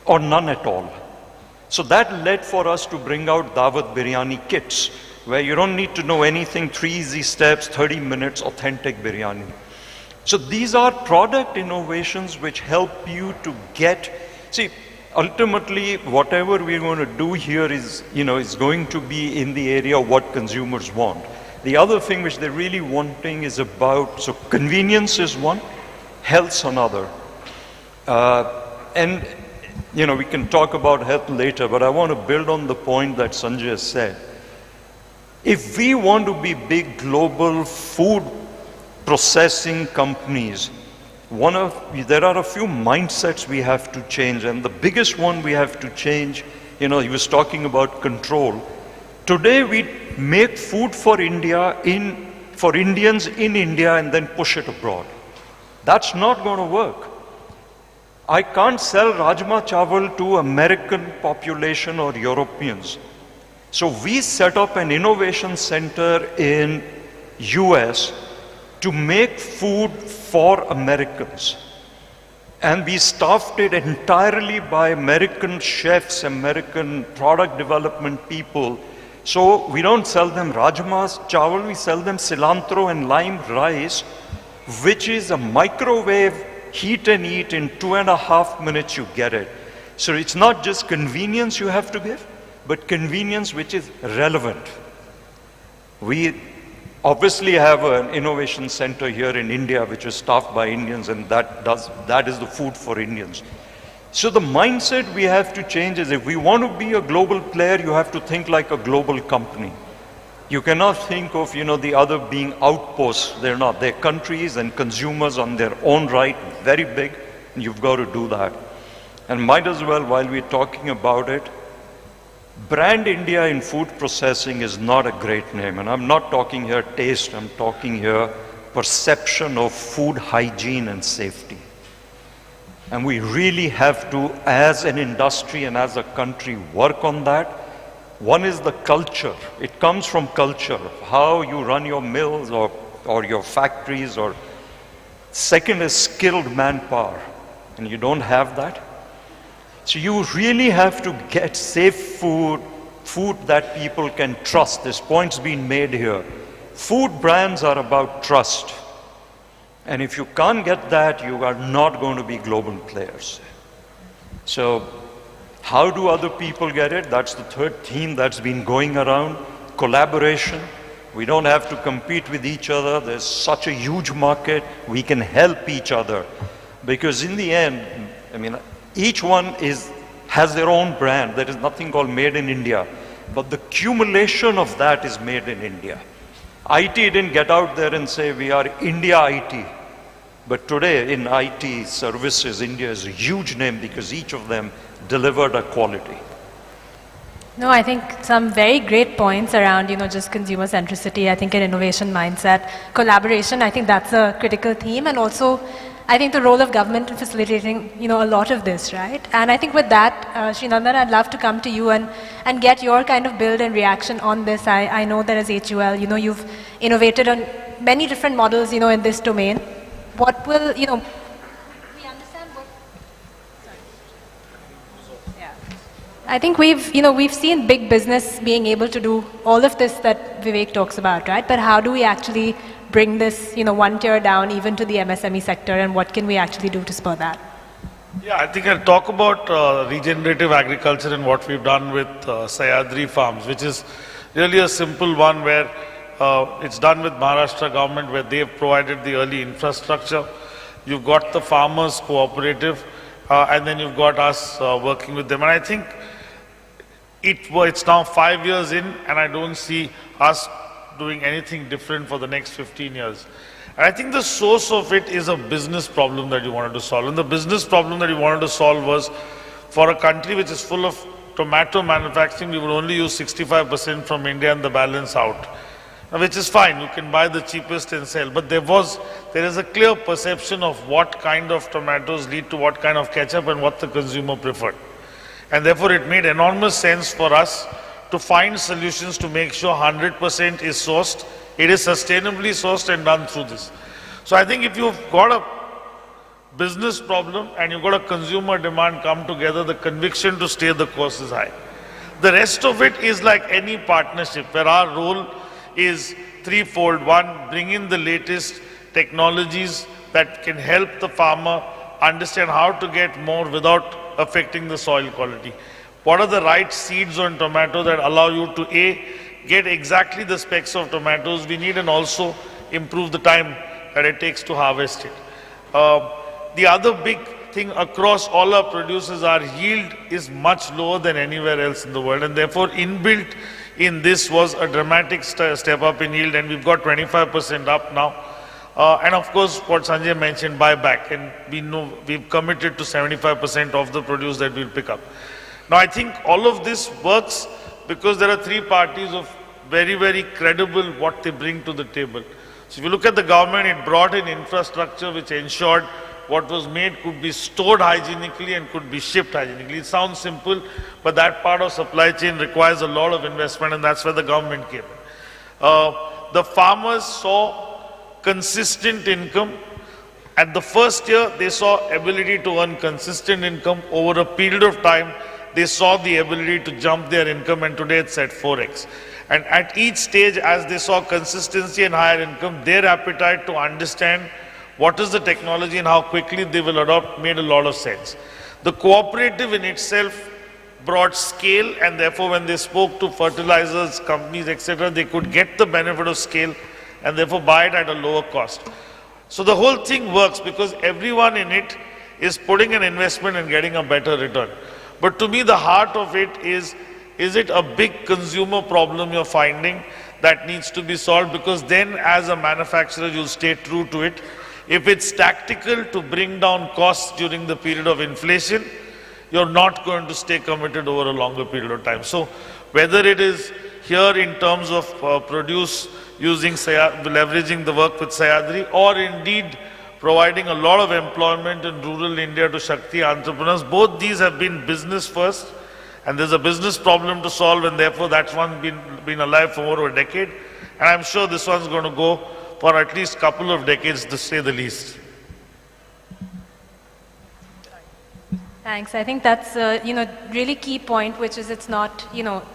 or none at all. So that led for us to bring out Dawat biryani kits, where you don't need to know anything, 3 easy steps, 30 minutes, authentic biryani. So these are product innovations which help you to get, see, ultimately whatever we're going to do here is, you know, is going to be in the area of what consumers want. The other thing which they're really wanting is about, so convenience is one, health's another. And, you know, we can talk about health later, but I want to build on the point that Sanjay said. If we want to be big global food processing companies, there are a few mindsets we have to change, and the biggest one we have to change, you know, he was talking about control. Today we make food for India, for Indians in India and then push it abroad. That's not going to work. I can't sell Rajma Chawal to American population or Europeans. So we set up an innovation center in US to make food for Americans. And we staffed it entirely by American chefs, American product development people, So we don't sell them rajmas, chawal, we sell them cilantro and lime rice, which is a microwave, heat and eat, in 2.5 minutes you get it. So it's not just convenience you have to give, but convenience which is relevant. We obviously have an innovation center here in India which is staffed by Indians, and that is the food for Indians. So the mindset we have to change is, if we want to be a global player, you have to think like a global company. You cannot think of, the other being outposts. They're not. They're countries and consumers on their own right, very big, and you've got to do that. And might as well, while we're talking about it, brand India in food processing is not a great name. And I'm not talking here taste, I'm talking here perception of food hygiene and safety. And we really have to, as an industry and as a country, work on that. One is the culture. It comes from culture, how you run your mills or your factories. Or second is skilled manpower, and you don't have that. So you really have to get safe food that people can trust. This point's been made here. Food brands are about trust. And if you can't get that, you are not going to be global players. So how do other people get it? That's the third theme that's been going around. Collaboration. We don't have to compete with each other. There's such a huge market. We can help each other. Because in the end, each one has their own brand. There is nothing called made in India. But the accumulation of that is made in India. IT didn't get out there and say, we are India IT. But today in IT services, India is a huge name because each of them delivered a quality. No, I think some very great points around, just consumer centricity. I think an innovation mindset, collaboration, I think that's a critical theme. And also, I think the role of government in facilitating, a lot of this, right? And I think with that, Srinandan, I'd love to come to you and get your kind of build and reaction on this. I know that as HUL, you've innovated on many different models, in this domain. What will, we understand what, yeah. I think we've seen big business being able to do all of this that Vivek talks about, right? But how do we actually bring this, one tier down even to the MSME sector, and what can we actually do to spur that? Yeah, I think I'll talk about regenerative agriculture and what we've done with Sayadri Farms, which is really a simple one where it's done with Maharashtra government, where they've provided the early infrastructure. You've got the farmers cooperative, and then you've got us working with them. And I think it's now 5 years in, and I don't see us doing anything different for the next 15 years. And I think the source of it is a business problem that you wanted to solve. And the business problem that you wanted to solve was, for a country which is full of tomato manufacturing, we would only use 65% from India and the balance out. Which is fine, you can buy the cheapest and sell. But there is a clear perception of what kind of tomatoes lead to what kind of ketchup and what the consumer preferred. And therefore it made enormous sense for us to find solutions to make sure 100% is sourced, it is sustainably sourced and done through this. So I think if you've got a business problem and you've got a consumer demand come together, the conviction to stay the course is high. The rest of it is like any partnership, where our role is threefold. One, bring in the latest technologies that can help the farmer understand how to get more without affecting the soil quality. What are the right seeds on tomato that allow you to get exactly the specs of tomatoes we need, and also improve the time that it takes to harvest it. The other big thing across all our producers, our yield is much lower than anywhere else in the world, and therefore inbuilt in this was a dramatic step up in yield, and we've got 25% up now. And of course, what Sanjay mentioned, buyback, and we know we've committed to 75% of the produce that we'll pick up. Now, I think all of this works because there are three parties of very, very credible what they bring to the table. So if you look at the government, it brought in infrastructure which ensured what was made could be stored hygienically and could be shipped hygienically. It sounds simple, but that part of supply chain requires a lot of investment, and that's where the government came in. The farmers saw consistent income. At the first year, they saw ability to earn consistent income. Over a period of time, they saw the ability to jump their income, and today it's at 4x. And at each stage, as they saw consistency and higher income, their appetite to understand what is the technology and how quickly they will adopt made a lot of sense. The cooperative in itself brought scale, and therefore when they spoke to fertilizers, companies, etc., they could get the benefit of scale and therefore buy it at a lower cost. So the whole thing works because everyone in it is putting an investment and getting a better return. But to me, the heart of it is it a big consumer problem you're finding that needs to be solved? Because then as a manufacturer, you'll stay true to it. If it's tactical to bring down costs during the period of inflation, you're not going to stay committed over a longer period of time. So whether it is here in terms of produce using leveraging the work with Sahyadri, or indeed providing a lot of employment in rural India to Shakti entrepreneurs, both these have been business first, and there's a business problem to solve, and therefore that's one been alive for over a decade. And I'm sure this one's going to go for at least a couple of decades, to say the least. Thanks. I think that's a really key point, which is it's not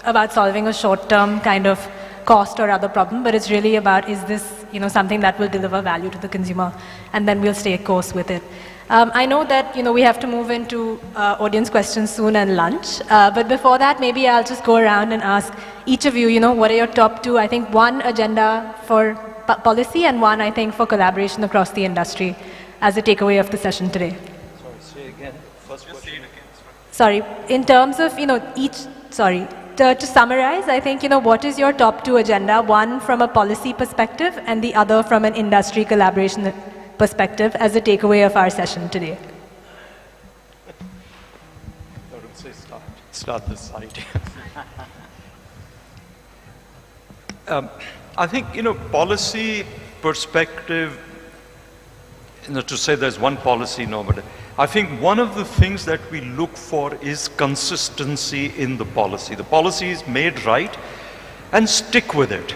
about solving a short-term kind of cost or other problem, but it's really about, is this something that will deliver value to the consumer, and then we'll stay course with it. I know that we have to move into audience questions soon and lunch, but before that, maybe I'll just go around and ask each of you, what are your top two? I think one agenda for policy and one, I think, for collaboration across the industry as a takeaway of the session today. Sorry, say again. First question. Sorry, in terms of, to summarize, I think, what is your top two agenda? One from a policy perspective and the other from an industry collaboration perspective as a takeaway of our session today. I would say start this side. I think, policy perspective, to say there's one policy, no, but I think one of the things that we look for is consistency in the policy. The policy is made right and stick with it.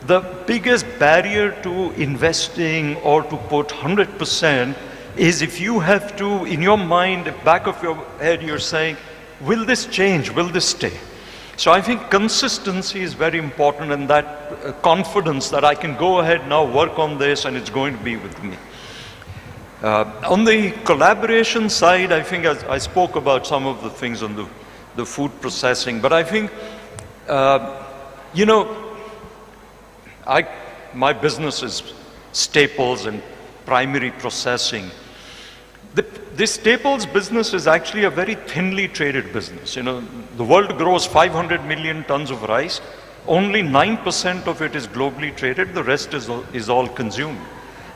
The biggest barrier to investing or to put 100% is if you have to, in your mind, back of your head, you're saying, will this change? Will this stay? So I think consistency is very important, and that confidence that I can go ahead now, work on this, and it's going to be with me. On the collaboration side, I think I spoke about some of the things on the food processing, but I think, my business is staples and primary processing. This staples business is actually a very thinly traded business. The world grows 500 million tons of rice. Only 9% of it is globally traded. The rest is all consumed.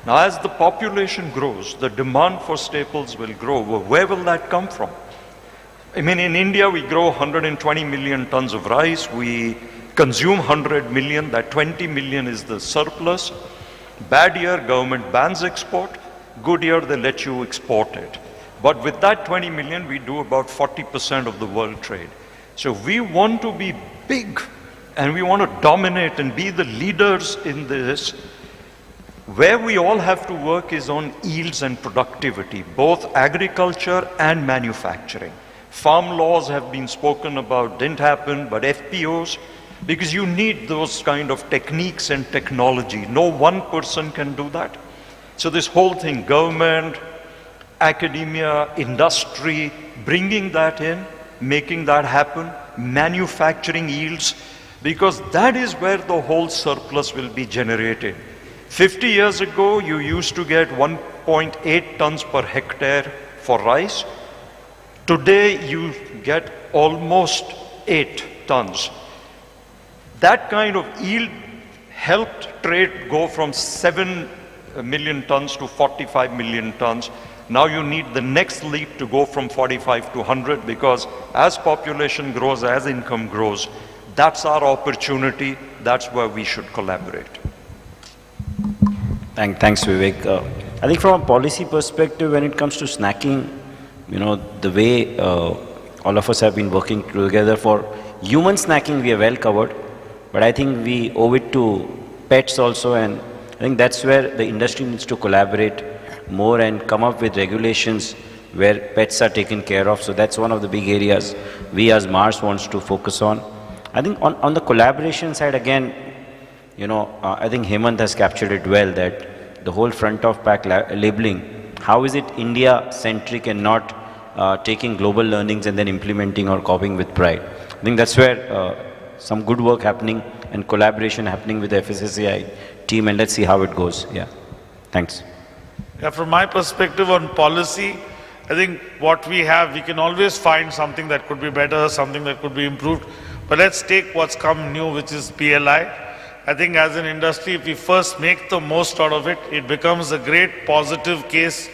Now, as the population grows, the demand for staples will grow. Where will that come from? I mean, in India, we grow 120 million tons of rice. We consume 100 million. That 20 million is the surplus. Bad year, government bans export. Good year, they let you export it. But with that 20 million, we do about 40% of the world trade. So we want to be big, and we want to dominate and be the leaders in this. Where we all have to work is on yields and productivity, both agriculture and manufacturing. Farm laws have been spoken about, didn't happen, but FPOs, because you need those kind of techniques and technology. No one person can do that. So this whole thing, government, academia, industry, bringing that in, making that happen, manufacturing yields, because that is where the whole surplus will be generated. 50 years ago, you used to get 1.8 tons per hectare for rice. Today, you get almost 8 tons. That kind of yield helped trade go from 7 million tons to 45 million tons. Now you need the next leap to go from 45 to 100, because as population grows, as income grows, that's our opportunity. That's where we should collaborate. Thanks, Vivek. I think from a policy perspective, when it comes to snacking, the way all of us have been working together for human snacking, we are well covered. But I think we owe it to pets also, and I think that's where the industry needs to collaborate more and come up with regulations where pets are taken care of. So that's one of the big areas we as Mars wants to focus on. I think on the collaboration side, again, I think Hemant has captured it well, that the whole front of pack labeling, how is it India-centric and not taking global learnings and then implementing or copying with pride? I think that's where some good work happening and collaboration happening with the FSSAI team, and let's see how it goes. Yeah, thanks. Yeah, from my perspective on policy, I think what we have, we can always find something that could be better, something that could be improved. But let's take what's come new, which is PLI. I think as an industry, if we first make the most out of it, it becomes a great positive case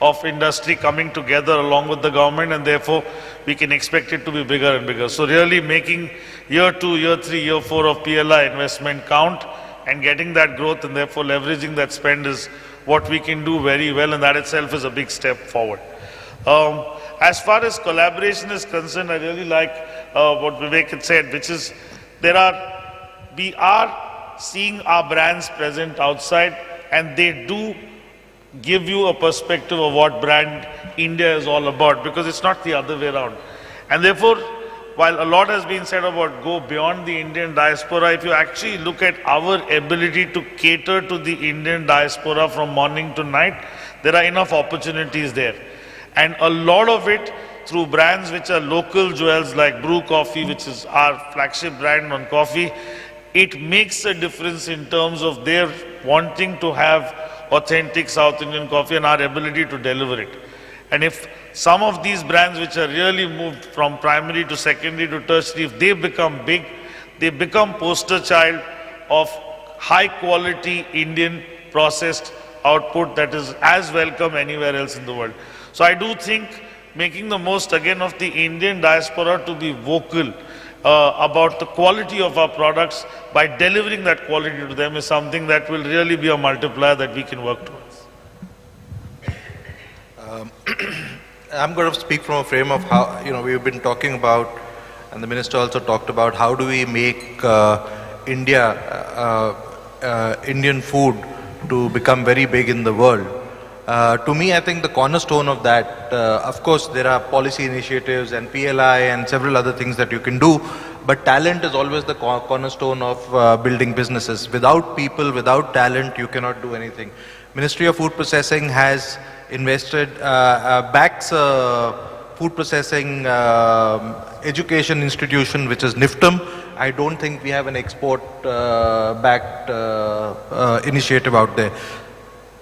of industry coming together along with the government, and therefore we can expect it to be bigger and bigger. So really making year 2, year 3, year 4 of PLI investment count and getting that growth and therefore leveraging that spend is what we can do very well, and that itself is a big step forward. As far as collaboration is concerned, I really like what Vivek had said, which is we are seeing our brands present outside, and they do give you a perspective of what brand India is all about, because it's not the other way around. And therefore, while a lot has been said about go beyond the Indian diaspora, if you actually look at our ability to cater to the Indian diaspora from morning to night, there are enough opportunities there. And a lot of it through brands which are local jewels like Brew Coffee, which is our flagship brand on coffee, it makes a difference in terms of their wanting to have authentic South Indian coffee and our ability to deliver it. And if some of these brands which are really moved from primary to secondary to tertiary, if they become big, they become poster child of high quality Indian processed output that is as welcome anywhere else in the world. So I do think making the most again of the Indian diaspora to be vocal about the quality of our products by delivering that quality to them is something that will really be a multiplier that we can work towards. I'm going to speak from a frame of how, we've been talking about, and the minister also talked about, how do we make Indian food to become very big in the world. To me, I think the cornerstone of that, of course, there are policy initiatives and PLI and several other things that you can do, but talent is always the cornerstone of building businesses. Without people, without talent, you cannot do anything. Ministry of Food Processing has invested, backs food processing education institution, which is NIFTM. I don't think we have an export-backed initiative out there.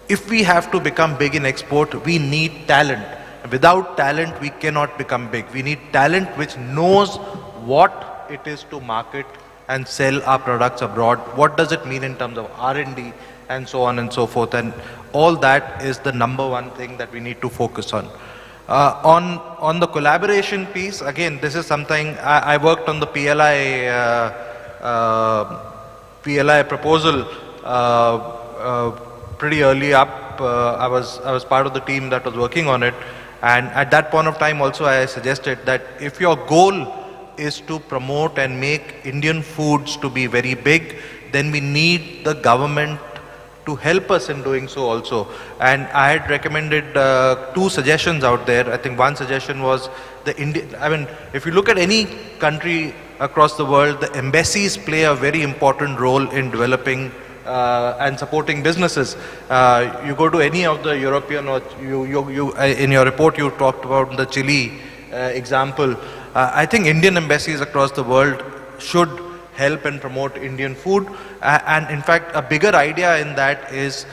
If we have to become big in export, we need talent. Without talent, we cannot become big. We need talent which knows what it is to market and sell our products abroad. What does it mean in terms of R&D and so on and so forth. And all that is the number one thing that we need to focus on. On the collaboration piece, again, this is something, I worked on the PLI proposal pretty early up. I was part of the team that was working on it, and at that point of time also I suggested that if your goal is to promote and make Indian foods to be very big, then we need the government to help us in doing so also. And I had recommended 2 suggestions out there. I think one suggestion was if you look at any country across the world, the embassies play a very important role in developing and supporting businesses. You go to any of the European, or in your report you talked about the Chile example. I think Indian embassies across the world should help and promote Indian food. And in fact, a bigger idea in that is,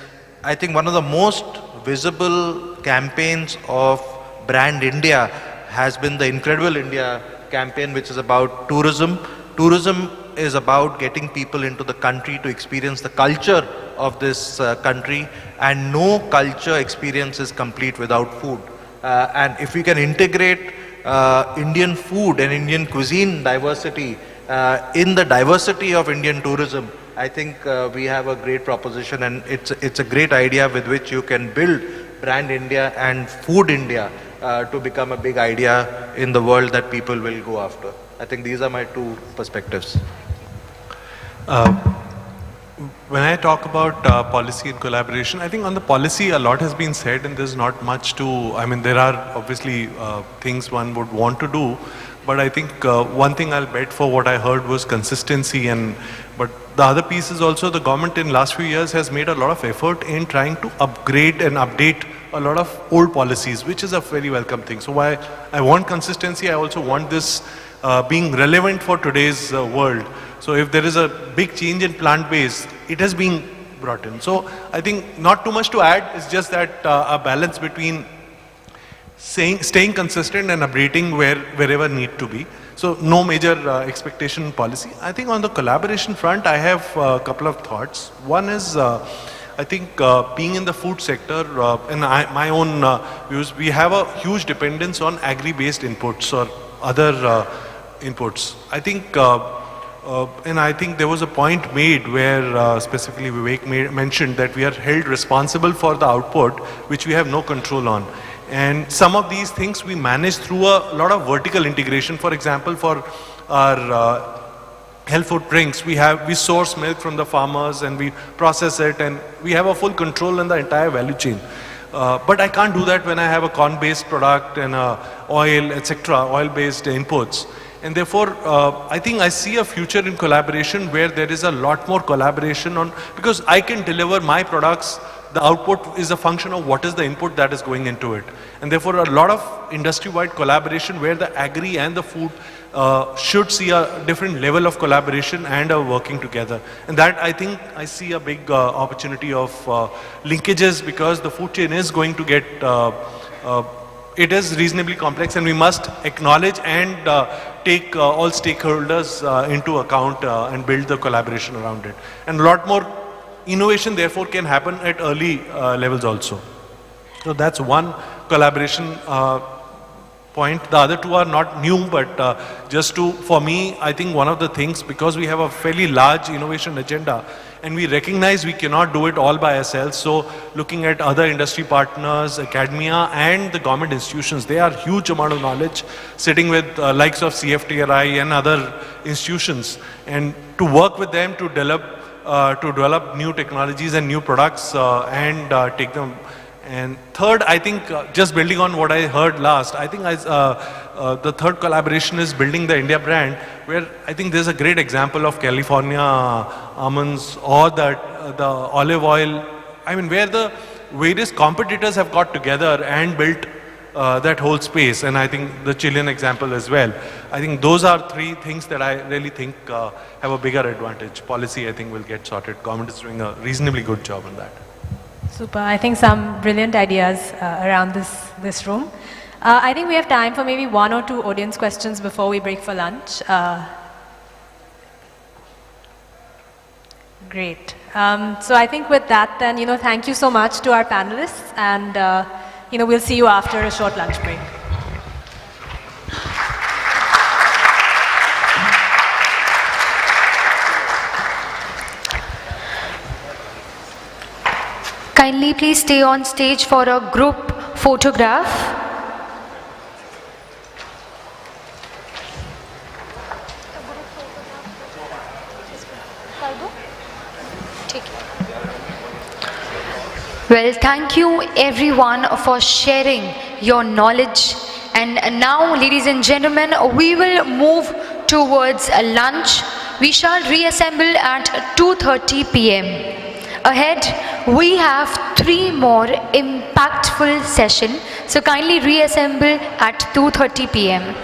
I think one of the most visible campaigns of Brand India has been the Incredible India campaign, which is about tourism. Tourism is about getting people into the country to experience the culture of this country, and no culture experience is complete without food. And if we can integrate Indian food and Indian cuisine diversity in the diversity of Indian tourism, I think we have a great proposition, and it's a great idea with which you can build Brand India and Food India to become a big idea in the world that people will go after. I think these are my 2 perspectives. When I talk about policy and collaboration, I think on the policy a lot has been said and there's not much to, there are obviously things one would want to do, but I think one thing I'll bet for what I heard was consistency. But the other piece is also the government in last few years has made a lot of effort in trying to upgrade and update a lot of old policies, which is a very welcome thing. So while I want consistency, I also want this being relevant for today's world. So if there is a big change in plant-based, it has been brought in. So I think not too much to add, it's just that a balance between staying consistent and updating wherever need to be. So no major expectation policy. I think on the collaboration front, I have a couple of thoughts. One is, I think being in the food sector, and my own views, we have a huge dependence on agri-based inputs or other inputs. I think, and I think there was a point made where specifically Vivek mentioned that we are held responsible for the output, which we have no control on. And some of these things we manage through a lot of vertical integration. For example, for our health food drinks, we source milk from the farmers and we process it, and we have a full control in the entire value chain. But I can't do that when I have a corn-based product and oil, etc., oil-based inputs. And therefore, I think I see a future in collaboration where there is a lot more collaboration on, because I can deliver my products. The output is a function of what is the input that is going into it. And therefore, a lot of industry-wide collaboration where the agri and the food should see a different level of collaboration and working together. And that, I think, I see a big opportunity of linkages, because the food chain is going to get, it is reasonably complex, and we must acknowledge and take all stakeholders into account and build the collaboration around it. And a lot more innovation therefore can happen at early levels also. So that's one collaboration point. The other two are not new, but for me, I think one of the things, because we have a fairly large innovation agenda and we recognize we cannot do it all by ourselves. So looking at other industry partners, academia and the government institutions, they are huge amount of knowledge sitting with likes of CFTRI and other institutions, and to work with them to develop new technologies and new products and take them. And third, I think just building on what I heard last, I think the third collaboration is building the India brand, where I think there's a great example of California almonds or the olive oil. I mean, where the various competitors have got together and built that whole space. And I think the Chilean example as well. I think those are three things that I really think have a bigger advantage. Policy, I think, will get sorted. Government is doing a reasonably good job on that. Super. I think some brilliant ideas around this room. I think we have time for maybe one or two audience questions before we break for lunch. Great. So I think with that then, thank you so much to our panelists, and we'll see you after a short lunch break. Kindly please stay on stage for a group photograph. Well, thank you everyone for sharing your knowledge. And now, ladies and gentlemen, we will move towards a lunch. We shall reassemble at 2:30 p.m. Ahead, we have 3 more impactful sessions. So kindly reassemble at 2:30 p.m.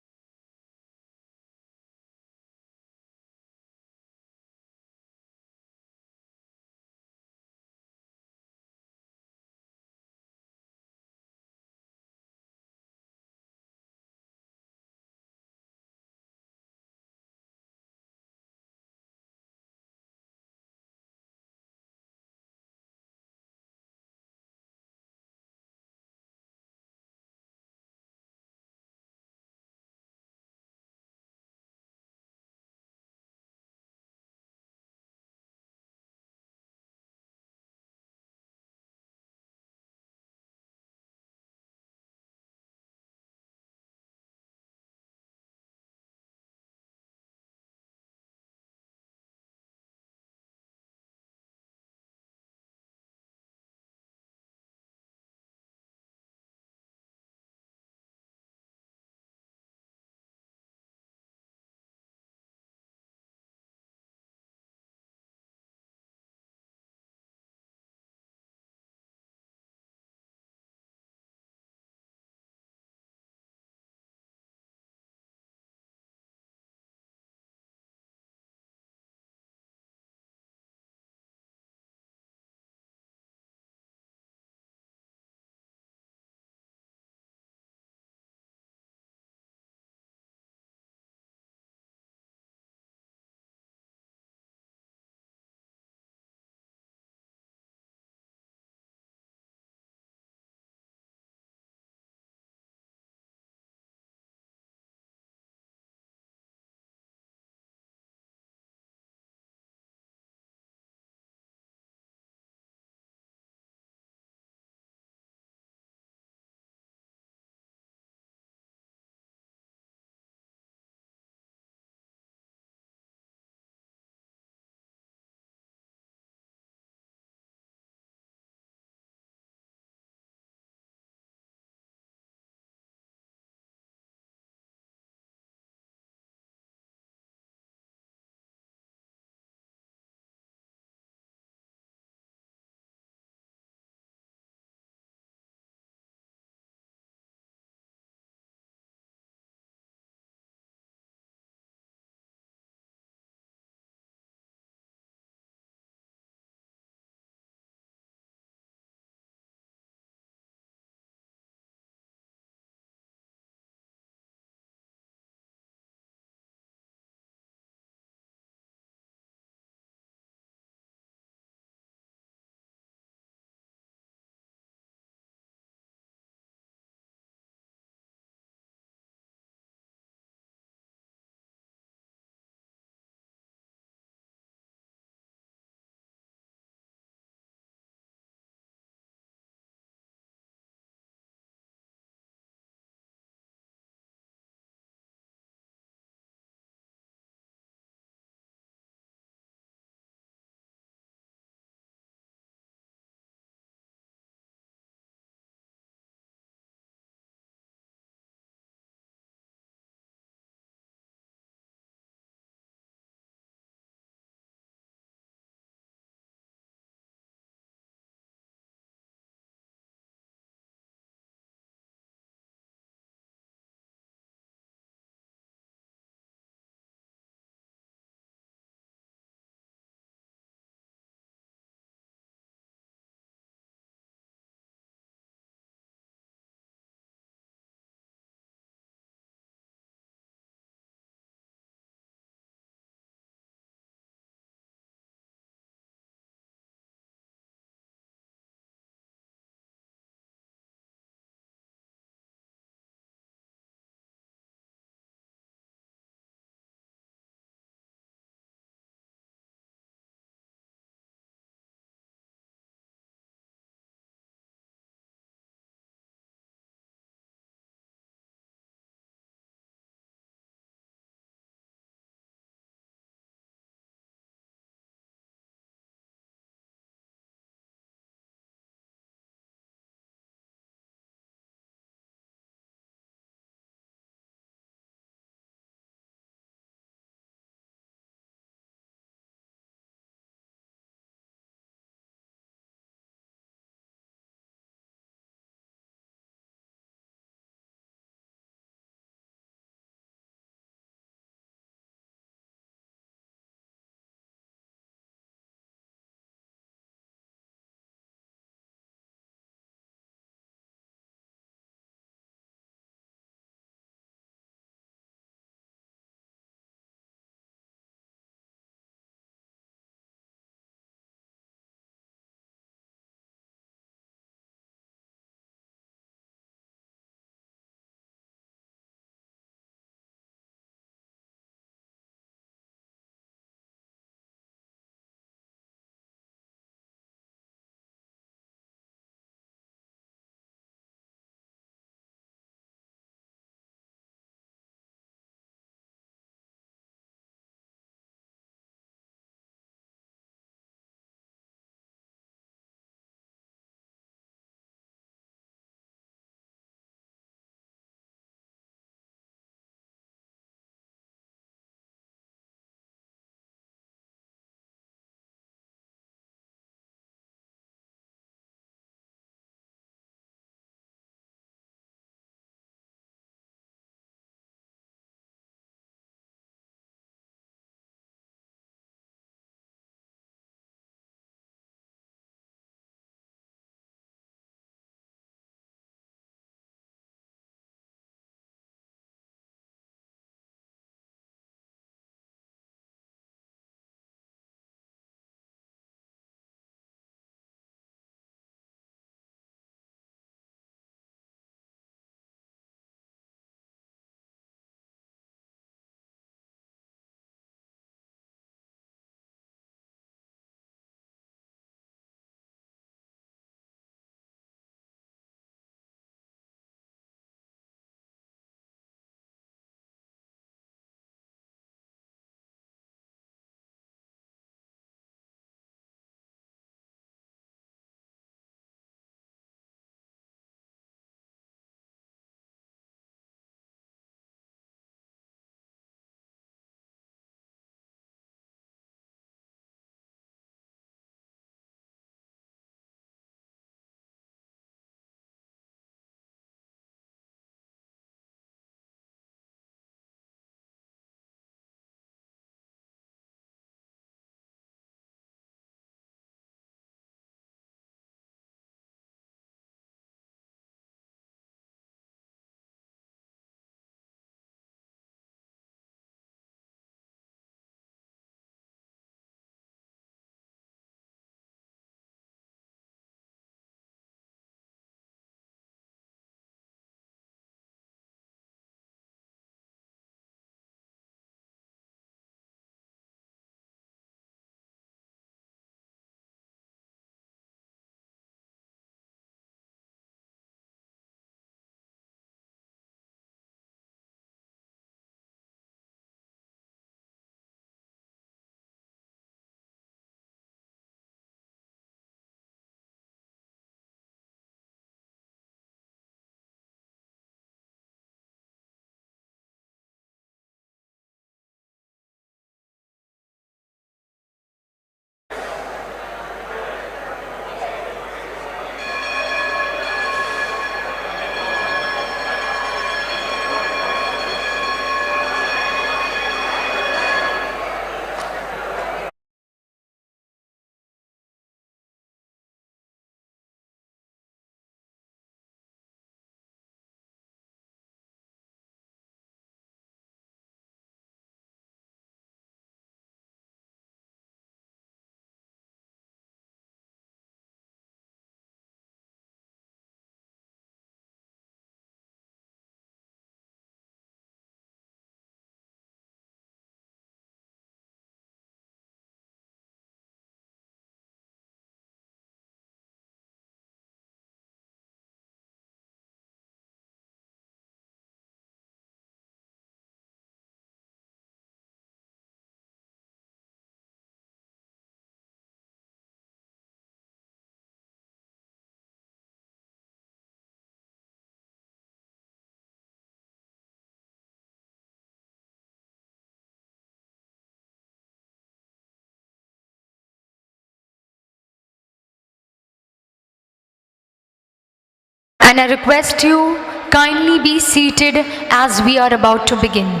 And I request you kindly be seated as we are about to begin.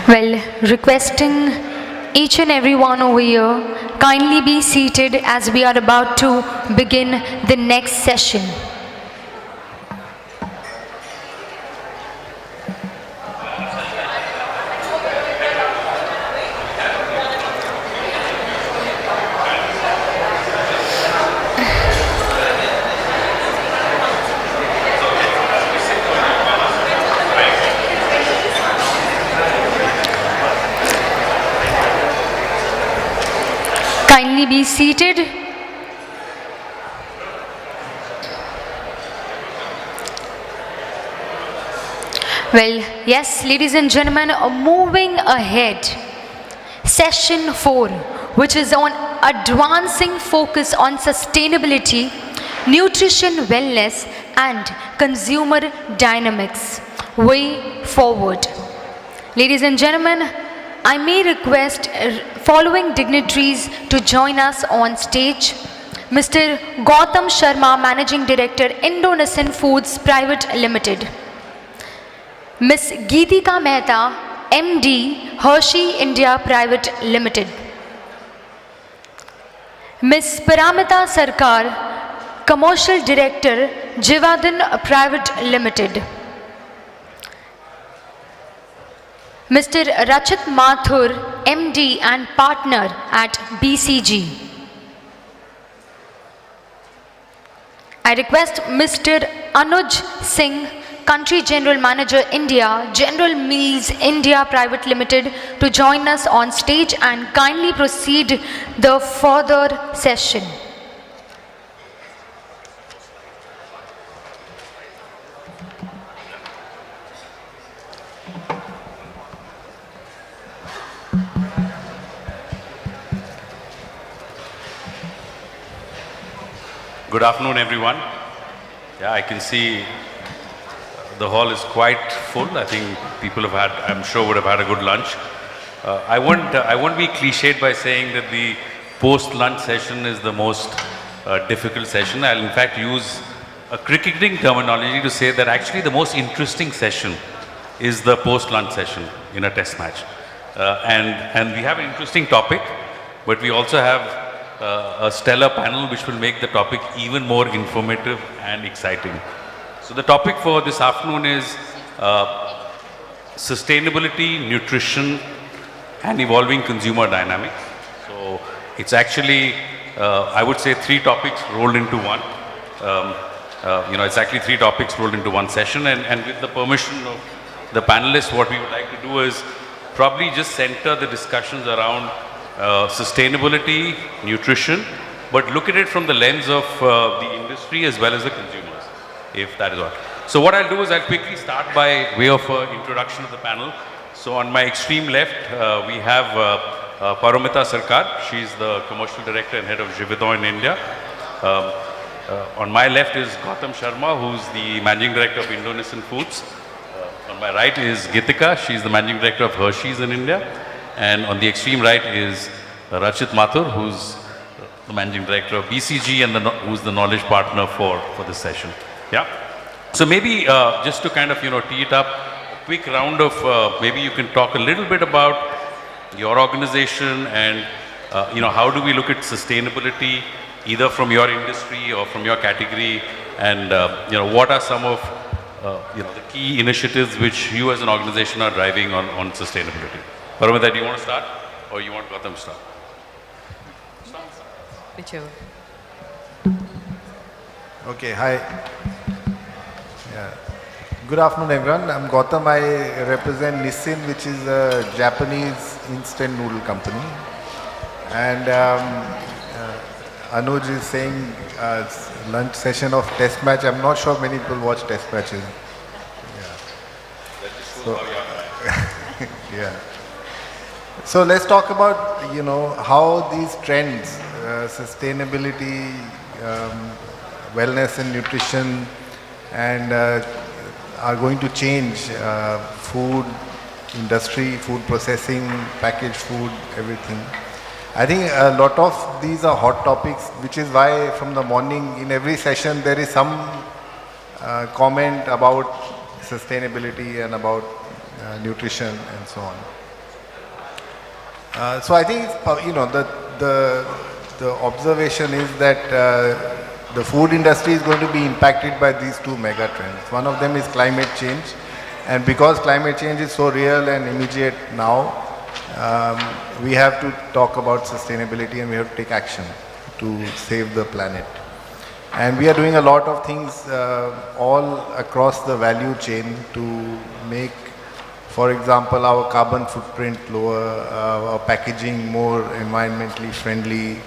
Well, requesting each and everyone over here, kindly be seated as we are about to begin the next session. Kindly be seated. Well, yes, ladies and gentlemen, moving ahead. Session 4, which is on advancing focus on sustainability, nutrition, wellness, and consumer dynamics. Way forward. Ladies and gentlemen, I may request following dignitaries to join us on stage. Mr. Gautam Sharma, Managing Director, Indonesian Foods Private Limited. Ms. Geetika Mehta, MD, Hershey India Private Limited. Ms. Paramita Sarkar, Commercial Director, Jivadhan Private Limited. Mr. Rachit Mathur, MD and Partner at BCG. I request Mr. Anuj Singh, Country General Manager India, General Mills India Private Limited, to join us on stage and kindly proceed the further session. Good afternoon, everyone. Yeah, I can see the hall is quite full. I think people have had, I'm sure, would have had a good lunch. I won't be cliched by saying that the post-lunch session is the most difficult session. I'll in fact use a cricketing terminology to say that actually the most interesting session is the post-lunch session in a test match. And we have an interesting topic, but we also have a stellar panel which will make the topic even more informative and exciting. So the topic for this afternoon is sustainability, nutrition, and evolving consumer dynamics. So it's actually, I would say, 3 topics rolled into one. It's actually 3 topics rolled into one session, and with the permission of the panelists, what we would like to do is probably just center the discussions around sustainability, nutrition, but look at it from the lens of the industry as well as the consumers, if that is all. So what I'll do is I'll quickly start by way of introduction of the panel. So on my extreme left, we have Paramita Sarkar. She's the Commercial Director and Head of Jivadhan in India. On my left is Gautam Sharma, who's the Managing Director of Indonesian Foods. On my right is Geetika. She's the Managing Director of Hershey's in India. And on the extreme right is Rachit Mathur, who's the Managing Director of BCG and who's the knowledge partner for this session. Yeah. So maybe just to kind of, tee it up, a quick round of, maybe you can talk a little bit about your organization and, how do we look at sustainability, either from your industry or from your category, and, what are some of, the key initiatives which you as an organization are driving on sustainability. Paramita, do you want to start or you want Gautam to start? Whichever. Okay, hi. Yeah. Good afternoon, everyone. I'm Gautam. I represent Nissin, which is a Japanese instant noodle company. And Anuj is saying lunch session of test match. I'm not sure many people watch test matches. Yeah. So, yeah. So let's talk about, how these trends, sustainability, wellness and nutrition, and are going to change food industry, food processing, packaged food, everything. I think a lot of these are hot topics, which is why from the morning in every session there is some comment about sustainability and about nutrition and so on. So I think the observation is that the food industry is going to be impacted by these two mega trends. One of them is climate change, and because climate change is so real and immediate now, we have to talk about sustainability and we have to take action to save the planet. And we are doing a lot of things all across the value chain to make, for example, our carbon footprint lower, our packaging more environmentally friendly,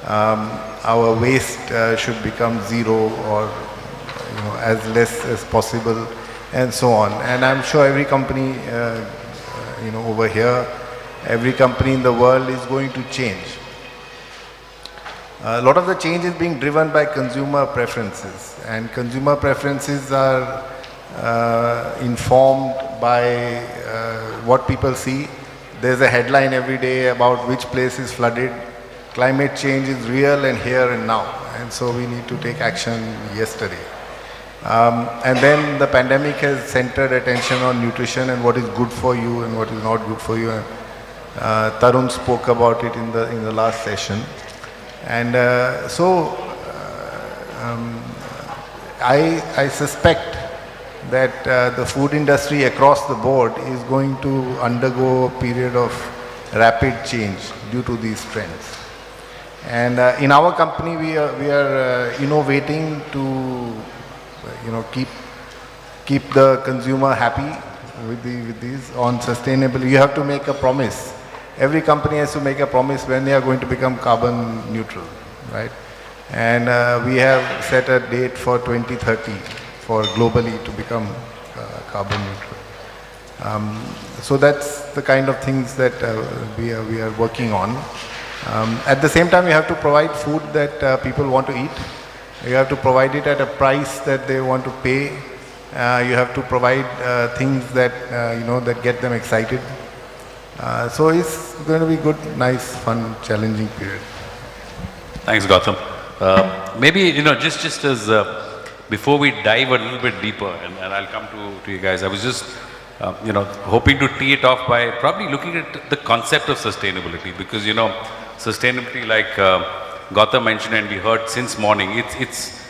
our waste should become zero or as less as possible, and so on. And I'm sure every company over here, every company in the world is going to change. A lot of the change is being driven by consumer preferences, and consumer preferences are informed by what people see. There's a headline every day about which place is flooded. Climate change is real and here and now, and so we need to take action yesterday. And then the pandemic has centered attention on nutrition and what is good for you and what is not good for you. Tarun spoke about it in the last session, and I suspect that the food industry across the board is going to undergo a period of rapid change due to these trends. And in our company, we are innovating to keep the consumer happy with these on sustainability. You have to make a promise. Every company has to make a promise when they are going to become carbon neutral, right? And we have set a date for 2030 for globally to become carbon neutral. So that's the kind of things that we are working on. At the same time, you have to provide food that people want to eat. You have to provide it at a price that they want to pay. You have to provide things that that get them excited. So it's going to be good, nice, fun, challenging period. Thanks, Gautam. Maybe just as before we dive a little bit deeper, and I'll come to you guys. I was just hoping to tee it off by probably looking at the concept of sustainability, because sustainability, like Gautam mentioned and we heard since morning,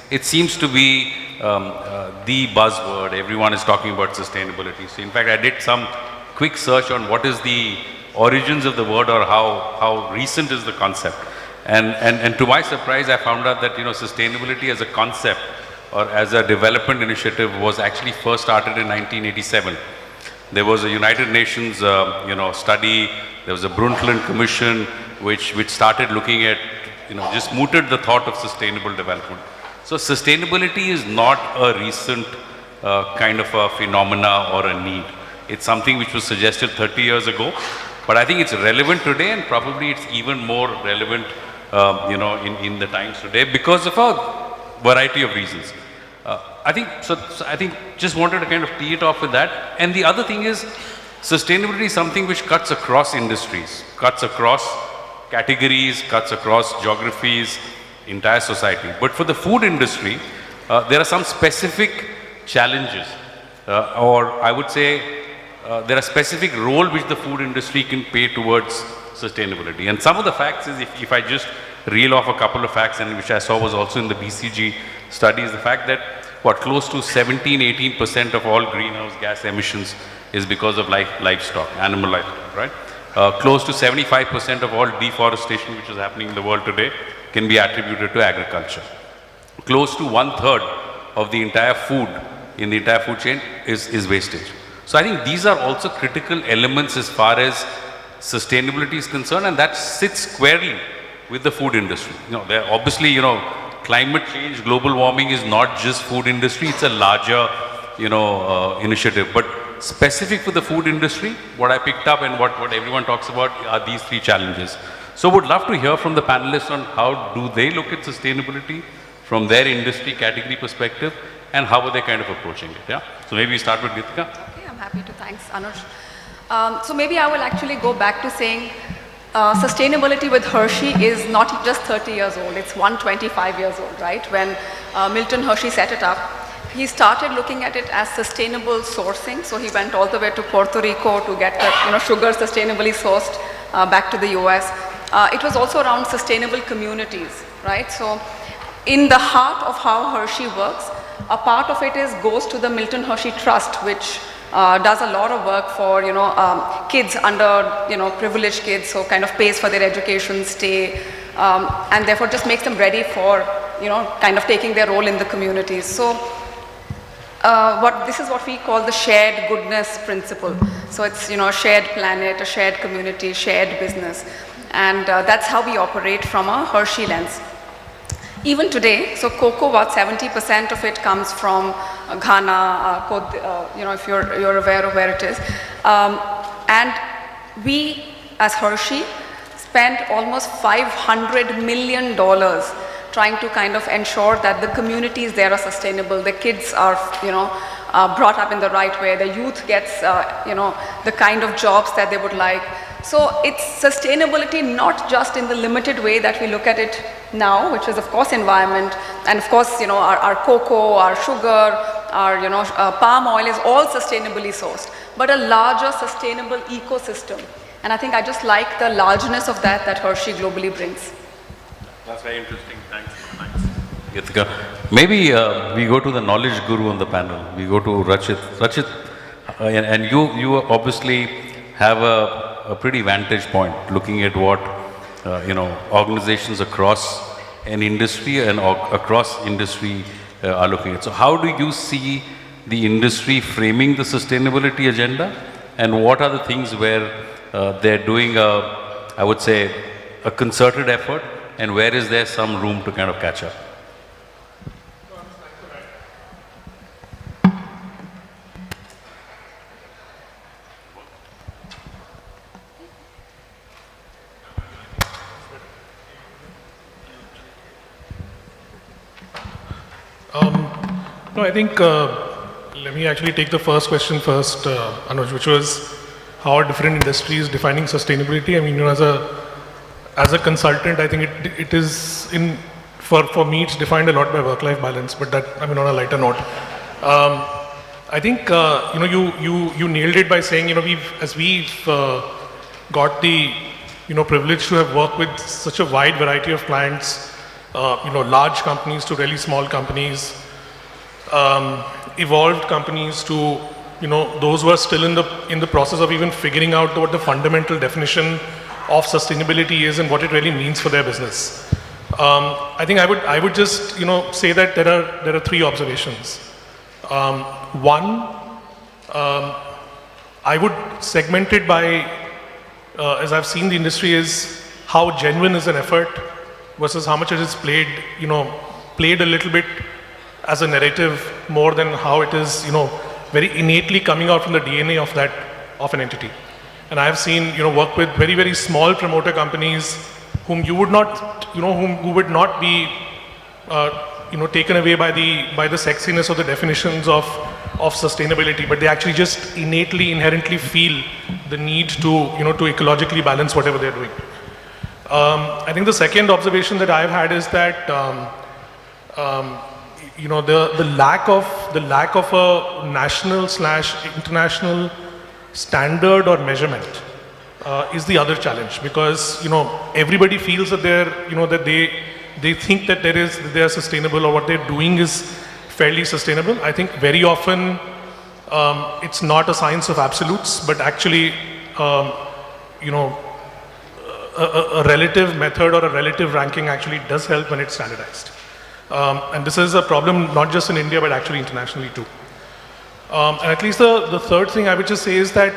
it seems to be the buzzword. Everyone is talking about sustainability. So in fact, I did some quick search on what is the origins of the word, or how recent is the concept. And to my surprise, I found out that sustainability as a concept or as a development initiative was actually first started in 1987. There was a United Nations study. There was a Brundtland Commission which started looking at, just mooted the thought of sustainable development. So sustainability is not a recent kind of a phenomena or a need. It's something which was suggested 30 years ago, but I think it's relevant today, and probably it's even more relevant in the times today because of a variety of reasons. I think just wanted to kind of tee it off with that. And the other thing is, sustainability is something which cuts across industries, cuts across categories, cuts across geographies, entire society. But for the food industry, there are some specific challenges, or I would say there are specific role which the food industry can play towards sustainability. And some of the facts is, if I just reel off a couple of facts, and which I saw was also in the BCG study, is the fact that close to 17-18% of all greenhouse gas emissions is because of livestock, animal livestock, right? Close to 75% of all deforestation which is happening in the world today can be attributed to agriculture. Close to 1/3 of the entire food in the entire food chain is wastage. So I think these are also critical elements as far as sustainability is concerned, and that sits squarely with the food industry. There obviously, climate change, global warming is not just food industry, it's a larger, initiative. But specific for the food industry, what I picked up and what everyone talks about are these three challenges. So would love to hear from the panelists on how do they look at sustainability from their industry category perspective, and how are they kind of approaching it, yeah? So maybe we start with Ritika. Okay, I'm happy to, thanks Anuj. So maybe I will actually go back to saying sustainability with Hershey is not just 30 years old, it's 125 years old, right? When Milton Hershey set it up, he started looking at it as sustainable sourcing. So he went all the way to Puerto Rico to get the sugar sustainably sourced back to the US. It was also around sustainable communities, right? So in the heart of how Hershey works, a part of it goes to the Milton Hershey Trust, which does a lot of work for kids under privileged kids, so kind of pays for their education, stay, and therefore just makes them ready for kind of taking their role in the communities. So this is what we call the shared goodness principle. So it's a shared planet, a shared community, shared business, and that's how we operate from a Hershey lens. Even today, so cocoa, about 70% of it comes from Ghana, if you're aware of where it is. And we, as Hershey, spent almost $500 million trying to kind of ensure that the communities there are sustainable, the kids are, brought up in the right way, the youth gets, the kind of jobs that they would like. So it's sustainability not just in the limited way that we look at it now, which is of course environment, and of course our cocoa, our sugar, our palm oil is all sustainably sourced, but a larger sustainable ecosystem. And I think I just like the largeness of that Hershey globally brings. That's very interesting. Thanks. Ritika. Maybe we go to the knowledge guru on the panel. We go to Rachit. Rachit, and you obviously have a pretty vantage point looking at what organizations across an industry and across industry are looking at. So how do you see the industry framing the sustainability agenda, and what are the things where they're doing I would say a concerted effort, and where is there some room to kind of catch up? No, I think, let me actually take the first question first, Anuj, which was how are different industries defining sustainability. I mean, as a consultant, I think it is, for me, it's defined a lot by work-life balance, but that, on a lighter note. I think, you nailed it by saying, as we've got the, privilege to have worked with such a wide variety of clients, large companies to really small companies, evolved companies to those who are still in the process of even figuring out what the fundamental definition of sustainability is and what it really means for their business. I think I would just say that there are three observations. One, I would segment it by as I've seen the industry, is how genuine is an effort versus how much it is played a little bit as a narrative more than how it is, very innately coming out from the DNA of an entity. And I have seen, work with very, very small promoter companies whom you would not, who would not be, taken away by the sexiness of the definitions of sustainability, but they actually just innately, inherently feel the need to, to ecologically balance whatever they're doing. I think the second observation that I've had is that, the lack of a national/international standard or measurement is the other challenge, because everybody feels that they think that they are sustainable, or what they're doing is fairly sustainable. I think very often it's not a science of absolutes, but actually a relative method or a relative ranking actually does help when it's standardized. And this is a problem not just in India, but actually internationally too. And at least the third thing I would just say is that,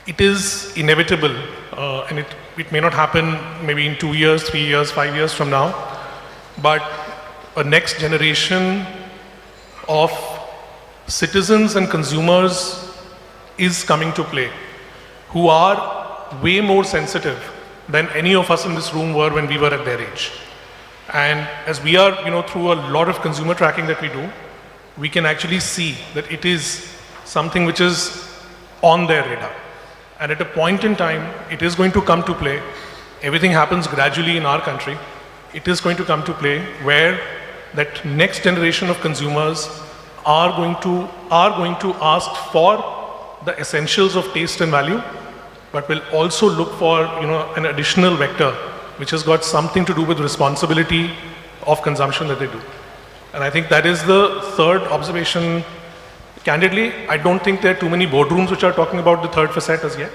it is inevitable, and it may not happen maybe in 2 years, 3 years, 5 years from now, but a next generation of citizens and consumers is coming to play, who are way more sensitive than any of us in this room were when we were at their age. And as we are, through a lot of consumer tracking that we do, we can actually see that it is something which is on their radar. And at a point in time, it is going to come to play. Everything happens gradually in our country. It is going to come to play where that next generation of consumers are going to ask for the essentials of taste and value, but will also look for an additional vector which has got something to do with responsibility of consumption that they do. And I think that is the third observation. Candidly, I don't think there are too many boardrooms which are talking about the third facet as yet,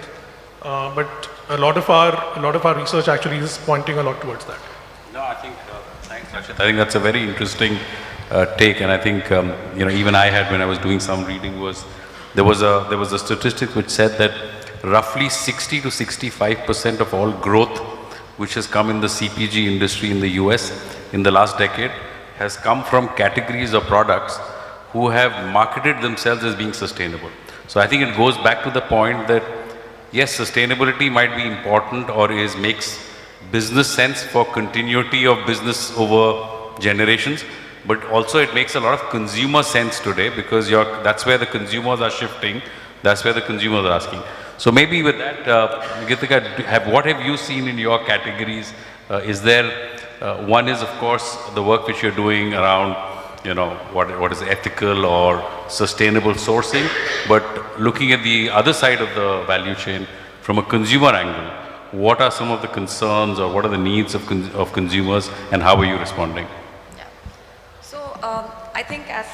but a lot of our research actually is pointing a lot towards that. No, I think, thanks Rashid. I think that's a very interesting take, and I think even I had, when I was doing some reading, there was a statistic which said that roughly 60 to 65% of all growth which has come in the CPG industry in the US in the last decade has come from categories or products who have marketed themselves as being sustainable. So I think it goes back to the point that yes, sustainability might be important or makes business sense for continuity of business over generations, but also it makes a lot of consumer sense today, because that's where the consumers are shifting, that's where the consumers are asking. So maybe with that, Gitika, what have you seen in your categories? Is there, one is of course the work which you're doing around what is ethical or sustainable sourcing, but looking at the other side of the value chain from a consumer angle, what are some of the concerns or what are the needs of consumers, and how are you responding? Yeah. So I think as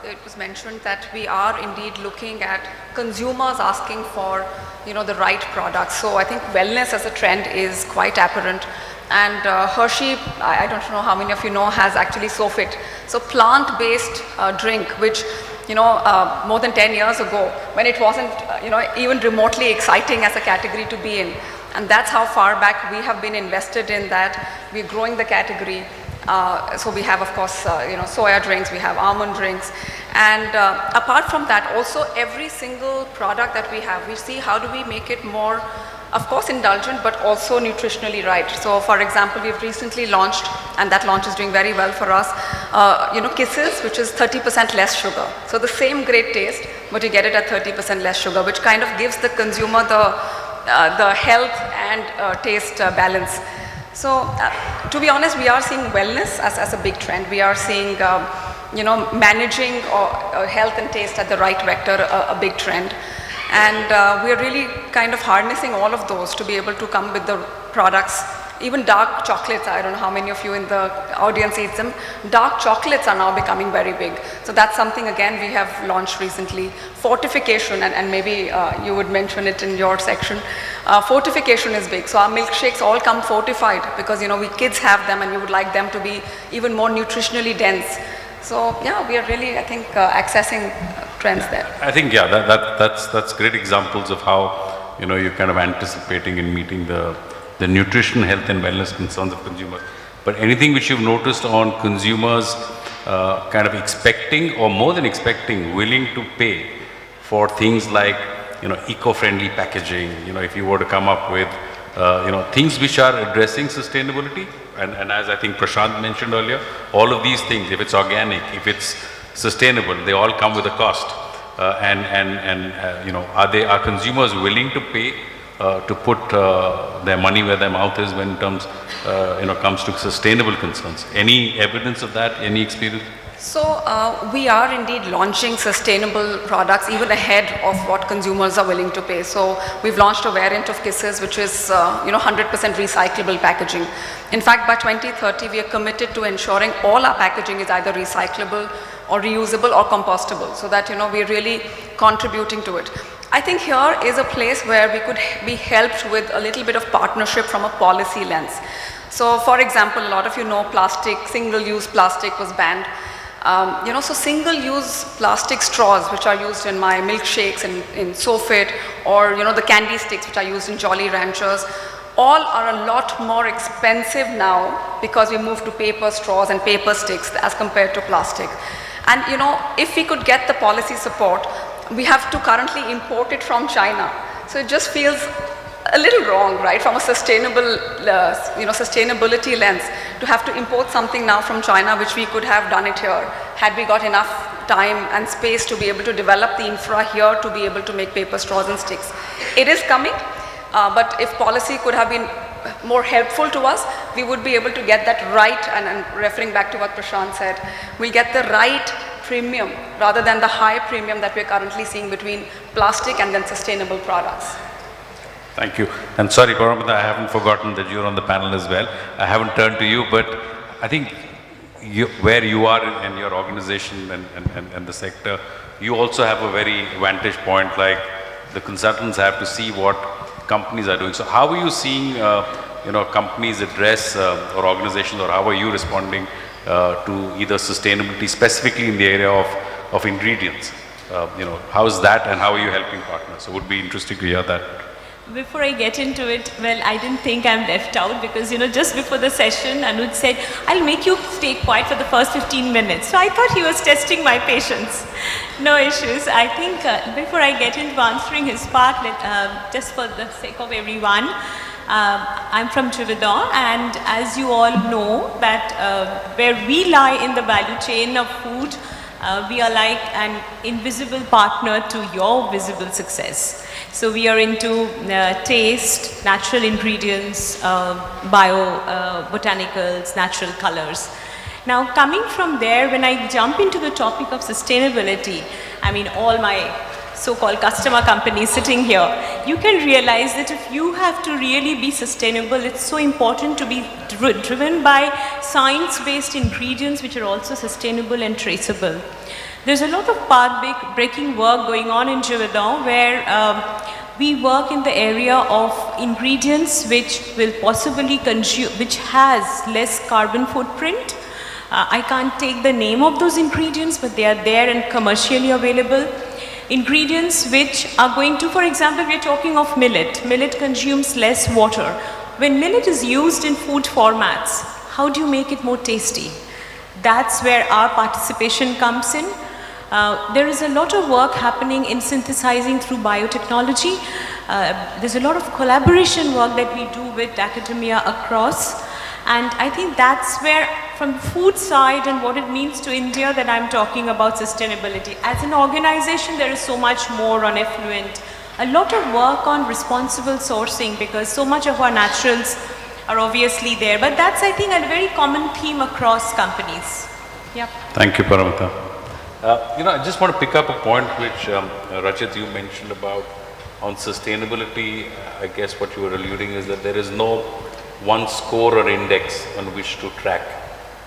it was mentioned that we are indeed looking at consumers asking for the right products. So I think wellness as a trend is quite apparent. And Hershey, I don't know how many of you know, has actually SoFit. So plant-based drink, which more than 10 years ago, when it wasn't even remotely exciting as a category to be in. And that's how far back we have been invested in that. We're growing the category. So we have, of course, soya drinks, we have almond drinks. And apart from that, also every single product that we have, we see how do we make it more, of course, indulgent, but also nutritionally right. So for example, we've recently launched, and that launch is doing very well for us, Kisses, which is 30% less sugar. So the same great taste, but you get it at 30% less sugar, which kind of gives the consumer the health and taste balance. So to be honest, we are seeing wellness as a big trend. We are seeing, managing health and taste at the right vector, a big trend. And we're really kind of harnessing all of those to be able to come with the products. Even dark chocolates, I don't know how many of you in the audience eats them. Dark chocolates are now becoming very big. So that's something, again, we have launched recently. Fortification, and maybe you would mention it in your section. Fortification is big. So our milkshakes all come fortified because, we kids have them and we would like them to be even more nutritionally dense. So yeah, we are really, I think, accessing trends there. I think, yeah, that's great examples of how, you're kind of anticipating and meeting the nutrition, health and wellness concerns of consumers. But anything which you've noticed on consumers kind of expecting, or more than expecting, willing to pay for things like, eco-friendly packaging, if you were to come up with, things which are addressing sustainability, and as I think Prashant mentioned earlier, all of these things, if it's organic, if it's sustainable, they all come with a cost. Are consumers willing to pay to put their money where their mouth is when it comes to sustainable concerns. Any evidence of that? Any experience? So we are indeed launching sustainable products even ahead of what consumers are willing to pay. So we've launched a variant of Kisses which is 100% recyclable packaging. In fact, by 2030 we are committed to ensuring all our packaging is either recyclable or reusable or compostable, so that we're really contributing to it. I think here is a place where we could be helped with a little bit of partnership from a policy lens. So for example, a lot of plastic, single-use plastic was banned. So single-use plastic straws which are used in my milkshakes and in SoFit, or the candy sticks which are used in Jolly Ranchers, all are a lot more expensive now because we moved to paper straws and paper sticks as compared to plastic. And if we could get the policy support, we have to currently import it from China. So it just feels a little wrong, right, from a sustainability lens, to have to import something now from China, which we could have done it here, had we got enough time and space to be able to develop the infra here to be able to make paper straws and sticks. It is coming, but if policy could have been more helpful to us, we would be able to get that right, and referring back to what Prashant said, we'll get the right premium rather than the high premium that we're currently seeing between plastic and then sustainable products. Thank you. And sorry, Paramita, I haven't forgotten that you're on the panel as well. I haven't turned to you, but I think where you are in your organization and the sector, you also have a very vantage point, like the consultants have to see what companies are doing. So how are you seeing companies address or organizations, or how are you responding to either sustainability, specifically in the area of ingredients? How is that, and how are you helping partners? So it would be interesting to hear that. Before I get into it, well, I didn't think I'm left out because, just before the session, Anuj said, I'll make you stay quiet for the first 15 minutes. So I thought he was testing my patience. No issues. I think before I get into answering his part, just for the sake of everyone, I'm from Jivadon, and as you all know, that where we lie in the value chain of food, we are like an invisible partner to your visible success. So we are into taste, natural ingredients, botanicals, natural colors. Now coming from there, when I jump into the topic of sustainability, I mean all my so-called customer companies sitting here, you can realize that if you have to really be sustainable, it's so important to be driven by science-based ingredients which are also sustainable and traceable. There's a lot of path-breaking work going on in Jivadon where we work in the area of ingredients which will possibly consume, which has less carbon footprint. I can't take the name of those ingredients, but they are there and commercially available. Ingredients which are going to, for example, we're talking of millet. Millet consumes less water. When millet is used in food formats, how do you make it more tasty? That's where our participation comes in. There is a lot of work happening in synthesizing through biotechnology. There's a lot of collaboration work that we do with academia across. And I think that's where, from the food side and what it means to India, that I'm talking about sustainability. As an organization, there is so much more on effluent. A lot of work on responsible sourcing, because so much of our naturals are obviously there. But that's, I think, a very common theme across companies. Yep. Thank you, Paramita. I just want to pick up a point which Rachit, you mentioned about on sustainability. I guess what you were alluding is that there is no one score or index on which to track,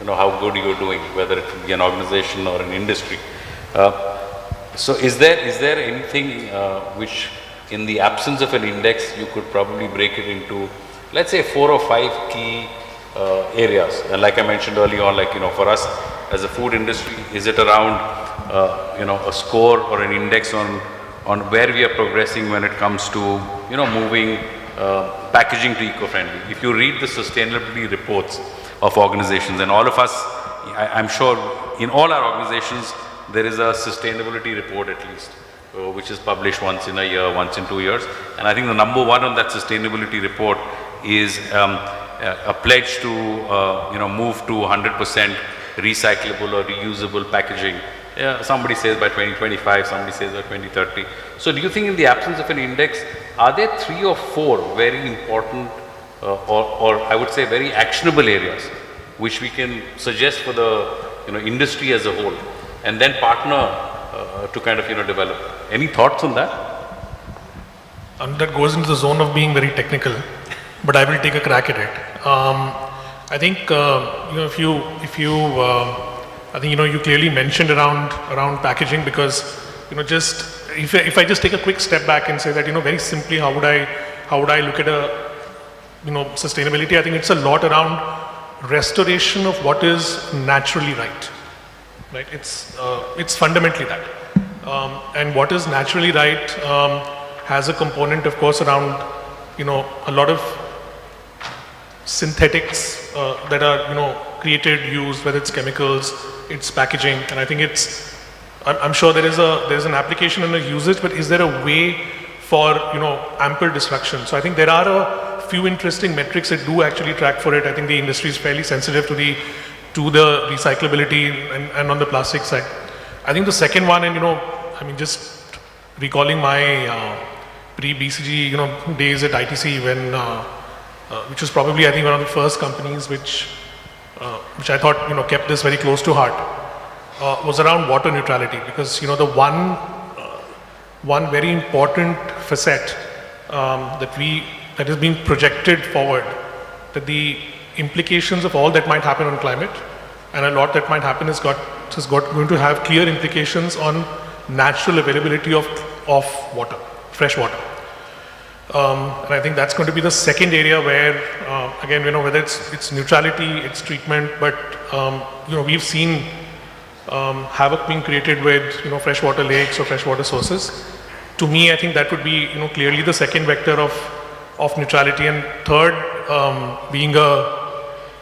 how good you're doing, whether it be an organization or an industry. So is there anything which, in the absence of an index, you could probably break it into, let's say, 4 or 5 key areas? And like I mentioned early on, for us as a food industry, is it around a score or an index on where we are progressing when it comes to moving packaging to eco-friendly? If you read the sustainability reports of organizations, and all of us, I'm sure in all our organizations there is a sustainability report at least, which is published once in a year, once in 2 years. And I think the number one on that sustainability report is a pledge to move to 100% recyclable or reusable packaging Somebody says by 2025, somebody says by 2030. So do you think in the absence of an index, are there 3 or 4 very important or I would say very actionable areas which we can suggest for the industry as a whole and then partner to kind of develop? Any thoughts on that? That goes into the zone of being very technical, but I will take a crack at it. I think I think you clearly mentioned around packaging, because just if I just take a quick step back and say that very simply how would I look at a sustainability. I think it's a lot around restoration of what is naturally right. It's fundamentally that, and what is naturally right has a component, of course, around a lot of synthetics that are created, used, whether it's chemicals, it's packaging, and I think I'm sure there's an application and a usage, but is there a way for ample destruction? So I think there are a few interesting metrics that do actually track for it. I think the industry is fairly sensitive to the recyclability and on the plastic side. I think the second one, and I mean, just recalling my pre-BCG days at ITC, when which was probably I think one of the first companies which I thought kept this very close to heart, was around water neutrality, because the one very important facet that is being projected forward, that the implications of all that might happen on climate and a lot that might happen is going to have clear implications on natural availability of water, fresh water. And I think that's going to be the second area where, again, whether it's neutrality, it's treatment, but we've seen havoc being created with freshwater lakes or freshwater sources. To me, I think that would be clearly the second vector of neutrality, and third, being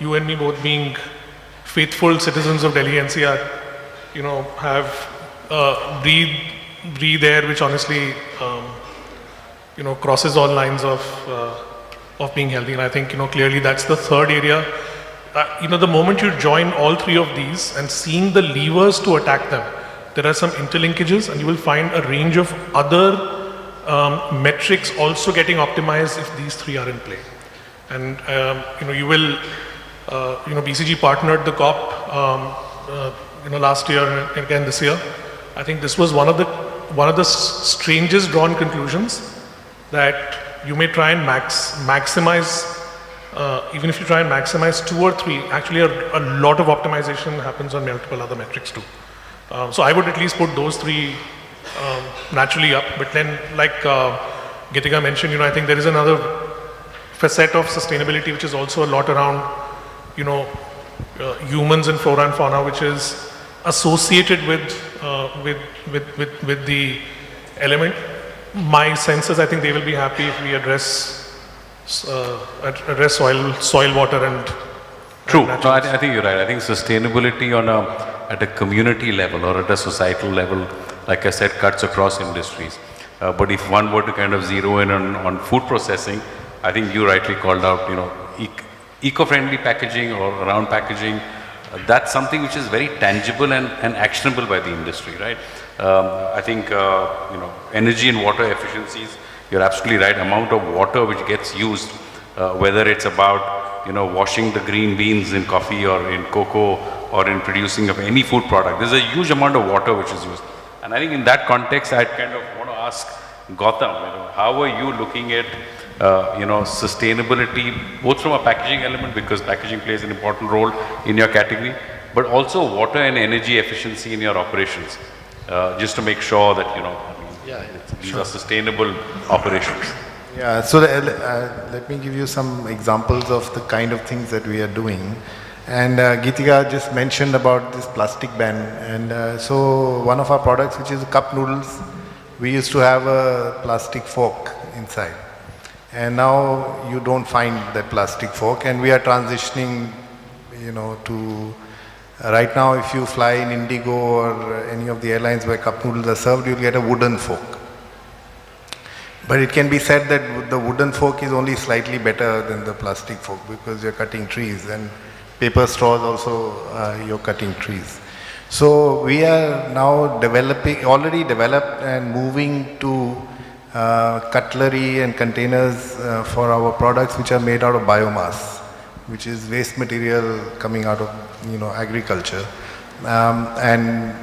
you and me both being faithful citizens of Delhi NCR, have breathe air which honestly crosses all lines of being healthy. And I think clearly that's the third area. The moment you join all three of these and seeing the levers to attack them, there are some interlinkages, and you will find a range of other metrics also getting optimized if these three are in play. And you will BCG partnered the COP last year and again this year. I think this was one of the strangest drawn conclusions, that you may try and maximize, even if you try and maximize 2 or 3, actually a lot of optimization happens on multiple other metrics too. So I would at least put those 3 naturally up. But then, like Geetika mentioned, I think there is another facet of sustainability which is also a lot around humans and flora and fauna, which is associated with the element. My sense is I think they will be happy if we address soil, water, and true. No, I think you're right. I think sustainability at a community level or at a societal level, like I said, cuts across industries. But if one were to kind of zero in on food processing, I think you rightly called out, eco-friendly packaging or around packaging. That's something which is very tangible and actionable by the industry, right? I think, energy and water efficiencies, you're absolutely right. Amount of water which gets used, whether it's about, washing the green beans in coffee or in cocoa or in producing of any food product, there's a huge amount of water which is used. And I think in that context, I'd kind of want to ask Gautam, how are you looking at sustainability, both from a packaging element, because packaging plays an important role in your category, but also water and energy efficiency in your operations, just to make sure that these are sustainable operations. Yeah, so let me give you some examples of the kind of things that we are doing. And Geetika just mentioned about this plastic ban, and so one of our products, which is cup noodles, we used to have a plastic fork inside. And now you don't find that plastic fork, and we are transitioning, to right now if you fly in Indigo or any of the airlines where cup noodles are served, you'll get a wooden fork. But it can be said that the wooden fork is only slightly better than the plastic fork, because you're cutting trees, and paper straws also you're cutting trees. So we are now already developed and moving to cutlery and containers for our products which are made out of biomass, which is waste material coming out of agriculture, and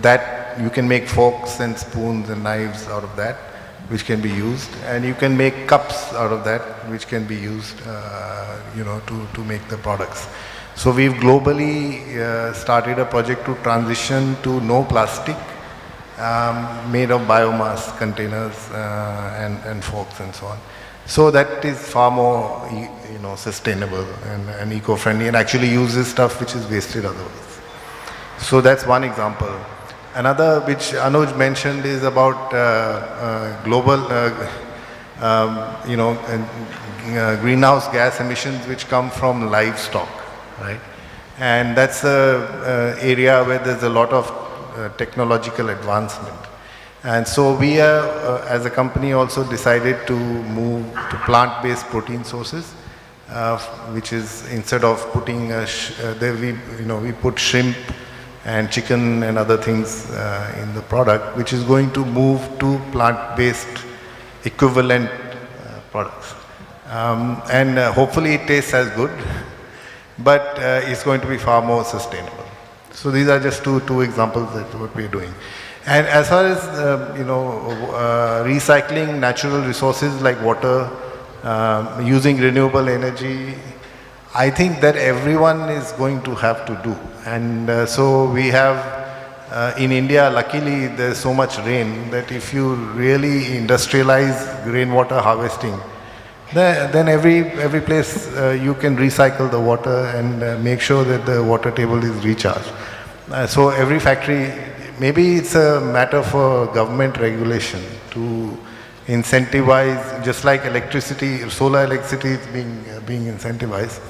that you can make forks and spoons and knives out of that, which can be used, and you can make cups out of that, which can be used to make the products. So we've globally started a project to transition to no plastic, made of biomass containers and forks and so on. So that is far more sustainable and eco-friendly, and actually uses stuff which is wasted otherwise. So that's one example. Another which Anuj mentioned is about global greenhouse gas emissions which come from livestock, right? And that's an area where there's a lot of technological advancement. And so we as a company also decided to move to plant-based protein sources, which is instead of putting we put shrimp and chicken and other things in the product, which is going to move to plant-based equivalent products. And hopefully it tastes as good, but it's going to be far more sustainable. So these are just two examples of what we're doing. And as far as recycling natural resources like water, using renewable energy, I think that everyone is going to have to do. And so we have, in India, luckily there's so much rain that if you really industrialize rainwater harvesting, then every place you can recycle the water and make sure that the water table is recharged. So every factory, maybe it's a matter for government regulation to incentivize, just like electricity, solar electricity is being incentivized.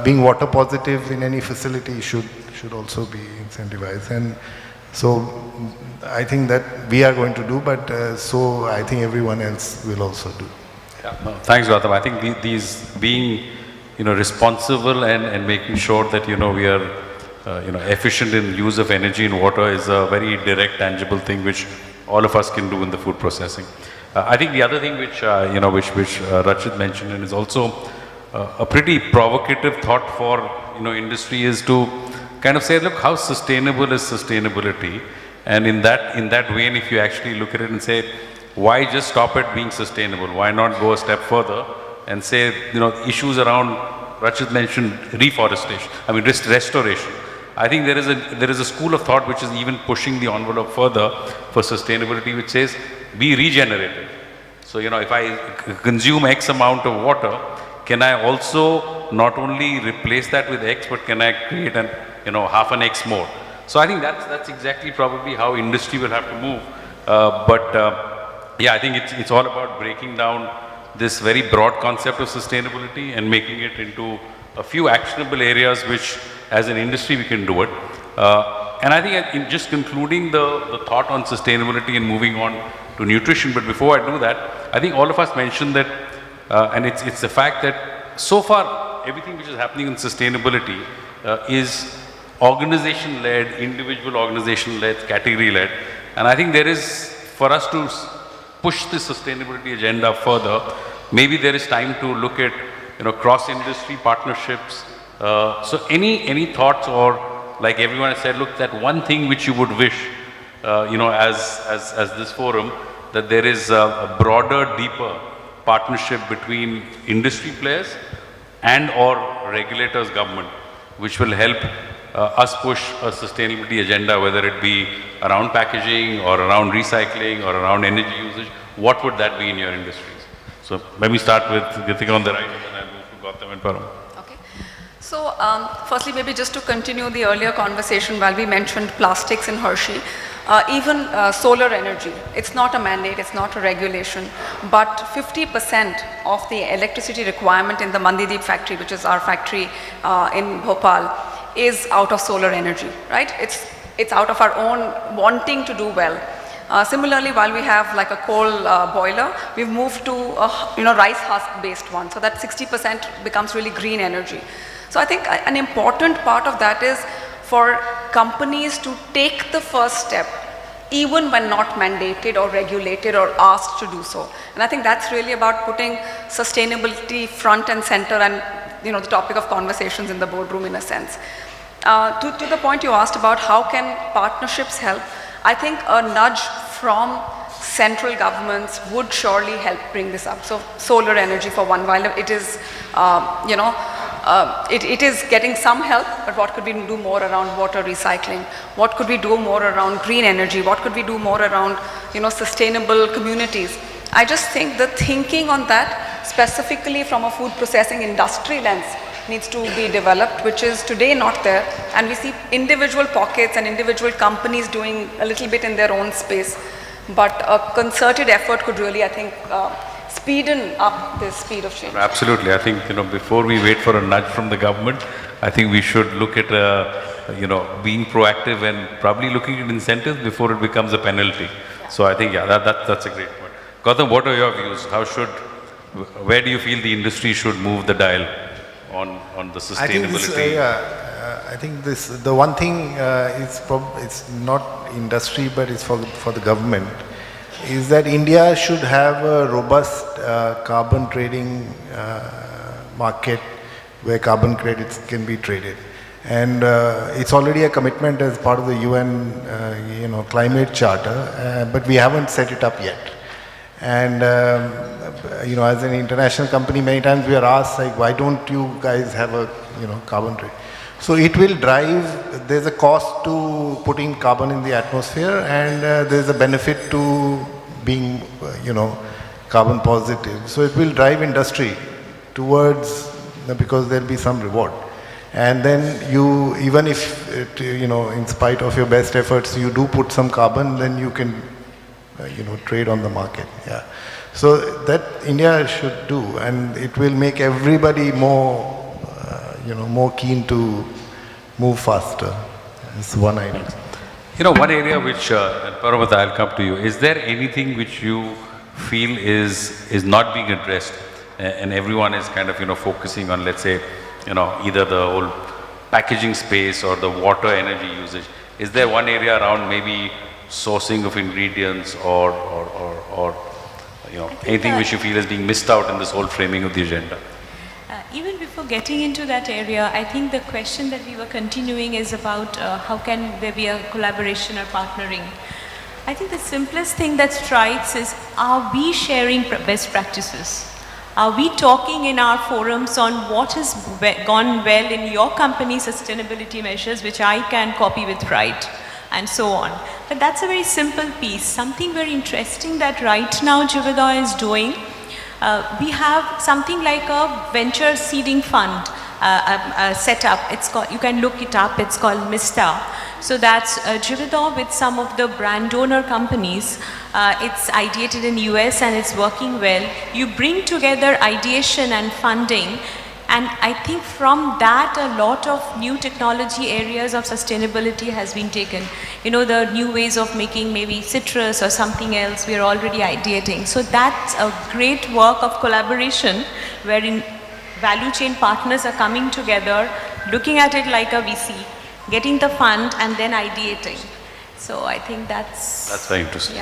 Being water positive in any facility should also be incentivized, and so I think that we are going to do, but so I think everyone else will also do. Yeah, no, thanks, Gautam. I think these being responsible and making sure that we are efficient in use of energy and water is a very direct, tangible thing which all of us can do in the food processing. I think the other thing which Rachit mentioned, and is also a pretty provocative thought for industry, is to kind of say, look, how sustainable is sustainability? And in that vein, if you actually look at it and say, why just stop at being sustainable? Why not go a step further and say, issues around, Rachit mentioned reforestation, restoration. I think there is a school of thought which is even pushing the envelope further for sustainability, which says be regenerative. So if I consume X amount of water, can I also not only replace that with X, but can I create half an X more? So I think that's exactly probably how industry will have to move. Yeah, I think it's all about breaking down this very broad concept of sustainability and making it into a few actionable areas which, as an industry, we can do it. And I think in just concluding the thought on sustainability and moving on to nutrition, but before I do that, I think all of us mentioned that, and it's the fact that so far everything which is happening in sustainability is organization-led, individual organization-led, category-led, and I think there is, for us to push this sustainability agenda further, maybe there is time to look at cross-industry partnerships. So any thoughts, or like everyone has said, look, that one thing which you would wish, as this forum, that there is a broader, deeper partnership between industry players and or regulators, government, which will help us push a sustainability agenda, whether it be around packaging or around recycling or around energy usage. What would that be in your industries? So let me start with Gitika on the right, and then I'll move to Gautam and Param. Okay. So firstly, maybe just to continue the earlier conversation, while we mentioned plastics in Hershey, even solar energy, it's not a mandate, it's not a regulation, but 50% of the electricity requirement in the Mandideep factory, which is our factory in Bhopal, is out of solar energy, right? It's out of our own wanting to do well. Similarly, while we have like a coal boiler, we've moved to a rice husk based one, so that 60% becomes really green energy. So I think an important part of that is for companies to take the first step, even when not mandated or regulated or asked to do so. And I think that's really about putting sustainability front and center and the topic of conversations in the boardroom in a sense. To the point you asked about how can partnerships help, I think a nudge from central governments would surely help bring this up. So solar energy for one, while it is, it is getting some help, but what could we do more around water recycling? What could we do more around green energy? What could we do more around, sustainable communities? I just think the thinking on that, specifically from a food processing industry lens, needs to be developed, which is today not there. And we see individual pockets and individual companies doing a little bit in their own space. But a concerted effort could really, I think, speeden up the speed of change. Absolutely. I think, before we wait for a nudge from the government, I think we should look at, being proactive and probably looking at incentives before it becomes a penalty. Yeah. So I think, that's a great point. Gautam, what are your views? Where do you feel the industry should move the dial on the sustainability? I think the one thing it's not industry, but it's for the government, is that India should have a robust carbon trading market where carbon credits can be traded. And it's already a commitment as part of the UN, climate charter, but we haven't set it up yet. And, as an international company, many times we are asked, like, why don't you guys have a, carbon trade? So it will drive, there's a cost to putting carbon in the atmosphere, and there's a benefit to being, carbon positive. So it will drive industry towards, because there'll be some reward. And then you, even if, in spite of your best efforts, you do put some carbon, then you can, trade on the market. Yeah. So that India should do, and it will make everybody more, more keen to move faster. It's one idea. One area which, Paramata, I'll come to you. Is there anything which you feel is not being addressed, and everyone is kind of, focusing on, let's say, either the whole packaging space or the water energy usage? Is there one area around maybe sourcing of ingredients or anything which you feel is being missed out in this whole framing of the agenda? Even before getting into that area, I think the question that we were continuing is about how can there be a collaboration or partnering. I think the simplest thing that strikes is, are we sharing best practices? Are we talking in our forums on what has gone well in your company's sustainability measures, which I can copy with pride, and so on. But that's a very simple piece. Something very interesting that right now Jivadoy is doing. We have something like a venture seeding fund set up. It's called, you can look it up, it's called MISTA. So that's Jivadoy with some of the brand donor companies. It's ideated in US and it's working well. You bring together ideation and funding, and I think from that a lot of new technology areas of sustainability has been taken. The new ways of making maybe citrus or something else, we are already ideating. So that's a great work of collaboration wherein value chain partners are coming together, looking at it like a VC, getting the fund and then ideating. So I think that's very interesting.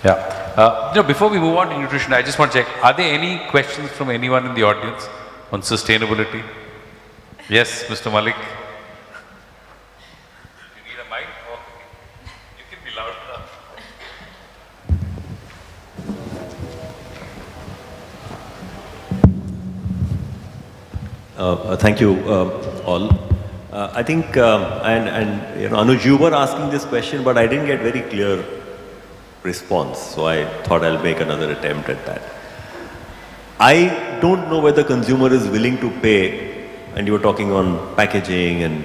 Yeah. Before we move on to nutrition, I just want to check, are there any questions from anyone in the audience on sustainability? Yes, Mr. Malik. You need a mic? Oh, you can be loud enough. Thank you all. I think, Anuj, you were asking this question, but I didn't get very clear response. So I thought I'll make another attempt at that. I don't know whether consumer is willing to pay, and you were talking on packaging and,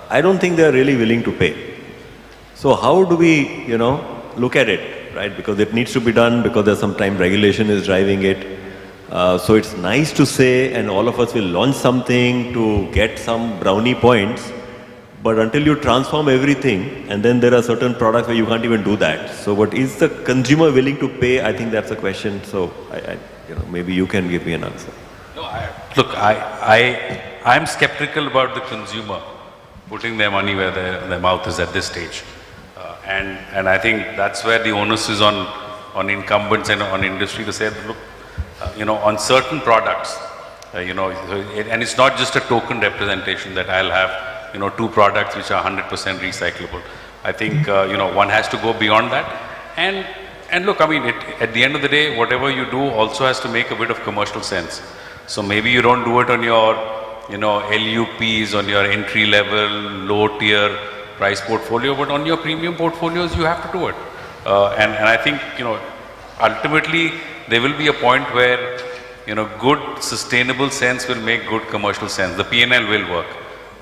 I don't think they're really willing to pay. So how do we, look at it, right? Because it needs to be done, because there's sometimes regulation is driving it. So it's nice to say, and all of us will launch something to get some brownie points, but until you transform everything, and then there are certain products where you can't even do that. So what is the consumer willing to pay? I think that's a question. So maybe you can give me an answer. No, I'm skeptical about the consumer. putting their money where their mouth is at this stage. And I think that's where the onus is on incumbents and on industry to say, look, on certain products, and it's not just a token representation that I'll have, 2 products which are 100% recyclable. I think, one has to go beyond that. And look, I mean, at the end of the day, whatever you do also has to make a bit of commercial sense. So maybe you don't do it on your, LUPs, on your entry level, low tier price portfolio, but on your premium portfolios, you have to do it. And I think, ultimately, there will be a point where, good sustainable sense will make good commercial sense. The P&L will work.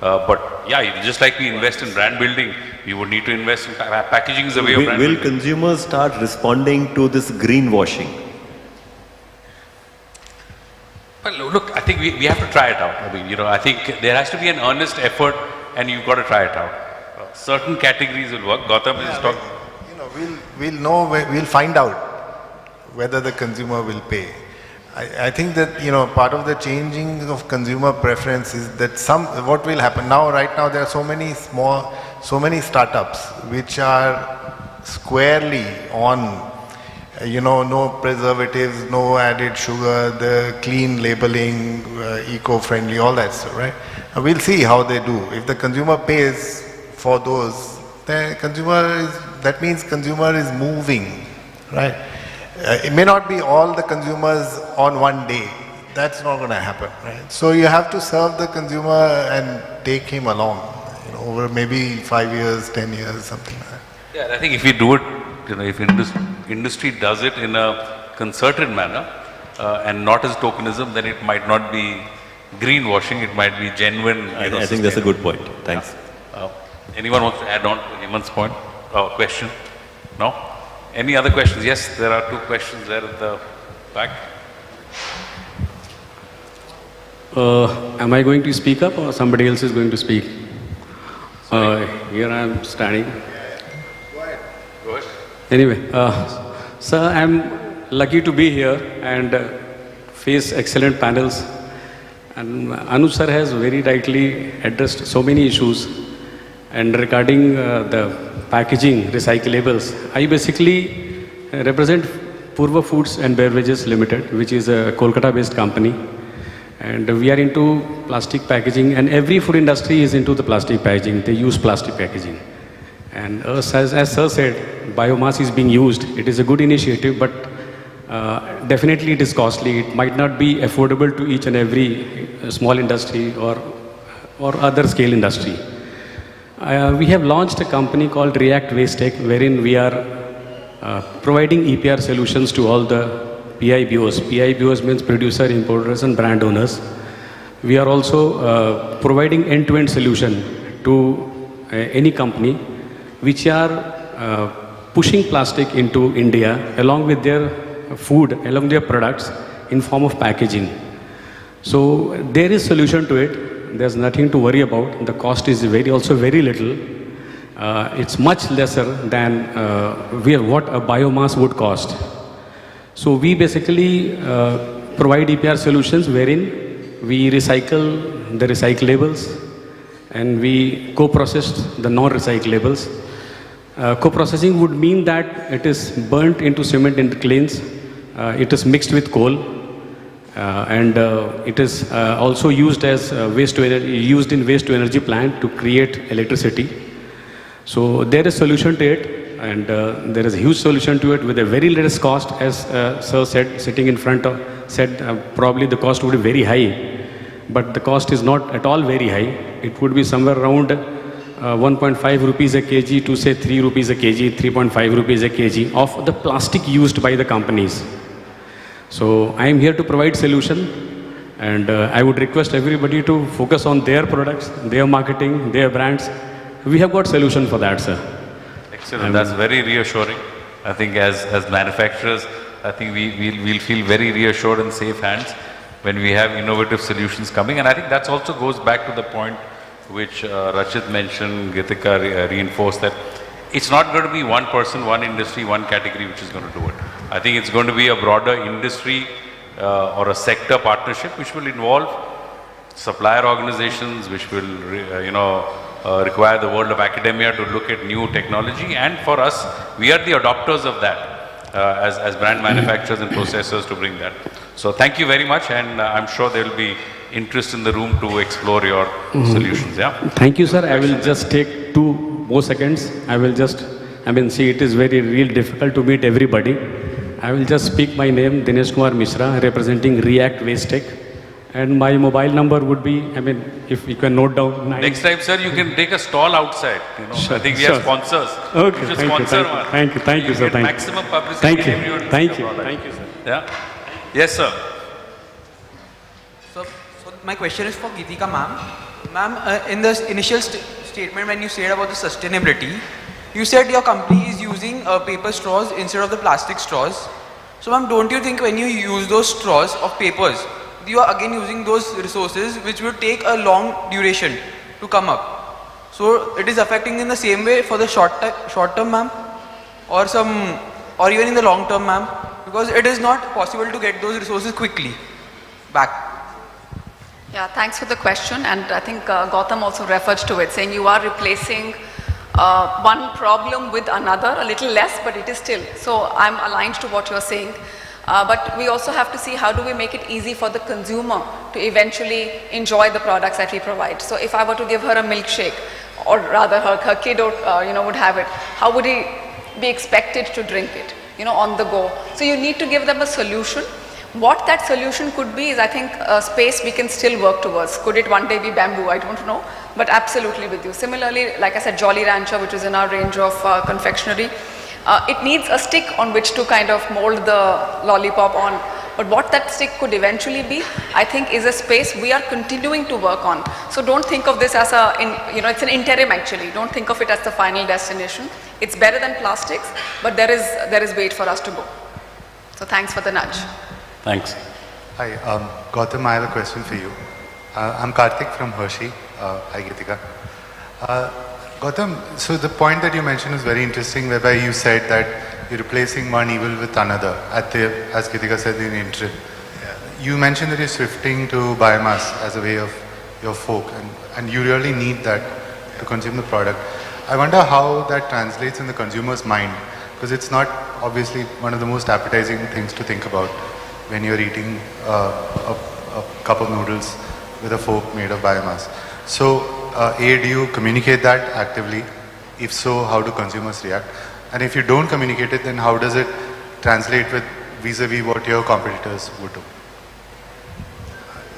But yeah, just like we invest in brand building, we would need to invest in packaging is a way of brand building. Will consumers start responding to this greenwashing? Well, look, I think we have to try it out. I mean, I think there has to be an earnest effort and you've got to try it out. Certain categories will work. Gautam is talking. We'll know, we'll find out whether the consumer will pay. I think that, part of the changing of consumer preference is that what will happen now, right now, there are so many startups which are squarely on, no preservatives, no added sugar, the clean labeling, eco-friendly, all that stuff, right? We'll see how they do. If the consumer pays for those, that means consumer is moving, right? It may not be all the consumers on one day. That's not going to happen, right? So you have to serve the consumer and take him along, over maybe 5 years, 10 years, something like that. Yeah, I think if we do it, if industry does it in a concerted manner and not as tokenism, then it might not be greenwashing, it might be genuine. I think that's a good point. Thanks. Anyone wants to add on to Hemant's point? Question? No? Any other questions? Yes, there are 2 questions there at the back. Am I going to speak up or somebody else is going to speak? Here I am standing. Go ahead. Anyway, sir, I'm lucky to be here and face excellent panels. And Anuj sir has very rightly addressed so many issues. And regarding the packaging, recyclables, I basically represent Purva Foods and Beverages Limited, which is a Kolkata-based company. And we are into plastic packaging, and every food industry is into the plastic packaging. They use plastic packaging. And as sir said, biomass is being used. It is a good initiative, but definitely it is costly. It might not be affordable to each and every small industry or other scale industry. We have launched a company called React Waste Tech, wherein we are providing EPR solutions to all the PIBOs. PIBOs means producer, importers and brand owners. We are also providing end-to-end solution to any company which are pushing plastic into India along with their food, along their products in form of packaging. So there is solution to it. There's nothing to worry about. The cost is also very little. It's much lesser than what a biomass would cost. So we basically provide EPR solutions wherein we recycle the recyclables and we co-process the non-recyclables. Co-processing would mean that it is burnt into cement in kilns. It is mixed with coal. And it is also used as waste to energy energy plant to create electricity. So there is solution to it, and there is a huge solution to it with a very less cost, as sir said, sitting in front of probably the cost would be very high, but the cost is not at all very high. It would be somewhere around 1.5 rupees a kg to say 3 rupees a kg, 3.5 rupees a kg of the plastic used by the companies. So I am here to provide solution, and I would request everybody to focus on their products, their marketing, their brands. We have got solution for that, sir. Excellent. That's very reassuring. I think as manufacturers, I think we'll feel very reassured and safe hands when we have innovative solutions coming. And I think that also goes back to the point which Rachit mentioned, Gitika reinforced, that it's not going to be one person, one industry, one category which is going to do it. I think it's going to be a broader industry or a sector partnership which will involve supplier organizations, which will, require the world of academia to look at new technology, and for us, we are the adopters of that as brand manufacturers and processors to bring that. So thank you very much, and I'm sure there will be interest in the room to explore your solutions. Yeah. Thank you, sir. I will just take 2 more seconds. See, it is very real difficult to meet everybody. I will just speak my name, Dinesh Kumar Mishra, representing React Waste Tech. And my mobile number would be, if you can note down. Next time, sir, you can take a stall outside. Sure, I think we have sponsors. Okay, You should thank you, sponsor thank you, one. thank you, thank you, sir, Get thank you. maximum publicity. Thank you, everyone will thank see you, your product. thank you, sir. Yeah. Yes, sir. So my question is for Geetika ma'am. Ma'am, in the initial statement when you said about the sustainability, you said your company is using paper straws instead of the plastic straws. So ma'am, don't you think when you use those straws of papers, you are again using those resources which would take a long duration to come up? So it is affecting in the same way for the short term ma'am, or even in the long term ma'am, because it is not possible to get those resources quickly back. Yeah, thanks for the question, and I think Gautam also referred to it, saying you are replacing one problem with another, a little less, but it is still. So I'm aligned to what you're saying. But we also have to see how do we make it easy for the consumer to eventually enjoy the products that we provide. So if I were to give her a milkshake, or rather her kid would have it, how would he be expected to drink it, on the go? So you need to give them a solution. What that solution could be is, I think, a space we can still work towards. Could it one day be bamboo? I don't know, but absolutely with you. Similarly, like I said, Jolly Rancher, which is in our range of confectionery, it needs a stick on which to kind of mold the lollipop on. But what that stick could eventually be, I think, is a space we are continuing to work on. So don't think of this as it's an interim actually. Don't think of it as the final destination. It's better than plastics, but there is weight for us to go. So thanks for the nudge. Thanks. Hi, Gautam, I have a question for you. I'm Karthik from Hershey. Hi, Geetika. Gautam, so the point that you mentioned is very interesting, whereby you said that you're replacing one evil with another, as Geetika said in the intro. You mentioned that you're shifting to biomass as a way of your folk, and you really need that to consume the product. I wonder how that translates in the consumer's mind, because it's not obviously one of the most appetizing things to think about when you're eating a cup of noodles with a fork made of biomass. So, do you communicate that actively? If so, how do consumers react? And if you don't communicate it, then how does it translate with vis-a-vis what your competitors would do?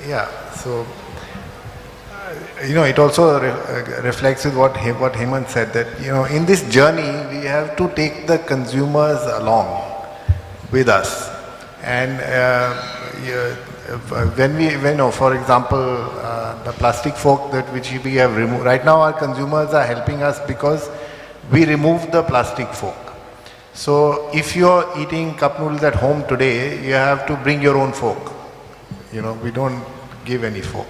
Yeah, so, it also reflects with what Hemant said, that, in this journey, we have to take the consumers along with us. And when for example, the plastic fork which we have removed, right now our consumers are helping us because we removed the plastic fork. So if you're eating cup noodles at home today, you have to bring your own fork. We don't give any fork.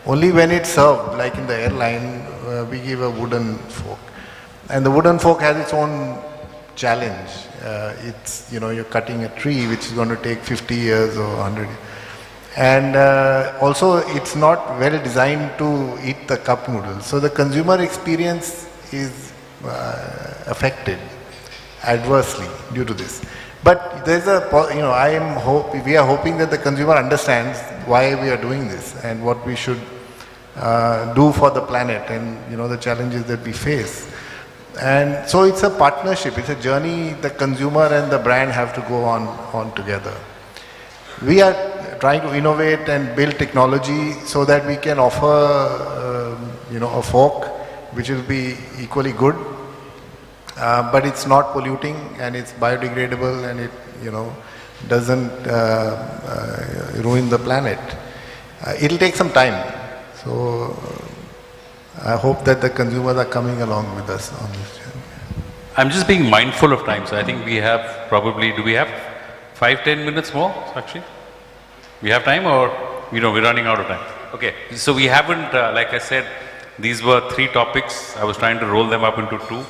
Only when it's served, like in the airline, we give a wooden fork. And the wooden fork has its own challenge. It's, you're cutting a tree which is going to take 50 years or 100 years. And also it's not well designed to eat the cup noodles. So the consumer experience is affected adversely due to this. But there's we are hoping that the consumer understands why we are doing this and what we should do for the planet and, the challenges that we face. And so it's a partnership, it's a journey the consumer and the brand have to go on together. We are trying to innovate and build technology so that we can offer, a fork which will be equally good, but it's not polluting and it's biodegradable and it, doesn't ruin the planet. It'll take some time. So I hope that the consumers are coming along with us on this journey. I'm just being mindful of time, so I think we have probably, do we have 5-10 minutes more, actually? We have time, or, we're running out of time? Okay, so we haven't, like I said, these were 3 topics. I was trying to roll them up into 2.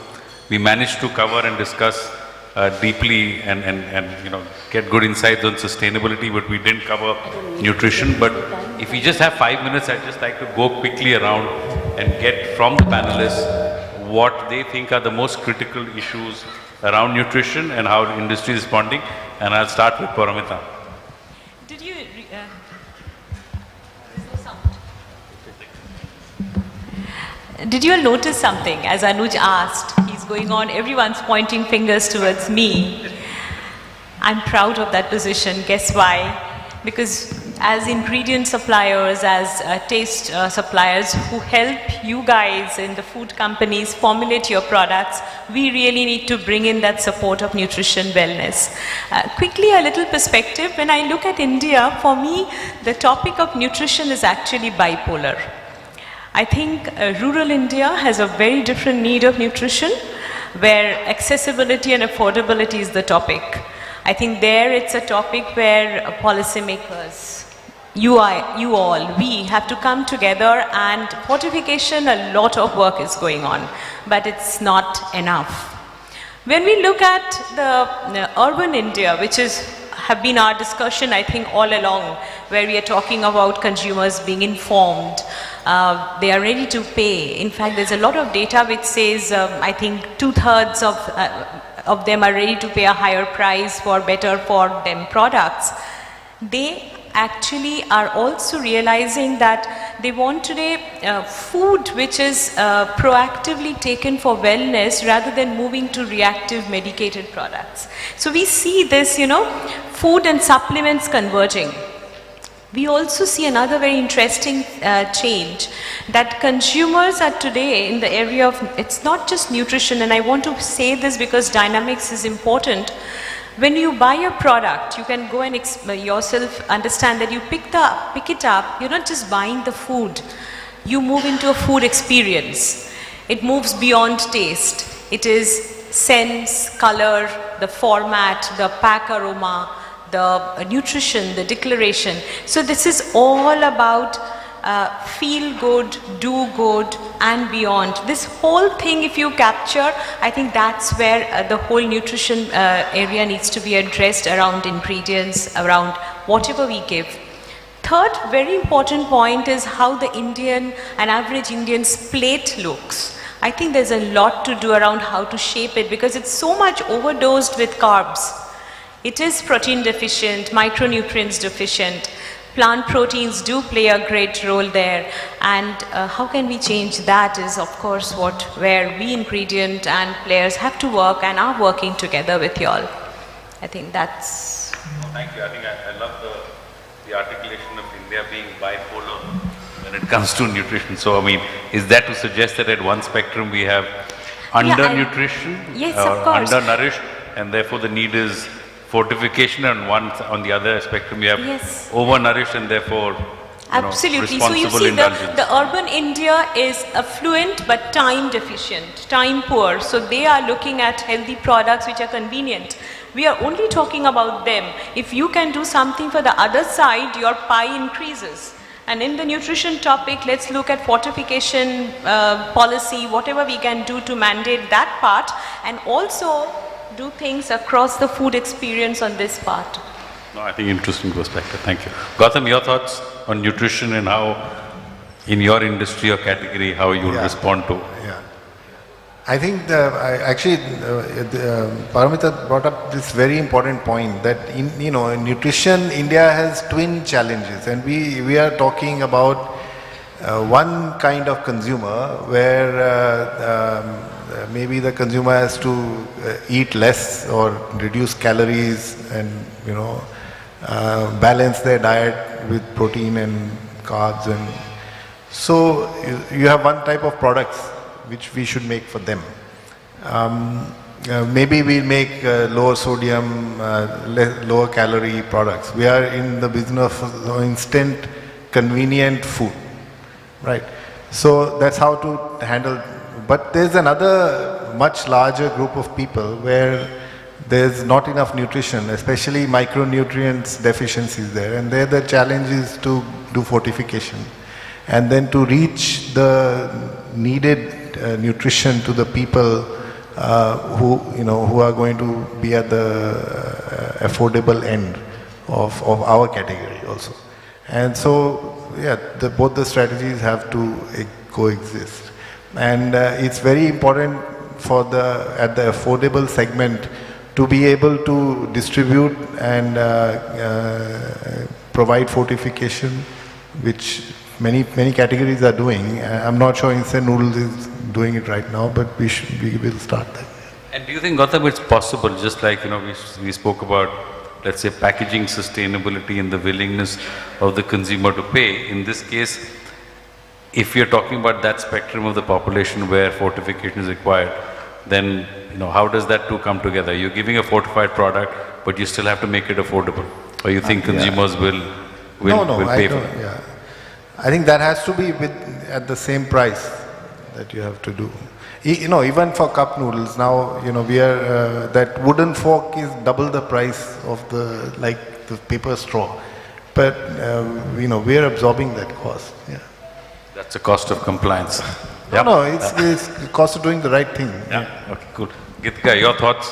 We managed to cover and discuss deeply and get good insights on sustainability, but we didn't cover nutrition. But if we just have 5 minutes, I'd just like to go quickly around and get from the panelists what they think are the most critical issues around nutrition and how the industry is responding. And I'll start with Paramita. Did you... Did you notice something? As Anuj asked, he's going on, everyone's pointing fingers towards me. I'm proud of that position. Guess why? Because as ingredient suppliers, as taste suppliers who help you guys in the food companies formulate your products, we really need to bring in that support of nutrition wellness. Quickly, a little perspective. When I look at India, for me, the topic of nutrition is actually bipolar. I think rural India has a very different need of nutrition, where accessibility and affordability is the topic. I think there it's a topic where policymakers, we have to come together, and fortification, a lot of work is going on, but it's not enough. When we look at the urban India, which have been our discussion, I think, all along, where we are talking about consumers being informed, they are ready to pay. In fact, there's a lot of data which says, I think 2/3 of them are ready to pay a higher price for better for them products. They actually are also realizing that they want today food which is proactively taken for wellness rather than moving to reactive medicated products. So we see this, food and supplements converging. We also see another very interesting change, that consumers are today in the area of, it's not just nutrition, and I want to say this because dynamics is important. When you buy a product, you can go and yourself understand that you pick it up, you're not just buying the food, you move into a food experience. It moves beyond taste. It is sense, color, the format, the pack aroma, the nutrition, the declaration. So this is all about feel good, do good, and beyond. This whole thing, if you capture, I think that's where the whole nutrition area needs to be addressed, around ingredients, around whatever we give. Third very important point is how the Indian, an average Indian's plate looks. I think there's a lot to do around how to shape it, because it's so much overdosed with carbs. It is protein deficient, micronutrients deficient. Plant proteins do play a great role there, and how can we change that is, of course, where we ingredient and players have to work and are working together with y'all. I think that's... Thank you. I think I love the articulation of India being bipolar when it comes to nutrition. So, I mean, is that to suggest that at one spectrum we have undernutrition, yes, of course, undernourished, and therefore the need is fortification, and on the other spectrum you have overnourished and therefore absolutely. So you see the urban India is affluent but time deficient, time poor. So they are looking at healthy products which are convenient. We are only talking about them. If you can do something for the other side, your pie increases. And in the nutrition topic, let's look at fortification policy, whatever we can do to mandate that part, and also do things across the food experience on this part. No, I think interesting perspective. Thank you. Gautam, your thoughts on nutrition and how, in your industry or category, how you will respond to? Yeah. I think Paramita brought up this very important point that in nutrition, India has twin challenges, and we are talking about one kind of consumer where maybe the consumer has to eat less or reduce calories and balance their diet with protein and carbs, and so you have one type of products which we should make for them. Maybe we'll make lower sodium, lower calorie products. We are in the business of instant, convenient food, right? So that's how to handle. But there's another much larger group of people where there's not enough nutrition, especially micronutrients deficiencies there, and there the challenge is to do fortification and then to reach the needed nutrition to the people who are going to be at the affordable end of our category also. And so, yeah, both the strategies have to coexist. And it's very important for at the affordable segment to be able to distribute and provide fortification, which many categories are doing. I'm not sure instant noodles is doing it right now, but we will start that. And do you think, Gautam, it's possible, just like, we spoke about, let's say, packaging sustainability and the willingness of the consumer to pay. In this case, if you're talking about that spectrum of the population where fortification is required, then, how does that two come together? You're giving a fortified product, but you still have to make it affordable. Or you think consumers will pay for it? Yeah. I think that has to be at the same price that you have to do. Even for cup noodles now, we are, that wooden fork is double the price of the paper straw. But, we are absorbing that cost. Yeah. That's a cost of compliance. No, it's the cost of doing the right thing. Yeah. Okay, cool. Gitika, your thoughts?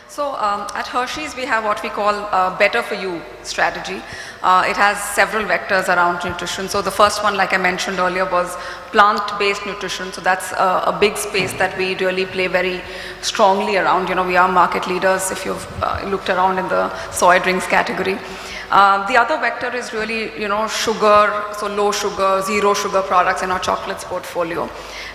So at Hershey's, we have what we call a better for you strategy. It has several vectors around nutrition. So the first one, like I mentioned earlier, was plant-based nutrition. So that's a big space that we really play very strongly around. We are market leaders if you've looked around in the soy drinks category. The other vector is really, sugar, so low sugar, zero sugar products in our chocolates portfolio.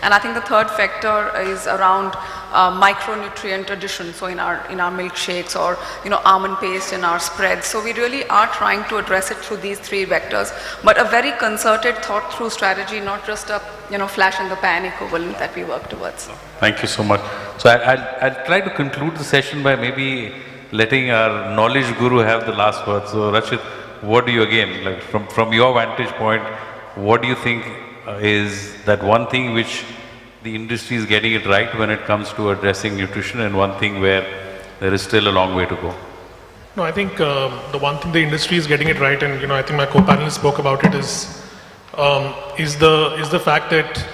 And I think the third factor is around micronutrient addition, so in our milkshakes or, almond paste in our spreads. So we really are trying to address it through these three vectors, but a very concerted, thought-through strategy, not just a, flash in the pan equivalent that we work towards. Thank you so much. So I'll try to conclude the session by maybe letting our knowledge guru have the last word. So Rachit, what do you from your vantage point, what do you think is that one thing which the industry is getting it right when it comes to addressing nutrition, and one thing where there is still a long way to go? No, I think the one thing the industry is getting it right, and I think my co-panelist spoke about it, is the fact that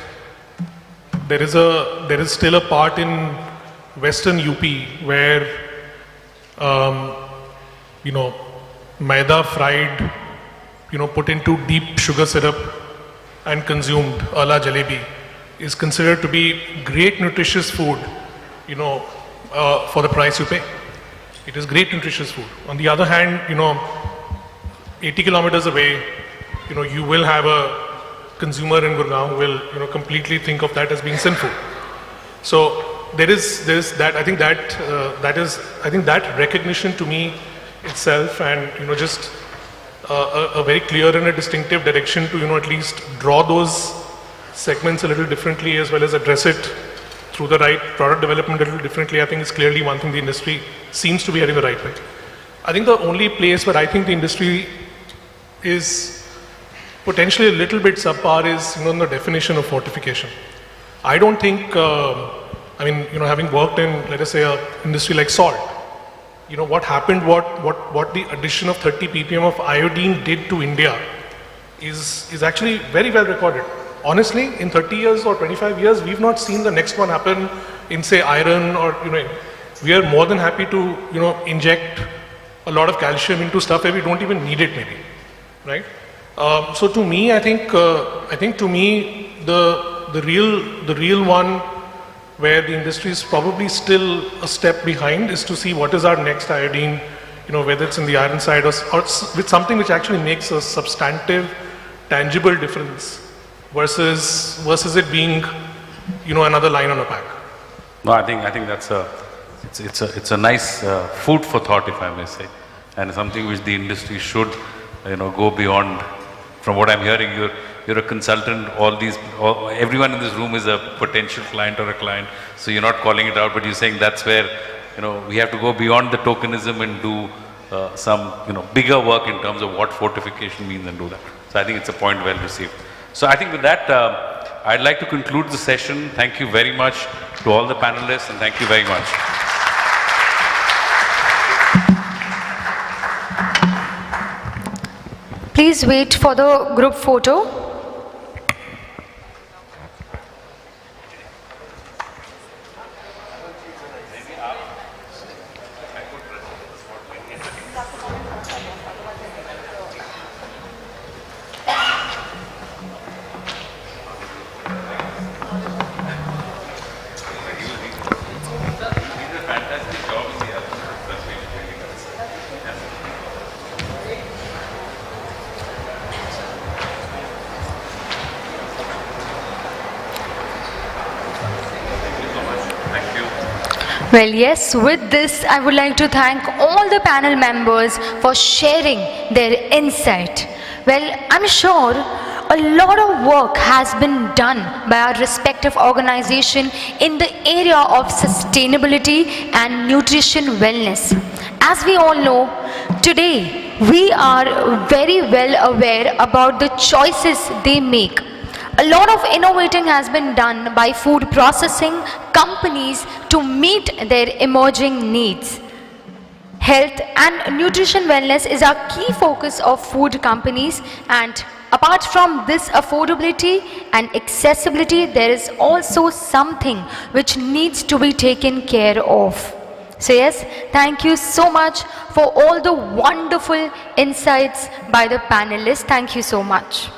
there is still a part in Western UP where maida fried, put into deep sugar syrup and consumed a la jalebi is considered to be great nutritious food, for the price you pay. It is great nutritious food. On the other hand, 80 kilometers away, you will have a consumer in Gurgaon who will, completely think of that as being sinful. So there is that. I think that recognition to me itself, and just a very clear and a distinctive direction to at least draw those segments a little differently, as well as address it through the right product development a little differently. I think is clearly one thing the industry seems to be heading the right way. I think the only place where I think the industry is potentially a little bit subpar is in the definition of fortification. I don't think. Having worked in, let us say, an industry like salt, what happened, what the addition of 30 ppm of iodine did to India is actually very well recorded. Honestly, in 30 years or 25 years, we've not seen the next one happen in, say, iron, or, we are more than happy to, inject a lot of calcium into stuff where we don't even need it, maybe, right? So to me, I think to me, the real one where the industry is probably still a step behind is to see what is our next iodine, whether it's in the iron side or with something which actually makes a substantive, tangible difference versus it being, another line on a pack. No, I think that's it's a nice food for thought, if I may say, and something which the industry should, go beyond. From what I'm hearing, you're a consultant. Everyone in this room is a potential client or a client. So you're not calling it out, but you're saying that's where, we have to go beyond the tokenism and do some, bigger work in terms of what fortification means and do that. So I think it's a point well received. So I think with that, I'd like to conclude the session. Thank you very much to all the panelists, and thank you very much. Please wait for the group photo. Well, yes, with this, I would like to thank all the panel members for sharing their insight. Well, I'm sure a lot of work has been done by our respective organization in the area of sustainability and nutrition wellness. As we all know, today we are very well aware about the choices they make. A lot of innovating has been done by food processing companies to meet their emerging needs. Health and nutrition wellness is our key focus of food companies, and apart from this affordability and accessibility, there is also something which needs to be taken care of. So yes, thank you so much for all the wonderful insights by the panelists. Thank you so much.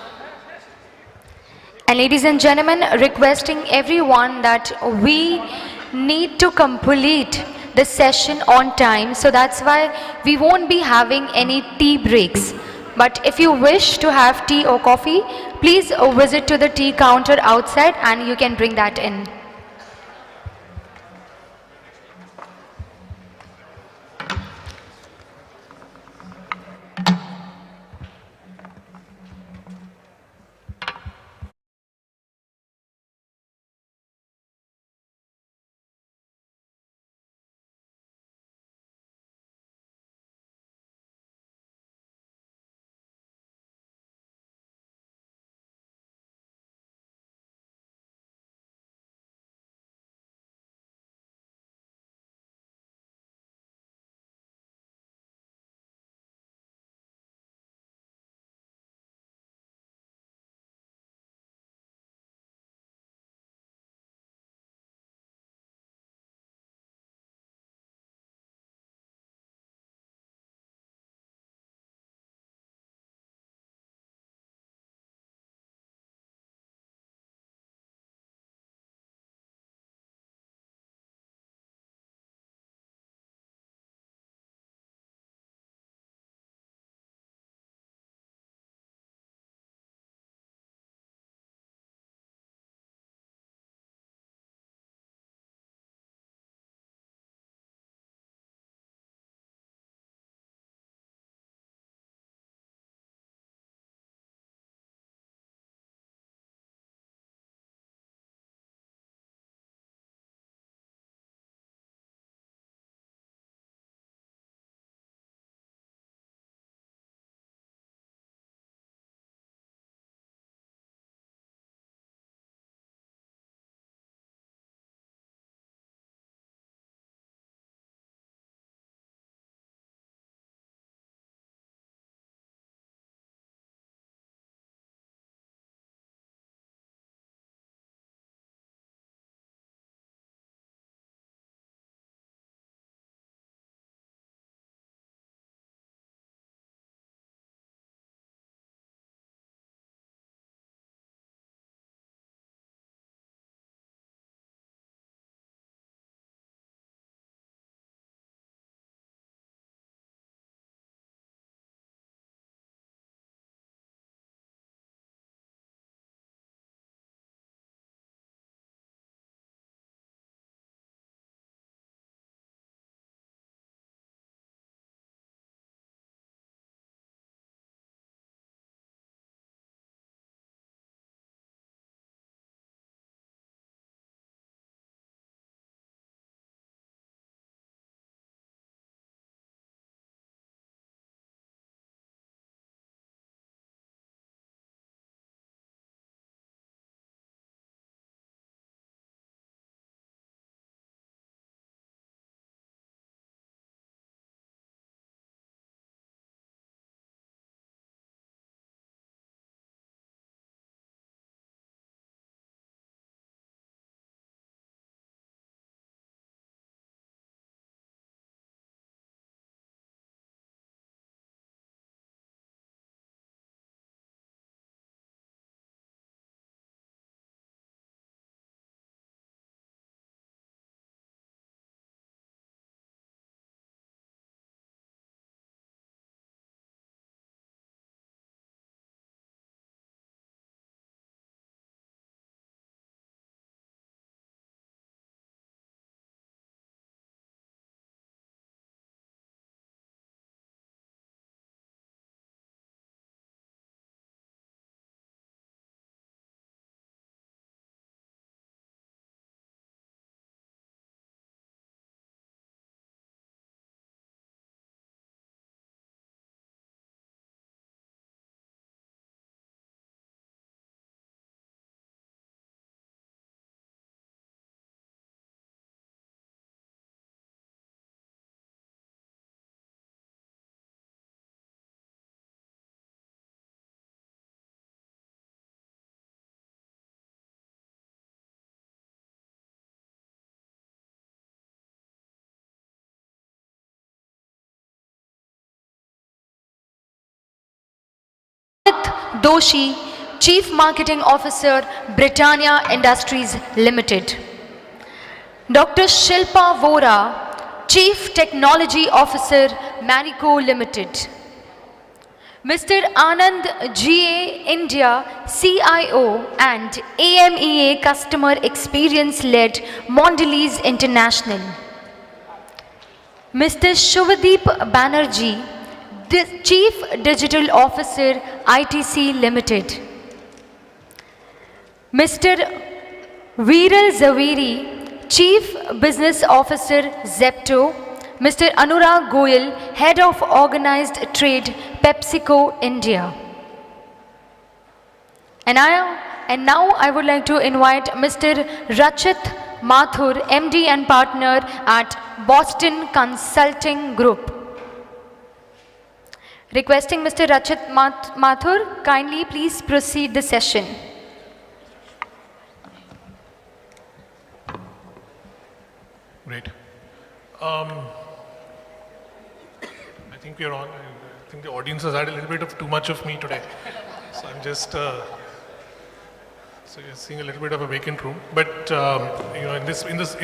And ladies and gentlemen, requesting everyone that we need to complete the session on time, so that's why we won't be having any tea breaks. But if you wish to have tea or coffee, please visit to the tea counter outside and you can bring that in. Doshi, Chief Marketing Officer, Britannia Industries Limited. Dr. Shilpa Vora, Chief Technology Officer, Marico Limited. Mr. Anand GA India, CIO and AMEA Customer Experience Led, Mondelez International. Mr. Shubhadeep Banerjee, Chief Digital Officer, ITC Limited. Mr. Viral Zaveri, Chief Business Officer, Zepto. Mr. Anurag Goyal, Head of Organized Trade, PepsiCo India. And now I would like to invite Mr. Rachit Mathur, MD and Partner at Boston Consulting Group. Requesting Mr. Rachit Mathur, kindly please proceed the session. Great. I think we are on. I think the audience has had a little bit of too much of me today. So I'm just so you're seeing a little bit of a vacant room. But you know, in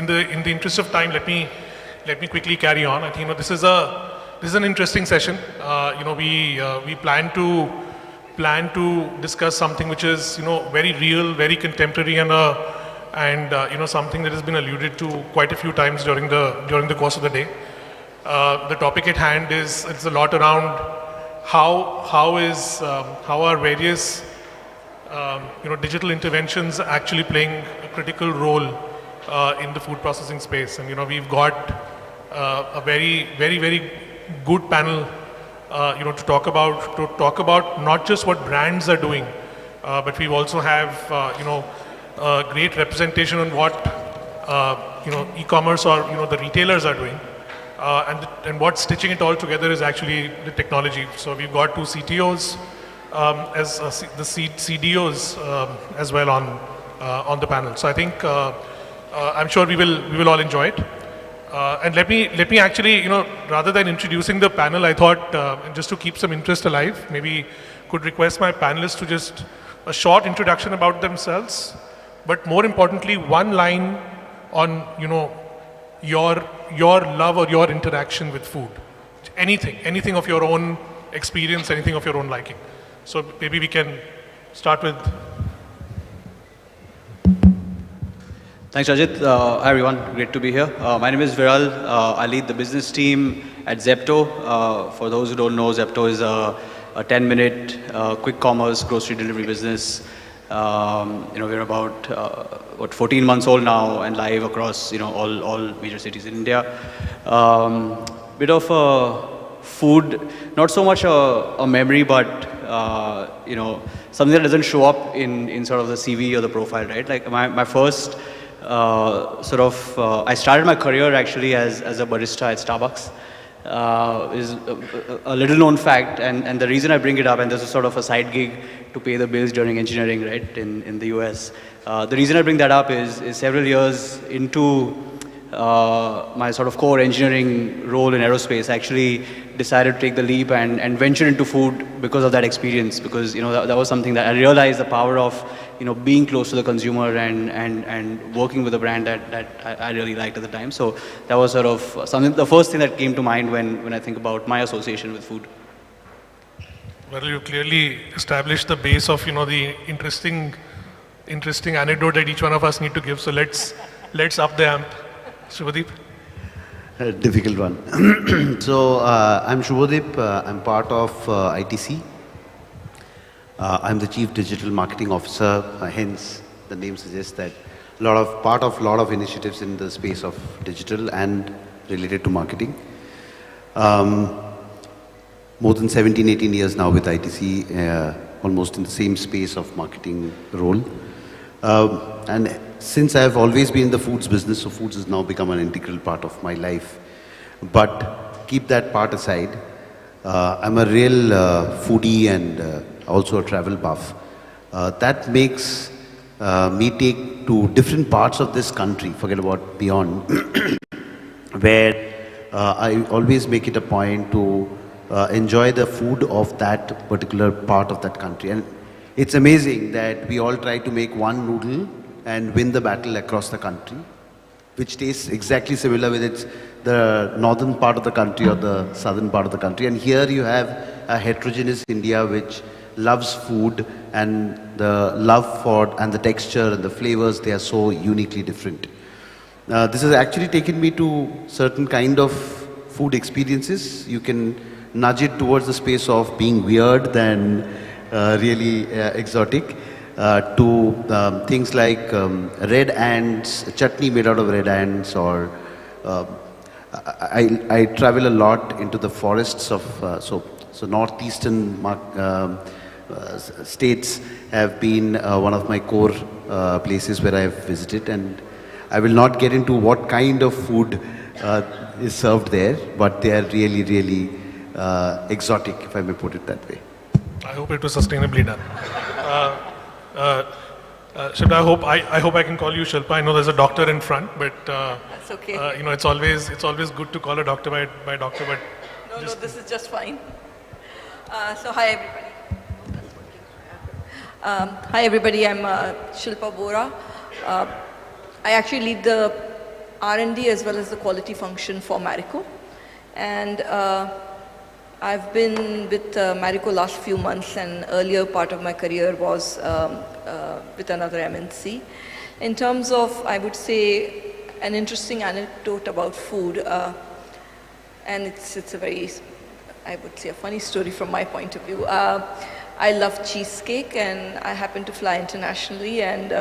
the interest of time, let me quickly carry on. I think this is an interesting session. We plan to discuss something which is very real, very contemporary, and something that has been alluded to quite a few times during the course of the day. The topic at hand it's a lot around how are various digital interventions actually playing a critical role in the food processing space. And we've got a very good panel to talk about not just what brands are doing, but we also have a great representation on what e-commerce or the retailers are doing. And what's stitching it all together is actually the technology. So we've got two CTOs as the CDOs as well on the panel. So I think I'm sure we will all enjoy it. And let me actually rather than introducing the panel, I thought just to keep some interest alive, maybe could request my panelists to just a short introduction about themselves, but more importantly, one line on your love or your interaction with food. Anything of your own experience, anything of your own liking. So maybe we can start with. Thanks, Rajit. Hi, everyone. Great to be here. My name is Viral. I lead the business team at Zepto. For those who don't know, Zepto is a 10-minute quick commerce grocery delivery business. We're about 14 months old now and live across all major cities in India. Bit of a food, not so much a memory, but something that doesn't show up in sort of the CV or the profile, right? Like my first I started my career actually as a barista at Starbucks. Is a little known fact, and the reason I bring it up, and this is sort of a side gig to pay the bills during engineering, right, in the US. The reason I bring that up is several years into my sort of core engineering role in aerospace, I actually decided to take the leap and venture into food because of that experience, because that was something that I realized the power of being close to the consumer and working with a brand that I really liked at the time. So that was sort of something, the first thing that came to mind when I think about my association with food. Well, you clearly established the base of the interesting anecdote that each one of us need to give. So let's up the amp. Shubhadeep. A difficult one. So I'm Shubhadeep. I'm part of ITC. I'm the Chief Digital Marketing Officer. Hence, the name suggests that part of a lot of initiatives in the space of digital and related to marketing. More than 17, 18 years now with ITC, almost in the same space of marketing role. And since I have always been in the foods business, so foods has now become an integral part of my life. But keep that part aside, I'm a real foodie and also a travel buff. That makes me take to different parts of this country, forget about beyond, where I always make it a point to enjoy the food of that particular part of that country. And it's amazing that we all try to make one noodle and win the battle across the country, which tastes exactly similar whether it's the northern part of the country or the southern part of the country. And here you have a heterogeneous India which loves food, and the love for and the texture and the flavors, they are so uniquely different. This has actually taken me to certain kind of food experiences. You can nudge it towards the space of being weird than really exotic, to things like red ants, chutney made out of red ants, or I travel a lot into the forests of so northeastern states have been one of my core places where I have visited, and I will not get into what kind of food is served there, but they are really, really exotic, if I may put it that way. I hope it was sustainably done. Shilpa, I hope I can call you Shilpa. I know there's a doctor in front, but that's okay. you know, it's always good to call a doctor by doctor, but no, this is just fine. So hi everybody. Hi everybody. I'm Shilpa Bora. I actually lead the R&D as well as the quality function for Marico, and I've been with Marico last few months, and earlier part of my career was with another MNC. In terms of, I would say, an interesting anecdote about food, and it's a very, I would say, a funny story from my point of view. I love cheesecake, and I happened to fly internationally, and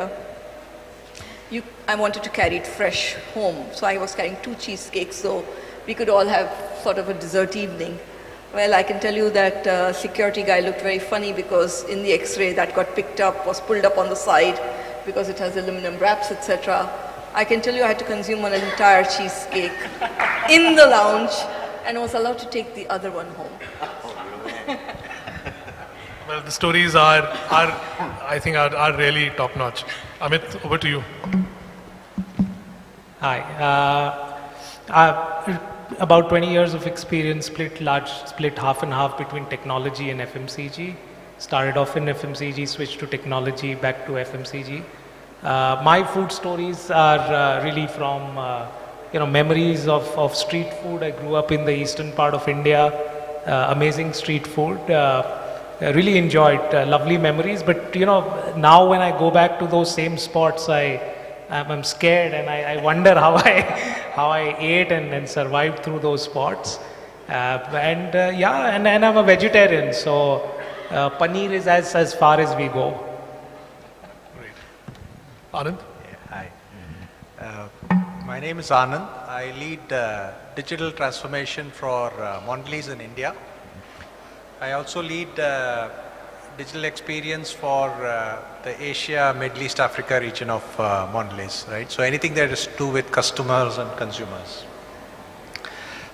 I wanted to carry it fresh home. So I was carrying 2 cheesecakes, so we could all have sort of a dessert evening. Well, I can tell you that security guy looked very funny, because in the X-ray that got picked up, was pulled up on the side because it has aluminum wraps, etc. I can tell you I had to consume an entire cheesecake in the lounge, and was allowed to take the other one home. well, the stories I think are really top notch. Amit, over to you. Hi. About 20 years of experience, split half and half between technology and FMCG. Started off in FMCG, switched to technology, back to FMCG. My food stories are really from memories of street food. I grew up in the eastern part of India. Amazing street food. I really enjoyed, lovely memories. But now when I go back to those same spots, I'm scared, and I wonder how I ate and survived through those spots. And I'm a vegetarian, so paneer is as far as we go. Great. Anand? Hi. My name is Anand. I lead digital transformation for Mondelez in India. I also lead digital experience for the Asia, Middle East, Africa region of Mondelez, right? So anything that is to do with customers and consumers.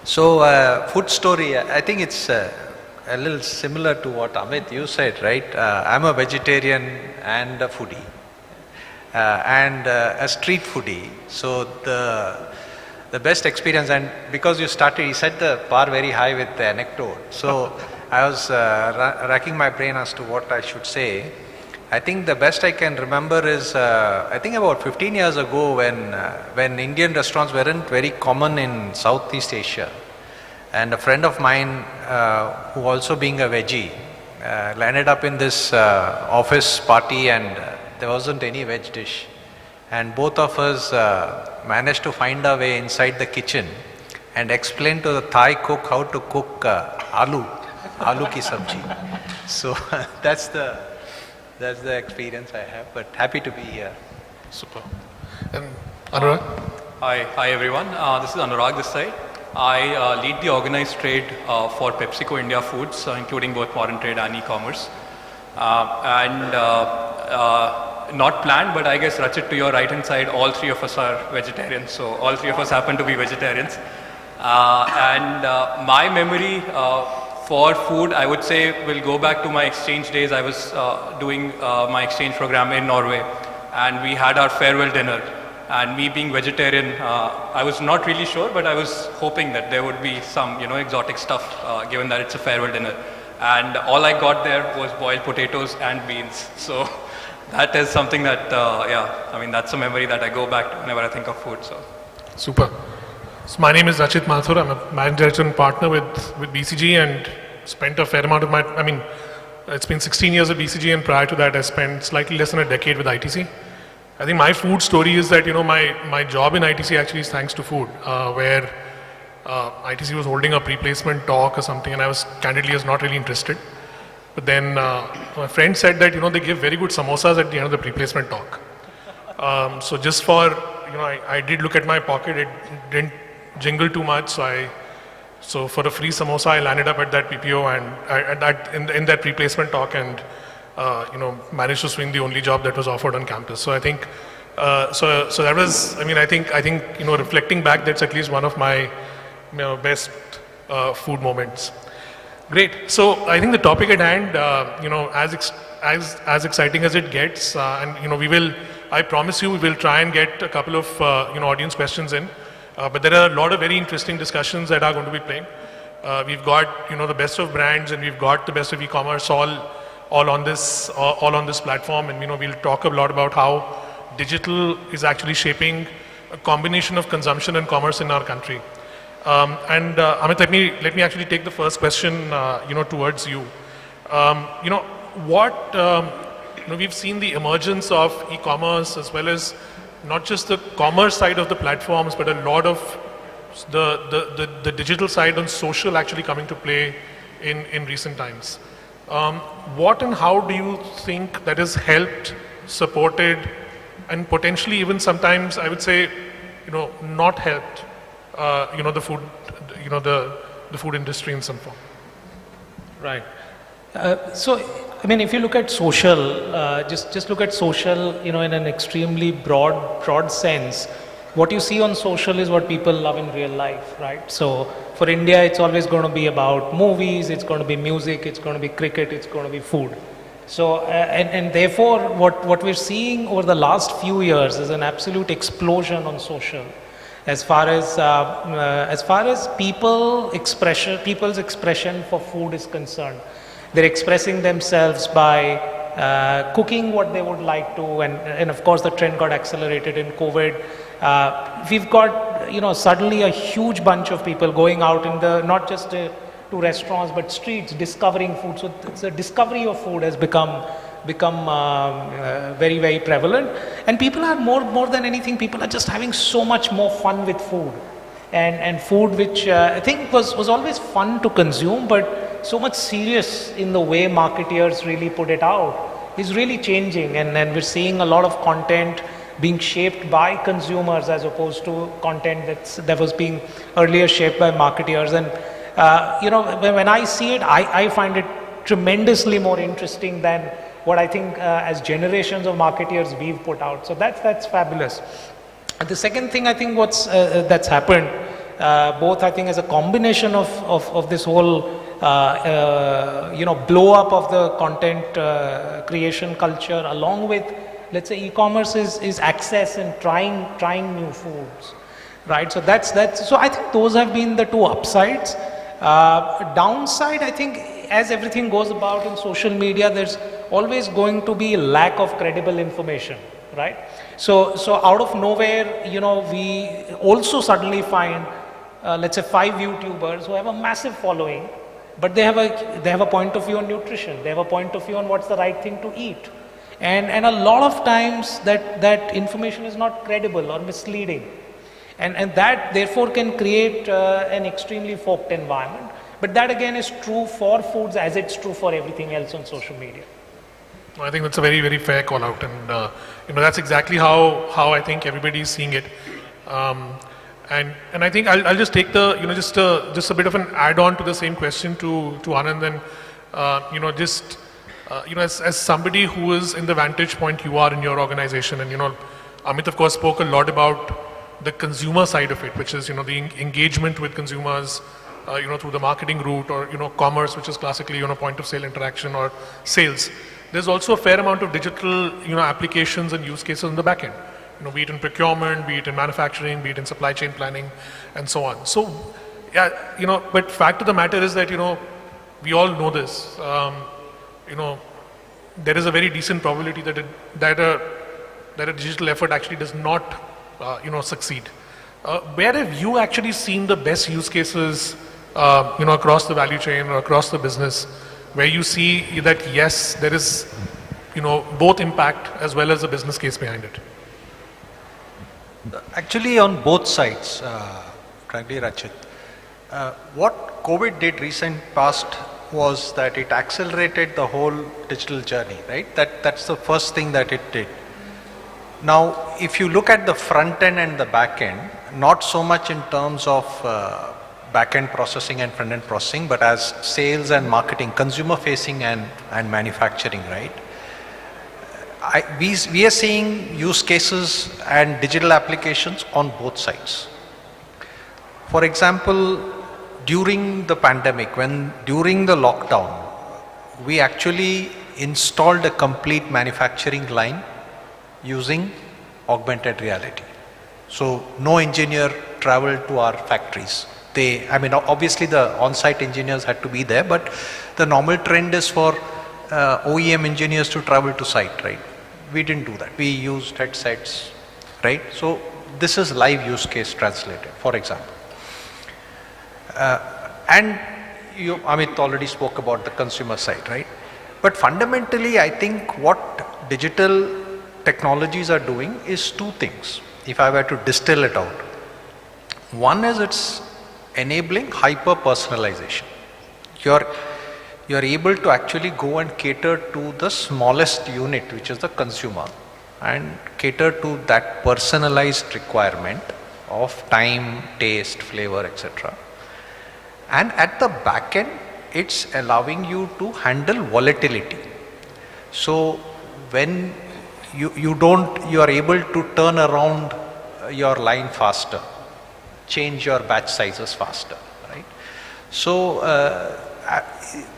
So food story, I think it's a little similar to what Amit, you said, right? I'm a vegetarian and a foodie, and a street foodie. So the best experience, and because you set the bar very high with the anecdote. So I was racking my brain as to what I should say. I think the best I can remember is, I think about 15 years ago when Indian restaurants weren't very common in Southeast Asia. And a friend of mine, who also being a veggie, landed up in this office party, and there wasn't any veg dish. And both of us managed to find our way inside the kitchen and explain to the Thai cook how to cook aloo ki sabji. So that's the experience I have, but happy to be here. Super. And Anurag? Hi everyone. This is Anurag this side. I lead the organized trade for PepsiCo India Foods, including both modern trade and e-commerce. Not planned, but I guess Rachit, to your right hand side, all 3 of us are vegetarians. So all 3 of us happen to be vegetarians. My memory for food, I would say, will go back to my exchange days. I was doing my exchange program in Norway, and we had our farewell dinner. And me being vegetarian, I was not really sure, but I was hoping that there would be some, exotic stuff, given that it's a farewell dinner. And all I got there was boiled potatoes and beans. So that is something that, yeah, I mean, that's a memory that I go back to whenever I think of food. So. Super. So my name is Rachit Mathur. I'm a managing director and partner with BCG and spent a fair amount of my, I mean, it's been 16 years at BCG, and prior to that I spent slightly less than a decade with ITC. I think my food story is that, my job in ITC actually is thanks to food, where ITC was holding a pre-placement talk or something, and I was candidly not really interested. But then my friend said that, they give very good samosas at the end of the pre-placement talk. So just for, I did look at my pocket, it didn't jingle too much, so for a free samosa, I landed up at that PPO and in that pre-placement talk, and managed to swing the only job that was offered on campus. So I think, so that was, I think, reflecting back, that's at least one of my best food moments. Great. So I think the topic at hand, as exciting as it gets, and we will, I promise you, we will try and get a couple of audience questions in. But there are a lot of very interesting discussions that are going to be playing. We've got the best of brands, and we've got the best of e-commerce all on this platform, and we'll talk a lot about how digital is actually shaping a combination of consumption and commerce in our country. And Amit, let me actually take the first question towards you. We've seen the emergence of e-commerce, as well as not just the commerce side of the platforms, but a lot of the digital side on social actually coming to play in recent times. What and how do you think that has helped, supported, and potentially even sometimes, I would say, not helped, the food industry in some form? Right. So, I mean, if you look at social, just look at social, in an extremely broad sense. What you see on social is what people love in real life, right? So, for India, it's always going to be about movies, it's going to be music, it's going to be cricket, it's going to be food. So, and therefore, what we're seeing over the last few years is an absolute explosion on social. As far as people's expression for food is concerned. They're expressing themselves by cooking what they would like to, and of course the trend got accelerated in COVID. We've got, suddenly a huge bunch of people going out in not just to restaurants, but streets, discovering food. So the discovery of food has become very, very prevalent. And people are more than anything, people are just having so much more fun with food. And food, which I think was always fun to consume, but so much serious in the way marketeers really put it out, is really changing. And we're seeing a lot of content being shaped by consumers as opposed to content that was being earlier shaped by marketeers. And when I see it, I find it tremendously more interesting than what I think as generations of marketeers we've put out. So that's fabulous. And the second thing I think that's happened, both I think as a combination of this whole blow up of the content creation culture, along with, let's say, e-commerce is access and trying new foods, right? So so I think those have been the two upsides. Downside, I think, as everything goes about in social media, there's always going to be lack of credible information, right? So out of nowhere, we also suddenly find, let's say, 5 YouTubers who have a massive following, but they have a point of view on nutrition. They have a point of view on what's the right thing to eat. And a lot of times that information is not credible or misleading. And that therefore can create an extremely forked environment. But that again is true for foods as it's true for everything else on social media. I think that's a very, very fair call out, and that's exactly how I think everybody is seeing it. And I think I'll just take the just a bit of an add-on to the same question to Anand, and as somebody who is in the vantage point you are in your organization, and Amit of course spoke a lot about the consumer side of it, which is the engagement with consumers, through the marketing route, or commerce, which is classically point of sale interaction or sales. There's also a fair amount of digital applications and use cases on the back end. Be it in procurement, be it in manufacturing, be it in supply chain planning, and so on. So, yeah, but fact of the matter is that, we all know this. There is a very decent probability that a digital effort actually does not, succeed. Where have you actually seen the best use cases, across the value chain or across the business, where you see that yes, there is, both impact as well as a business case behind it? Actually, on both sides, frankly, Rachit. What COVID did recent past was that it accelerated the whole digital journey, right? That's the first thing that it did. Now, if you look at the front end and the back end, not so much in terms of back end processing and front end processing, but as sales and marketing, consumer facing and manufacturing, right? We are seeing use cases and digital applications on both sides. For example, during the pandemic, during the lockdown, we actually installed a complete manufacturing line using augmented reality. So no engineer traveled to our factories. Obviously the on-site engineers had to be there, but the normal trend is for OEM engineers to travel to site, right? We didn't do that. We used headsets, right? So this is live use case translated, for example. And Amit already spoke about the consumer side, right? But fundamentally, I think what digital technologies are doing is two things, if I were to distill it out. One is it's enabling hyper personalization. You're able to actually go and cater to the smallest unit, which is the consumer, and cater to that personalized requirement of time, taste, flavor, etc. And at the back end, it's allowing you to handle volatility. So when you are able to turn around your line faster, change your batch sizes faster, right? So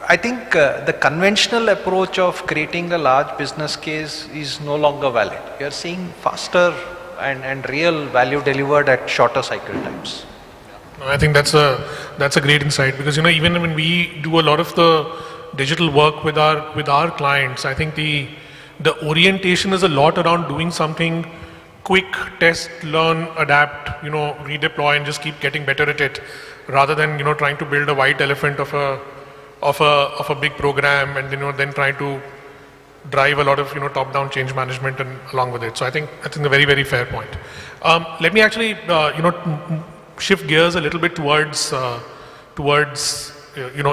I think the conventional approach of creating a large business case is no longer valid. You are seeing faster and real value delivered at shorter cycle times. I think that's a great insight, because even when we do a lot of the digital work with our clients, I think the orientation is a lot around doing something quick, test, learn, adapt, redeploy, and just keep getting better at it, rather than trying to build a white elephant of a big program and then trying to drive a lot of top-down change management and along with it. So I think that's a very, very fair point. Let me actually shift gears a little bit towards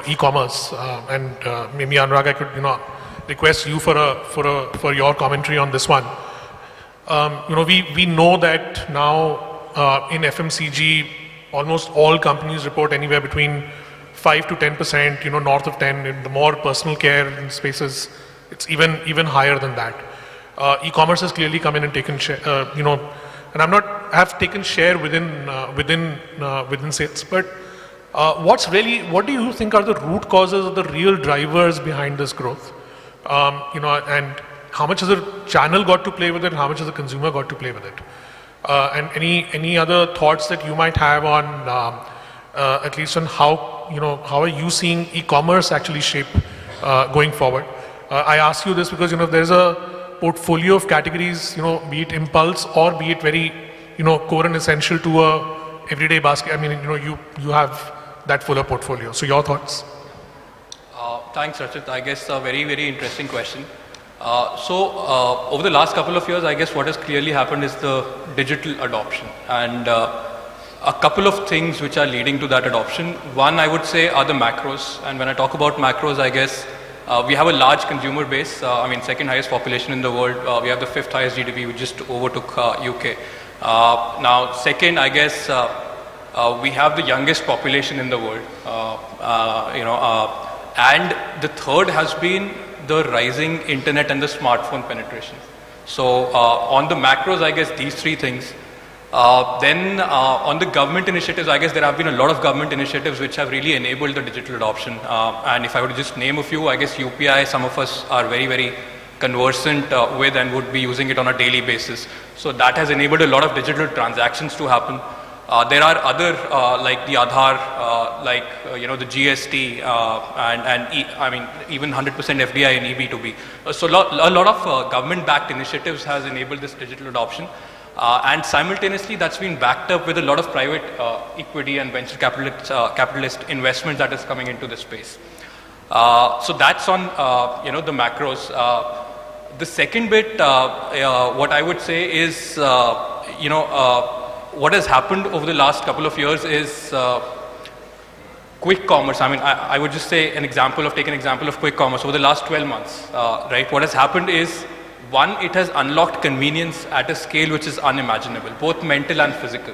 e-commerce, and maybe Anurag, I could request you for your commentary on this one. We know that now in FMCG, almost all companies report anywhere between 5 to 10%, north of 10. In the more personal care spaces, it's even higher than that. E-commerce has clearly come in and taken share, and have taken share within sales. But what do you think are the root causes or the real drivers behind this growth? And how much has the channel got to play with it? How much has the consumer got to play with it? And any other thoughts that you might have on, at least on how are you seeing e-commerce actually shape going forward? I ask you this because there's a portfolio of categories, be it impulse or be it very, core and essential to a everyday basket. You have that fuller portfolio. So your thoughts? Thanks, Rachit. I guess a very, very interesting question. Over the last couple of years, I guess what has clearly happened is the digital adoption, and a couple of things which are leading to that adoption. One, I would say, are the macros. And when I talk about macros, I guess we have a large consumer base. Second highest population in the world. We have the 5th highest GDP. We just overtook UK. Now, second, I guess we have the youngest population in the world. And the third has been the rising internet and the smartphone penetration. So on the macros, I guess these three things. Then on the government initiatives, I guess there have been a lot of government initiatives which have really enabled the digital adoption. And if I were to just name a few, I guess UPI, some of us are very, very conversant with and would be using it on a daily basis. So that has enabled a lot of digital transactions to happen. There are other like the Aadhaar, the GST I mean even 100% FDI in eB2B. So a lot of government-backed initiatives has enabled this digital adoption. And simultaneously, that's been backed up with a lot of private equity and venture capitalist investment that is coming into this space. So that's on the macros. The second bit, what I would say is, what has happened over the last couple of years is quick commerce. I mean, I would just say take an example of quick commerce over the last 12 months, right? What has happened is, one, it has unlocked convenience at a scale which is unimaginable, both mental and physical.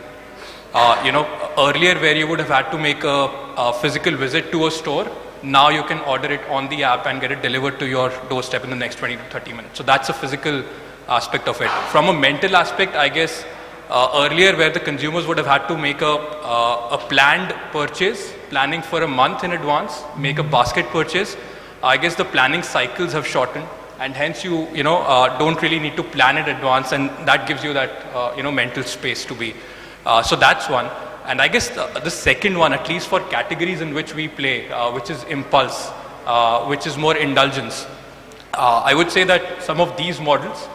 Earlier where you would have had to make a physical visit to a store, now you can order it on the app and get it delivered to your doorstep in the next 20 to 30 minutes. So that's a physical aspect of it. From a mental aspect, I guess, earlier where the consumers would have had to make a planned purchase, planning for a month in advance, make a basket purchase, I guess the planning cycles have shortened. And hence you don't really need to plan in advance, and that gives you that mental space to be. So that's one. And I guess the second one, at least for categories in which we play, which is impulse, which is more indulgence, I would say that some of these models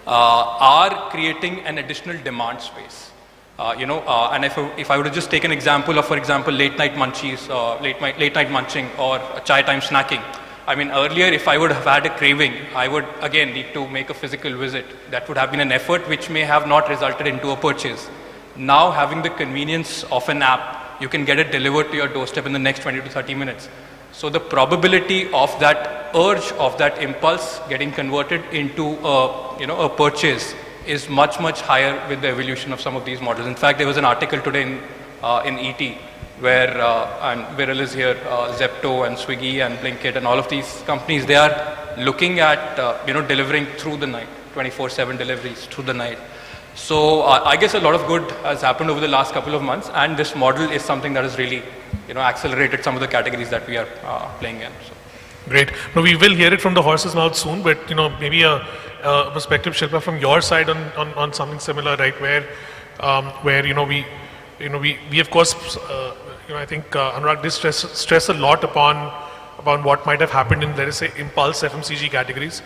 are creating an additional demand space. And if I were to just take an example of, for example, late night munchies, late night munching, or chai time snacking. I mean, earlier, if I would have had a craving, I would again need to make a physical visit. That would have been an effort which may have not resulted into a purchase. Now, having the convenience of an app, you can get it delivered to your doorstep in the next 20 to 30 minutes. So the probability of that urge, of that impulse getting converted into a purchase is much, much higher with the evolution of some of these models. In fact, there was an article today in ET where, and Viral is here, Zepto and Swiggy and Blinkit and all of these companies, they are looking at delivering through the night, 24/7 deliveries through the night. So I guess a lot of good has happened over the last couple of months, and this model is something that has really accelerated some of the categories that we are playing in. So. Great. Now we will hear it from the horse's mouth soon, but maybe a perspective, Shilpa, from your side on something similar, right? Where we of course I think Anurag did stress a lot upon what might have happened in, let us say, impulse FMCG categories.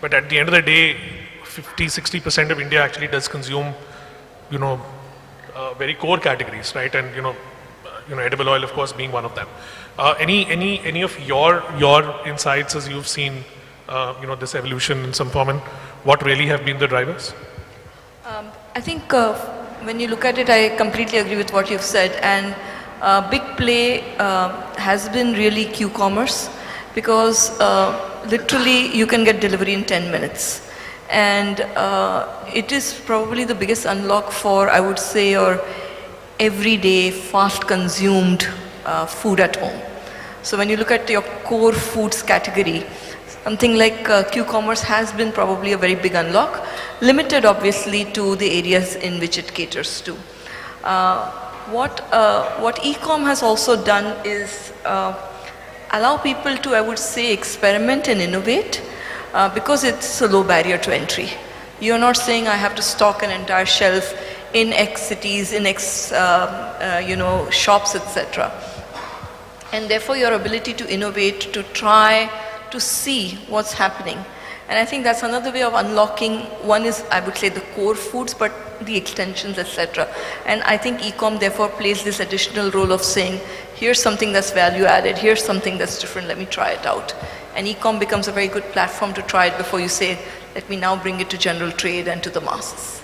But at the end of the day, 50-60% of India actually does consume, very core categories, right? And edible oil, of course, being one of them. Any of your insights as you've seen, this evolution in some form, and what really have been the drivers? I think when you look at it, I completely agree with what you've said. And big play has been really Q-commerce, because literally you can get delivery in 10 minutes. And it is probably the biggest unlock for, I would say, your everyday fast consumed food at home. So when you look at your core foods category, something like Q-commerce has been probably a very big unlock, limited obviously to the areas in which it caters to. What e-com has also done is allow people to, I would say, experiment and innovate, because it's a low barrier to entry. You're not saying I have to stock an entire shelf in X cities, in X shops, etc. And therefore your ability to innovate, to try, to see what's happening. And I think that's another way of unlocking. One is, I would say, the core foods, but the extensions, etc. And I think e-com therefore plays this additional role of saying, here's something that's value added, here's something that's different, let me try it out. And e-com becomes a very good platform to try it before you say, let me now bring it to general trade and to the masses.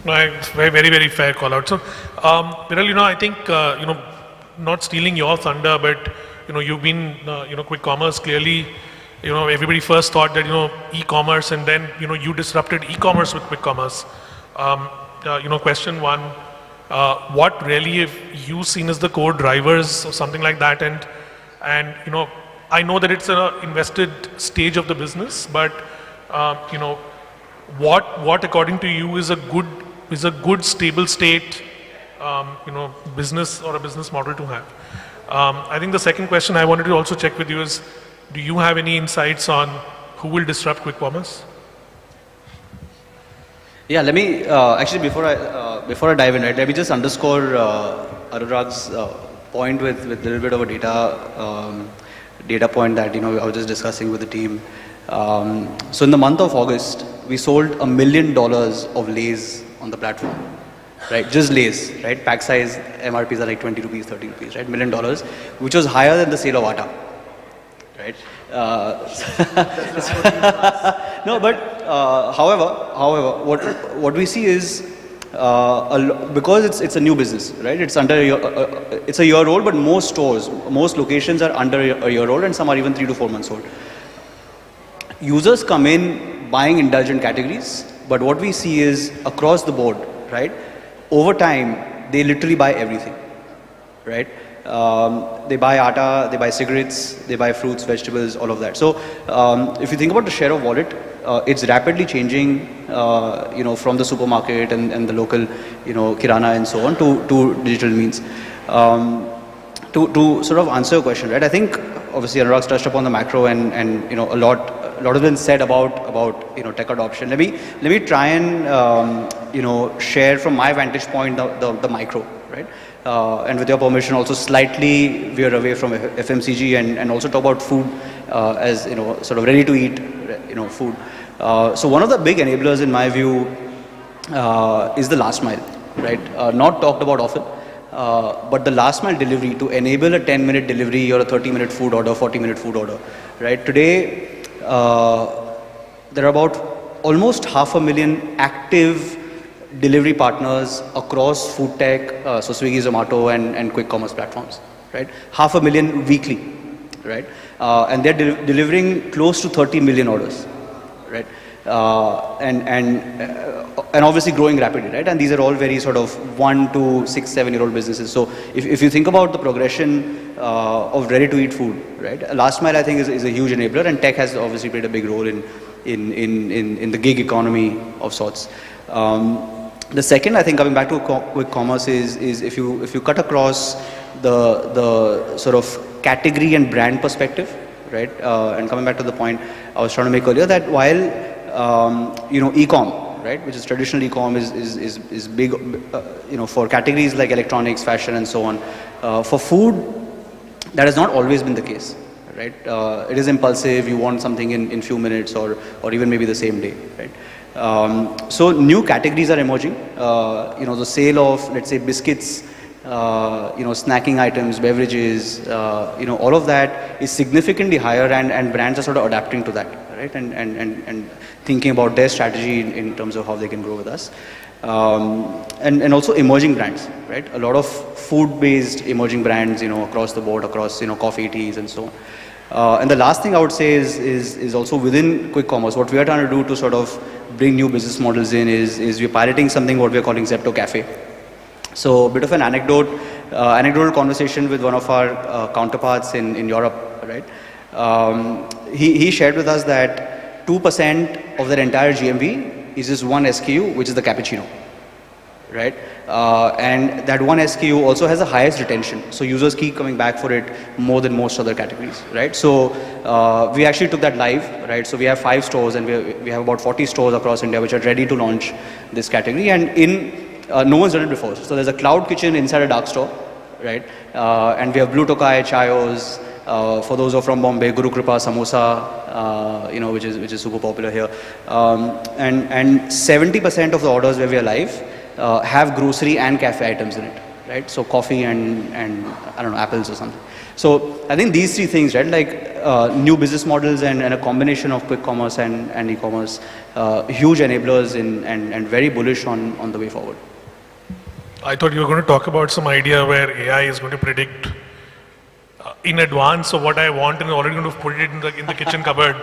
No, it's very, very fair call out. So, Viral, I think, not stealing your thunder, but, you've been, quick commerce, clearly, everybody first thought that, e-commerce, and then, you disrupted e-commerce with quick commerce. Question one, what really have you seen as the core drivers or something like that? And I know that it's an invested stage of the business, but, what according to you is a good stable state, business or a business model to have? I think the second question I wanted to also check with you is, do you have any insights on who will disrupt quick commerce? Yeah, let me actually before I dive in, right, let me just underscore Anurag's point with a little bit of a data point that I was just discussing with the team. So in the month of August, we sold $1 million of Lays on the platform, right? Just Lays, right? Pack size MRPs are like 20 rupees, 30 rupees, right? $1 million, which was higher than the sale of Atta, right? No, but however, what we see is because it's a new business, right? It's under it's a year old, but most locations are under a year old, and some are even 3 to 4 months old. Users come in buying indulgent categories, but what we see is across the board, right? Over time, they literally buy everything, right? They buy atta, they buy cigarettes, they buy fruits, vegetables, all of that. So if you think about the share of wallet, it's rapidly changing, from the supermarket and the local, kirana and so on to digital means. To sort of answer your question, right? I think obviously Anurag's touched upon the macro and a lot has been said about tech adoption. Let me try and share from my vantage point the micro, right? And with your permission, also slightly veer away from FMCG and also talk about food as sort of ready to eat food. So one of the big enablers in my view is the last mile, right? Not talked about often. But the last mile delivery, to enable a 10-minute delivery or a 30-minute food order, 40-minute food order, right? Today, there are about almost 500,000 active delivery partners across food tech, so Swiggy, Zomato and quick commerce platforms, right? 500,000 weekly, right? And they're delivering close to 30 million orders, right? And obviously growing rapidly, right? And these are all very sort of 1 to 6, 7-year-old businesses. So if you think about the progression of ready-to-eat food, right? Last mile, I think, is a huge enabler, and tech has obviously played a big role in the gig economy of sorts. The second, I think, coming back to quick commerce is if you cut across the sort of category and brand perspective, right? And coming back to the point I was trying to make earlier, that while e-com, right, which is traditional e-com is big, for categories like electronics, fashion, and so on. For food, that has not always been the case, right? It is impulsive. You want something in few minutes or even maybe the same day, right? So new categories are emerging. The sale of, let's say, biscuits, snacking items, beverages, all of that is significantly higher, and brands are sort of adapting to that, right? And thinking about their strategy in terms of how they can grow with us. And also emerging brands, right? A lot of food-based emerging brands, across the board, across, coffee, teas, and so on. And the last thing I would say is also within quick commerce, what we are trying to do to sort of bring new business models in is we're piloting something what we're calling Zepto Cafe. So a bit of an anecdotal conversation with one of our counterparts in Europe, right? He shared with us that 2% of their entire GMV is just one SKU, which is the cappuccino, right? And that one SKU also has the highest retention. So users keep coming back for it more than most other categories, right? So we actually took that live, right? So we have 5 stores, and we have about 40 stores across India which are ready to launch this category. And no one's done it before. So there's a cloud kitchen inside a dark store, right? And we have Blue Tokai, Chayos, for those who are from Bombay, Guru Kripa, Samosa, which is super popular here. And 70% of the orders where we are live have grocery and cafe items in it, right? So coffee and I don't know, apples or something. So I think these 3 things, right? Like new business models and a combination of quick commerce and e-commerce, huge enablers and very bullish on the way forward. I thought you were going to talk about some idea where AI is going to predict in advance of what I want and already going to put it in the kitchen cupboard,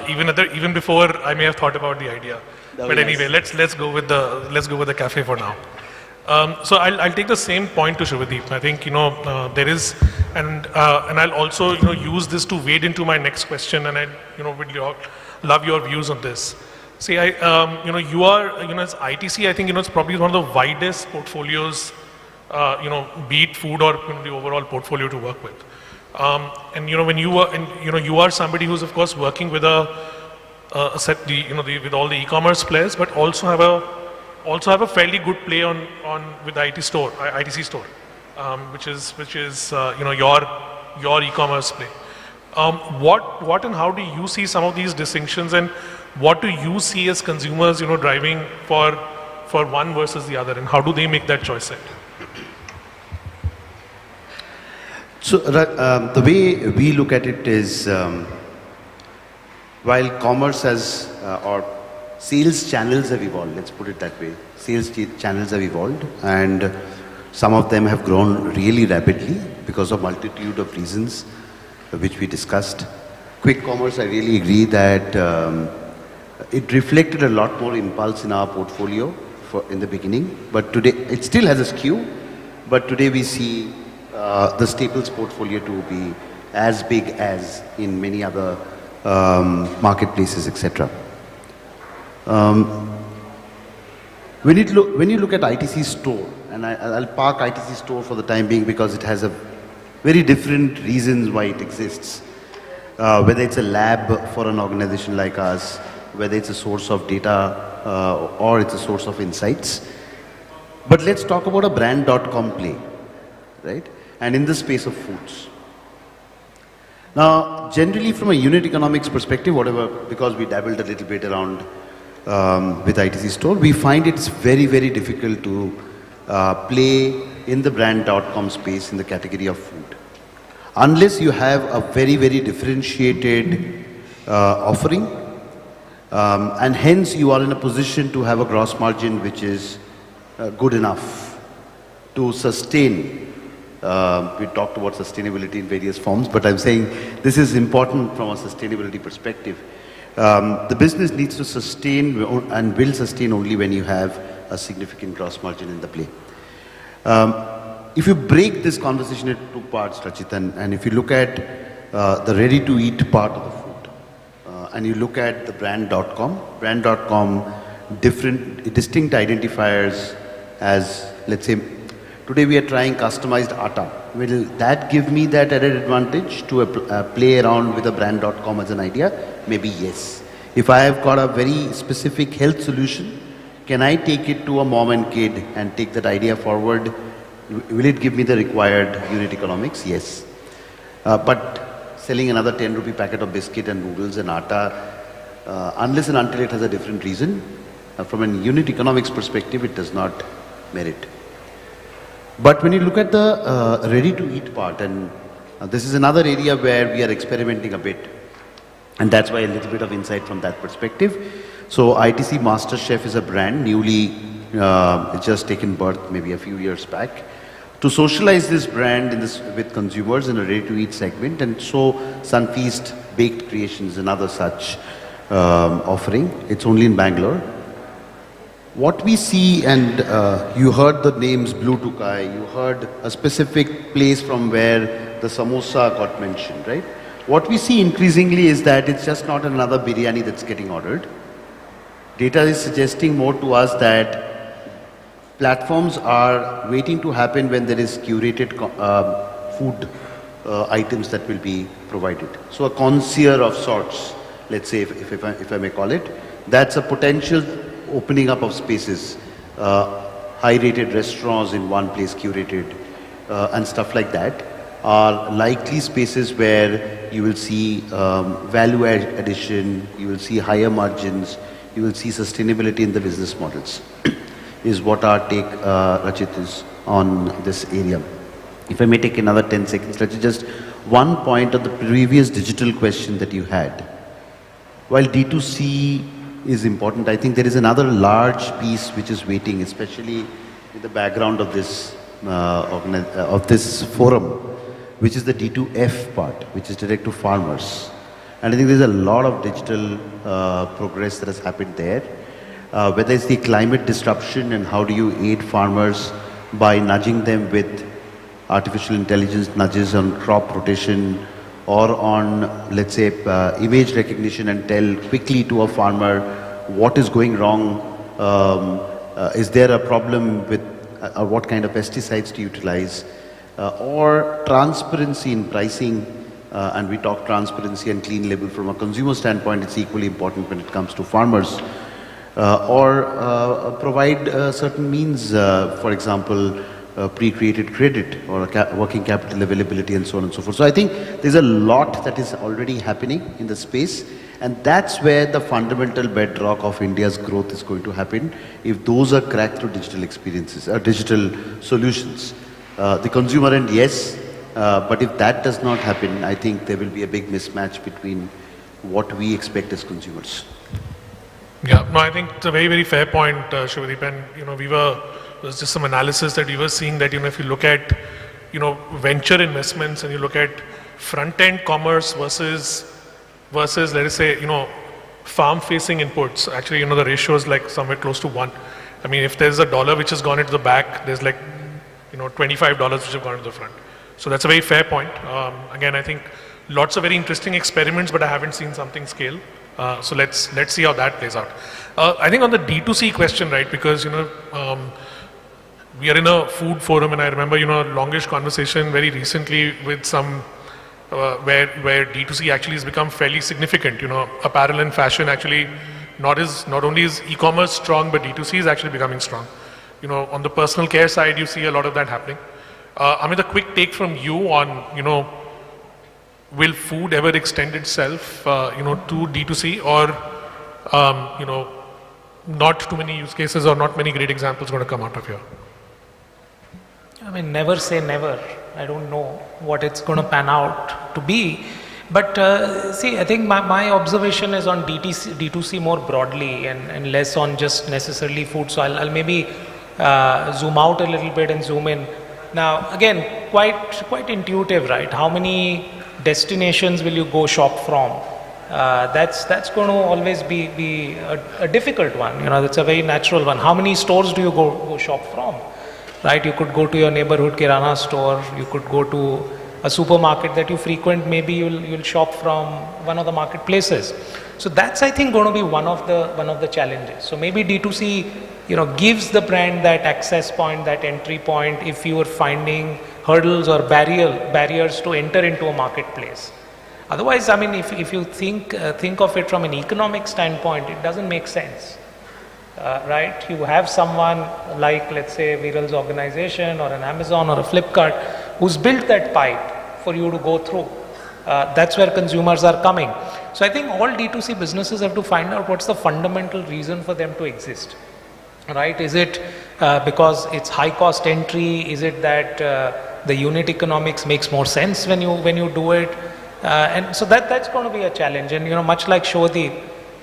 even before I may have thought about the idea. But anyway, let's go with the cafe for now. So I'll take the same point to Shivadeep. I think there is, and I'll also use this to wade into my next question, and I would love your views on this. See, you are as ITC, I think it's probably one of the widest portfolios, be it food or the overall portfolio to work with. And when you were, and you are somebody who's of course working with with all the e-commerce players, but also have a fairly good play with ITC store. which is your e-commerce play. What and how do you see some of these distinctions, and what do you see as consumers, driving for one versus the other, and how do they make that choice set? So the way we look at it is, while commerce has, or sales channels have evolved, let's put it that way, sales channels have evolved, and some of them have grown really rapidly because of multitude of reasons which we discussed. Quick commerce, I really agree that it reflected a lot more impulse in our portfolio in the beginning, but today it still has a skew, but today we see the staples portfolio to be as big as in many other marketplaces, etc. When you look at ITC store, and I'll park ITC store for the time being because it has a very different reasons why it exists. Whether it's a lab for an organization like us, whether it's a source of data or it's a source of insights. But let's talk about a brand.com play, right? And in the space of foods. Now, generally from a unit economics perspective, because we dabbled a little bit around with ITC store, we find it's very, very difficult to play in the brand.com space in the category of food. Unless you have a very, very differentiated offering, and hence you are in a position to have a gross margin which is good enough to sustain. We talked about sustainability in various forms, but I'm saying this is important from a sustainability perspective. The business needs to sustain and will sustain only when you have a significant gross margin in the play. If you break this conversation into two parts, Rachit, and if you look at the ready-to-eat part of the food, and you look at the brand.com, distinct identifiers as, let's say, today we are trying customized atta. Will that give me that added advantage to play around with a brand.com as an idea? Maybe yes. If I have got a very specific health solution, can I take it to a mom and kid and take that idea forward? Will it give me the required unit economics? Yes. But selling another 10 rupee packet of biscuit and noodles and atta, unless and until it has a different reason, from a unit economics perspective, it does not merit. But when you look at the ready-to-eat part, and this is another area where we are experimenting a bit, and that's why a little bit of insight from that perspective. So ITC Master Chef is a brand newly just taken birth maybe a few years back. To socialize this brand with consumers in a ready-to-eat segment, and so Sunfeast Baked Creations, another such offering. It's only in Bangalore. What we see, and you heard the names Blue Tukai, you heard a specific place from where the samosa got mentioned, right? What we see increasingly is that it's just not another biryani that's getting ordered. Data is suggesting more to us that platforms are waiting to happen when there is curated food items that will be provided. So a concierge of sorts, let's say, if I may call it, that's a potential opening up of spaces, high-rated restaurants in one place curated, and stuff like that are likely spaces where you will see value addition, you will see higher margins, you will see sustainability in the business models, is what our take, Rachit, is on this area. If I may take another 10 seconds, Rachit, just one point on the previous digital question that you had. While D2C is important, I think there is another large piece which is waiting, especially in the background of this forum, which is the D2F part, which is direct to farmers. And I think there's a lot of digital progress that has happened there. Whether it's the climate disruption and how do you aid farmers by nudging them with artificial intelligence nudges on crop rotation, or on, let's say, image recognition, and tell quickly to a farmer what is going wrong, is there a problem with, or what kind of pesticides to utilize, or transparency in pricing, and we talk transparency and clean label from a consumer standpoint, it's equally important when it comes to farmers, or provide certain means, for example, pre-created credit or working capital availability and so on and so forth. So I think there's a lot that is already happening in the space, and that's where the fundamental bedrock of India's growth is going to happen, if those are cracked through digital experiences, digital solutions. The consumer end, yes, but if that does not happen, I think there will be a big mismatch between what we expect as consumers. Yeah, no, I think it's a very, very fair point, Shivadeep. And, there's just some analysis that we were seeing that, if you look at, venture investments and you look at front-end commerce versus, let us say, farm-facing inputs, actually, the ratio is like somewhere close to 1. I mean, if there's $1 which has gone into the back, there's like, $25 which have gone into the front. So that's a very fair point. Again, I think lots of very interesting experiments, but I haven't seen something scale. So let's see how that plays out. I think on the D2C question, right, because, we are in a food forum, and I remember, longish conversation very recently with some, where D2C actually has become fairly significant. Apparel and fashion actually not only is e-commerce strong, but D2C is actually becoming strong. On the personal care side, you see a lot of that happening. Amit, a quick take from you on, will food ever extend itself, to D2C, or, not too many use cases or not many great examples going to come out of here? I mean, never say never. I don't know what it's going to pan out to be. But see, I think my observation is on D2C more broadly and less on just necessarily food. So I'll maybe zoom out a little bit and zoom in. Now, again, quite intuitive, right? How many destinations will you go shop from? That's going to always be a difficult one. That's a very natural one. How many stores do you go shop from? Right? You could go to your neighborhood kirana store. You could go to a supermarket that you frequent. Maybe you'll shop from one of the marketplaces. So that's, I think, going to be one of the challenges. So maybe D2C, gives the brand that access point, that entry point, if you are finding hurdles or barriers to enter into a marketplace. Otherwise, I mean, if you think of it from an economic standpoint, it doesn't make sense. Right? You have someone like, let's say, Viral's organization or an Amazon or a Flipkart who's built that pipe for you to go through. That's where consumers are coming. So I think all D2C businesses have to find out what's the fundamental reason for them to exist. Right? Is it because it's high cost entry? Is it that the unit economics makes more sense when you do it? And so that's going to be a challenge. And much like Shivadeep,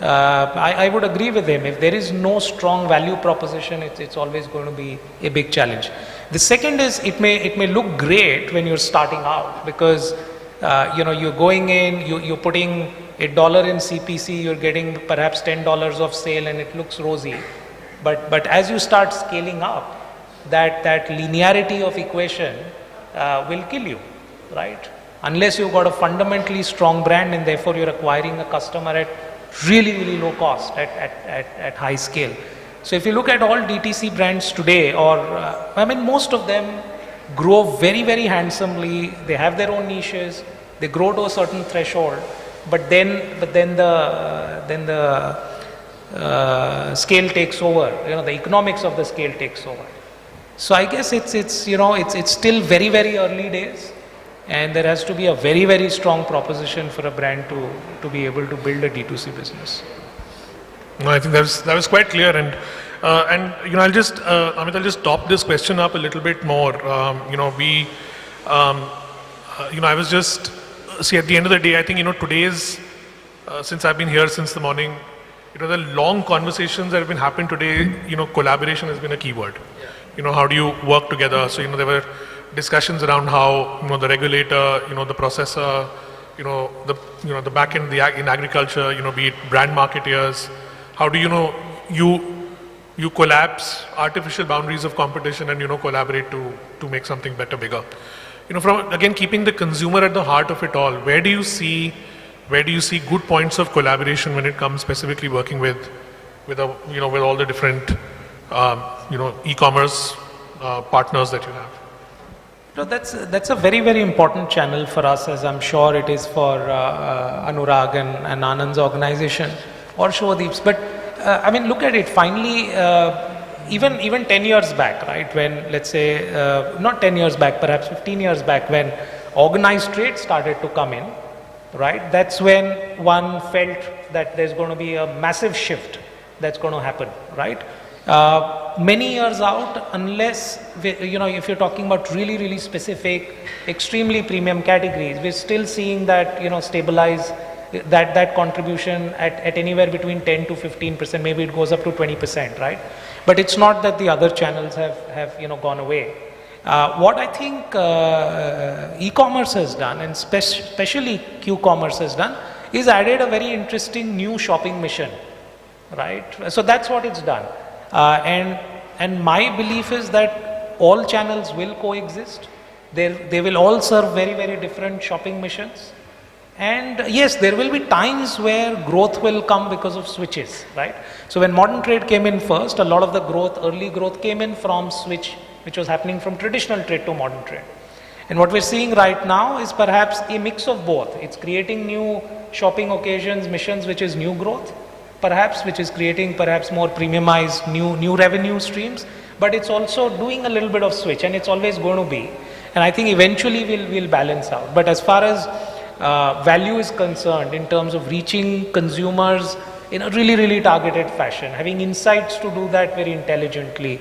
I would agree with him. If there is no strong value proposition, it's always going to be a big challenge. The second is it may look great when you're starting out because you're going in, you're putting $1 in CPC, you're getting perhaps $10 of sale, and it looks rosy. But as you start scaling up, that linearity of equation will kill you, right? Unless you've got a fundamentally strong brand and therefore you're acquiring a customer at really, really low cost, at high scale. So if you look at all DTC brands today, or I mean, most of them grow very, very handsomely. They have their own niches. They grow to a certain threshold, but then the scale takes over. The economics of the scale takes over. So I guess it's still very, very early days. And there has to be a very, very strong proposition for a brand to be able to build a D2C business. No, I think that was quite clear, and I'll just Amit, I'll just top this question up a little bit more. I was just at the end of the day, I think today's since I've been here since the morning, the long conversations that have been happening today, collaboration has been a key word. How do you work together? So there were discussions around how the regulator, the processor, the back end in agriculture, be it brand marketeers. How do you collapse artificial boundaries of competition and collaborate to make something better, bigger. From again keeping the consumer at the heart of it all. Where do you see good points of collaboration when it comes specifically working with all the different e-commerce partners that you have? That's a very, very important channel for us, as I'm sure it is for Anurag and Anand's organization or Shivadeep's. But I mean, look at it. Finally, even 10 years back, right, when, let's say, not 10 years back, perhaps 15 years back, when organized trade started to come in, right, that's when one felt that there's going to be a massive shift that's going to happen, right? Many years out, unless, if you're talking about really, really specific, extremely premium categories, we're still seeing that, stabilize, that contribution at anywhere between 10 to 15%, maybe it goes up to 20%, right? But it's not that the other channels have gone away. What I think e-commerce has done, and especially Q-commerce has done, is added a very interesting new shopping mission, right? So that's what it's done. And my belief is that all channels will coexist. They will all serve very, very different shopping missions. And yes, there will be times where growth will come because of switches, right? So when modern trade came in first, a lot of the growth, early growth came in from switch, which was happening from traditional trade to modern trade. And what we're seeing right now is perhaps a mix of both. It's creating new shopping occasions, missions, which is new growth, perhaps, which is creating perhaps more premiumized new revenue streams, but it's also doing a little bit of switch, and it's always going to be. And I think eventually we'll balance out. But as far as value is concerned, in terms of reaching consumers in a really, really targeted fashion, having insights to do that very intelligently,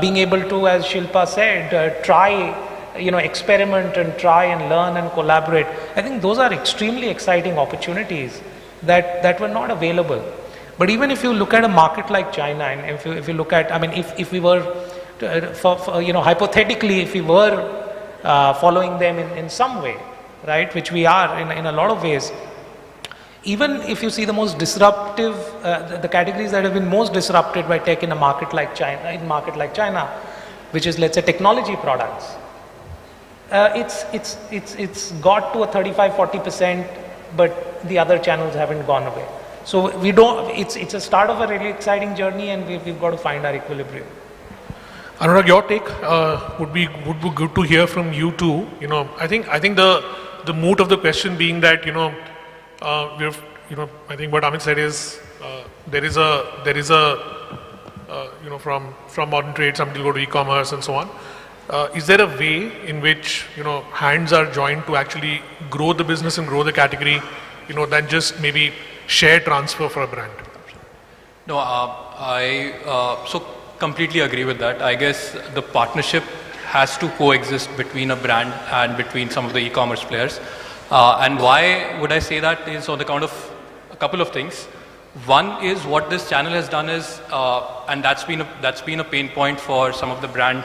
being able to, as Shilpa said, try, experiment and try and learn and collaborate. I think those are extremely exciting opportunities that were not available. But even if you look at a market like China, and if you look at, I mean, if we were, hypothetically, if we were following them in some way, right, which we are in a lot of ways, even if you see the most disruptive, the categories that have been most disrupted by tech in a market like China, which is, let's say, technology products, it's got to a 35-40%, but the other channels haven't gone away. So we don't. It's a start of a really exciting journey, and we've got to find our equilibrium. Anurag, your take would be good to hear from you too. I think the moot of the question being that I think what Amit said is there is a from modern trade somebody will go to e-commerce and so on. Is there a way in which hands are joined to actually grow the business and grow the category, than just maybe share transfer for a brand? No, I so completely agree with that. I guess the partnership has to coexist between a brand and between some of the e-commerce players. And why would I say that is on the count of a couple of things. One is what this channel has done is, and that's been a pain point for some of the brand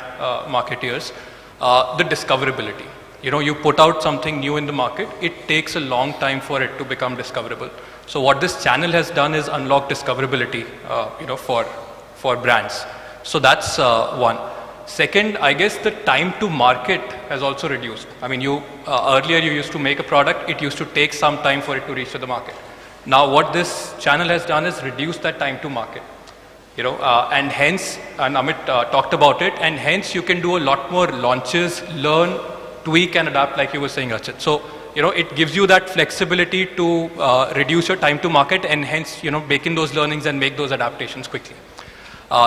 marketeers, the discoverability. You put out something new in the market, it takes a long time for it to become discoverable. So what this channel has done is unlock discoverability, for brands. So that's one. Second, I guess the time to market has also reduced. I mean, earlier you used to make a product, it used to take some time for it to reach to the market. Now what this channel has done is reduce that time to market. And hence, and Amit talked about it, and hence you can do a lot more launches, learn, tweak and adapt, like you were saying, Rachit. So, it gives you that flexibility to reduce your time to market, and hence, bake in those learnings and make those adaptations quickly.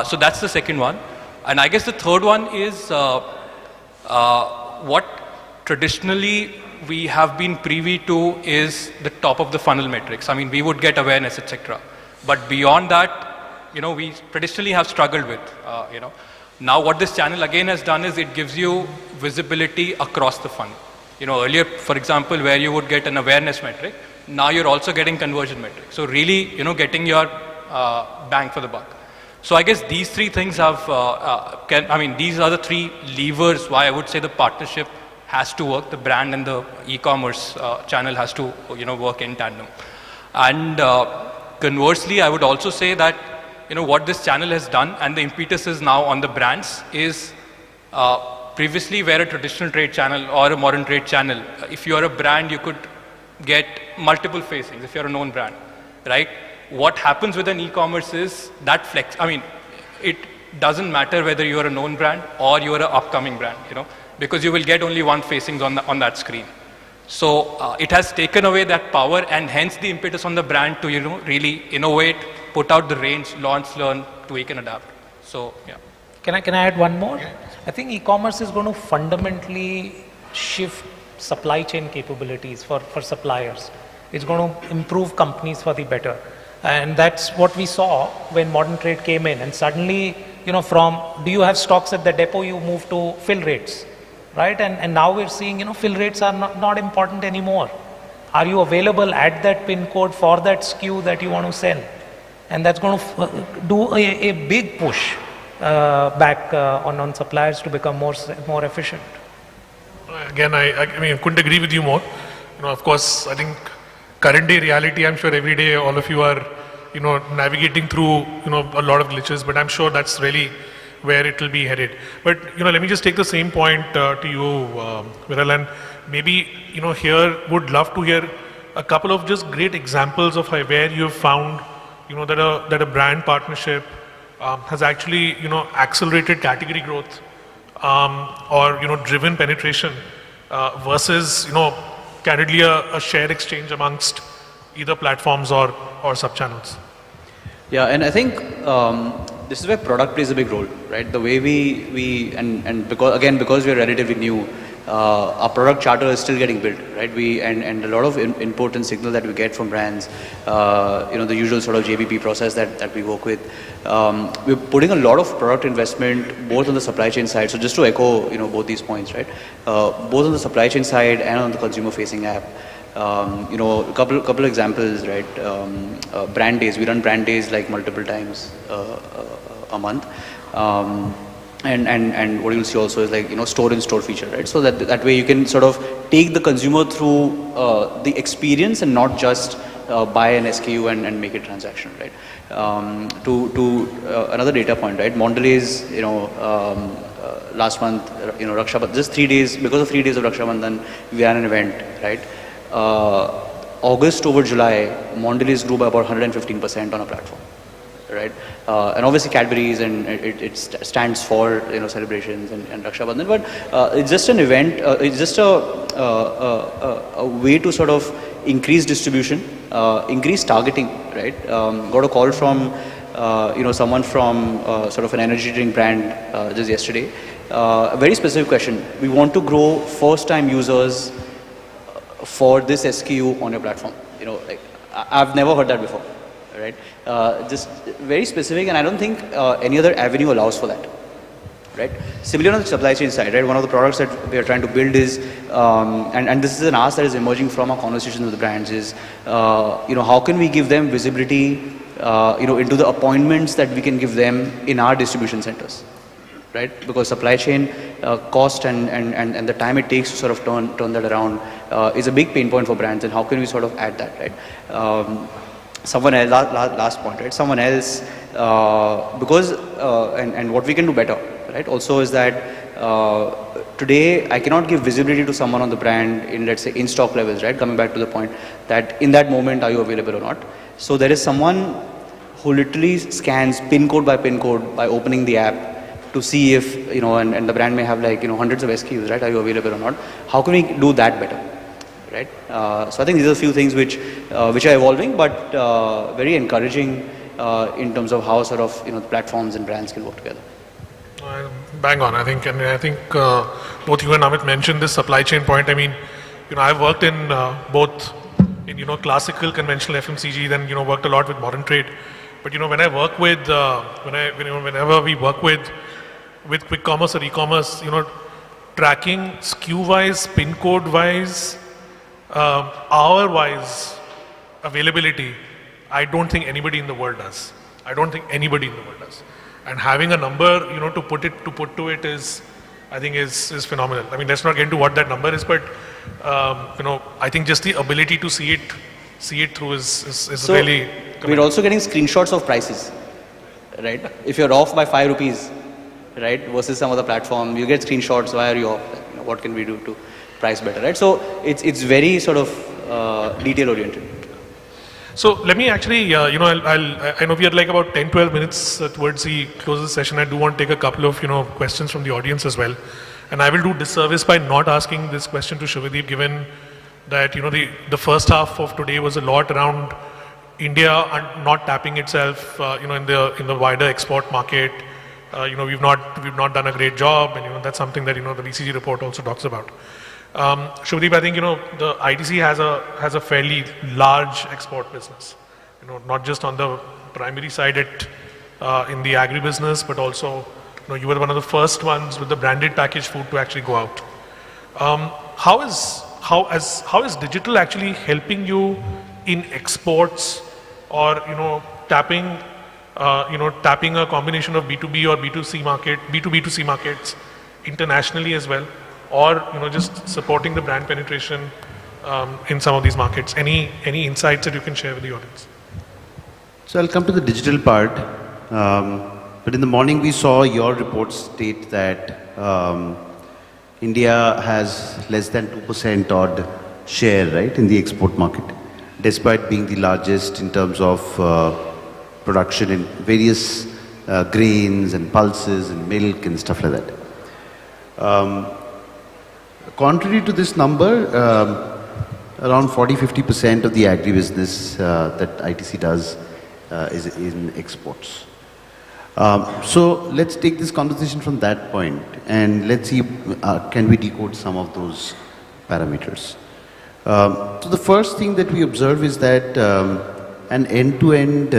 So that's the second one. And I guess the third one is what traditionally we have been privy to is the top of the funnel metrics. I mean, we would get awareness, etc. But beyond that, we traditionally have struggled with, Now what this channel again has done is it gives you visibility across the funnel. Earlier, for example, where you would get an awareness metric, now you're also getting conversion metric. So really, getting your bang for the buck. So I guess these three things have, these are the three levers why I would say the partnership has to work. The brand and the e-commerce channel has to, work in tandem. And conversely, I would also say that, what this channel has done, and the impetus is now on the brands, is previously where a traditional trade channel or a modern trade channel, if you are a brand, you could get multiple facings if you're a known brand, right? What happens with an e-commerce is that flex. I mean, it doesn't matter whether you are a known brand or you are an upcoming brand, because you will get only one facings on that screen. So it has taken away that power, and hence the impetus on the brand to, really innovate, put out the range, launch, learn, tweak and adapt. So, yeah. Can I add one more? I think e-commerce is going to fundamentally shift supply chain capabilities for suppliers. It's going to improve companies for the better. And that's what we saw when modern trade came in. And suddenly, from do you have stocks at the depot, you move to fill rates, right? And now we're seeing, fill rates are not important anymore. Are you available at that pin code for that SKU that you want to sell? And that's going to do a big push back on suppliers to become more efficient. Again, I mean, I couldn't agree with you more. Of course, I think current day reality, I'm sure every day all of you are, navigating through, a lot of glitches, but I'm sure that's really where it will be headed. But, let me just take the same point to you, Viral, and maybe, here would love to hear a couple of just great examples of where you have found, that a brand partnership has actually, accelerated category growth or, driven penetration versus, candidly a share exchange amongst either platforms or sub-channels. Yeah, and I think this is where product plays a big role, right? The way and because we are relatively new, our product charter is still getting built, right? And a lot of input and signal that we get from brands, the usual sort of JBP process that we work with. We're putting a lot of product investment both on the supply chain side. So just to echo, both these points, right? Both on the supply chain side and on the consumer facing app. A couple of examples, right? Brand days. We run brand days like multiple times a month. And what you'll see also is like, store in store feature, right? So that way you can sort of take the consumer through the experience and not just buy an SKU and make it transactional, right? Another data point, right? Mondelez, last month, Raksha Bandhan, just 3 days, because of 3 days of Raksha Bandhan, we ran an event, right? August over July, Mondelez grew by about 115% on a platform, right? And obviously Cadbury's and it stands for celebrations and Raksha Bandhan, but it's just an event. It's just a way to sort of increase distribution, increase targeting, right? Got a call from someone from sort of an energy drink brand just yesterday. A very specific question. We want to grow first-time users for this SKU on your platform. Like I've never heard that before, right? Just very specific, and I don't think any other avenue allows for that, right? Similarly on the supply chain side, right? One of the products that we are trying to build is, and this is an ask that is emerging from our conversations with the brands is, how can we give them visibility, into the appointments that we can give them in our distribution centers, right? Because supply chain cost and the time it takes to sort of turn that around is a big pain point for brands, and how can we sort of add that, right? Someone else, last point, right? Someone else, because, and what we can do better, right? Also is that today I cannot give visibility to someone on the brand in, let's say, in-stock levels, right? Coming back to the point that in that moment, are you available or not? So there is someone who literally scans pin code by opening the app to see if, and the brand may have like, hundreds of SKUs, right? Are you available or not? How can we do that better, right? So I think these are a few things which are evolving, but very encouraging in terms of how sort of, the platforms and brands can work together. Bang on, I think, and I think both you and Amit mentioned this supply chain point. I mean, I've worked in both in, classical conventional FMCG, then, worked a lot with modern trade. But, when I work with, whenever we work with quick commerce or e-commerce, tracking SKU-wise, pin code-wise, hour-wise availability, I don't think anybody in the world does. And having a number, to put to it is, I think is phenomenal. I mean, let's not get into what that number is, but I think just the ability to see it through is so really. We're also getting screenshots of prices, right? If you're off by 5 rupees, right, versus some other platform, you get screenshots. Why are you off? What can we do to price better, right? So it's very sort of detail oriented. So let me actually, I know we are like about 10-12 minutes towards the close of the session. I do want to take a couple of, questions from the audience as well. And I will do disservice by not asking this question to Shubhadeep, given that, the first half of today was a lot around India and not tapping itself, in the wider export market, we've not done a great job, and that's something that the BCG report also talks about. Shubhadeep, I think the ITC has a fairly large export business, not just on the primary side in the agribusiness, but also you were one of the first ones with the branded packaged food to actually go out. How is digital actually helping you in exports, or tapping a combination of B2B or B2B2C markets internationally as well, or just supporting the brand penetration in some of these markets? Any insights that you can share with the audience? So I'll come to the digital part. But in the morning we saw your report state that India has less than 2% odd share, right, in the export market, despite being the largest in terms of production in various grains and pulses and milk and stuff like that. Contrary to this number, around 40-50% of the agribusiness that ITC does is in exports. So let's take this conversation from that point and let's see, can we decode some of those parameters. So the first thing that we observe is that an end-to-end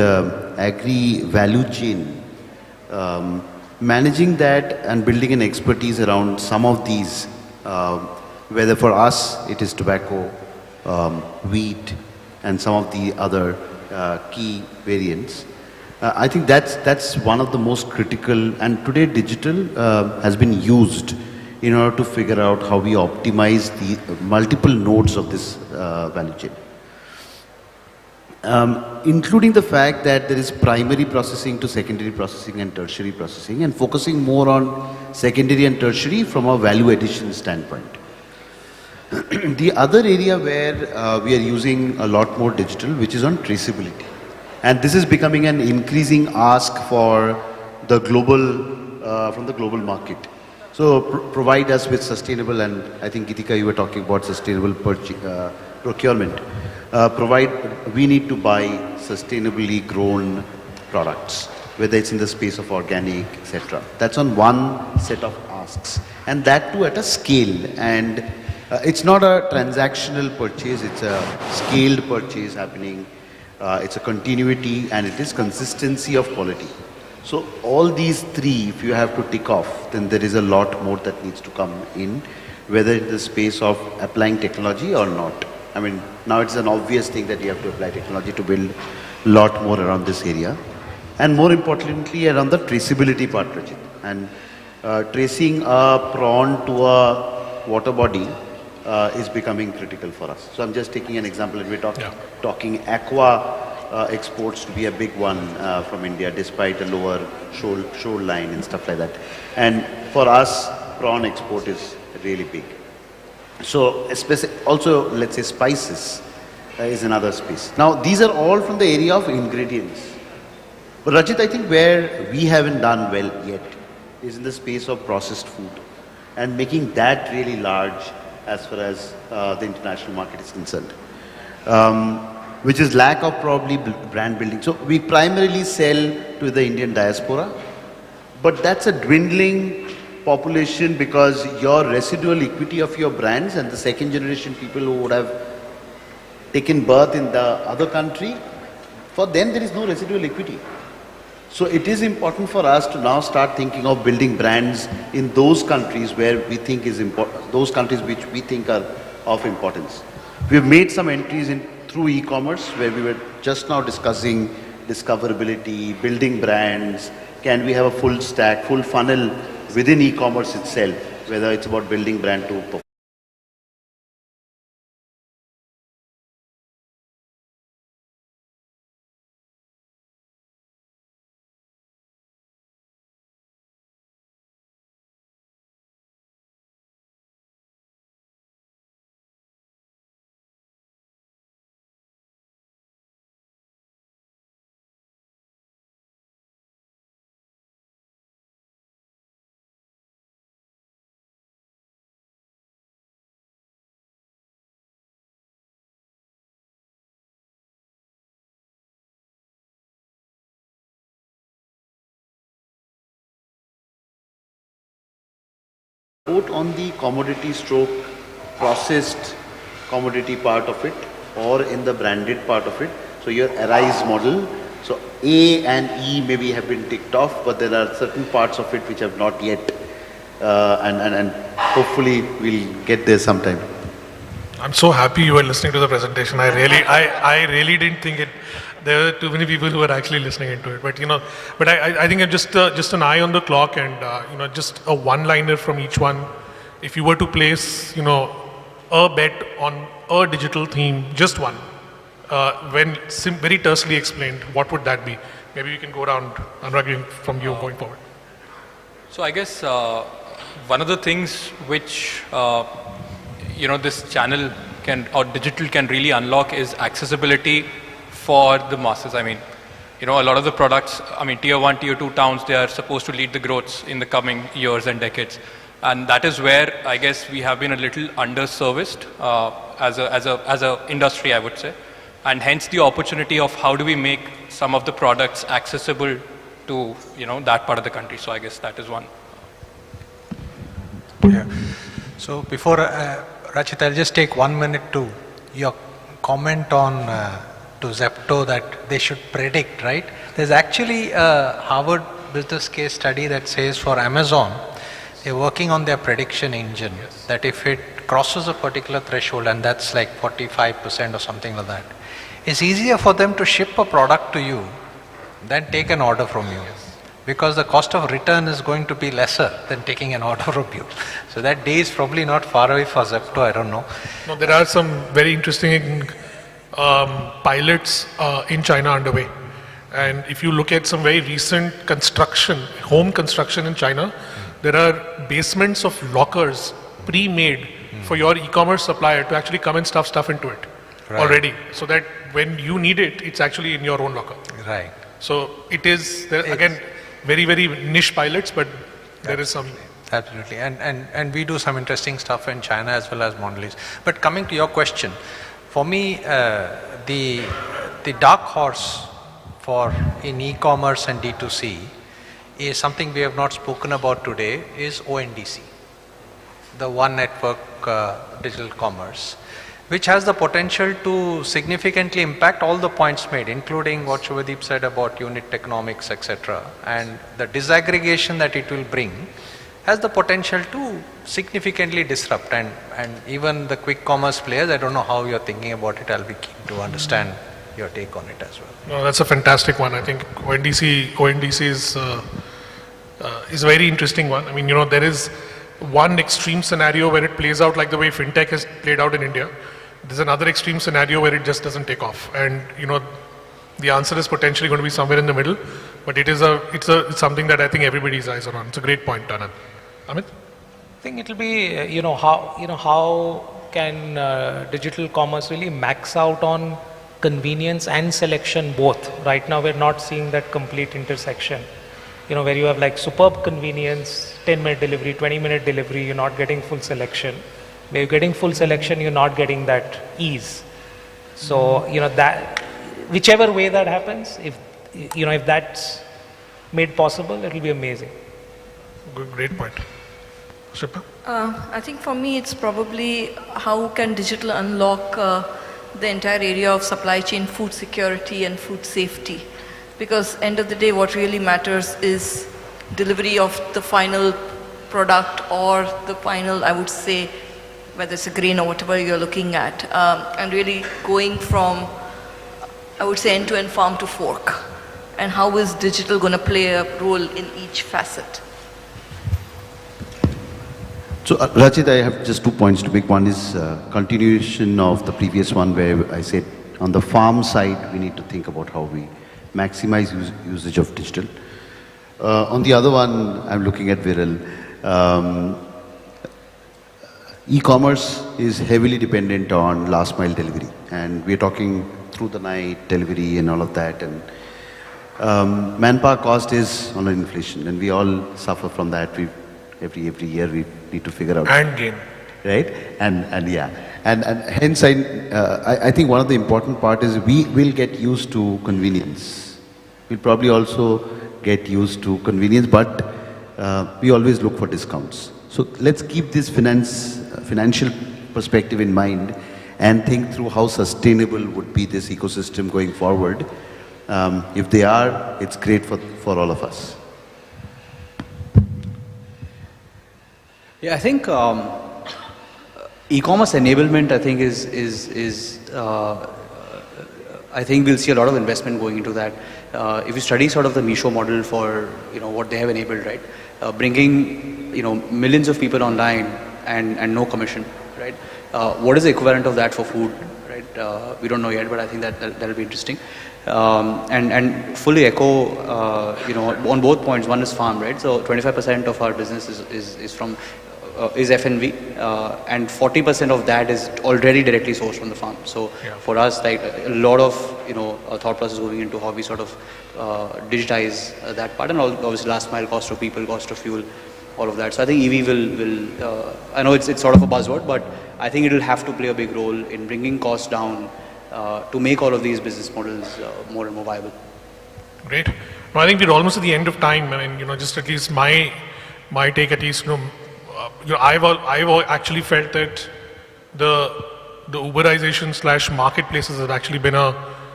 agri value chain, managing that and building an expertise around some of these, whether for us it is tobacco, wheat, and some of the other key variants. I think that's one of the most critical, and today digital has been used in order to figure out how we optimize the multiple nodes of this value chain. Including the fact that there is primary processing to secondary processing and tertiary processing, and focusing more on secondary and tertiary from a value addition standpoint. The other area where we are using a lot more digital, which is on traceability. And this is becoming an increasing ask for the global, from the global market. So provide us with sustainable, and I think Geetika, you were talking about sustainable procurement. We need to buy sustainably grown products, whether it's in the space of organic, etc. That's on one set of asks, and that too at a scale. And it's not a transactional purchase, it's a scaled purchase happening. It's a continuity, and it is consistency of quality. So all these three, if you have to tick off, then there is a lot more that needs to come in, whether in the space of applying technology or not. I mean, now it's an obvious thing that you have to apply technology to build a lot more around this area. And more importantly, around the traceability part, Rajit. And tracing a prawn to a water body is becoming critical for us. So I'm just taking an example, and we're talking aqua exports to be a big one from India, despite a lower shoreline and stuff like that. And for us, prawn export is really big. So also, let's say spices is another space. Now, these are all from the area of ingredients. But Rajit, I think where we haven't done well yet is in the space of processed food, and making that really large as far as the international market is concerned, which is lack of probably brand building. So we primarily sell to the Indian diaspora, but that's a dwindling population, because your residual equity of your brands and the second generation people who would have taken birth in the other country, for them there is no residual equity. So it is important for us to now start thinking of building brands in those countries where we think is important, those countries which we think are of importance. We've made some entries in through e-commerce, where we were just now discussing discoverability, building brands. Can we have a full stack, full funnel within e-commerce itself, whether it's about building brand to both on the commodity stroke processed commodity part of it or in the branded part of it. So your Arise model, so A and E maybe have been ticked off, but there are certain parts of it which have not yet, and hopefully we'll get there sometime. I'm so happy you were listening to the presentation. I really didn't think it. There were too many people who were actually listening into it. But I think I'm just an eye on the clock, and just a one-liner from each one. If you were to place a bet on a digital theme, just one, when very tersely explained, what would that be? Maybe we can go around, Anurag, from you going forward. So I guess one of the things which this channel or digital can really unlock is accessibility for the masses. I mean, a lot of the products, tier 1, tier 2 towns, they are supposed to lead the growths in the coming years and decades. And that is where I guess we have been a little underserviced as a industry, I would say. And hence the opportunity of how do we make some of the products accessible to that part of the country. So I guess that is one. Yeah. So before Rachit, I'll just take 1 minute to your comment on to Zepto that they should predict, right? There's actually a Harvard business case study that says for Amazon, they're working on their prediction engine, that if it crosses a particular threshold, and that's like 45% or something like that, it's easier for them to ship a product to you than take an order from you. Because the cost of return is going to be lesser than taking an order from you. So that day is probably not far away for Zepto, I don't know. No, there are some very interesting pilots in China underway. And if you look at some very recent home construction in China, there are basements of lockers pre-made for your e-commerce supplier to actually come and stuff into it already. So that when you need it, it's actually in your own locker. Right. So it is, again, very, very niche pilots, but there is some. Absolutely. And we do some interesting stuff in China as well as Mondelez. But coming to your question, for me, the dark horse in e-commerce and D2C is something we have not spoken about today, is ONDC, the One Network Digital Commerce, which has the potential to significantly impact all the points made, including what Shubhadeep said about unit economics, etc. And the disaggregation that it will bring has the potential to significantly disrupt. And even the quick commerce players, I don't know how you're thinking about it. I'll be keen to understand your take on it as well. No, that's a fantastic one. I think ONDC is a very interesting one. I mean, there is one extreme scenario where it plays out like the way fintech has played out in India. There's another extreme scenario where it just doesn't take off. And the answer is potentially going to be somewhere in the middle. But it's something that I think everybody's eyes are on. It's a great point, Anand. Amit? I think it'll be how can digital commerce really max out on convenience and selection both. Right now we're not seeing that complete intersection. Where you have like superb convenience, 10-minute delivery, 20-minute delivery, you're not getting full selection. Where you're getting full selection, you're not getting that ease. So, that whichever way that happens, if that's made possible, it'll be amazing. Good, great point. Shilpa? I think for me, it's probably how can digital unlock the entire area of supply chain, food security and food safety. Because end of the day, what really matters is delivery of the final product or the final, I would say, whether it's a grain or whatever you're looking at, and really going from, I would say, end-to-end farm to fork. And how is digital going to play a role in each facet? So Rachit, I have just 2 points to make. One is continuation of the previous one where I said on the farm side, we need to think about how we maximize usage of digital. On the other one, I'm looking at Viral. E-commerce is heavily dependent on last mile delivery, and we're talking through the night delivery and all of that. And manpower cost is on an inflation, and we all suffer from that. Every year we need to figure out. And gain. Right? And hence I think one of the important part is we will get used to convenience. We'll probably also get used to convenience, but we always look for discounts. So let's keep this financial perspective in mind and think through how sustainable would be this ecosystem going forward. If they are, it's great for all of us. Yeah, I think e-commerce enablement, I think I think we'll see a lot of investment going into that. If you study sort of the Misho model for what they have enabled, right, bringing millions of people online and no commission, right? What is the equivalent of that for food, right? We don't know yet, but I think that'll be interesting. And fully echo, on both points. One is farm, right? So 25% of our business is from is F&B, and 40% of that is already directly sourced from the farm. So for us, like a lot of thought process going into how we sort of digitize that part, and obviously last mile, cost of people, cost of fuel, all of that. So I think EV will I know it's sort of a buzzword, but I think it will have to play a big role in bringing costs down to make all of these business models more and more viable. Great. No, I think we're almost at the end of time. I mean, just at least my take, at least, I've actually felt that the Uberization / marketplaces has actually been a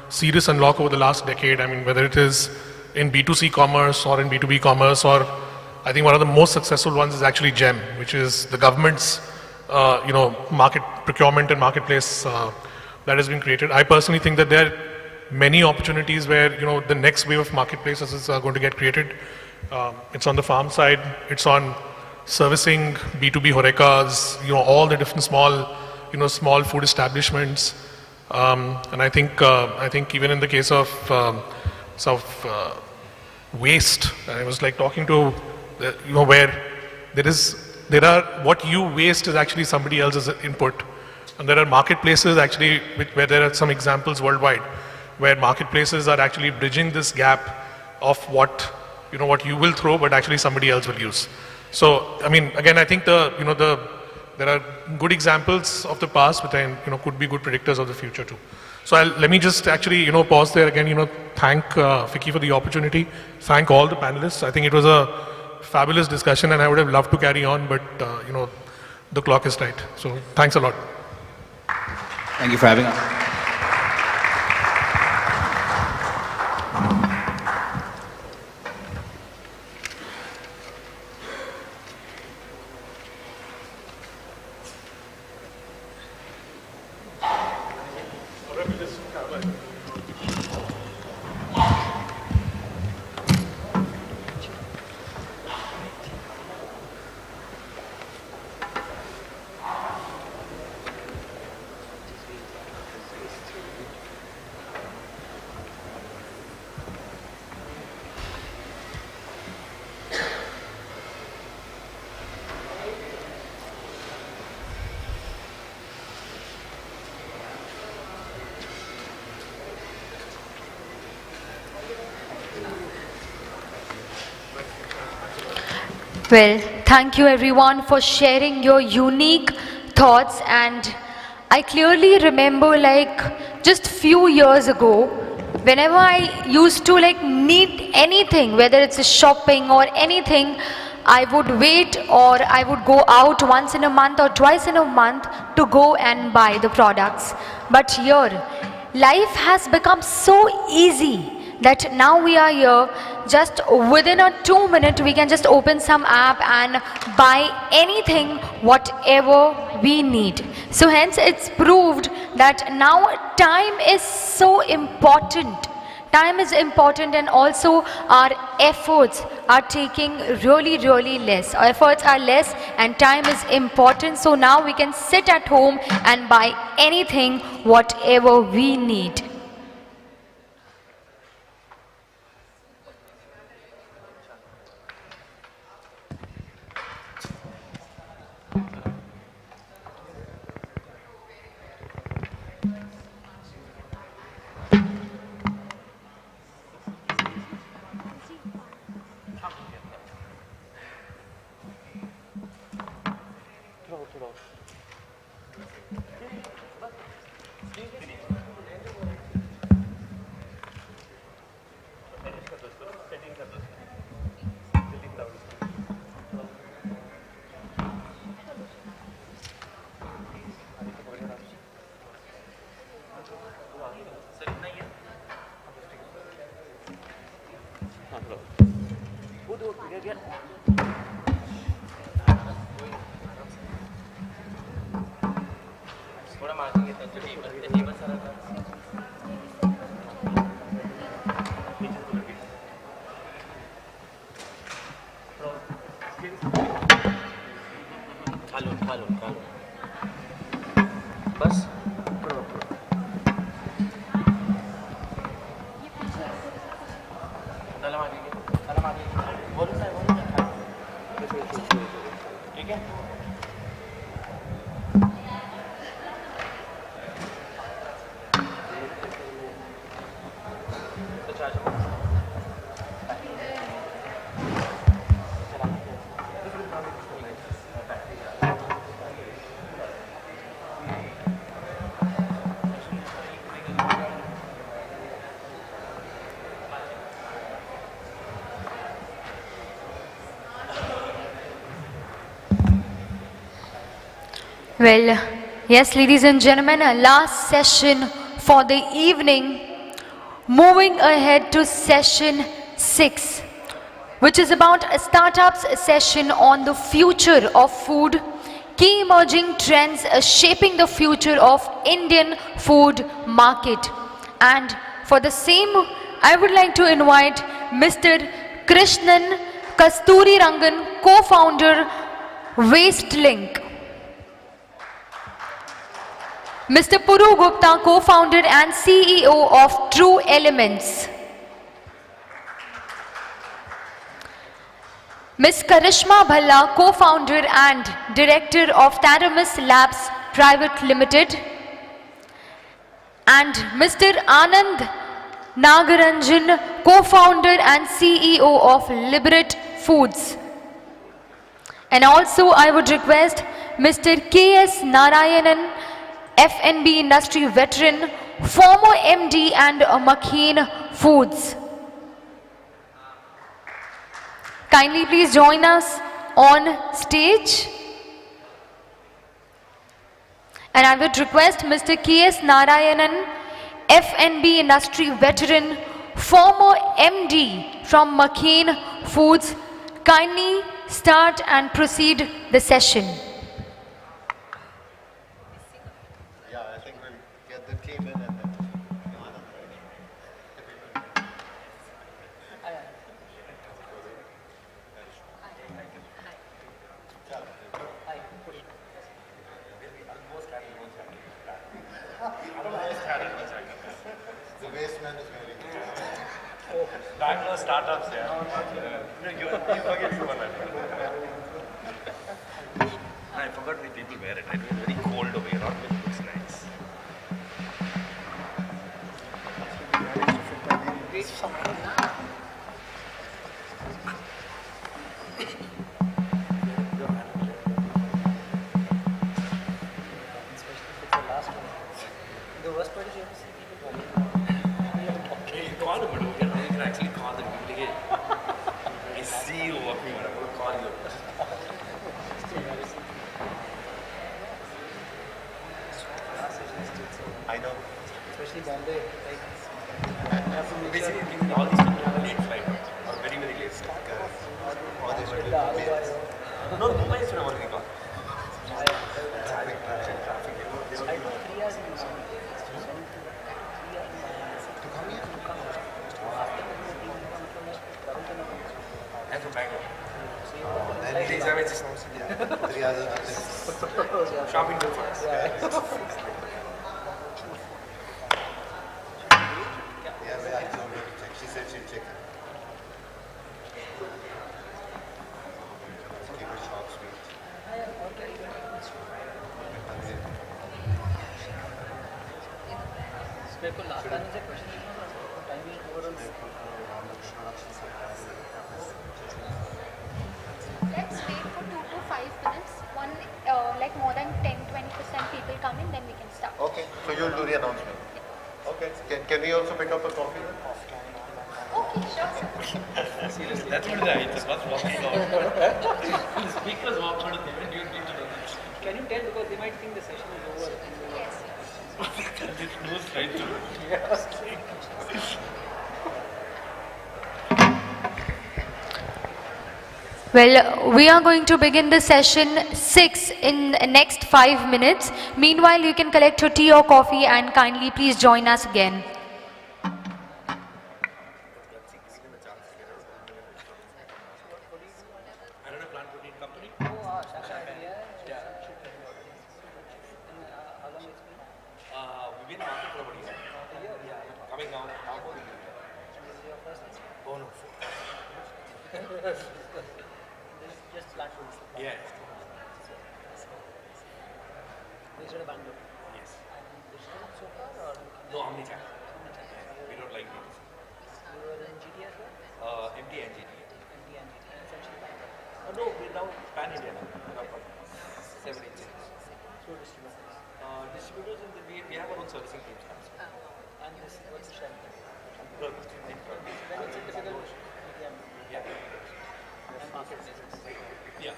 serious unlock over the last decade. I mean, whether it is in B2C commerce or in B2B commerce, or I think one of the most successful ones is actually GEM, which is the government's market procurement and marketplace that has been created. I personally think that there are many opportunities where the next wave of marketplaces are going to get created. It's on the farm side, it's on servicing B2B horecas, all the different small food establishments, and I think even in the case of waste, I was like talking to where there are what you waste is actually somebody else's input, and there are marketplaces actually where there are some examples worldwide where marketplaces are actually bridging this gap of what you will throw, but actually somebody else will use. So, I mean, again, I think there are good examples of the past, which could be good predictors of the future too. So let me just actually, pause there again, thank FICCI for the opportunity, thank all the panelists. I think it was a fabulous discussion and I would have loved to carry on, but, the clock is tight. So thanks a lot. Thank you for having us. Well, thank you everyone for sharing your unique thoughts, and I clearly remember just few years ago, whenever I used to need anything, whether it's a shopping or anything, I would wait or I would go out once in a month or twice in a month to go and buy the products. But here, life has become so easy that now we are here, just within a 2 minute we can just open some app and buy anything, whatever we need. So hence it's proved that now time is so important. Time is important, and also our efforts are taking really less. Our efforts are less and time is important. So now we can sit at home and buy anything, whatever we need. बस ठीक है Well, yes, ladies and gentlemen, our last session for the evening. Moving ahead to session 6, which is about a startups session on the future of food, key emerging trends shaping the future of Indian food market. And for the same, I would like to invite Mr. Krishnan Kasturi Rangan, co-founder, WasteLink. Mr. Puru Gupta, co-founder and CEO of True Elements. Ms. Karishma Bhalla, co-founder and director of Taramis Labs Private Limited. And Mr. Anand Nagaranjan, co-founder and CEO of Liberate Foods. And also I would request Mr. K.S. Narayanan, F&B industry veteran, former MD and McCain Foods. Kindly please join us on stage. And I would request Mr. K.S. Narayanan, F&B industry veteran, former MD from McCain Foods, kindly start and proceed the session. Bangalore startups, yeah. You forget you one. I forgot the people wear it. It was very cold over here. Not very looks nice. The worst part is you have to see people. Okay, you call them, but you can actually call them. I see you walking, but I'm going to call you. I know. Especially Bombay. Basically, all these people have a late flight or very, very late flight. Or they should be. No, Mumbai is not working on. I go 3 hours in Mumbai. I'm from Bangalore. Shopping good for us. She said she'd check it. Keep it short, sweet. Last time is a question. Time is overall. Let's wait for 2 to 5 minutes. One, like more than 10-20% people come in, then we can start. Okay, so you'll do the announcement. Okay, can we also pick up a coffee then? Okay, sure. Seriously, that's what I just was walking out. The speakers walk out of them and you need to do this. Can you tell, because they might think the session is over? Yes. It's close right to. Well, we are going to begin the session 6 in the next 5 minutes. Meanwhile, you can collect your tea or coffee and kindly please join us again. We've been marketing for about a year. Coming now, how old are you? Oh no. Just plant foods. Yeah. Based out of Bangalore. Yes. So far or? No, omnichannel. We don't like these. You were in GT as well? MT and GT. MT and GT. Essentially Bangalore. No, we're now pan-India now. 7 cities. So distributors. Distributors and then we have our own servicing teams. And this what's the share? When it's a typical medium. Yeah. And marketplaces. Yeah.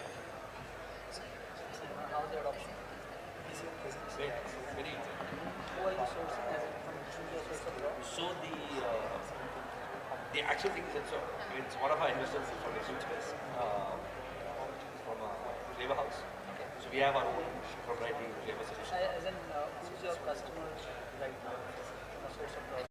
How's the adoption? Very easy. Who are you sourcing? Is it from choose your source abroad? So the actual thing is that it's one of our investors from the food space. From a flavor house. Okay. So we have our own proprietary flavor solution. As in, who's your customer right now? Source of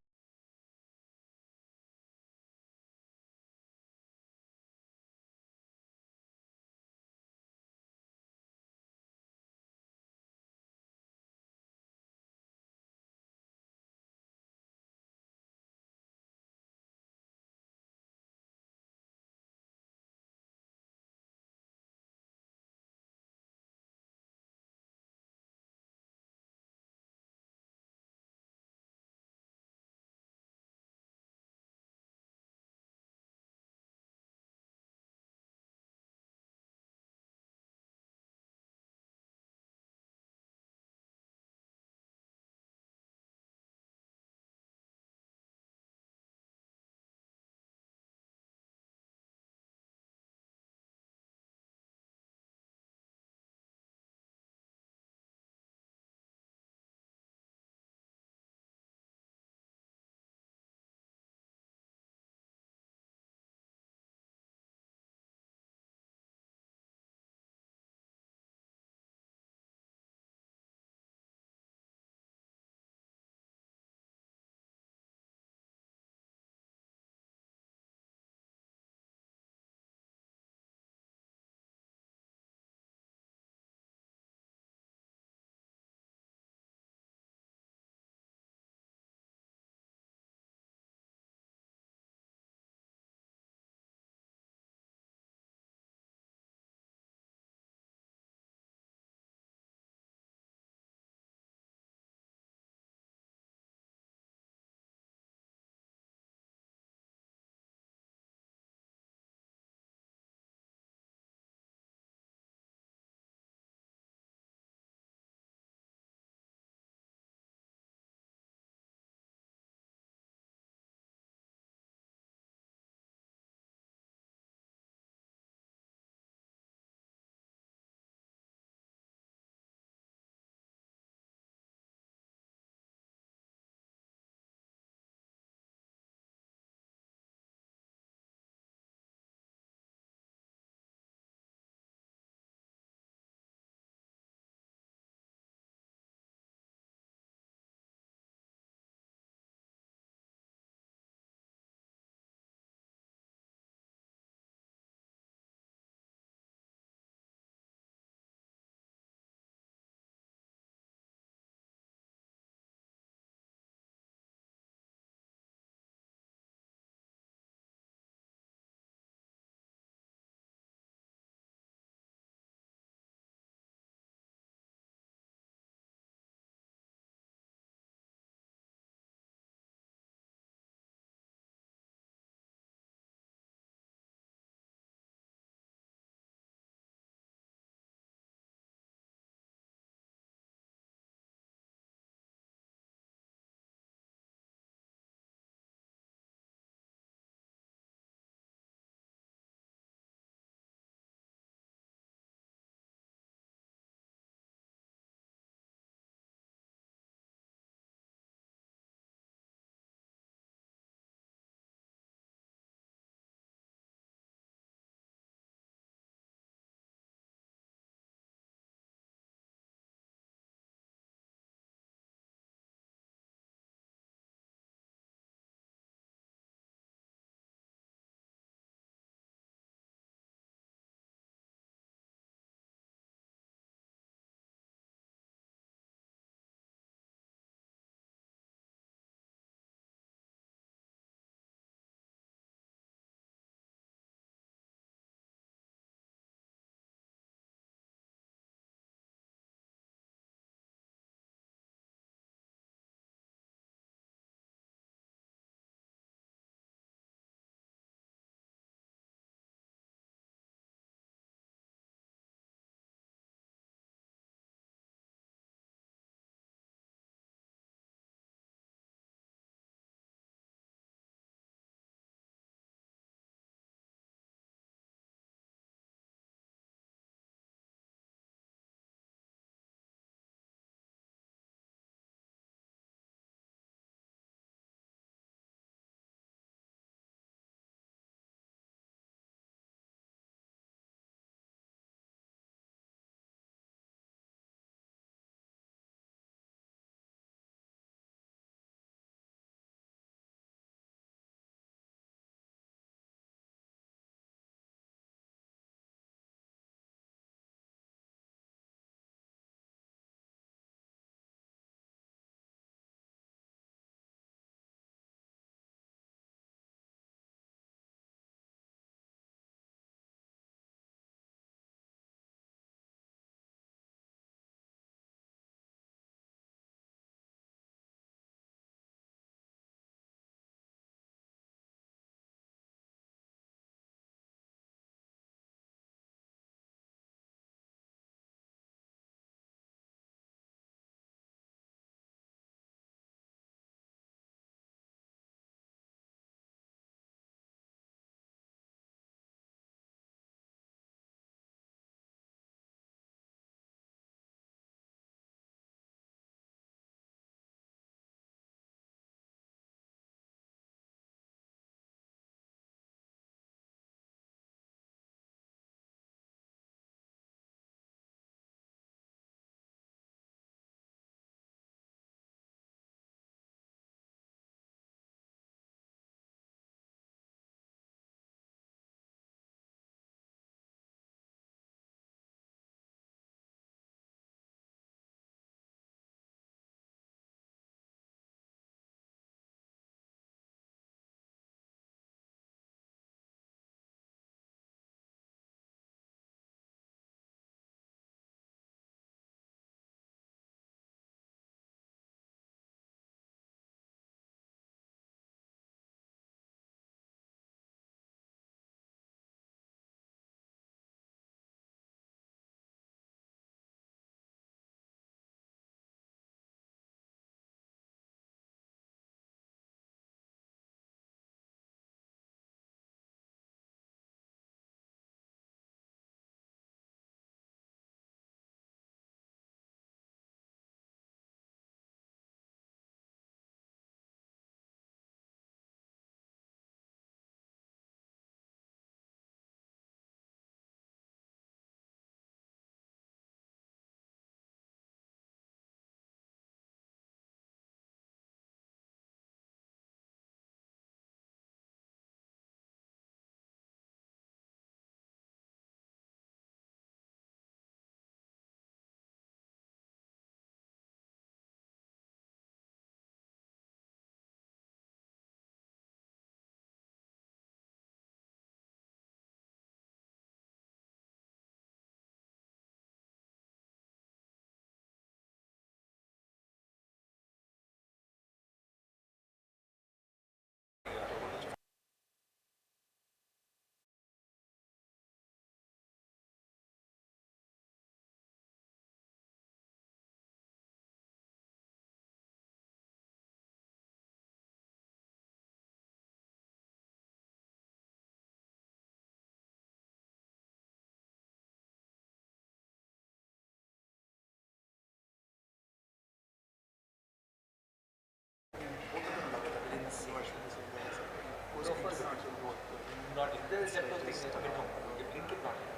not, if there is a separate thing, okay, no, okay, Blinkit not here.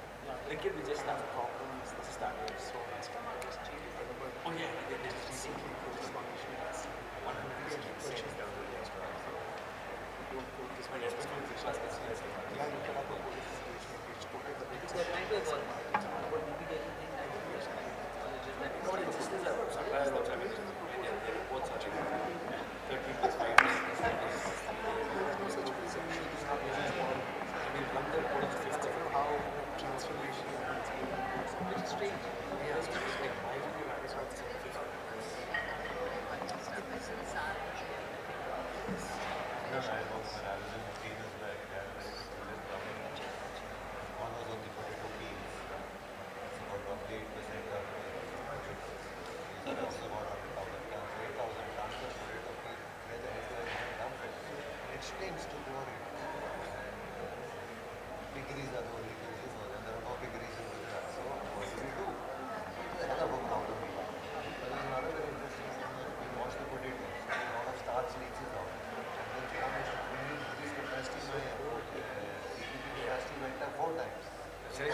Blinkit we just have problems, this is that. Oh yeah, they just recently put this foundation as 100% down the next one. This one is because they're trying to evolve. What BPD thing I think is that no, this is a supplier also. I mean, they're both such a 13 plus 5 plus there's no such perception. I mean, one third code of the fifth of how transformation happens. It's strange. Yeah, it's like why would you manage what the fifth? No, I was in famous like that. One was on the potato peels. It's about roughly 8% of the budget. These are also about 100,000 tons. 8,000 tons of potato peel where the headway is dump it. It stinks to grow it. Piggeries are the only consumers and there are no piggeries in Gujarat. So what do? It's a hell of a problem. But there's another very interesting thing that we wash the potatoes. A lot of starch leaches out. And then when you increase capacity, my CPP capacity went up 4 times. Sorry,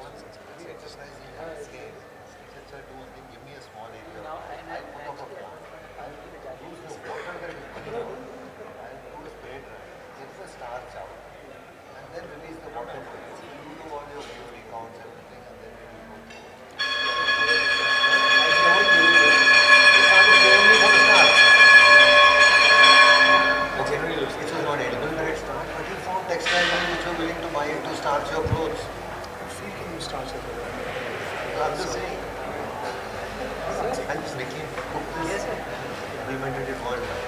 once the exercise in scale, he said, sir, do one thing, give me a small area. I'll put up a plant. I'll use the water that is coming out. I'll do a spray dry. Get the starch out. And then release the water for you. You do all your purity counts, everything, and then you will go through. It was not edible at start, but you found textile mills which were willing to buy it to starch your clothes. How free can you starch your clothes? I'm just saying. I'm just making cook this. Implemented it worldwide.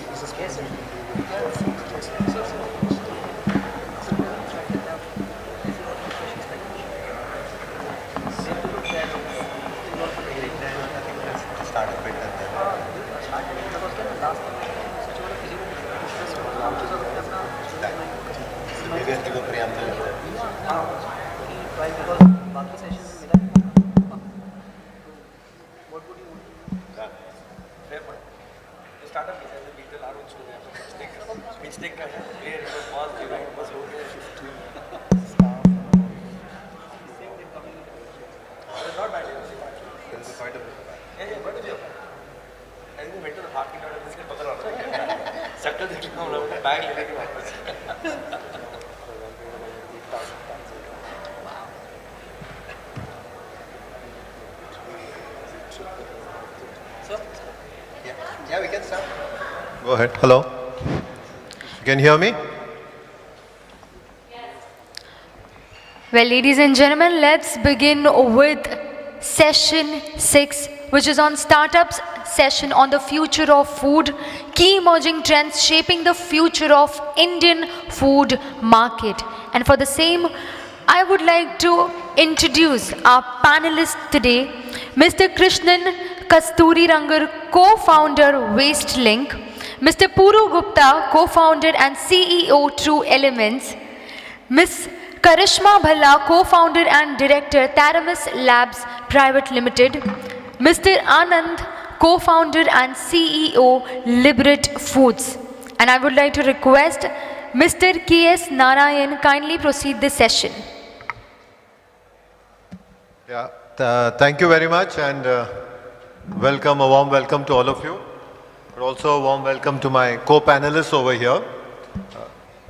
This is start a bit and then maybe I'll give a preamble. What would you do? Fair point. The startup is as a detail our own story. Speech take clear, it was pause, it was okay. It's not bad. There is a quite a bit of that. Yeah, what is your plan? I think we went to the parking lot and this guy पकड़ रहा था. Sector देखने को हम लोग bag लेने के वापस. Yeah, we can start. Go ahead. Hello. You can hear me? Well, ladies and gentlemen, let's begin with session 6, which is on startups session on the future of food, key emerging trends shaping the future of Indian food market. And for the same, I would like to introduce our panelists today, Mr. Krishnan Kasturi Rangar, co-founder Waste Link, Mr. Puru Gupta, co-founder and CEO True Elements, Ms. Karishma Bhalla, co-founder and director Theramis Labs Private Limited, Mr. Anand, co-founder and CEO Liberate Foods. And I would like to request Mr. K.S. Narayan kindly proceed this session. Yeah, thank you very much and welcome, a warm welcome to all of you. But also a warm welcome to my co-panelists over here.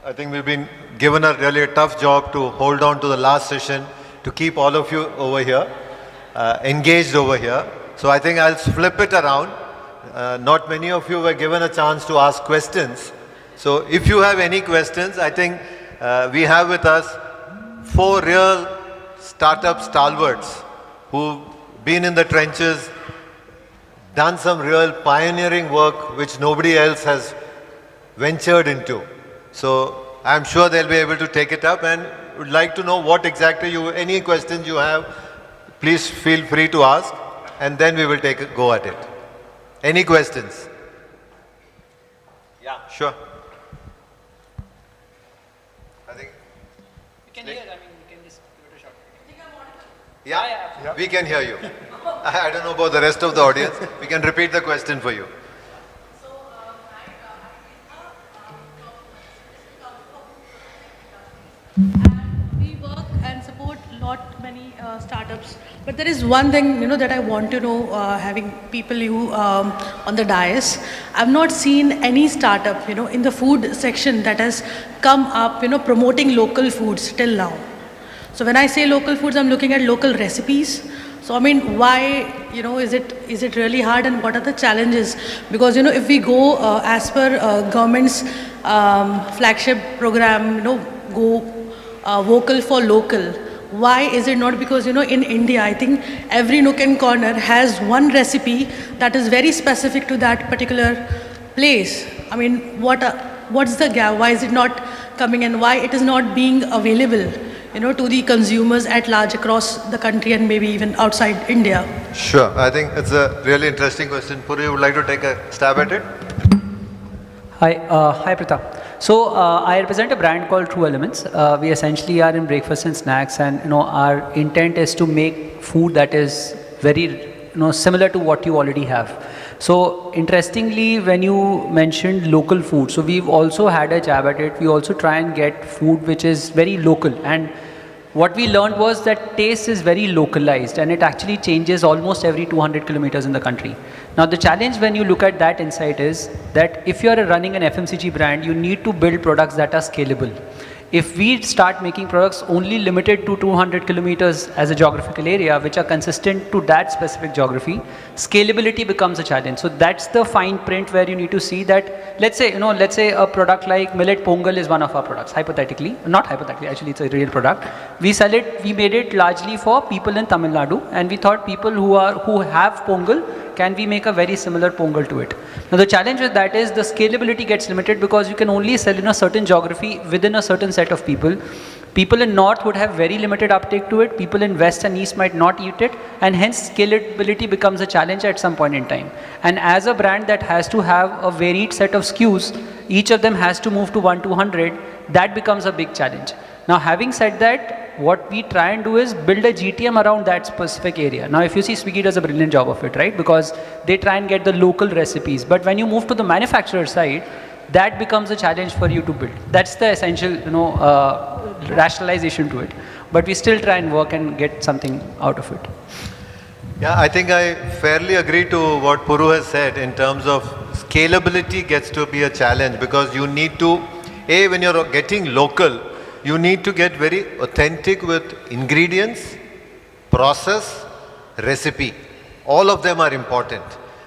I think we've been given a really tough job to hold on to the last session, to keep all of you over here, engaged over here. So I think I'll flip it around. Not many of you were given a chance to ask questions. So if you have any questions, I think we have with us 4 real startup stalwarts who've been in the trenches, done some real pioneering work which nobody else has ventured into. So I'm sure they'll be able to take it up and would like to know what exactly any questions you have, please feel free to ask and then we will take a go at it. Any questions? Yeah, sure. I think You can hear, I mean, you can just give it a shot. Yeah, we can hear you. I don't know about the rest of the audience. We can repeat the question for you. We work and support many startups. But there is one thing, that I want to know, having people on the dais. I've not seen any startup, in the food section that has come up, promoting local foods till now. So when I say local foods, I'm looking at local recipes. So I mean, why, is it really hard, and what are the challenges? Because, if we go as per government's flagship program, go vocal for local. Why is it not? Because, in India, I think every nook and corner has one recipe that is very specific to that particular place. I mean, what's the gap? Why is it not coming, and why it is not being available, to the consumers at large across the country and maybe even outside India? Sure. I think it's a really interesting question. Puri, would like to take a stab at it? Hi Pratap. So I represent a brand called True Elements. We essentially are in breakfast and snacks, and our intent is to make food that is very similar to what you already have. So interestingly, when you mentioned local food, so we've also had a jab at it. We also try and get food which is very local, and what we learned was that taste is very localized, and it actually changes almost every 200 kilometers in the country. Now the challenge when you look at that insight is that if you are running an FMCG brand, you need to build products that are scalable. If we start making products only limited to 200 kilometers as a geographical area, which are consistent to that specific geography, scalability becomes a challenge. So that's the fine print where you need to see that, let's say a product like millet pongal is one of our products, hypothetically, not hypothetically, actually it's a real product. We sell it, we made it largely for people in Tamil Nadu, and we thought people who have pongal, can we make a very similar pongal to it? Now the challenge with that is the scalability gets limited because you can only sell in a certain geography within a certain set of people. People in north would have very limited uptake to it, people in west and east might not eat it, and hence scalability becomes a challenge at some point in time. And as a brand that has to have a varied set of SKUs, each of them has to move to 1-200, that becomes a big challenge. Now having said that, what we try and do is build a GTM around that specific area. Now if you see, Swiggy does a brilliant job of it, right? Because they try and get the local recipes. But when you move to the manufacturer side, that becomes a challenge for you to build. That's the essential, rationalization to it. But we still try and work and get something out of it. Yeah, I think I fairly agree to what Puru has said in terms of scalability gets to be a challenge because you need to, when you're getting local, you need to get very authentic with ingredients, process, recipe. All of them are important.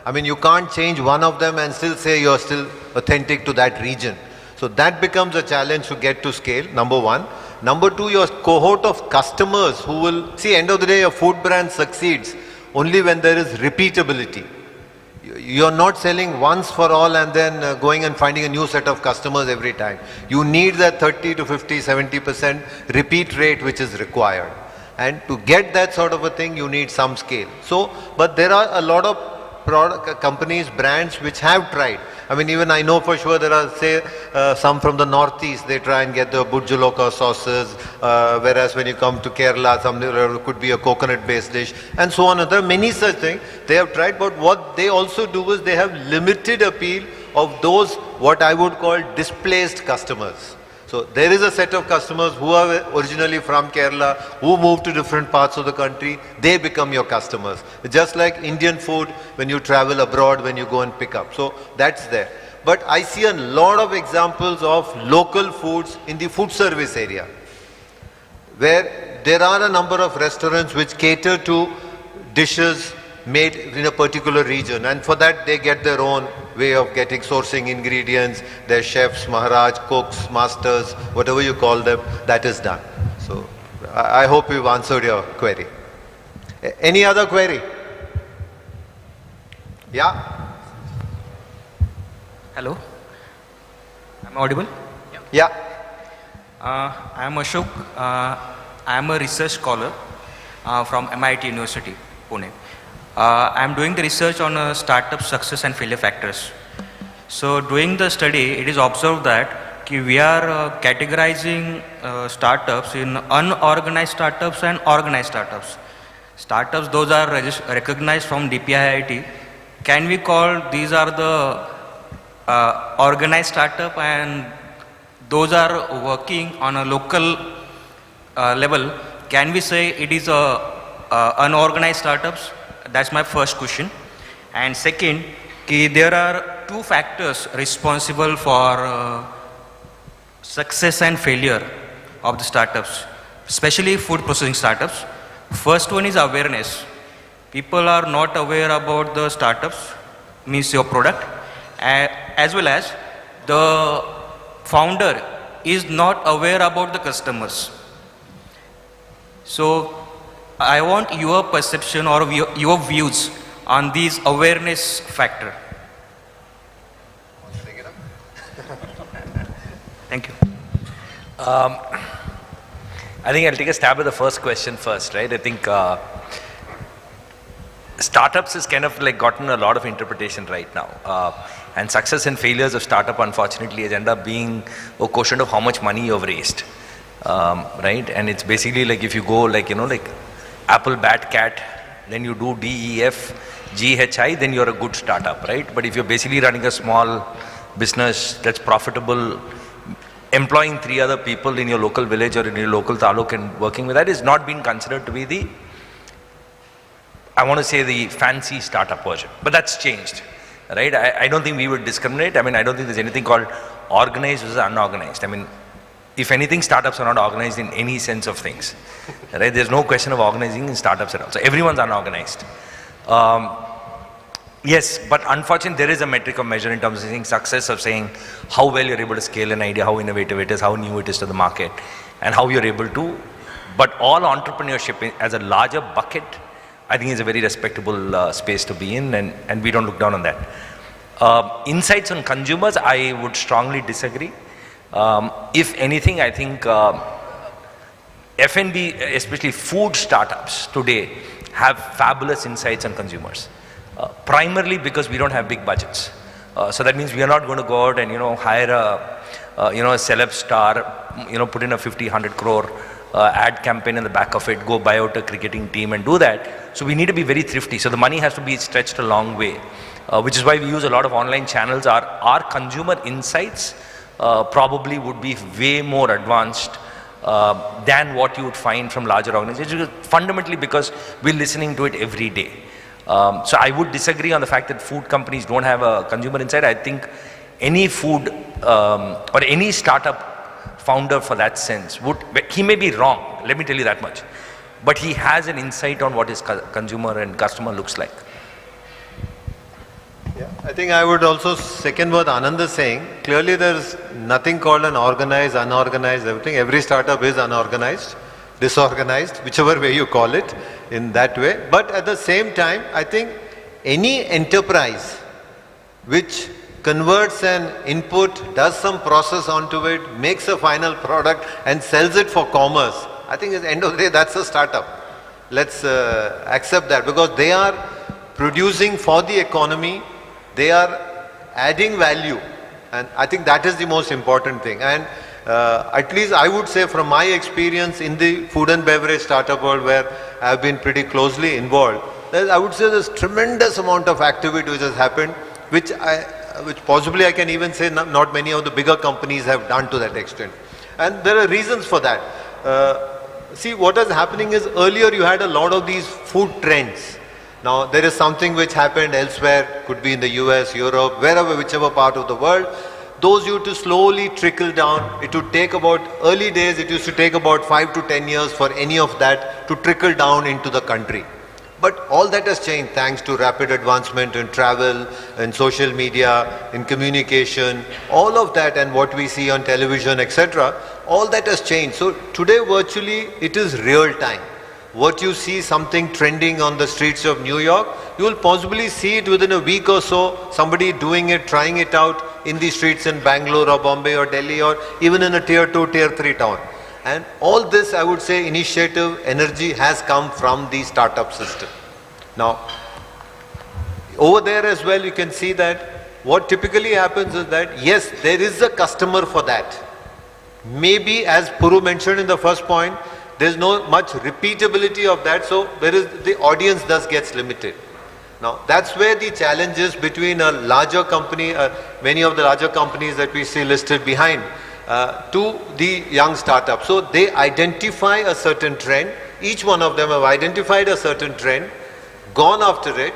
I mean, you can't change one of them and still say you're still authentic to that region. So that becomes a challenge to get to scale, number one. Number two, your cohort of customers who will, see, end of the day, a food brand succeeds only when there is repeatability. You're not selling once for all and then going and finding a new set of customers every time. You need that 30 to 50, 70% repeat rate which is required. And to get that sort of a thing, you need some scale. So, but there are a lot of companies, brands which have tried. I mean, even I know for sure there are, say, some from the northeast, they try and get the bujjaloka sauces, whereas when you come to Kerala, there could be a coconut-based dish, and so on. There are many such things they have tried, but what they also do is they have limited appeal of those, what I would call displaced customers. So there is a set of customers who are originally from Kerala, who move to different parts of the country, they become your customers. Just like Indian food, when you travel abroad, when you go and pick up. So that's there. But I see a lot of examples of local foods in the food service area, where there are a number of restaurants which cater to dishes made in a particular region, and for that they get their own way of sourcing ingredients, their chefs, Maharaj, cooks, masters, whatever you call them, that is done. So I hope we've answered your query. Any other query? Yeah? Hello? Am I audible? Yeah. I am Ashok. I am a research scholar from MIT University, Pune. I am doing the research on startup success and failure factors. So doing the study, it is observed that we are categorizing startups in unorganized startups and organized startups. Startups, those are recognized from DPIIT. Can we call these are the organized startup, and those are working on a local level, can we say it is unorganized startups? That's my first question. And second, there are two factors responsible for success and failure of the startups, especially food processing startups. First one is awareness. People are not aware about the startups, means your product, as well as the founder is not aware about the customers. So I want your perception or your views on these awareness factor. Thank you. I think I'll take a stab at the first question first, right? I think startups has kind of like gotten a lot of interpretation right now. And success and failures of startup, unfortunately, has ended up being a quotient of how much money you've raised, right? And it's basically like if you go like, like Apple, Bat, Cat, then you do D, E, F, G, H, I, then you're a good startup, right? But if you're basically running a small business that's profitable, employing 3 other people in your local village or in your local taluk and working with that is not being considered to be the, I want to say, the fancy startup version. But that's changed, right? I don't think we would discriminate. I mean, I don't think there's anything called organized versus unorganized. I mean, if anything, startups are not organized in any sense of things, right? There's no question of organizing in startups at all. So everyone's unorganized. Yes, but unfortunately, there is a metric of measure in terms of saying success, of saying how well you're able to scale an idea, how innovative it is, how new it is to the market, and how you're able to. But all entrepreneurship as a larger bucket, I think is a very respectable space to be in, and we don't look down on that. Insights on consumers, I would strongly disagree. If anything, I think F&B, especially food startups today, have fabulous insights on consumers. Primarily because we don't have big budgets. So that means we are not going to go out and, hire a celeb star, put in a 50, 100 crore ad campaign in the back of it, go buy out a cricketing team and do that. So we need to be very thrifty. So the money has to be stretched a long way, which is why we use a lot of online channels. Our consumer insights probably would be way more advanced than what you would find from larger organizations, fundamentally because we're listening to it every day. So I would disagree on the fact that food companies don't have a consumer insight. I think any food or any startup founder for that sense he may be wrong, let me tell you that much, but he has an insight on what his consumer and customer looks like. Yeah, I think I would also second what Anand is saying. Clearly there's nothing called an organized, unorganized, everything. Every startup is unorganized, disorganized, whichever way you call it, in that way. But at the same time, I think any enterprise which converts an input, does some process onto it, makes a final product and sells it for commerce, I think at the end of the day, that's a startup. Let's accept that, because they are producing for the economy, they are adding value, and I think that is the most important thing. And at least I would say from my experience in the food and beverage startup world, where I have been pretty closely involved, I would say there's tremendous amount of activity which has happened, which possibly I can even say not many of the bigger companies have done to that extent. And there are reasons for that. See, what is happening is earlier you had a lot of these food trends. Now there is something which happened elsewhere, could be in the US, Europe, wherever, whichever part of the world. Those used to slowly trickle down. It would take about, early days, it used to take about 5 to 10 years for any of that to trickle down into the country. But all that has changed thanks to rapid advancement in travel, in social media, in communication, all of that, and what we see on television, etc. All that has changed. So today virtually it is real time. What you see something trending on the streets of New York, you will possibly see it within a week or so, somebody doing it, trying it out in the streets in Bangalore or Bombay or Delhi or even in a tier 2, tier 3 town. And all this, I would say, initiative, energy has come from the startup system. Now, over there as well, you can see that what typically happens is that, yes, there is a customer for that. Maybe, as Puru mentioned in the first point, there's no much repeatability of that, so the audience thus gets limited. Now, that's where the challenge is between a larger company, many of the larger companies that we see listed behind, to the young startups. So they identify a certain trend. Each one of them have identified a certain trend, gone after it,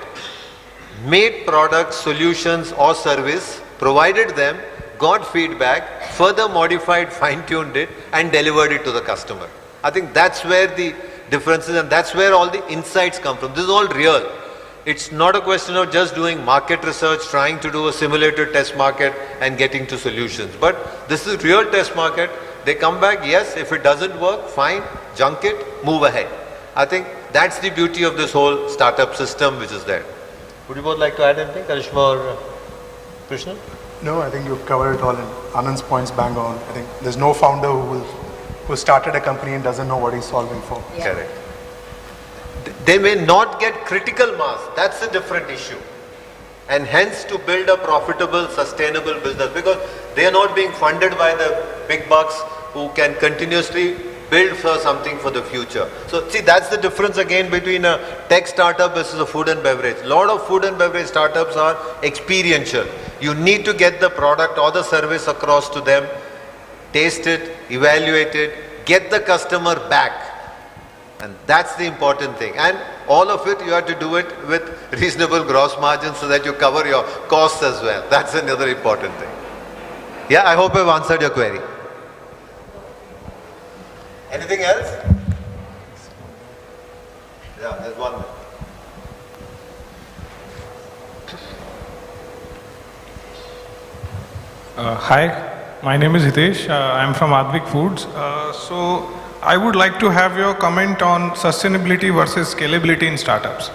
made products, solutions or service, provided them, got feedback, further modified, fine-tuned it and delivered it to the customer. I think that's where the difference is, and that's where all the insights come from. This is all real. It's not a question of just doing market research, trying to do a simulated test market and getting to solutions. But this is real test market. They come back, yes, if it doesn't work, fine, junk it, move ahead. I think that's the beauty of this whole startup system which is there. Would you both like to add anything, Karishma or Krishna? No, I think you've covered it all, and Anand's points bang on. I think there's no founder who started a company and doesn't know what he's solving for. Yeah. Correct. They may not get critical mass. That's a different issue. And hence to build a profitable, sustainable business, because they are not being funded by the big bucks who can continuously build for something for the future. So see, that's the difference again between a tech startup versus a food and beverage. A lot of food and beverage startups are experiential. You need to get the product or the service across to them, taste it, evaluate it, get the customer back. And that's the important thing. And all of it, you have to do it with reasonable gross margins so that you cover your costs as well. That's another important thing. Yeah, I hope I've answered your query. Anything else? Yeah, there's one more. Hi, my name is Hitesh. I'm from Advik Foods. So I would like to have your comment on sustainability versus scalability in startups.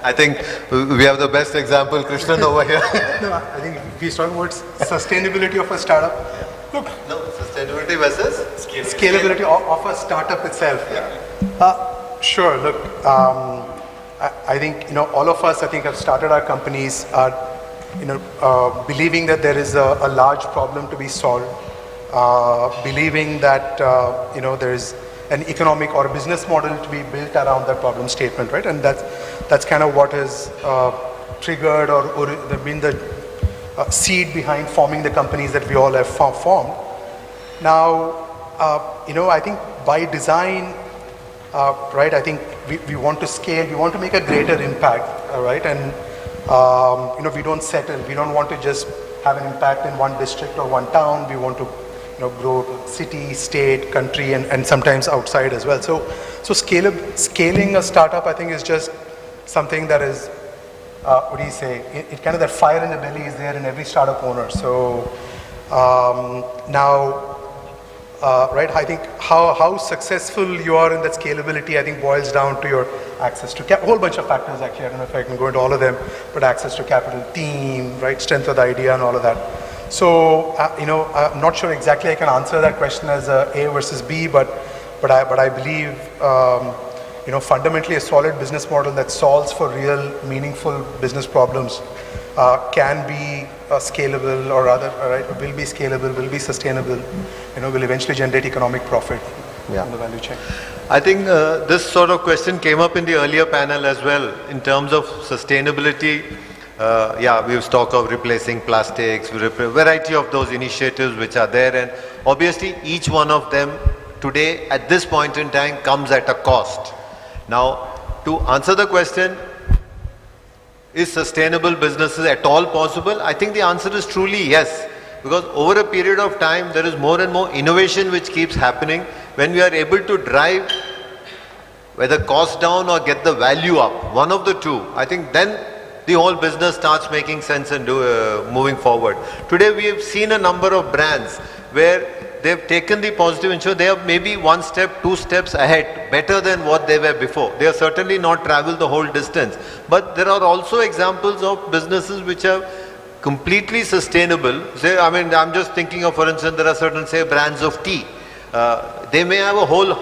I think we have the best example, Krishnan over here. No, I think if he's talking about sustainability of a startup, look. No, sustainability versus scalability of a startup itself. Yeah. Sure. Look, I think all of us, I think, have started our companies, believing that there is a large problem to be solved, believing that there is an economic or a business model to be built around that problem statement, right? And that's kind of what has triggered or been the seed behind forming the companies that we all have formed. Now, I think by design, right, I think we want to scale, we want to make a greater impact, right? And, we don't settle, we don't want to just have an impact in one district or one town, we want to grow to city, state, country, and sometimes outside as well. So scaling a startup, I think, is just something that is, what do you say, it kind of, that fire in the belly is there in every startup owner. So now, right, I think how successful you are in that scalability, I think, boils down to your access to a whole bunch of factors, actually. I don't know if I can go into all of them, but access to capital, team, right, strength of the idea and all of that. So, I'm not sure exactly I can answer that question as A versus B, but I believe, fundamentally a solid business model that solves for real, meaningful business problems can be scalable, or rather, right, will be scalable, will be sustainable, will eventually generate economic profit in the value chain. I think this sort of question came up in the earlier panel as well in terms of sustainability. We've talked of replacing plastics, variety of those initiatives which are there, and obviously each one of them today at this point in time comes at a cost. Now, to answer the question, is sustainable businesses at all possible? I think the answer is truly yes, because over a period of time there is more and more innovation which keeps happening. When we are able to drive whether cost down or get the value up, one of the two, I think then the whole business starts making sense and moving forward. Today we have seen a number of brands where they've taken the positive issue, they are maybe one step, two steps ahead, better than what they were before. They have certainly not traveled the whole distance. But there are also examples of businesses which are completely sustainable. Say, I'm just thinking of, for instance, there are certain, say, brands of tea. They may have a whole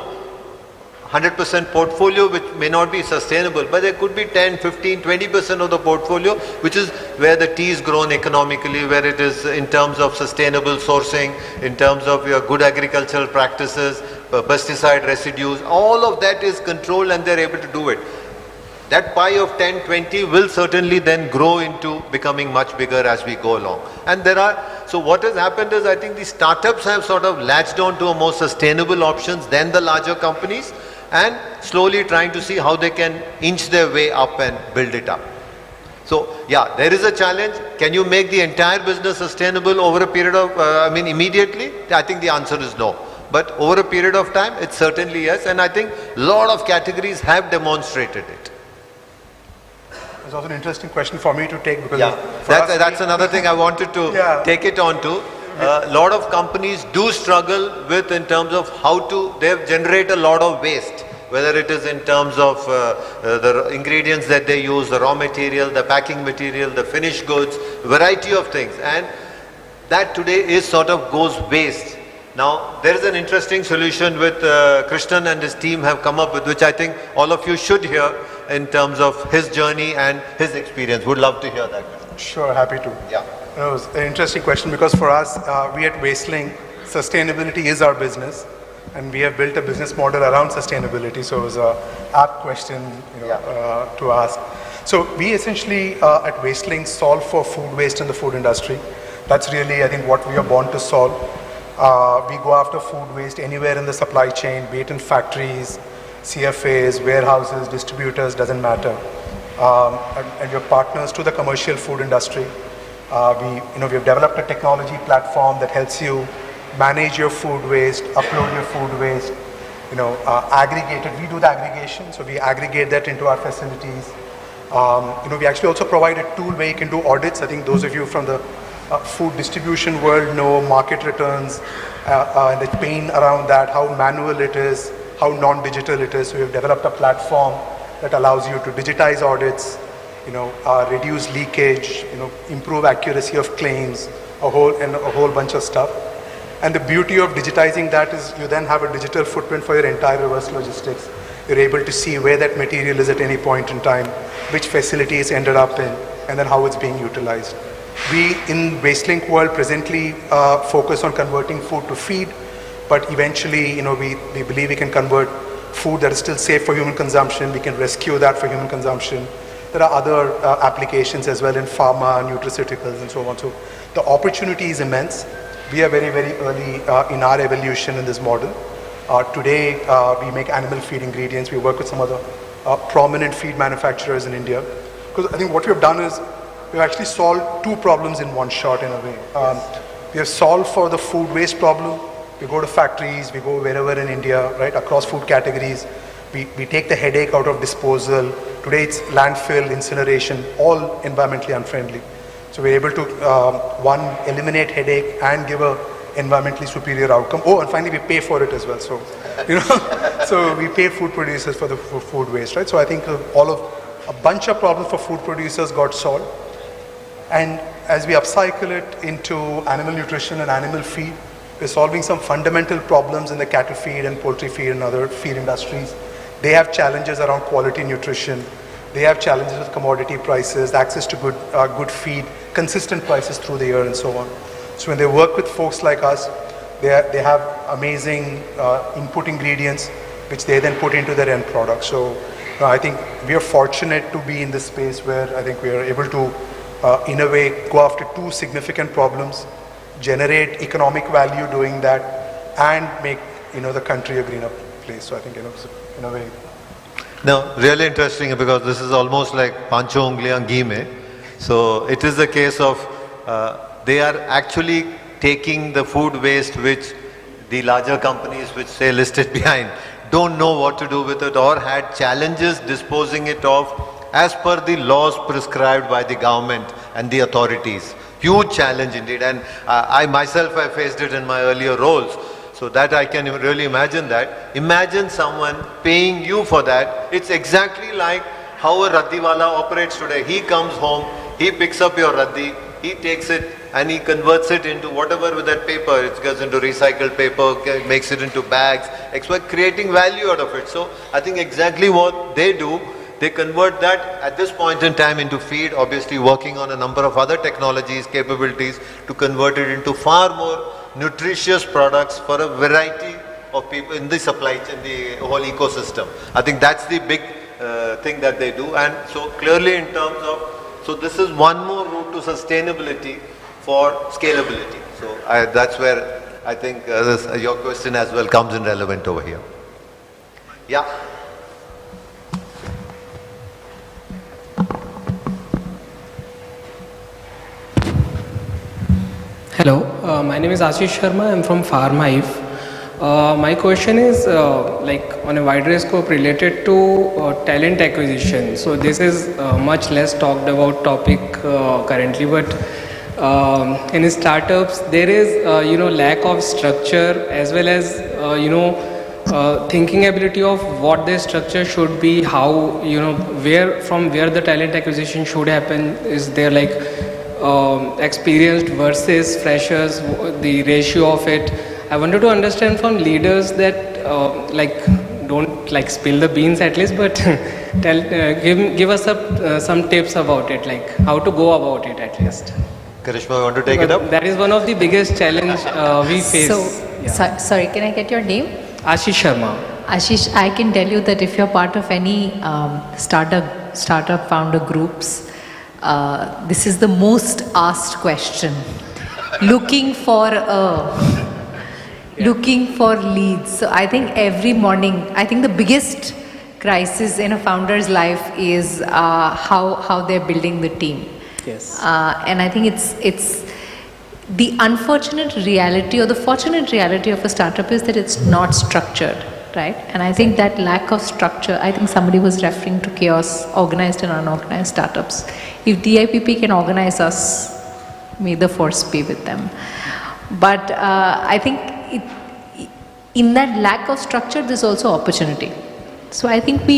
100% portfolio which may not be sustainable, but there could be 10, 15, 20% of the portfolio which is where the tea is grown economically, where it is in terms of sustainable sourcing, in terms of your good agricultural practices, pesticide residues, all of that is controlled and they're able to do it. That pie of 10, 20 will certainly then grow into becoming much bigger as we go along. And there are So what has happened is I think the startups have sort of latched on to a more sustainable options than the larger companies and slowly trying to see how they can inch their way up and build it up. So yeah, there is a challenge. Can you make the entire business sustainable over a period of, immediately? I think the answer is no. But over a period of time, it's certainly yes. And I think a lot of categories have demonstrated it. It's also an interesting question for me to take because that's another thing I wanted to take it on to. A lot of companies do struggle with in terms of how to, they generate a lot of waste, whether it is in terms of the ingredients that they use, the raw material, the packing material, the finished goods, variety of things. And that today is sort of goes waste. Now, there is an interesting solution with Krishnan and his team have come up with, which I think all of you should hear in terms of his journey and his experience. Would love to hear that. Sure, happy to. Yeah. It was an interesting question because for us, we at Wasteling, sustainability is our business. And we have built a business model around sustainability. So it was an apt question to ask. So we essentially at Wasteling solve for food waste in the food industry. That's really, I think, what we are born to solve. We go after food waste anywhere in the supply chain, be it in factories, CFAs, warehouses, distributors, doesn't matter. And we're partners to the commercial food industry. We've developed a technology platform that helps you manage your food waste, upload your food waste, aggregate it. We do the aggregation, so we aggregate that into our facilities. We actually also provide a tool where you can do audits. I think those of you from the food distribution world know market returns, and the pain around that, how manual it is, how non-digital it is. So we've developed a platform that allows you to digitize audits, reduce leakage, improve accuracy of claims, a whole bunch of stuff. And the beauty of digitizing that is you then have a digital footprint for your entire reverse logistics. You're able to see where that material is at any point in time, which facility it's ended up in, and then how it's being utilized. We in Wasteling world presently focus on converting food to feed, but eventually, we believe we can convert food that is still safe for human consumption. We can rescue that for human consumption. There are other applications as well in pharma, nutraceuticals, and so on. So the opportunity is immense. We are very, very early in our evolution in this model. Today, we make animal feed ingredients. We work with some other prominent feed manufacturers in India. Because I think what we have done is we've actually solved two problems in one shot in a way. We have solved for the food waste problem. We go to factories, we go wherever in India, right, across food categories. We take the headache out of disposal. Today it's landfill, incineration, all environmentally unfriendly. So we're able to, one, eliminate headache and give a environmentally superior outcome. Oh, and finally we pay for it as well. So, so we pay food producers for the food waste, right? So I think a bunch of problems for food producers got solved. And as we upcycle it into animal nutrition and animal feed, we're solving some fundamental problems in the cattle feed and poultry feed and other feed industries. They have challenges around quality nutrition. They have challenges with commodity prices, access to good feed, consistent prices through the year and so on. So when they work with folks like us, they have amazing input ingredients which they then put into their end product. So I think we are fortunate to be in this space where I think we are able to, in a way, go after two significant problems, generate economic value doing that, and make the country a greener place. So I think in a way. No, really interesting because this is almost like pancho ungliyan ghee mein. So it is a case of they are actually taking the food waste which the larger companies which say listed behind don't know what to do with it or had challenges disposing it off as per the laws prescribed by the government and the authorities. Huge challenge indeed, and I myself have faced it in my earlier roles. So that I can really imagine that. Imagine someone paying you for that. It's exactly like how a raddiwala operates today. He comes home, he picks up your raddi, he takes it and he converts it into whatever with that paper. It goes into recycled paper, makes it into bags, creating value out of it. So I think exactly what they do, they convert that at this point in time into feed, obviously working on a number of other technologies, capabilities to convert it into far more nutritious products for a variety of people in the supply chain, the whole ecosystem. I think that's the big thing that they do. And so clearly in terms of, so this is one more route to sustainability for scalability. So that's where I think your question as well comes in relevant over here. Yeah. Hello, my name is Ashish Sharma. I'm from Farmhive. My question is like on a wider scope related to talent acquisition. So this is much less talked about topic currently, but in startups there is lack of structure as well as thinking ability of what the structure should be, how where the talent acquisition should happen. Is there like experienced versus freshers, the ratio of it? I wanted to understand from leaders that don't like spill the beans at least, but give us some tips about it, like how to go about it at least. Karishma, you want to take it up? That is one of the biggest challenge we face. So, sorry, can I get your name? Ashish Sharma. Ashish, I can tell you that if you're part of any startup founder groups, this is the most asked question. Looking for leads. So I think every morning, I think the biggest crisis in a founder's life is how they're building the team. Yes. And I think it's the unfortunate reality or the fortunate reality of a startup is that it's not structured, right? And I think that lack of structure, I think somebody was referring to chaos, organized and unorganized startups. If DIPP can organize us, may the force be with them. But I think in that lack of structure, there's also opportunity. So I think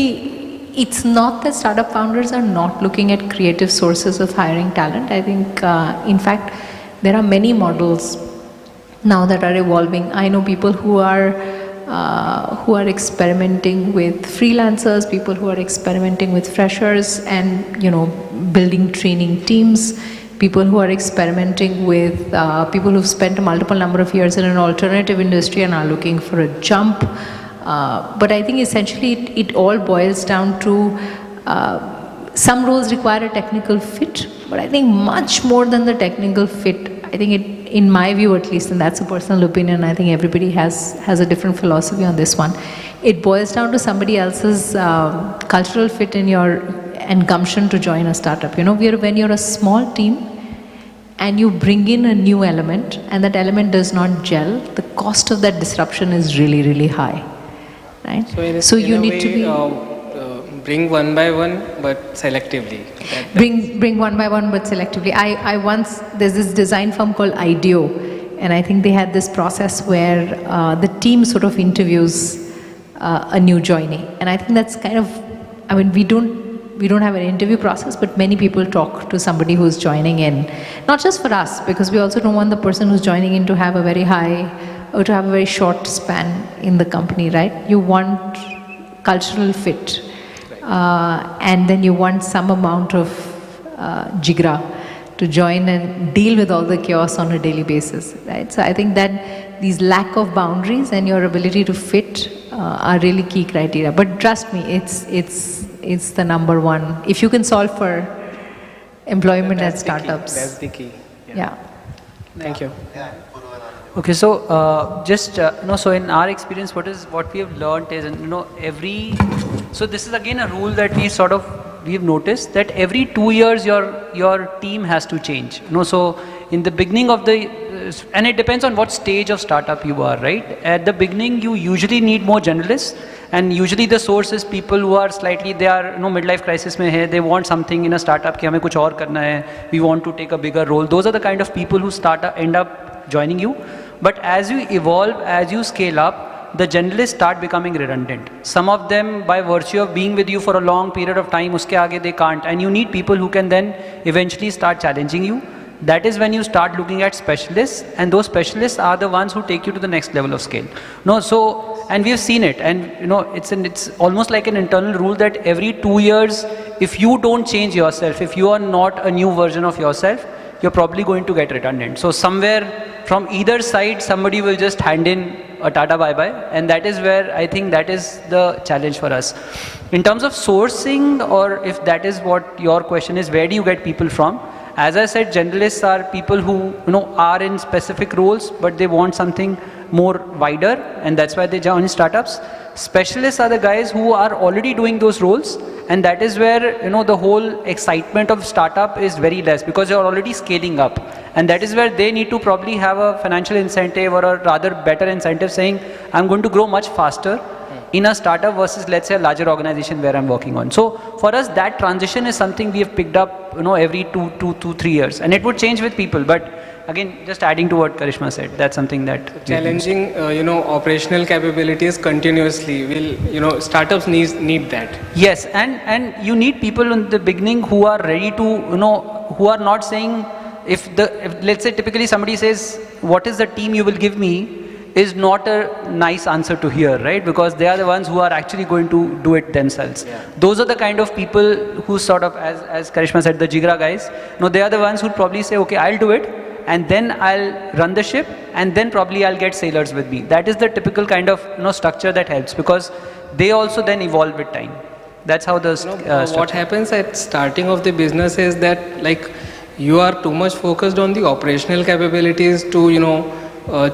it's not that startup founders are not looking at creative sources of hiring talent. I think, in fact, there are many models now that are evolving. I know people who are experimenting with freelancers, people who are experimenting with freshers and, building training teams, people who are experimenting with people who've spent a multiple number of years in an alternative industry and are looking for a jump. But I think essentially it all boils down to some roles require a technical fit, but I think much more than the technical fit, I think in my view at least, and that's a personal opinion, I think everybody has a different philosophy on this one. It boils down to somebody else's cultural fit and gumption to join a startup. When you're a small team and you bring in a new element and that element does not gel, the cost of that disruption is really, really high. Right? So you need to be bring one by one, but selectively. Bring one by one, but selectively. There's this design firm called IDEO, and I think they had this process where the team sort of interviews a new joinee, and I think that's kind of, we don't have an interview process, but many people talk to somebody who's joining in, not just for us, because we also don't want the person who's joining in to have a very high or to have a very short span in the company, right? You want cultural fit, and then you want some amount of jigra to join and deal with all the chaos on a daily basis, right? So I think that these lack of boundaries and your ability to fit are really key criteria. But trust me, it's the number one. If you can solve for employment at startups, that's the key. Yeah. Thank you. Okay, so so in our experience, what we have learned is, so this is again a rule that we've noticed that every 2 years your team has to change. So in the beginning of and it depends on what stage of startup you are, right? At the beginning, you usually need more generalists, and usually the source is people who are they are midlife crisis mein hai, they want something in a startup ki hame kuch aur karna hai, we want to take a bigger role. Those are the kind of people who end up joining you. But as you evolve, as you scale up, the generalists start becoming redundant. Some of them, by virtue of being with you for a long period of time, uske aage they can't, and you need people who can then eventually start challenging you. That is when you start looking at specialists, and those specialists are the ones who take you to the next level of scale. And we have seen it, and it's almost like an internal rule that every 2 years, if you don't change yourself, if you are not a new version of yourself, you're probably going to get redundant. So somewhere from either side, somebody will just hand in a Tata bye-bye, and that is where I think that is the challenge for us. In terms of sourcing, or if that is what your question is, where do you get people from? As I said, generalists are people who, are in specific roles, but they want something more wider, and that's why they join startups. Specialists are the guys who are already doing those roles, and that is where, the whole excitement of startup is very less, because you're already scaling up. And that is where they need to probably have a financial incentive, or a rather better incentive, saying, I'm going to grow much faster in a startup versus, let's say, a larger organization where I'm working on. So for us, that transition is something we have picked up, every 3 years. And it would change with people. But again, just adding to what Karishma said, that's something that challenging, operational capabilities continuously will, startups need that. Yes, and you need people in the beginning who are ready to, who are not saying, if let's say typically somebody says, what is the team you will give me, is not a nice answer to hear, right? Because they are the ones who are actually going to do it themselves. Yeah. Those are the kind of people who sort of, as Karishma said, the Jigra guys, they are the ones who probably say, okay, I'll do it, and then I'll run the ship, and then probably I'll get sailors with me. That is the typical kind of structure that helps, because they also then evolve with time. That's how the what happens at starting of the business is that, like, you are too much focused on the operational capabilities to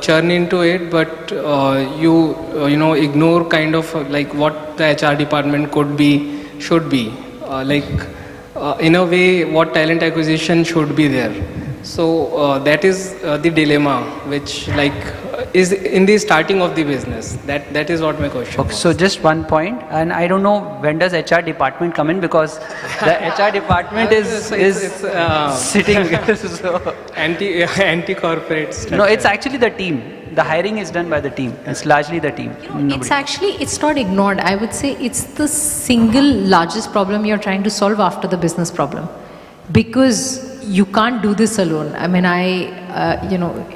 churn into it, but you ignore kind of like what the HR department should be in a way what talent acquisition should be there. So that is the dilemma which is in the starting of the business. That is what my question was. So just one point, and I don't know when does HR department come in, because the HR department is sitting so anti-corporate structure. No, it's actually the team. The hiring is done by the team. It's largely the team. It's not ignored. I would say it's the single largest problem you're trying to solve after the business problem, because you can't do this alone. I mean,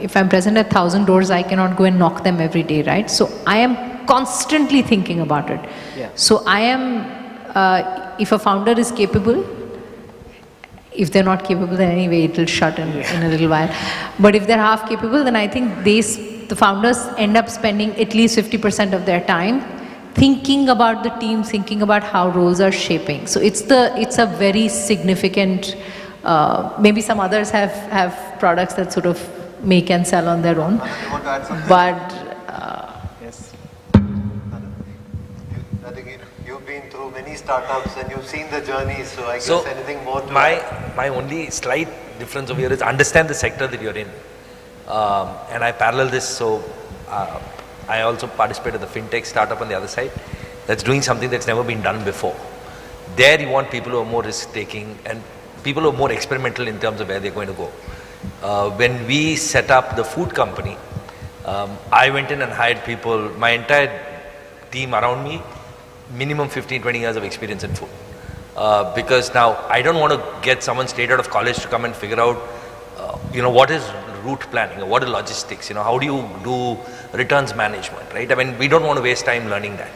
if I'm present at 1,000 doors, I cannot go and knock them every day, right? So I am constantly thinking about it. Yeah. So I am, if a founder is capable, if they're not capable, then anyway, it will shut in a little while. But if they're half capable, then I think the founders end up spending at least 50% of their time thinking about the team, thinking about how roles are shaping. So it's a very significant. Maybe some others have products that sort of make and sell on their own. You want to add something? But yes. I think you've been through many startups and you've seen the journey. So I guess anything more to my only slight difference over here is understand the sector that you're in, and I parallel this. So I also participate in the fintech startup on the other side. That's doing something that's never been done before. There you want people who are more risk taking and people who are more experimental in terms of where they're going to go. When we set up the food company, I went in and hired people, my entire team around me, minimum 15-20 years of experience in food. Because now I don't want to get someone straight out of college to come and figure out, what is route planning, or what is logistics, how do you do returns management, right? I mean, we don't want to waste time learning that.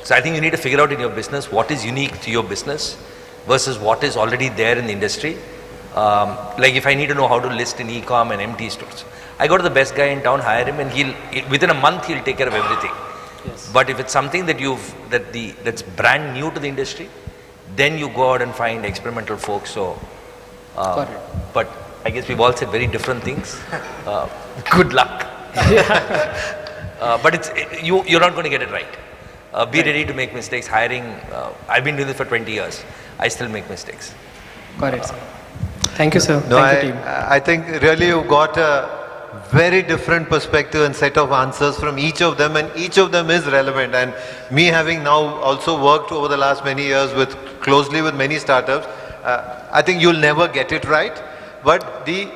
So I think you need to figure out in your business what is unique to your business versus what is already there in the industry. Like if I need to know how to list in e-com and MT stores, I go to the best guy in town, hire him, and within a month he'll take care of everything. Yes. But if it's something that's brand new to the industry, then you go out and find experimental folks. So, but I guess we've all said very different things. Good luck. But you're not going to get it right. Be ready to make mistakes. Hiring, I've been doing this for 20 years. I still make mistakes. Got it, sir. Thank you, sir. No, Thank you, team. I think really you've got a very different perspective and set of answers from each of them, and each of them is relevant. And me having now also worked over the last many years closely with many startups, I think you'll never get it right. But the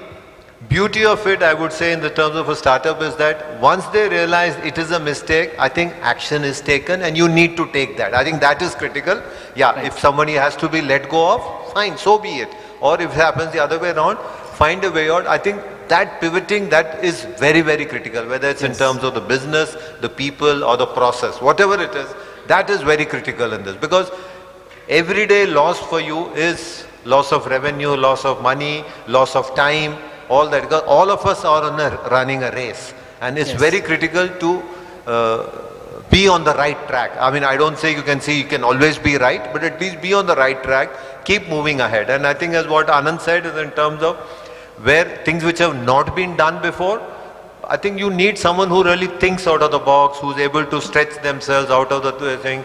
beauty of it, I would say, in the terms of a startup is that once they realize it is a mistake, I think action is taken and you need to take that. I think that is critical. Yeah, right. If somebody has to be let go of, fine, so be it. Or if it happens the other way around, find a way out. I think that pivoting, that is very, very critical, whether it's in terms of the business, the people or the process, whatever it is, that is very critical in this. Because everyday loss for you is loss of revenue, loss of money, loss of time, all that, because all of us are running a race, and it's very critical to be on the right track. I mean, I don't say you can always be right, but at least be on the right track, keep moving ahead. And I think as what Anand said is in terms of where things which have not been done before, I think you need someone who really thinks out of the box, who's able to stretch themselves out of the thing,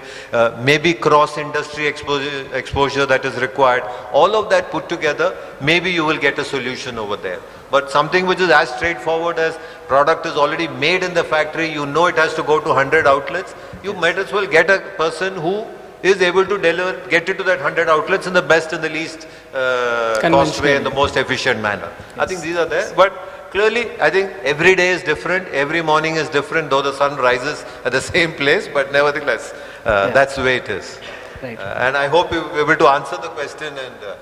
maybe cross-industry exposure that is required. All of that put together, maybe you will get a solution over there. But something which is as straightforward as product is already made in the factory, you know it has to go to 100 outlets, you might as well get a person who is able to deliver, get it to that 100 outlets in the best and the least cost way and the most efficient manner. Yes. I think these are there. But clearly, I think every day is different, every morning is different, though the sun rises at the same place, but nevertheless, that's the way it is. Right. And I hope you were able to answer the question. And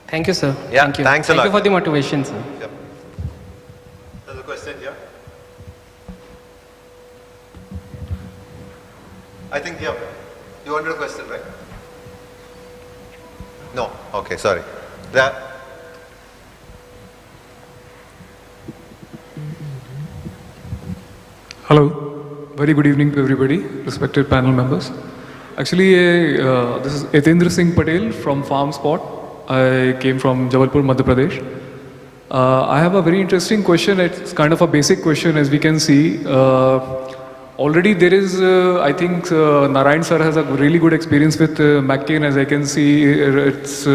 thank you, sir. Yeah, thank you. Thanks a lot. Thank you for the motivation, sir. Yep. There's a question here. I think here. You wanted a question, right? No. Okay, sorry. Hello, very good evening to everybody, respected panel members. Actually, this is Etendra Singh Patel from Farm Spot. I came from Jabalpur, Madhya Pradesh. I have a very interesting question. It's kind of a basic question, as we can see. Already there is, I think Narayan sir has a really good experience with McCain, as I can see. It's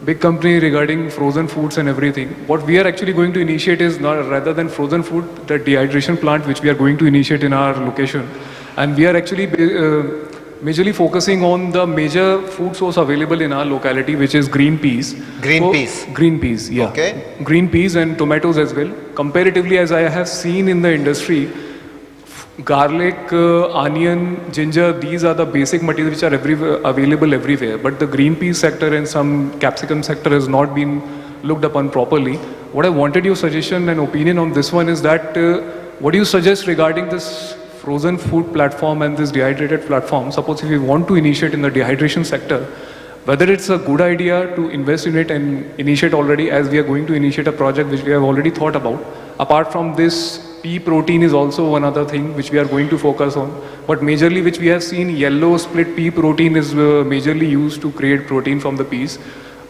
big company regarding frozen foods and everything. What we are actually going to initiate is not rather than frozen food, the dehydration plant which we are going to initiate in our location. And we are actually majorly focusing on the major food source available in our locality, which is green peas. Green peas? Green peas, yeah. Okay. Green peas and tomatoes as well. Comparatively, as I have seen in the industry, garlic, onion, ginger, these are the basic materials which are available everywhere. But the green pea sector and some capsicum sector has not been looked upon properly. What I wanted your suggestion and opinion on this one is that what do you suggest regarding this frozen food platform and this dehydrated platform? Suppose if we want to initiate in the dehydration sector, whether it's a good idea to invest in it and initiate already, as we are going to initiate a project which we have already thought about. Apart from this, pea protein is also one other thing which we are going to focus on. But majorly which we have seen, yellow split pea protein is majorly used to create protein from the peas.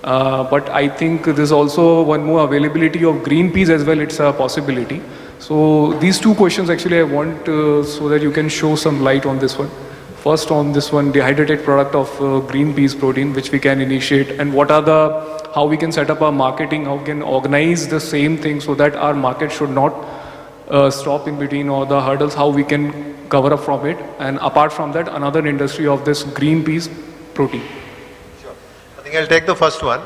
But I think there's also one more availability of green peas as well, it's a possibility. So these two questions actually I want so that you can show some light on this one. First on this one, dehydrated product of green peas protein which we can initiate, and what are the, how we can set up our marketing, how we can organize the same thing so that our market should not stop in between, or the hurdles, how we can cover up from it. And apart from that, another industry of this green peas protein. Sure. I think I'll take the first one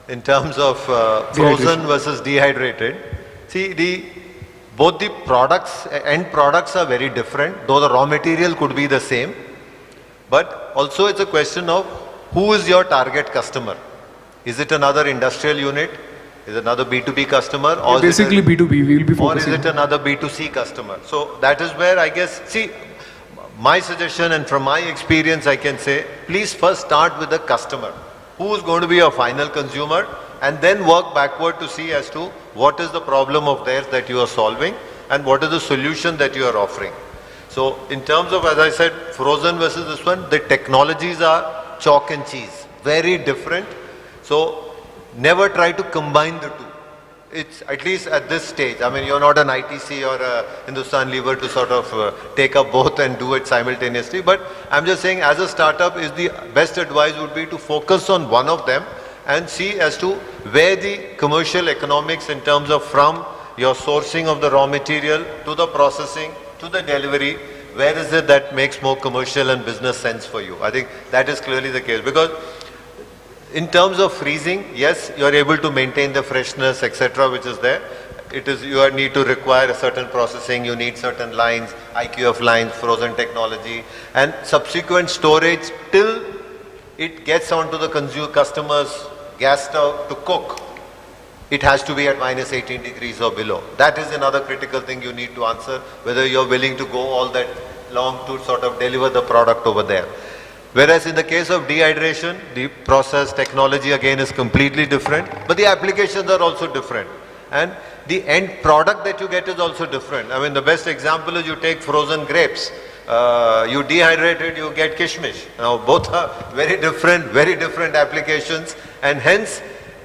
in terms of frozen versus dehydrated. See, both the products, end products are very different, though the raw material could be the same. But also it's a question of who is your target customer. Is it another industrial unit? Is it another B2B customer? Or basically B2B, we will be focusing. Or is it another B2C customer? So that is where I guess, see, my suggestion and from my experience I can say, please first start with the customer. Who is going to be your final consumer? And then work backward to see as to what is the problem of theirs that you are solving and what is the solution that you are offering. So in terms of, as I said, frozen versus this one, the technologies are chalk and cheese, very different. So never try to combine the two. It's at least at this stage. I mean, you're not an ITC or a Hindustan Lever to sort of take up both and do it simultaneously. But I'm just saying, as a startup, is the best advice would be to focus on one of them and see as to where the commercial economics in terms of from your sourcing of the raw material to the processing to the delivery, where is it that makes more commercial and business sense for you? I think that is clearly the case, because in terms of freezing, yes, you are able to maintain the freshness, etc., which is there. It is, you need to require a certain processing, you need certain lines, IQF lines, frozen technology, and subsequent storage till it gets onto the customer's gas stove to cook. It has to be at minus 18 degrees or below. That is another critical thing you need to answer, whether you're willing to go all that long to sort of deliver the product over there. Whereas in the case of dehydration, the process technology again is completely different, but the applications are also different. And the end product that you get is also different. I mean, the best example is you take frozen grapes. You dehydrate it, you get kishmish. Now, both are very different applications, and hence,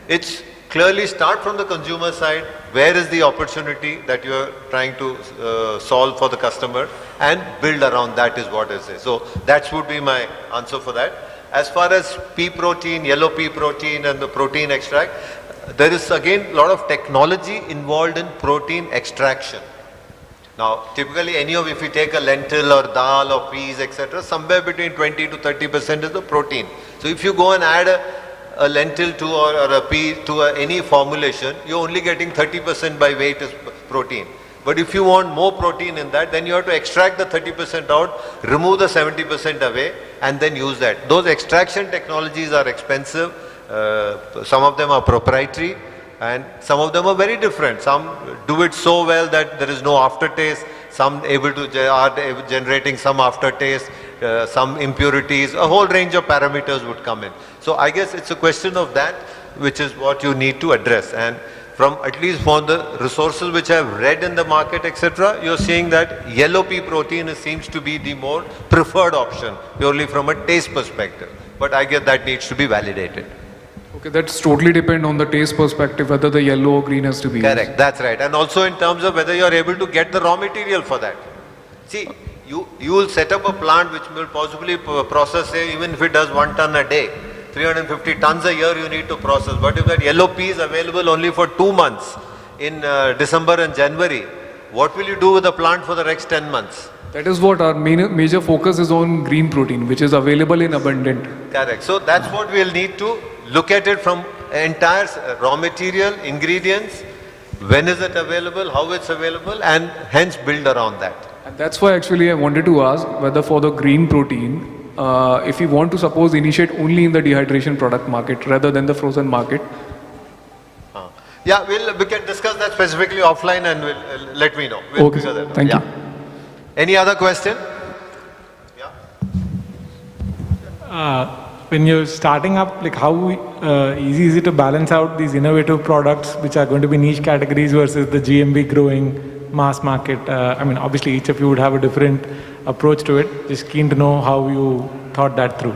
it's clearly start from the consumer side. Where is the opportunity that you are trying to solve for the customer, and build around that is what I say. So that would be my answer for that. As far as pea protein, yellow pea protein and the protein extract, there is again a lot of technology involved in protein extraction. Now, typically if you take a lentil or dal or peas, etc., somewhere between 20 to 30% is the protein. So if you go and add a lentil to or a pea to any formulation, you're only getting 30% by weight is protein. But if you want more protein in that, then you have to extract the 30% out, remove the 70% away, and then use that. Those extraction technologies are expensive. Some of them are proprietary, and some of them are very different. Some do it so well that there is no aftertaste. Some are generating some aftertaste, some impurities. A whole range of parameters would come in. So I guess it's a question of that, which is what you need to address. And from at least for the resources which I have read in the market, etc., you're seeing that yellow pea protein seems to be the more preferred option, purely from a taste perspective. But I guess that needs to be validated. Okay, that's totally depend on the taste perspective, whether the yellow or green has to be Correct, used. that's right. And also in terms of whether you are able to get the raw material for that. See, you will set up a plant which will possibly process, say, even if it does 1 ton a day, 350 tons a year you need to process. But if that yellow pea is available only for 2 months in December and January, what will you do with the plant for the next 10 months? That is what our major focus is on green protein, which is available in abundant. Correct. So that's what we'll need to look at it from entire raw material, ingredients, when is it available, how it's available, and hence build around that. And that's why actually I wanted to ask whether for the green protein, if you want to suppose initiate only in the dehydration product market rather than the frozen market. Yeah, we can discuss that specifically offline, and let me know. We'll Okay, figure that out. thank you. Any other question? When you're starting up, like how easy is it to balance out these innovative products which are going to be niche categories versus the GMB growing mass market? I mean, obviously each of you would have a different approach to it. Just keen to know how you thought that through.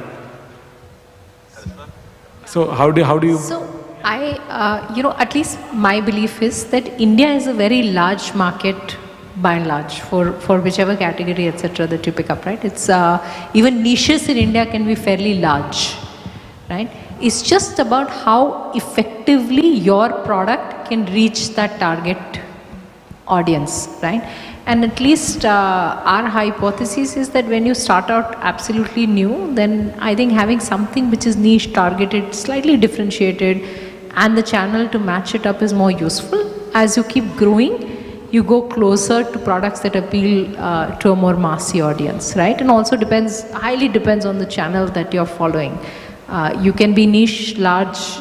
So how do you? So I, at least my belief is that India is a very large market by and large for whichever category, etc., that you pick up, right? It's even niches in India can be fairly large, right? It's just about how effectively your product can reach that target audience, right? And at least our hypothesis is that when you start out absolutely new, then I think having something which is niche, targeted, slightly differentiated, and the channel to match it up is more useful. As you keep growing, you go closer to products that appeal to a more massy audience, right? And also highly depends on the channel that you're following. You can be niche, large,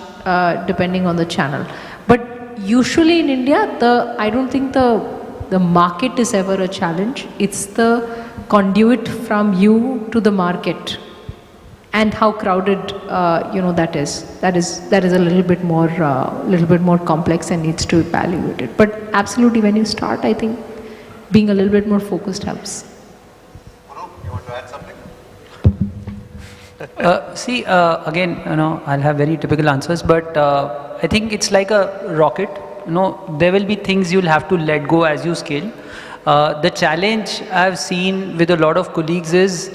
depending on the channel. But usually in India, I don't think the market is ever a challenge. It's the conduit from you to the market, and how crowded that is. That is a little bit more complex and needs to be evaluated. But absolutely, when you start, I think being a little bit more focused helps. You want to add something? See, again, I'll have very typical answers, but I think it's like a rocket. There will be things you'll have to let go as you scale. The challenge I've seen with a lot of colleagues is,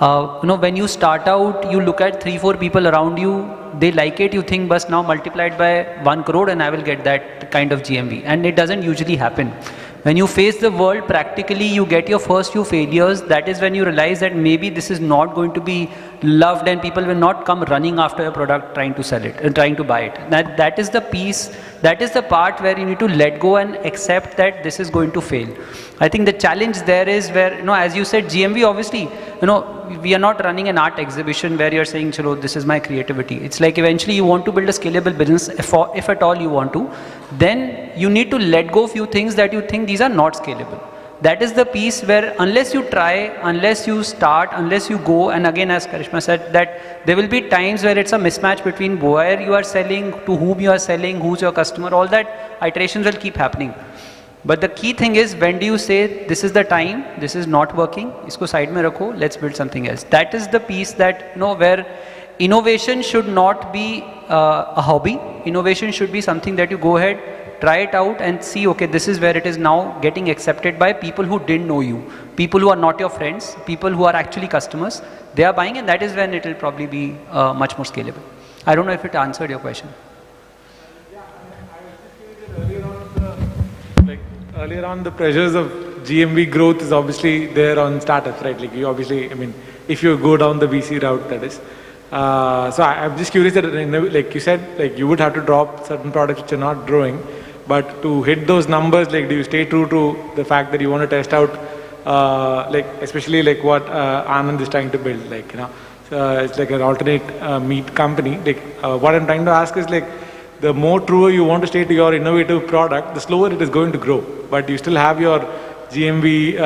when you start out, you look at 3-4 people around you, they like it, you think, bus now multiplied by 1 crore and I will get that kind of GMV. And it doesn't usually happen. When you face the world practically, you get your first few failures. That is when you realize that maybe this is not going to be loved and people will not come running after your product trying to sell it and trying to buy it. That is the piece, that is the part where you need to let go and accept that this is going to fail. I think the challenge there is where, as you said, GMV, obviously, we are not running an art exhibition where you're saying, chalo, this is my creativity. It's like eventually you want to build a scalable business, if at all you want to, then you need to let go a few things that you think these are not scalable. That is the piece where unless you try, unless you start, unless you go, and again as Karishma said, that there will be times where it's a mismatch between where you are selling, to whom you are selling, who's your customer, all that iterations will keep happening. But the key thing is, when do you say this is the time, this is not working, isko side mein rakho, let's build something else. That is the piece that, where innovation should not be a hobby. Innovation should be something that you go ahead, try it out and see, okay, this is where it is now getting accepted by people who didn't know you, people who are not your friends, people who are actually customers. They are buying, and that is when it will probably be much more scalable. I don't know if it answered your question. Earlier on, the pressures of GMV growth is obviously there on startups, right? Like you obviously, I mean, if you go down the VC route, that is. So I'm just curious that, like you said, like you would have to drop certain products which are not growing, but to hit those numbers, like do you stay true to the fact that you want to test out, like especially like what Anand is trying to build, like, so it's like an alternate meat company. Like what I'm trying to ask is like, the more truer you want to stay to your innovative product, the slower it is going to grow. But you still have your GMV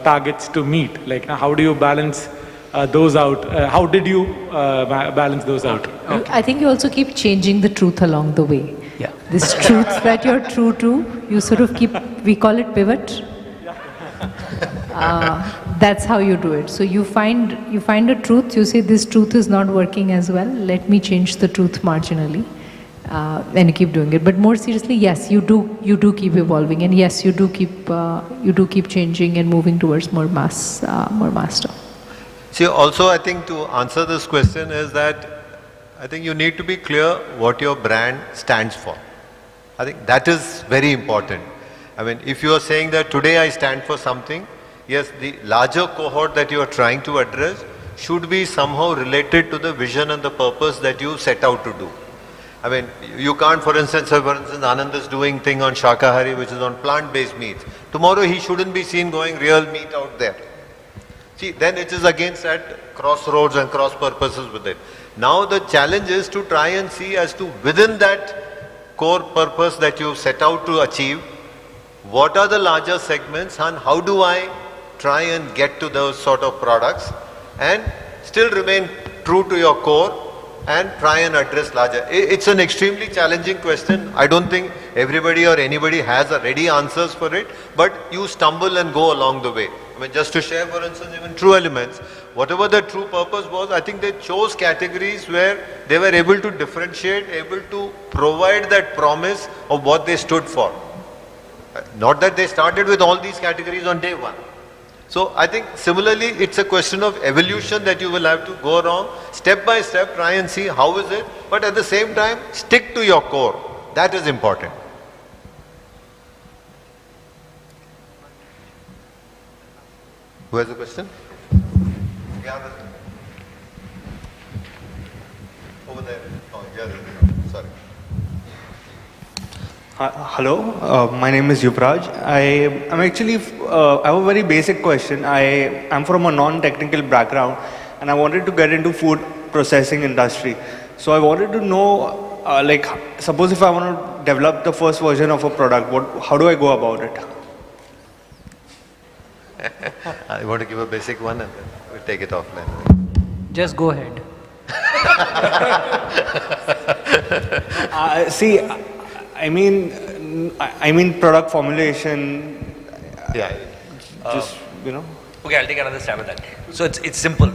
targets to meet. Like, how do you balance those out? How did you balance those out? Okay. I think you also keep changing the truth along the way. Yeah. This truth that you're true to, you sort of keep, we call it pivot. That's how you do it. So you find a truth, you say this truth is not working as well, let me change the truth marginally. And you keep doing it. But more seriously, yes, you do keep evolving, and yes, you do keep changing and moving towards more mass stuff. See, also I think to answer this question is that I think you need to be clear what your brand stands for. I think that is very important. I mean, if you are saying that today I stand for something, yes, the larger cohort that you are trying to address should be somehow related to the vision and the purpose that you set out to do. I mean, you can't, for instance, Anand is doing thing on Shakahari, which is on plant-based meats. Tomorrow he shouldn't be seen going real meat out there. See, then it is against that crossroads and cross purposes with it. Now the challenge is to try and see as to within that core purpose that you set out to achieve, what are the larger segments and how do I try and get to those sort of products and still remain true to your core and try and address larger. It's an extremely challenging question. I don't think everybody or anybody has a ready answers for it, but you stumble and go along the way. I mean, just to share, for instance, even True Elements, whatever the true purpose was, I think they chose categories where they were able to differentiate, able to provide that promise of what they stood for. Not that they started with all these categories on day one. So I think similarly, it's a question of evolution that you will have to go around, step by step, try and see how is it, but at the same time, stick to your core. That is important. Who has a question? Over there. Oh, yeah, sorry. Hello, my name is Yuvraj. I'm actually, I have a very basic question. I'm from a non-technical background and I wanted to get into food processing industry. So I wanted to know, like, suppose if I want to develop the first version of a product, how do I go about it? I want to give a basic one and then we'll take it offline. Just go ahead. See, I mean product formulation. Yeah. Just, Okay, I'll take another stab at that. So it's simple.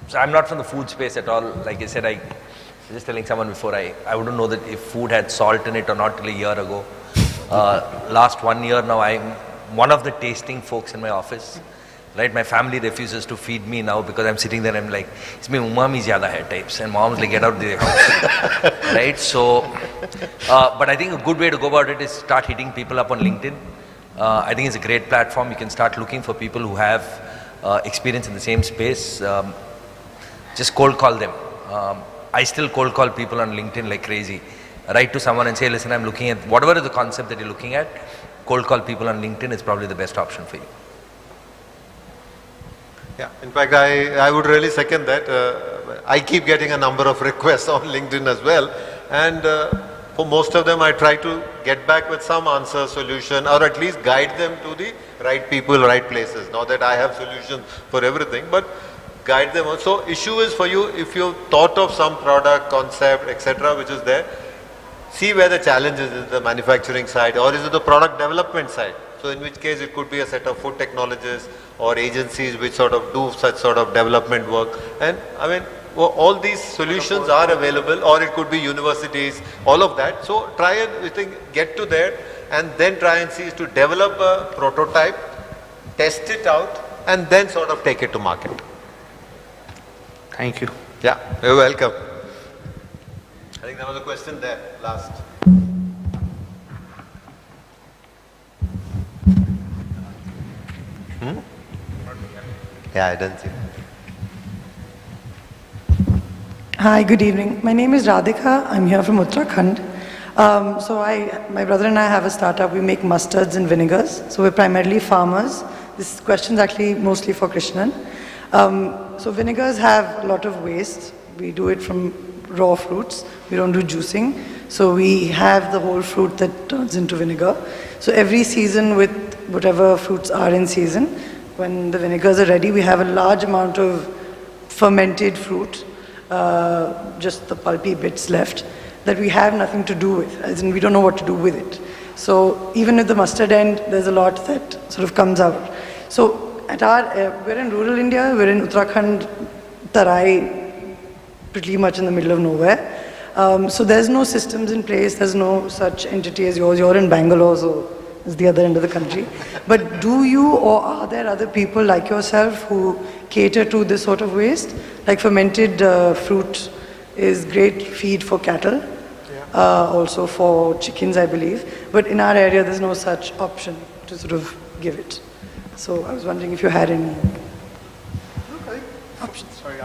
So I'm not from the food space at all. Like I said, I was just telling someone before, I wouldn't know that if food had salt in it or not till a year ago. Last 1 year now, I'm one of the tasting folks in my office. Right, my family refuses to feed me now because I'm sitting there and I'm like, isme umami zyada hai types, and mom's like, get out of the house. Right, so, but I think a good way to go about it is start hitting people up on LinkedIn. I think it's a great platform. You can start looking for people who have experience in the same space. Just cold call them. I still cold call people on LinkedIn like crazy. Write to someone and say, listen, I'm looking at whatever is the concept that you're looking at. Cold call people on LinkedIn is probably the best option for you. Yeah, in fact, I would really second that. I keep getting a number of requests on LinkedIn as well. And for most of them, I try to get back with some answer, solution, or at least guide them to the right people, right places. Not that I have solutions for everything, but guide them. So issue is for you, if you've thought of some product, concept, etc., which is there, see where the challenge is the manufacturing side or is it the product development side. So in which case it could be a set of food technologists or agencies which sort of do such sort of development work. And I mean, all these solutions are available, or it could be universities, all of that. So try and get to there and then try and see is to develop a prototype, test it out, and then sort of take it to market. Thank you. Yeah, you're welcome. I think there was a question there, last. Yeah, I didn't see. Hi, good evening. My name is Radhika. I'm here from Uttarakhand. My brother and I have a startup. We make mustards and vinegars. So we're primarily farmers. This question is actually mostly for Krishnan. So vinegars have a lot of waste. We do it from raw fruits. We don't do juicing. So we have the whole fruit that turns into vinegar. So every season with whatever fruits are in season, when the vinegars are ready, we have a large amount of fermented fruit, just the pulpy bits left, that we have nothing to do with, as in we don't know what to do with it. So even at the mustard end, there's a lot that sort of comes out. So at we're in rural India, we're in Uttarakhand, Tarai, pretty much in the middle of nowhere. So there's no systems in place, there's no such entity as yours. You're in Bangalore, so it's the other end of the country. But do you or are there other people like yourself who cater to this sort of waste? Like fermented fruit is great feed for cattle, also for chickens, I believe. But in our area, there's no such option to sort of give it. So I was wondering if you had any options. Sorry,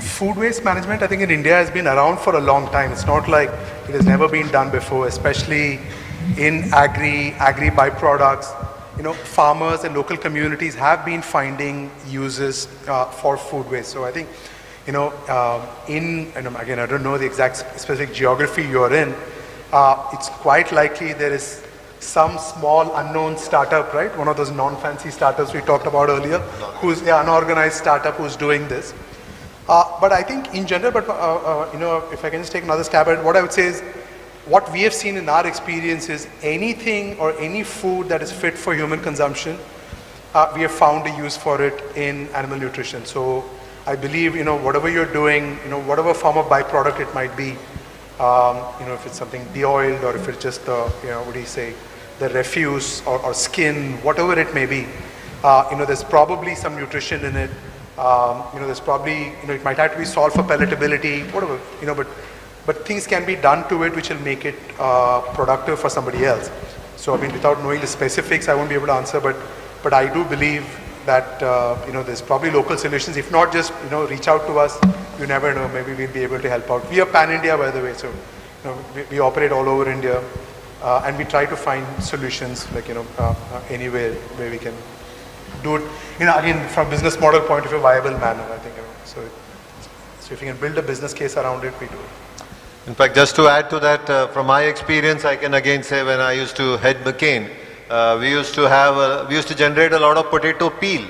food waste management, I think in India has been around for a long time. It's not like it has never been done before, especially in agri byproducts. You know, farmers and local communities have been finding uses for food waste. So I think, you know, and again, I don't know the exact specific geography you're in, it's quite likely there is some small unknown startup, right? One of those non-fancy startups we talked about earlier, who's an unorganized startup who's doing this. But I think in general, you know, if I can just take another stab at it, what I would say is, what we have seen in our experience is anything or any food that is fit for human consumption, we have found a use for it in animal nutrition. So I believe, you know, whatever you're doing, you know, whatever form of byproduct it might be, you know, if it's something de-oiled or if it's just the, you know, what do you say, the refuse or skin, whatever it may be, you know, there's probably some nutrition in it. You know, there's probably, you know, it might have to be solved for palatability, whatever, you know, but things can be done to it which will make it productive for somebody else. So, I mean, without knowing the specifics, I won't be able to answer, but I do believe that, you know, there's probably local solutions. If not, just, you know, reach out to us. You never know, maybe we'll be able to help out. We are pan-India, by the way, so, you know, we operate all over India, and we try to find solutions, like, you know, anywhere where we can do it, you know, again, from a business model point of view, viable manner, I think, you know, so if you can build a business case around it, we do it. In fact, just to add to that, from my experience, I can again say when I used to head McCain, we used to generate a lot of potato peel.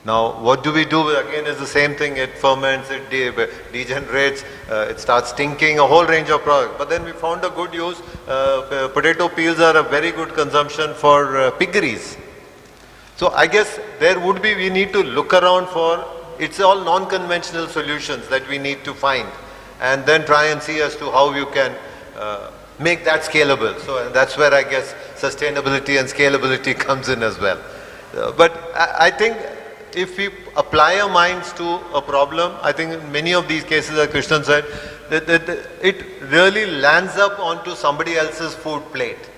Now, what do we do? Again, it's the same thing. It ferments, it degenerates, it starts stinking, a whole range of products. But then we found a good use. Potato peels are a very good consumption for piggeries. So I guess we need to look around for, it's all non-conventional solutions that we need to find, and then try and see as to how you can make that scalable. So that's where I guess sustainability and scalability comes in as well. But I think if we apply our minds to a problem, I think in many of these cases, as Krishnan said, that it really lands up onto somebody else's food plate.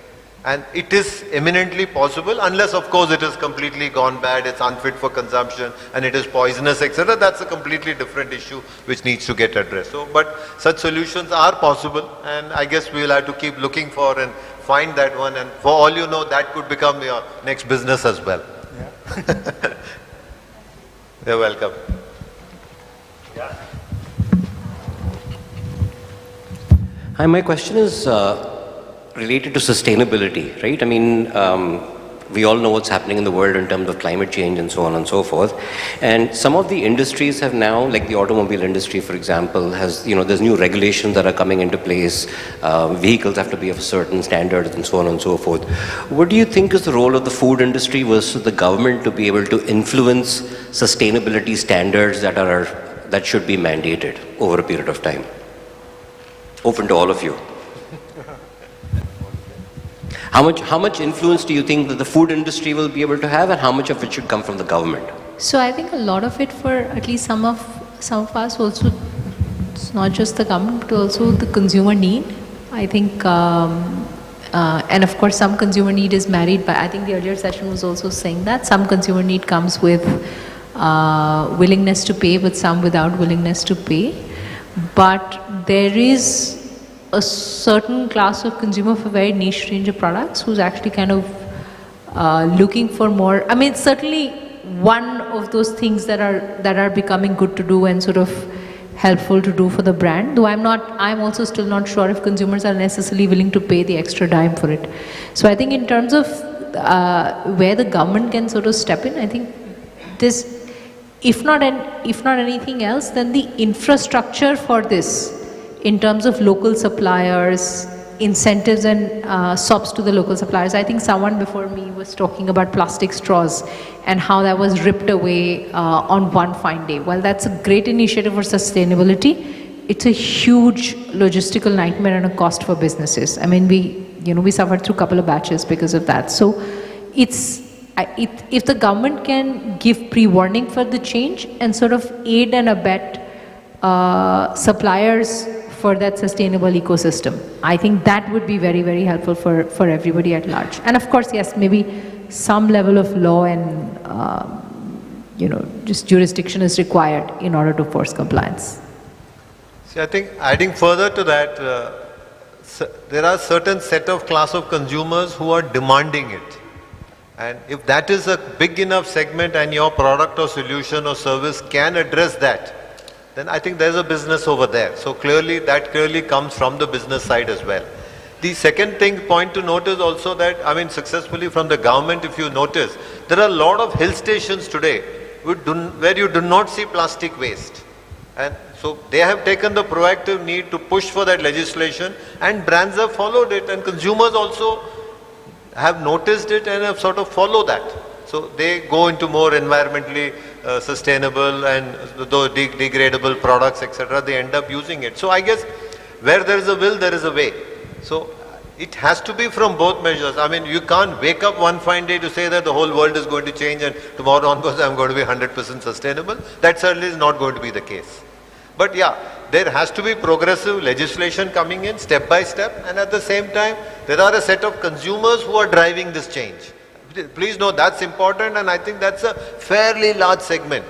And it is eminently possible, unless of course it is completely gone bad, it's unfit for consumption, and it is poisonous, etc. That's a completely different issue which needs to get addressed. So, but such solutions are possible, and I guess we will have to keep looking for and find that one, and for all you know, that could become your next business as well. Yeah. You're welcome. Hi, my question is related to sustainability, right? I mean, we all know what's happening in the world in terms of climate change and so on and so forth. And some of the industries have now, like the automobile industry, for example, has, there's new regulations that are coming into place. Vehicles have to be of certain standards and so on and so forth. What do you think is the role of the food industry versus the government to be able to influence sustainability standards that should be mandated over a period of time? Open to all of you. How much influence do you think that the food industry will be able to have, and how much of it should come from the government? So I think a lot of it, for at least some of us also, it's not just the government but also the consumer need. I think, and of course some consumer need is married by, I think the earlier session was also saying that some consumer need comes with willingness to pay, but some without willingness to pay. But there is a certain class of consumer for very niche range of products who's actually kind of looking for more. I mean, it's certainly one of those things that are becoming good to do and sort of helpful to do for the brand. Though I'm also still not sure if consumers are necessarily willing to pay the extra dime for it. So I think in terms of where the government can sort of step in, I think this, if not anything else, then the infrastructure for this, in terms of local suppliers, incentives and SOPs to the local suppliers. I think someone before me was talking about plastic straws and how that was ripped away on one fine day. While that's a great initiative for sustainability, it's a huge logistical nightmare and a cost for businesses. I mean, we suffered through a couple of batches because of that. So if the government can give pre-warning for the change and sort of aid and abet suppliers for that sustainable ecosystem, I think that would be very, very helpful for everybody at large. And of course, yes, maybe some level of law and just jurisdiction is required in order to force compliance. See, I think adding further to that, there are certain set of class of consumers who are demanding it. And if that is a big enough segment and your product or solution or service can address that, then I think there's a business over there. So that clearly comes from the business side as well. The second point to note is also that, I mean, successfully from the government, if you notice, there are a lot of hill stations today where you do not see plastic waste. And so they have taken the proactive need to push for that legislation, and brands have followed it, and consumers also have noticed it and have sort of followed that. So they go into more environmentally sustainable and degradable products, etc. They end up using it. So I guess where there is a will, there is a way. So it has to be from both measures. I mean, you can't wake up one fine day to say that the whole world is going to change and tomorrow onwards I'm going to be 100% sustainable. That certainly is not going to be the case. But yeah, there has to be progressive legislation coming in step by step, and at the same time, there are a set of consumers who are driving this change. Please know that's important, and I think that's a fairly large segment.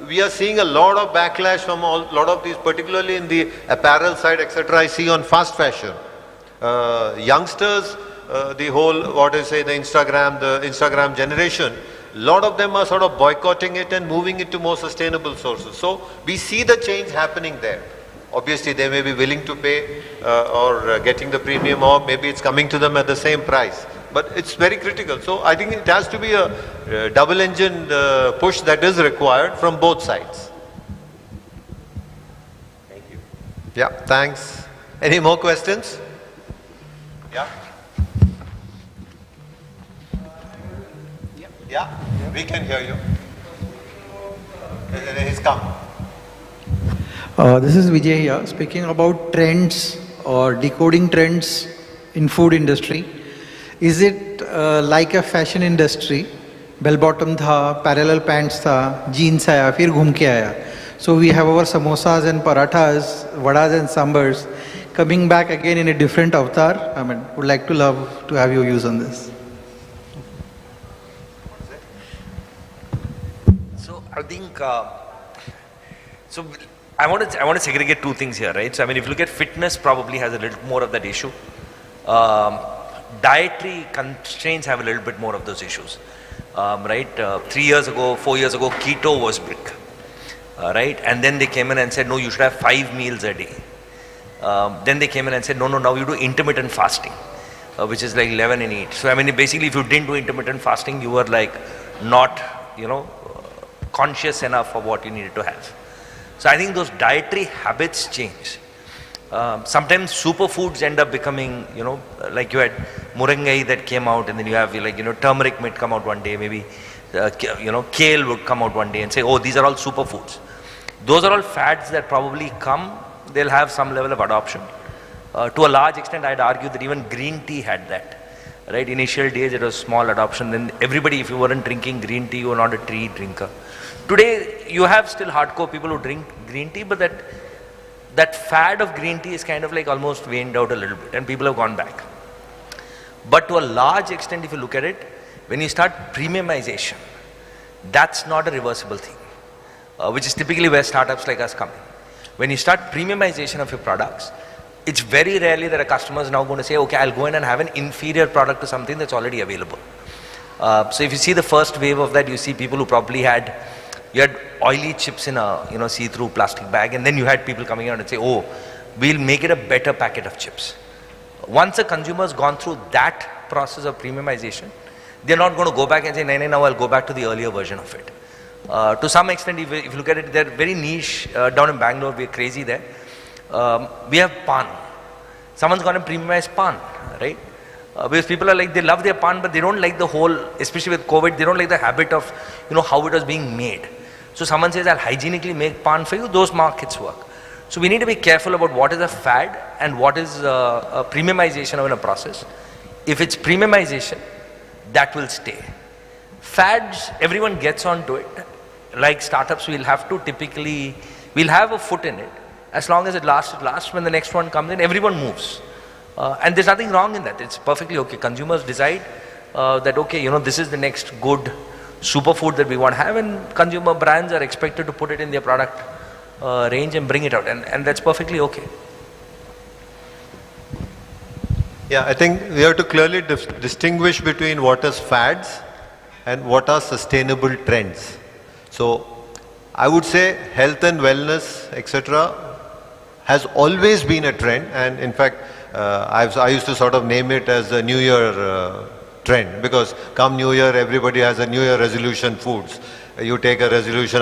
We are seeing a lot of backlash from a lot of these, particularly in the apparel side, etc. I see on fast fashion. Youngsters, the whole, the Instagram generation, a lot of them are sort of boycotting it and moving it to more sustainable sources. So we see the change happening there. Obviously, they may be willing to pay or getting the premium, or maybe it's coming to them at the same price. But it's very critical. So I think it has to be a double-engined push that is required from both sides. Thank you. Yeah, thanks. Any more questions? Yeah? Yeah, we can hear you. He's come. This is Vijay here, speaking about trends or decoding trends in food industry. Is it like a fashion industry? Bell bottom tha, parallel pants tha, jeans aaya, fir ghum ke aaya. So we have our samosas and parathas, vadas and sambars coming back again in a different avatar. I mean, would like to love to have your views on this. So I think, I want to segregate two things here, right? So I mean, if you look at fitness, probably has a little more of that issue. Dietary constraints have a little bit more of those issues, right? 3 years ago, 4 years ago, keto was big, right? And then they came in and said, no, you should have 5 meals a day. Then they came in and said, no, now you do intermittent fasting, which is like 11 and eat. So I mean, basically, if you didn't do intermittent fasting, you were like not, conscious enough of what you needed to have. So I think those dietary habits change. Sometimes superfoods end up becoming, like you had murangai that came out, and then you have turmeric might come out one day, maybe kale would come out one day and say, oh, these are all superfoods. Those are all fads that probably come, they'll have some level of adoption. To a large extent, I'd argue that even green tea had that. Right? Initial days it was small adoption, then everybody, if you weren't drinking green tea, you were not a tea drinker. Today, you have still hardcore people who drink green tea, but that fad of green tea is kind of like almost waned out a little bit, and people have gone back. But to a large extent, if you look at it, when you start premiumization, that's not a reversible thing, which is typically where startups like us come in. When you start premiumization of your products, it's very rarely that a customer is now going to say, okay, I'll go in and have an inferior product to something that's already available. So if you see the first wave of that, you see people who probably had oily chips in a see-through plastic bag, and then you had people coming out and say, oh, we'll make it a better packet of chips. Once a consumer's gone through that process of premiumization, they're not going to go back and say, no, now I'll go back to the earlier version of it. To some extent, if you look at it, they're very niche. Down in Bangalore, we're crazy there. We have pan. Someone's going to premiumize pan, right? Because people are like, they love their pan, but they don't like the whole, especially with COVID, they don't like the habit of, how it was being made. So someone says, I'll hygienically make pan for you, those markets work. So we need to be careful about what is a fad and what is a premiumization of a process. If it's premiumization, that will stay. Fads, everyone gets onto it. Like startups, we'll have a foot in it. As long as it lasts. When the next one comes in, everyone moves. And there's nothing wrong in that. It's perfectly okay. Consumers decide that, okay, this is the next good superfood that we want to have, and consumer brands are expected to put it in their product range and bring it out. And that's perfectly okay. Yeah, I think we have to clearly distinguish between what is fads and what are sustainable trends. So I would say health and wellness, etc., has always been a trend, and in fact, I used to sort of name it as the New Year trend, because come New Year, everybody has a New Year resolution foods. You take a resolution,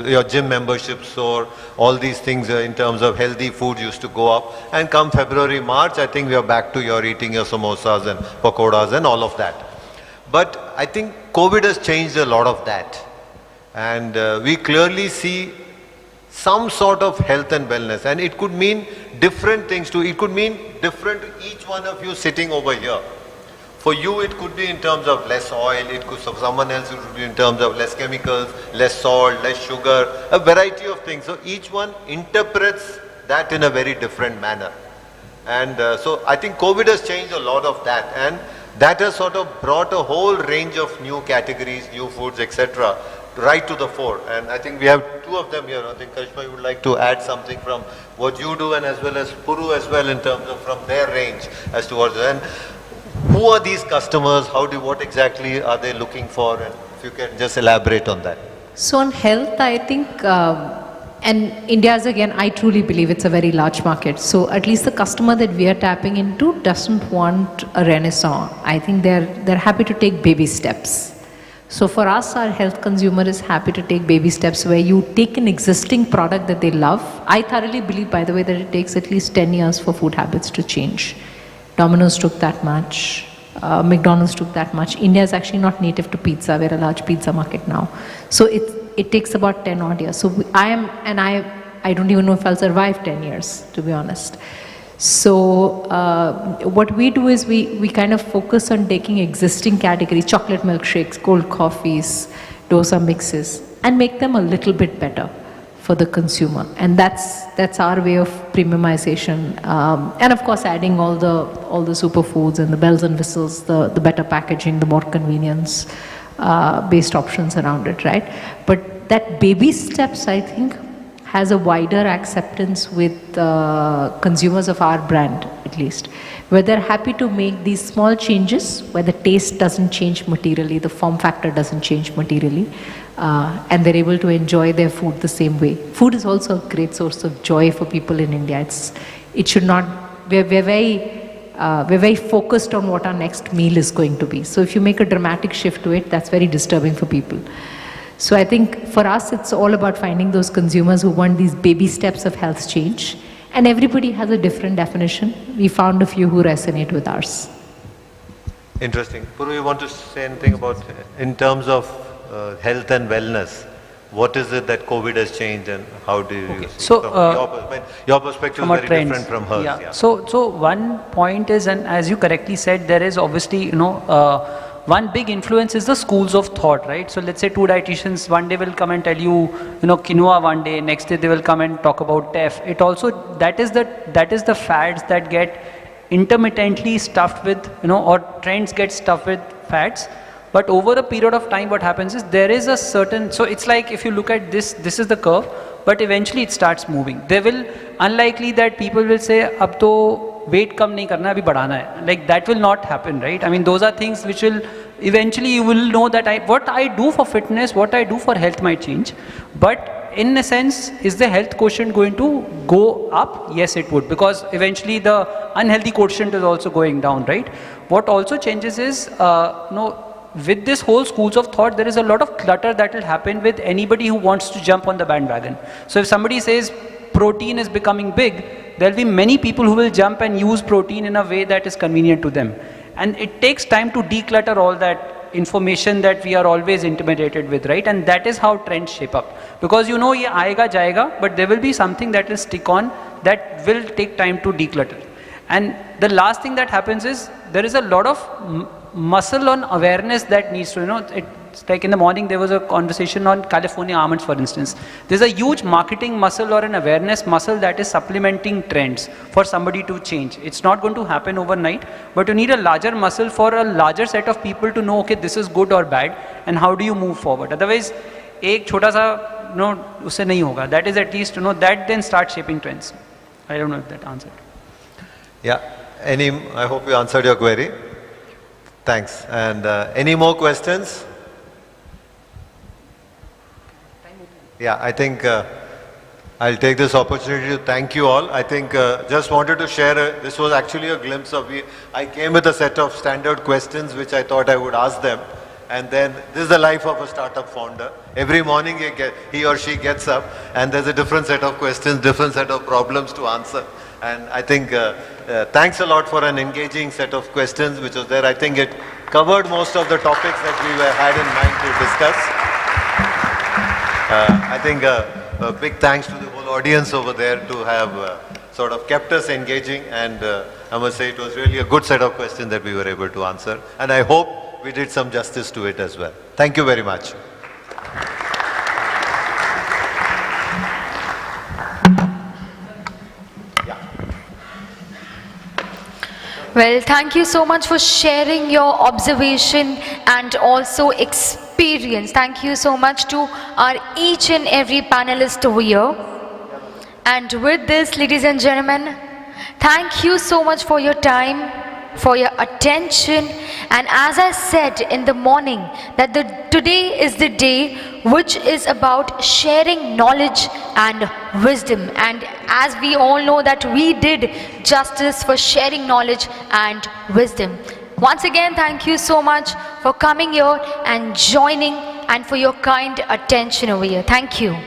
your gym memberships or all these things in terms of healthy food used to go up. And come February, March, I think we are back to your eating your samosas and pakoras and all of that. But I think COVID has changed a lot of that. And we clearly see some sort of health and wellness. And it could mean different things too. It could mean different to each one of you sitting over here. For you, it could be in terms of less oil. It could, for someone else, it would be in terms of less chemicals, less salt, less sugar, a variety of things. So each one interprets that in a very different manner. And so I think COVID has changed a lot of that. And that has sort of brought a whole range of new categories, new foods, etc., right to the fore. And I think we have two of them here. I think Karishma, you would like to add something from what you do, and as well as Puru as well, in terms of from their range as to what. And who are these customers? What exactly are they looking for? And if you can just elaborate on that. So on health, I think, and India is, again, I truly believe it's a very large market. So at least the customer that we are tapping into doesn't want a renaissance. I think they're happy to take baby steps. So for us, our health consumer is happy to take baby steps where you take an existing product that they love. I thoroughly believe, by the way, that it takes at least 10 years for food habits to change. Domino's took that much. McDonald's took that much. India is actually not native to pizza. We're a large pizza market now. So it takes about 10 odd years. So I don't even know if I'll survive 10 years, to be honest. So what we do is we kind of focus on taking existing categories, chocolate milkshakes, cold coffees, dosa mixes, and make them a little bit better for the consumer. And that's our way of premiumization. And of course, adding all the superfoods and the bells and whistles, the better packaging, the more convenience based options around it, right? But that baby steps, I think, has a wider acceptance with consumers of our brand, at least, where they're happy to make these small changes, where the taste doesn't change materially, the form factor doesn't change materially, and they're able to enjoy their food the same way. Food is also a great source of joy for people in India. it should not, we're very focused on what our next meal is going to be. So if you make a dramatic shift to it, that's very disturbing for people. So I think for us, it's all about finding those consumers who want these baby steps of health change. And everybody has a different definition. We found a few who resonate with ours. Interesting. Puru, you want to say anything about, in terms of health and wellness, what is it that COVID has changed and how do you see so, your perspective is very trends, different from hers. Yeah. So one point is, and as you correctly said, there is obviously, one big influence is the schools of thought, right? So let's say two dietitians one day will come and tell you, quinoa one day, next day they will come and talk about TEF. It also, that is the fads that get intermittently stuffed with, or trends get stuffed with fads. But over a period of time, what happens is there is a certain, so it's like if you look at this is the curve, but eventually it starts moving. There will, unlikely that people will say, ab to weight kam nahi karna, abhi badhana hai. Like that will not happen, right? I mean, those are things which will, eventually you will know that what I do for fitness, what I do for health might change. But in a sense, is the health quotient going to go up? Yes, it would, because eventually the unhealthy quotient is also going down, right? What also changes is, with this whole schools of thought, there is a lot of clutter that will happen with anybody who wants to jump on the bandwagon. So if somebody says protein is becoming big, there will be many people who will jump and use protein in a way that is convenient to them. And it takes time to declutter all that information that we are always intimidated with, right? And that is how trends shape up. Because ye aayega jayega, but there will be something that will stick on that will take time to declutter. And the last thing that happens is there is a lot of muscle on awareness that needs to, it's like in the morning there was a conversation on California almonds, for instance. There's a huge marketing muscle or an awareness muscle that is supplementing trends for somebody to change. It's not going to happen overnight, but you need a larger muscle for a larger set of people to know, okay, this is good or bad, and how do you move forward. Otherwise, ek chota sa, usse nahi hoga. That is at least, that then starts shaping trends. I don't know if that answered. Yeah, I hope you answered your query. Thanks. And any more questions? Yeah, I think I'll take this opportunity to thank you all. I think just wanted to share, this was actually a glimpse of, I came with a set of standard questions which I thought I would ask them. And then this is the life of a startup founder. Every morning he or she gets up and there's a different set of questions, different set of problems to answer. And I think thanks a lot for an engaging set of questions which was there. I think it covered most of the topics that we had in mind to discuss. I think a big thanks to the whole audience over there to have sort of kept us engaging, and I must say it was really a good set of questions that we were able to answer, and I hope we did some justice to it as well. Thank you very much. Well, thank you so much for sharing your observation and also experience. Thank you so much to our each and every panelist over here. And with this, ladies and gentlemen, thank you so much for your time, for your attention. And as I said in the morning, that today is the day which is about sharing knowledge and wisdom. And as we all know that we did justice for sharing knowledge and wisdom. Once again, thank you so much for coming here and joining and for your kind attention over here. Thank you.